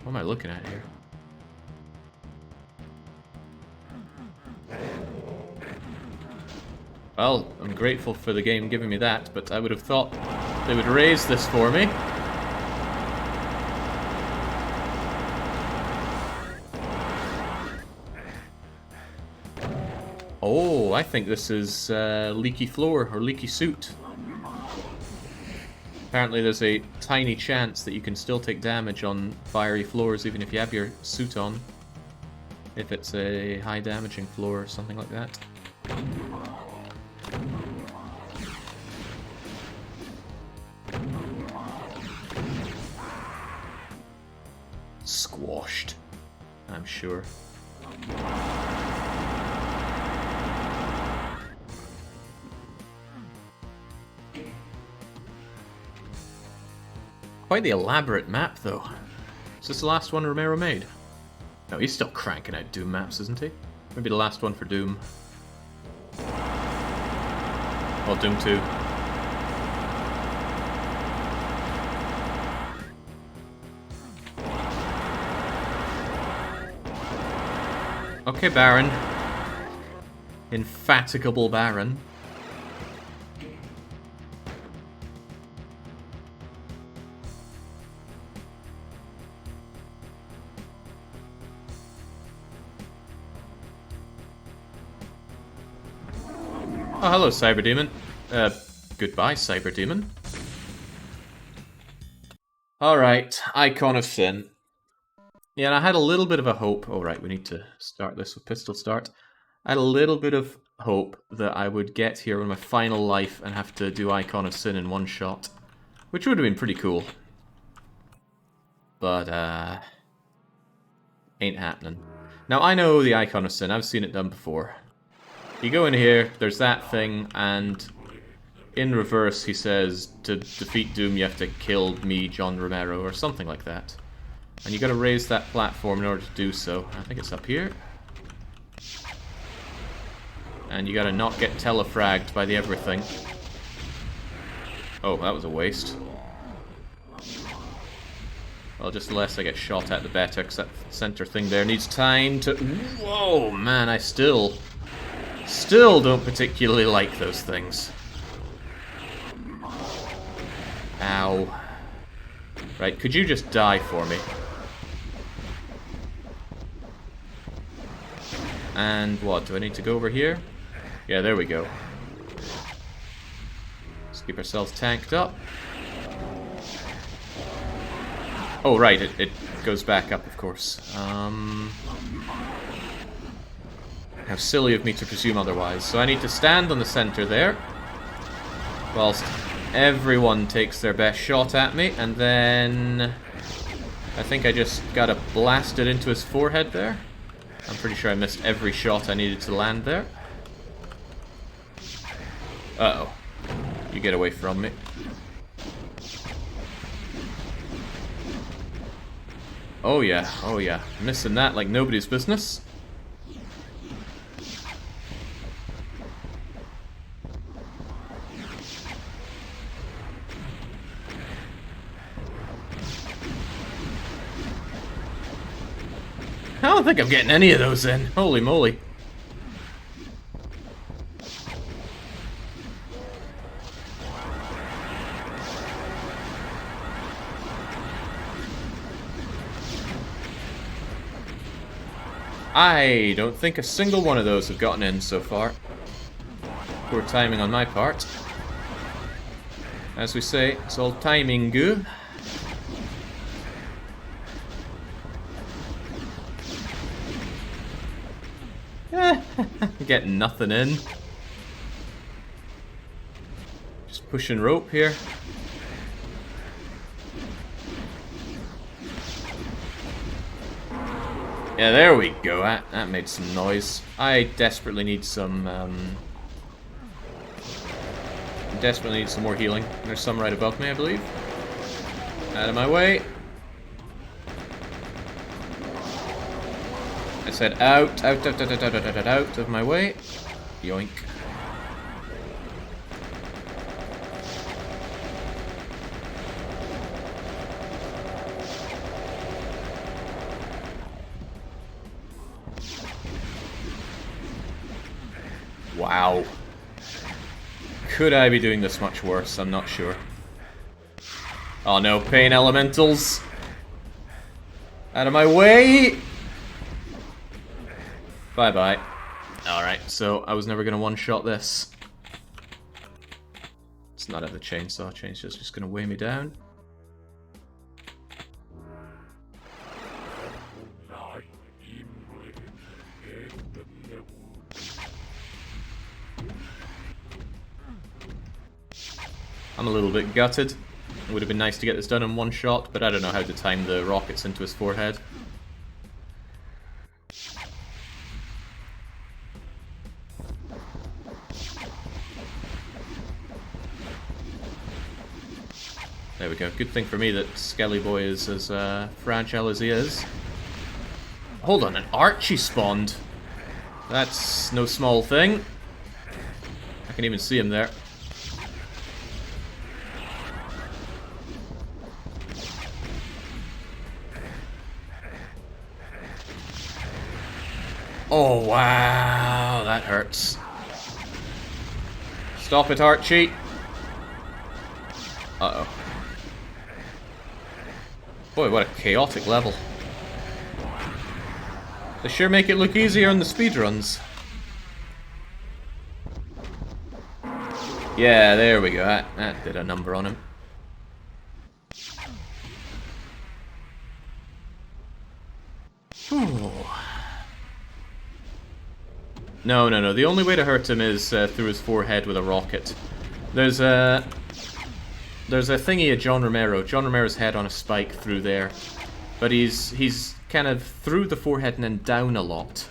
What am I looking at here? Well, I'm grateful for the game giving me that, but I would have thought they would raise this for me. Oh, I think this is leaky floor or leaky suit. Apparently there's a tiny chance that you can still take damage on fiery floors even if you have your suit on. If it's a high damaging floor or something like that. Squashed, I'm sure. Quite the elaborate map, though. Is this the last one Romero made? No, he's still cranking out Doom maps, isn't he? Maybe the last one for Doom. Well, Doom 2. Okay, Baron. Infatigable Baron. Oh, hello, Cyber Demon. Goodbye, Cyber Demon. Alright, Icon of Sin. Yeah, and I had a little bit of a hope. Oh, right, we need to start this with pistol start. I had a little bit of hope that I would get here in my final life and have to do Icon of Sin in one shot. Which would have been pretty cool. But, ain't happening. Now, I know the Icon of Sin. I've seen it done before. You go in here, there's that thing, and in reverse he says, to defeat Doom you have to kill me, John Romero, or something like that. And you gotta raise that platform in order to do so. I think it's up here. And you gotta not get telefragged by the everything. Oh, that was a waste. Well, just the less I get shot at, the better, because that center thing there needs time to... Whoa, man, I still don't particularly like those things. Ow. Right, could you just die for me? And what? Do I need to go over here? Yeah, there we go. Let's keep ourselves tanked up. Oh, right, it goes back up, of course. How silly of me to presume otherwise. So I need to stand on the center there, whilst everyone takes their best shot at me, and then I think I just got a blasted into his forehead there. I'm pretty sure I missed every shot I needed to land there. Uh-oh. You get away from me. Oh yeah, oh yeah. Missing that like nobody's business. I don't think I'm getting any of those in. Holy moly. I don't think a single one of those have gotten in so far. Poor timing on my part. As we say, it's all timing goo. Getting nothing in. Just pushing rope here. Yeah, there we go. That made some noise. I desperately need some more healing. There's some right above me, I believe. Out of my way. I said out of my way. Yoink. Wow. Could I be doing this much worse? I'm not sure. Oh no, pain elementals. Out of my way! Bye-bye. Alright, so I was never going to one-shot this. It's not at the chainsaw. Chainsaw's just going to weigh me down. I'm a little bit gutted. It would have been nice to get this done in one shot, but I don't know how to time the rockets into his forehead. There we go. Good thing for me that Skelly Boy is as fragile as he is. Hold on, an Archie spawned. That's no small thing. I can even see him there. Oh, wow, that hurts. Stop it, Archie. Uh-oh. Boy, what a chaotic level. They sure make it look easier on the speedruns. Yeah, there we go. That did a number on him. Whew. No. The only way to hurt him is through his forehead with a rocket. There's a thingy at John Romero. John Romero's head on a spike through there. But he's kind of through the forehead and then down a lot.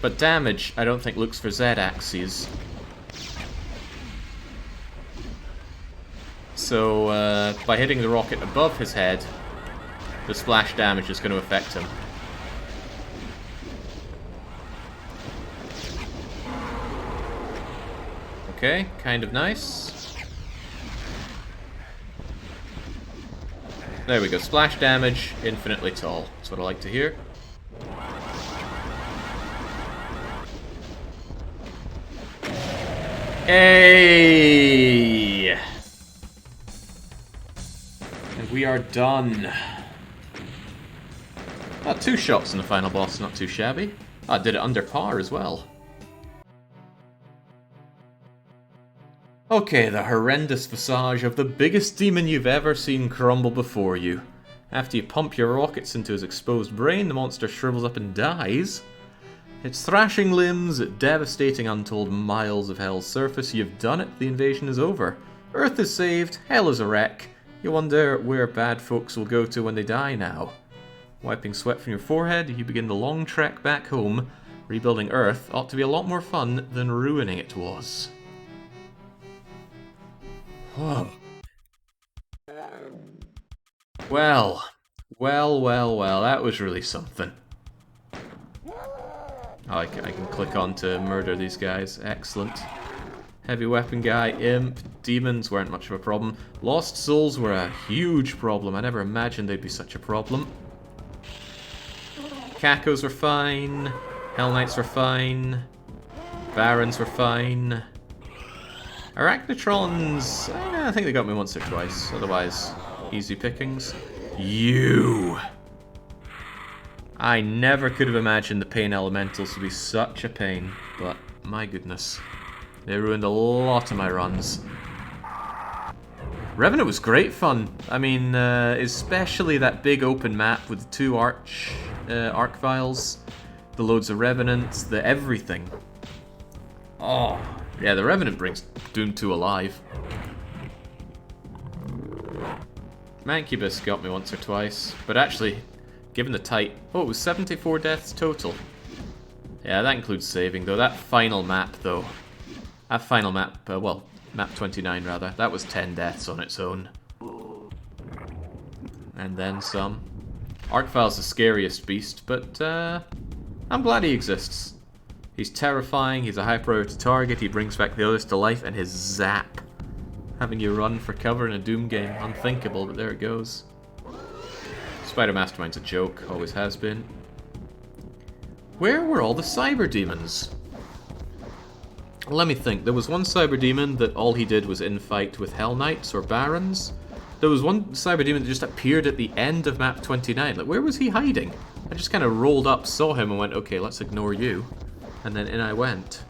But damage, I don't think, looks for Z-axes. So, by hitting the rocket above his head, the splash damage is going to affect him. Okay, kind of nice. There we go, splash damage, infinitely tall. That's what I like to hear. Hey! And we are done. 2 shots in the final boss, not too shabby. I did it under par as well. Okay, the horrendous visage of the biggest demon you've ever seen crumble before you. After you pump your rockets into his exposed brain, the monster shrivels up and dies. Its thrashing limbs, devastating untold miles of hell's surface, you've done it, the invasion is over. Earth is saved, hell is a wreck. You wonder where bad folks will go to when they die now. Wiping sweat from your forehead, you begin the long trek back home. Rebuilding Earth ought to be a lot more fun than ruining it was. Oh. Well, that was really something. Oh, I can click on to murder these guys. Excellent. Heavy weapon guy, imp, demons weren't much of a problem. Lost souls were a huge problem. I never imagined they'd be such a problem. Cacos were fine. Hell Knights were fine. Barons were fine. Arachnotrons, I think they got me once or twice. Otherwise, easy pickings. You! I never could have imagined the pain elementals to be such a pain, but my goodness. They ruined a lot of my runs. Revenant was great fun. I mean, especially that big open map with the two arc vials, the loads of Revenants, the everything. Oh, yeah, the Revenant brings Doom 2 alive. Mancubus got me once or twice, but actually, given the tight... Oh, it was 74 deaths total. Yeah, that includes saving, though. That final map, though. That final map, well, map 29, rather. That was 10 deaths on its own. And then some. Arcvile's the scariest beast, but I'm glad he exists. He's terrifying, he's a high priority target, he brings back the others to life, and his zap. Having you run for cover in a Doom game. Unthinkable, but there it goes. Spider Mastermind's a joke, always has been. Where were all the cyber demons? Let me think. There was one cyber demon that all he did was infight with Hell Knights or Barons. There was one cyber demon that just appeared at the end of map 29. Like, where was he hiding? I just kind of rolled up, saw him, and went, okay, let's ignore you. And then in I went.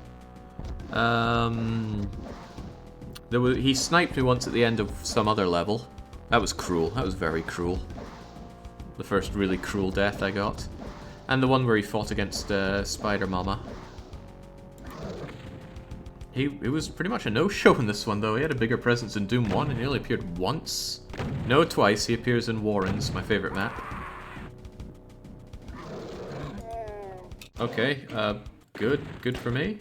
He sniped me once at the end of some other level. That was cruel. That was very cruel. The first really cruel death I got. And the one where he fought against Spider Mama. He was pretty much a no-show in this one, though. He had a bigger presence in Doom 1, and he only appeared once. No, twice. He appears in Warren's, my favorite map. Okay, good. Good for me.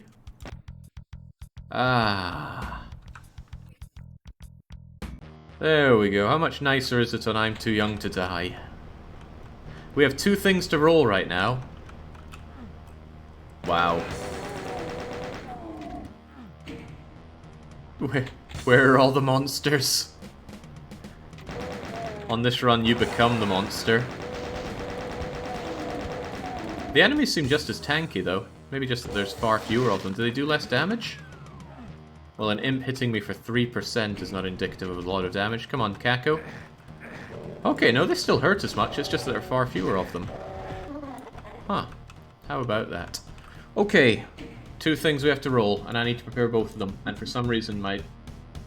Ah. There we go. How much nicer is it on I'm Too Young to Die? We have two things to roll right now. Wow. Where are all the monsters? On this run, you become the monster. The enemies seem just as tanky, though. Maybe just that there's far fewer of them. Do they do less damage? Well, an imp hitting me for 3% is not indicative of a lot of damage. Come on, Kako. Okay, no, they still hurt as much. It's just that there are far fewer of them. Huh. How about that? Okay. Two things we have to roll, and I need to prepare both of them. And for some reason, my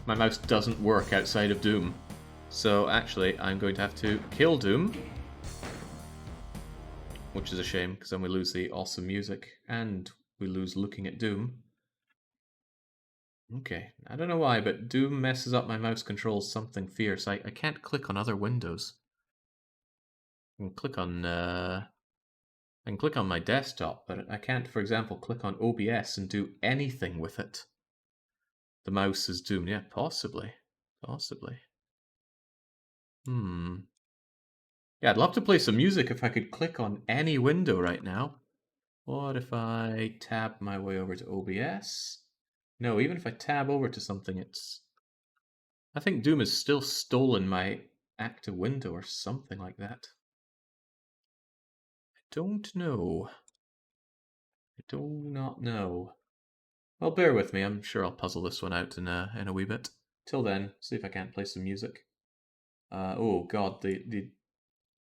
mouse doesn't work outside of Doom. So, actually, I'm going to have to kill Doom. Which is a shame, because then we lose the awesome music. And we lose looking at Doom. Okay, I don't know why, but Doom messes up my mouse controls something fierce. I can't click on other windows. I can click on my desktop, but I can't, for example, click on OBS and do anything with it. The mouse is Doom. Yeah, possibly. Possibly. Yeah, I'd love to play some music if I could click on any window right now. What if I tab my way over to OBS? No, even if I tab over to something, it's... I think Doom has still stolen my active window or something like that. I don't know. I do not know. Well, bear with me. I'm sure I'll puzzle this one out in a wee bit. Till then, see if I can't play some music. Oh god, the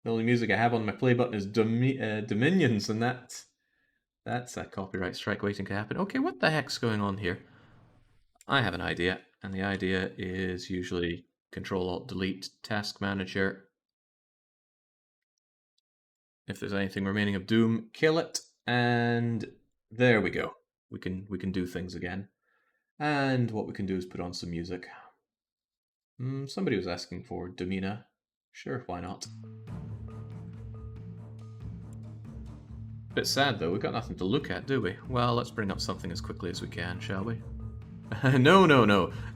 only music I have on my play button is Dominions, and that That's a copyright strike waiting to happen. Okay, what the heck's going on here? I have an idea, and the idea is usually Control-Alt-Delete Task Manager. If there's anything remaining of Doom, kill it, and there we go. We can do things again. And what we can do is put on some music. Somebody was asking for Domina. Sure, why not? Bit sad though, we've got nothing to look at, do we? Well, let's bring up something as quickly as we can, shall we? No,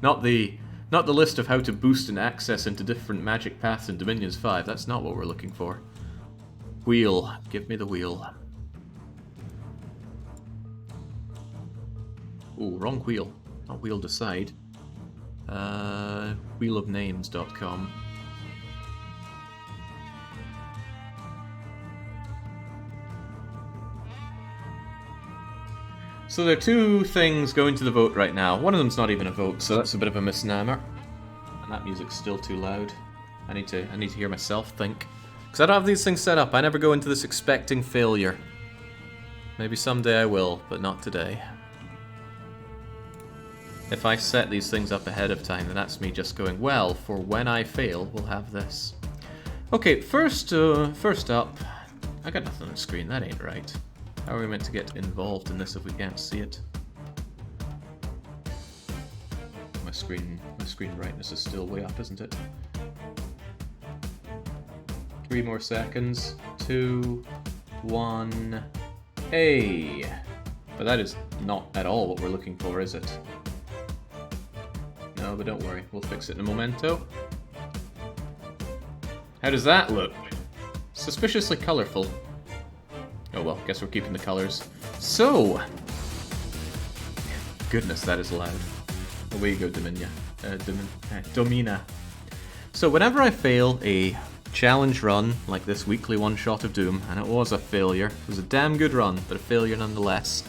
not the list of how to boost and access into different magic paths in Dominions 5. That's not what we're looking for. Wheel, give me the wheel. Ooh, wrong wheel. Not wheel decide. Wheelofnames.com. So there are two things going to the vote right now. One of them's not even a vote, so that's a bit of a misnomer. And that music's still too loud. I need to hear myself think. Because I don't have these things set up. I never go into this expecting failure. Maybe someday I will, but not today. If I set these things up ahead of time, then that's me just going, well, for when I fail, we'll have this. Okay, first up, I got nothing on the screen, that ain't right. How are we meant to get involved in this if we can't see it? My screen brightness is still way up, isn't it? 3 more seconds. 2, 1. Hey! But that is not at all what we're looking for, is it? No, but don't worry, we'll fix it in a momento. How does that look? Suspiciously colourful. Oh well, guess we're keeping the colours. So! Goodness, that is loud. Away you go, Domina. So whenever I fail a challenge run, like this weekly one-shot of Doom, and it was a failure, it was a damn good run, but a failure nonetheless,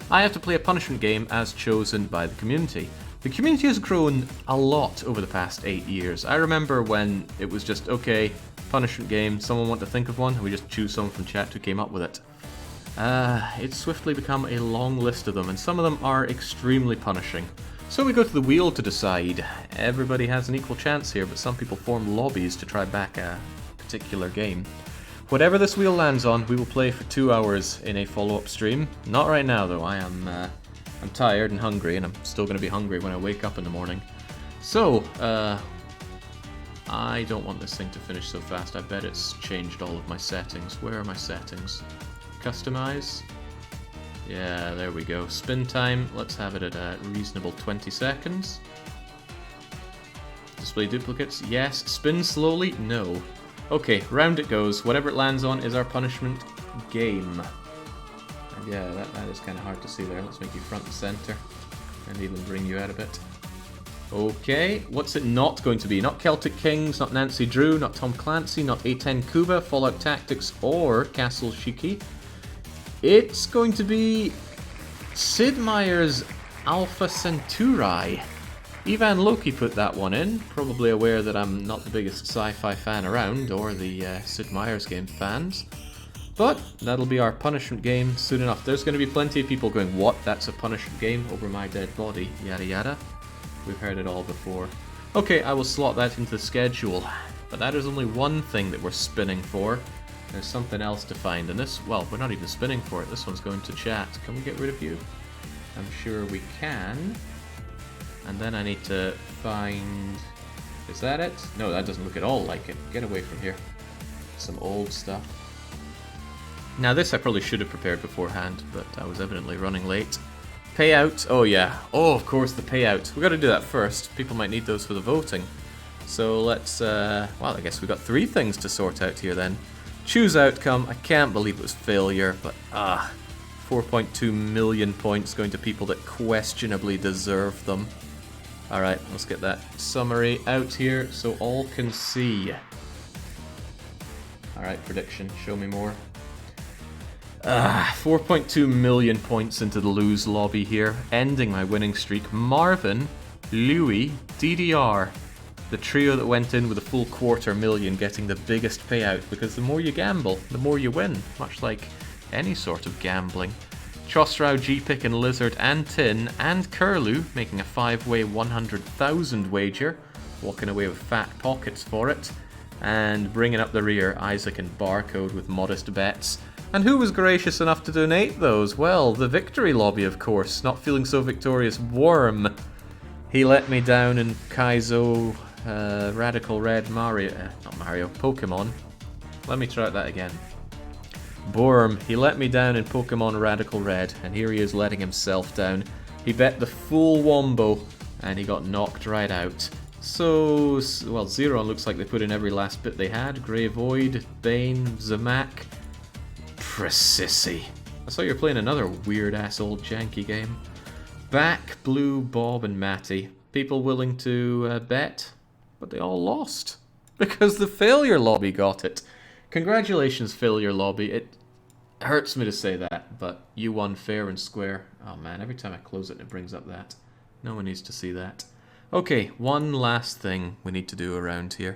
I have to play a punishment game as chosen by the community. The community has grown a lot over the past 8 years. I remember when it was just, okay, punishment game, someone want to think of one, and we just choose someone from chat who came up with it. It's swiftly become a long list of them, and some of them are extremely punishing. So we go to the wheel to decide. Everybody has an equal chance here, but some people form lobbies to try back a particular game. Whatever this wheel lands on, we will play for 2 hours in a follow-up stream. Not right now, though. I'm tired and hungry, and I'm still going to be hungry when I wake up in the morning. So, I don't want this thing to finish so fast. I bet it's changed all of my settings. Where are my settings? Customize? Yeah, there we go. Spin time, let's have it at a reasonable 20 seconds. Display duplicates? Yes. Spin slowly? No. Okay, round it goes. Whatever it lands on is our punishment game. And yeah, that is kind of hard to see there. Let's make you front and center. And even bring you out a bit. Okay, what's it not going to be? Not Celtic Kings, not Nancy Drew, not Tom Clancy, not A10 Cuba, Fallout Tactics, or Castle Shiki. It's going to be Sid Meier's Alpha Centauri. Ivan Loki put that one in, probably aware that I'm not the biggest sci-fi fan around, or the Sid Meier's game fans. But that'll be our punishment game soon enough. There's going to be plenty of people going, what, that's a punishment game over my dead body, yada yada. We've heard it all before. Okay, I will slot that into the schedule. But that is only one thing that we're spinning for. There's something else to find, and this, well, we're not even spinning for it. This one's going to chat. Can we get rid of you? I'm sure we can. And then I need to find... Is that it? No, that doesn't look at all like it. Get away from here. Some old stuff. Now this I probably should have prepared beforehand, but I was evidently running late. Payout. Oh yeah. Oh, of course, the payout. We've got to do that first. People might need those for the voting. So let's... well, I guess we've got 3 things to sort out here then. Choose outcome. I can't believe it was failure, but 4.2 million points going to people that questionably deserve them. Alright, let's get that summary out here so all can see. Alright, prediction. Show me more. 4.2 million points into the lose lobby here. Ending my winning streak. Marvin, Louis, DDR. The trio that went in with a full 250,000 getting the biggest payout, because the more you gamble, the more you win, much like any sort of gambling. Chosrau, G-Pick and Lizard and Tin and Curlew making a 5-way 100,000 wager, walking away with fat pockets for it. And bringing up the rear, Isaac and Barcode with modest bets. And who was gracious enough to donate those? Well, the Victory Lobby, of course. Not feeling so victorious. Worm. He let me down in Kaizo, Radical Red, not Mario, Pokemon. Let me try that again. Worm. He let me down in Pokemon Radical Red, and here he is letting himself down. He bet the full wombo, and he got knocked right out. So, well, Zeron looks like they put in every last bit they had. Grey Void, Bane, Zamak, Precissy. I saw you were playing another weird-ass old janky game. Back, Blue, Bob, and Matty. People willing to bet, but they all lost. Because the Failure Lobby got it. Congratulations, Failure Lobby. It hurts me to say that, but you won fair and square. Oh man, every time I close it, it brings up that. No one needs to see that. Okay, one last thing we need to do around here.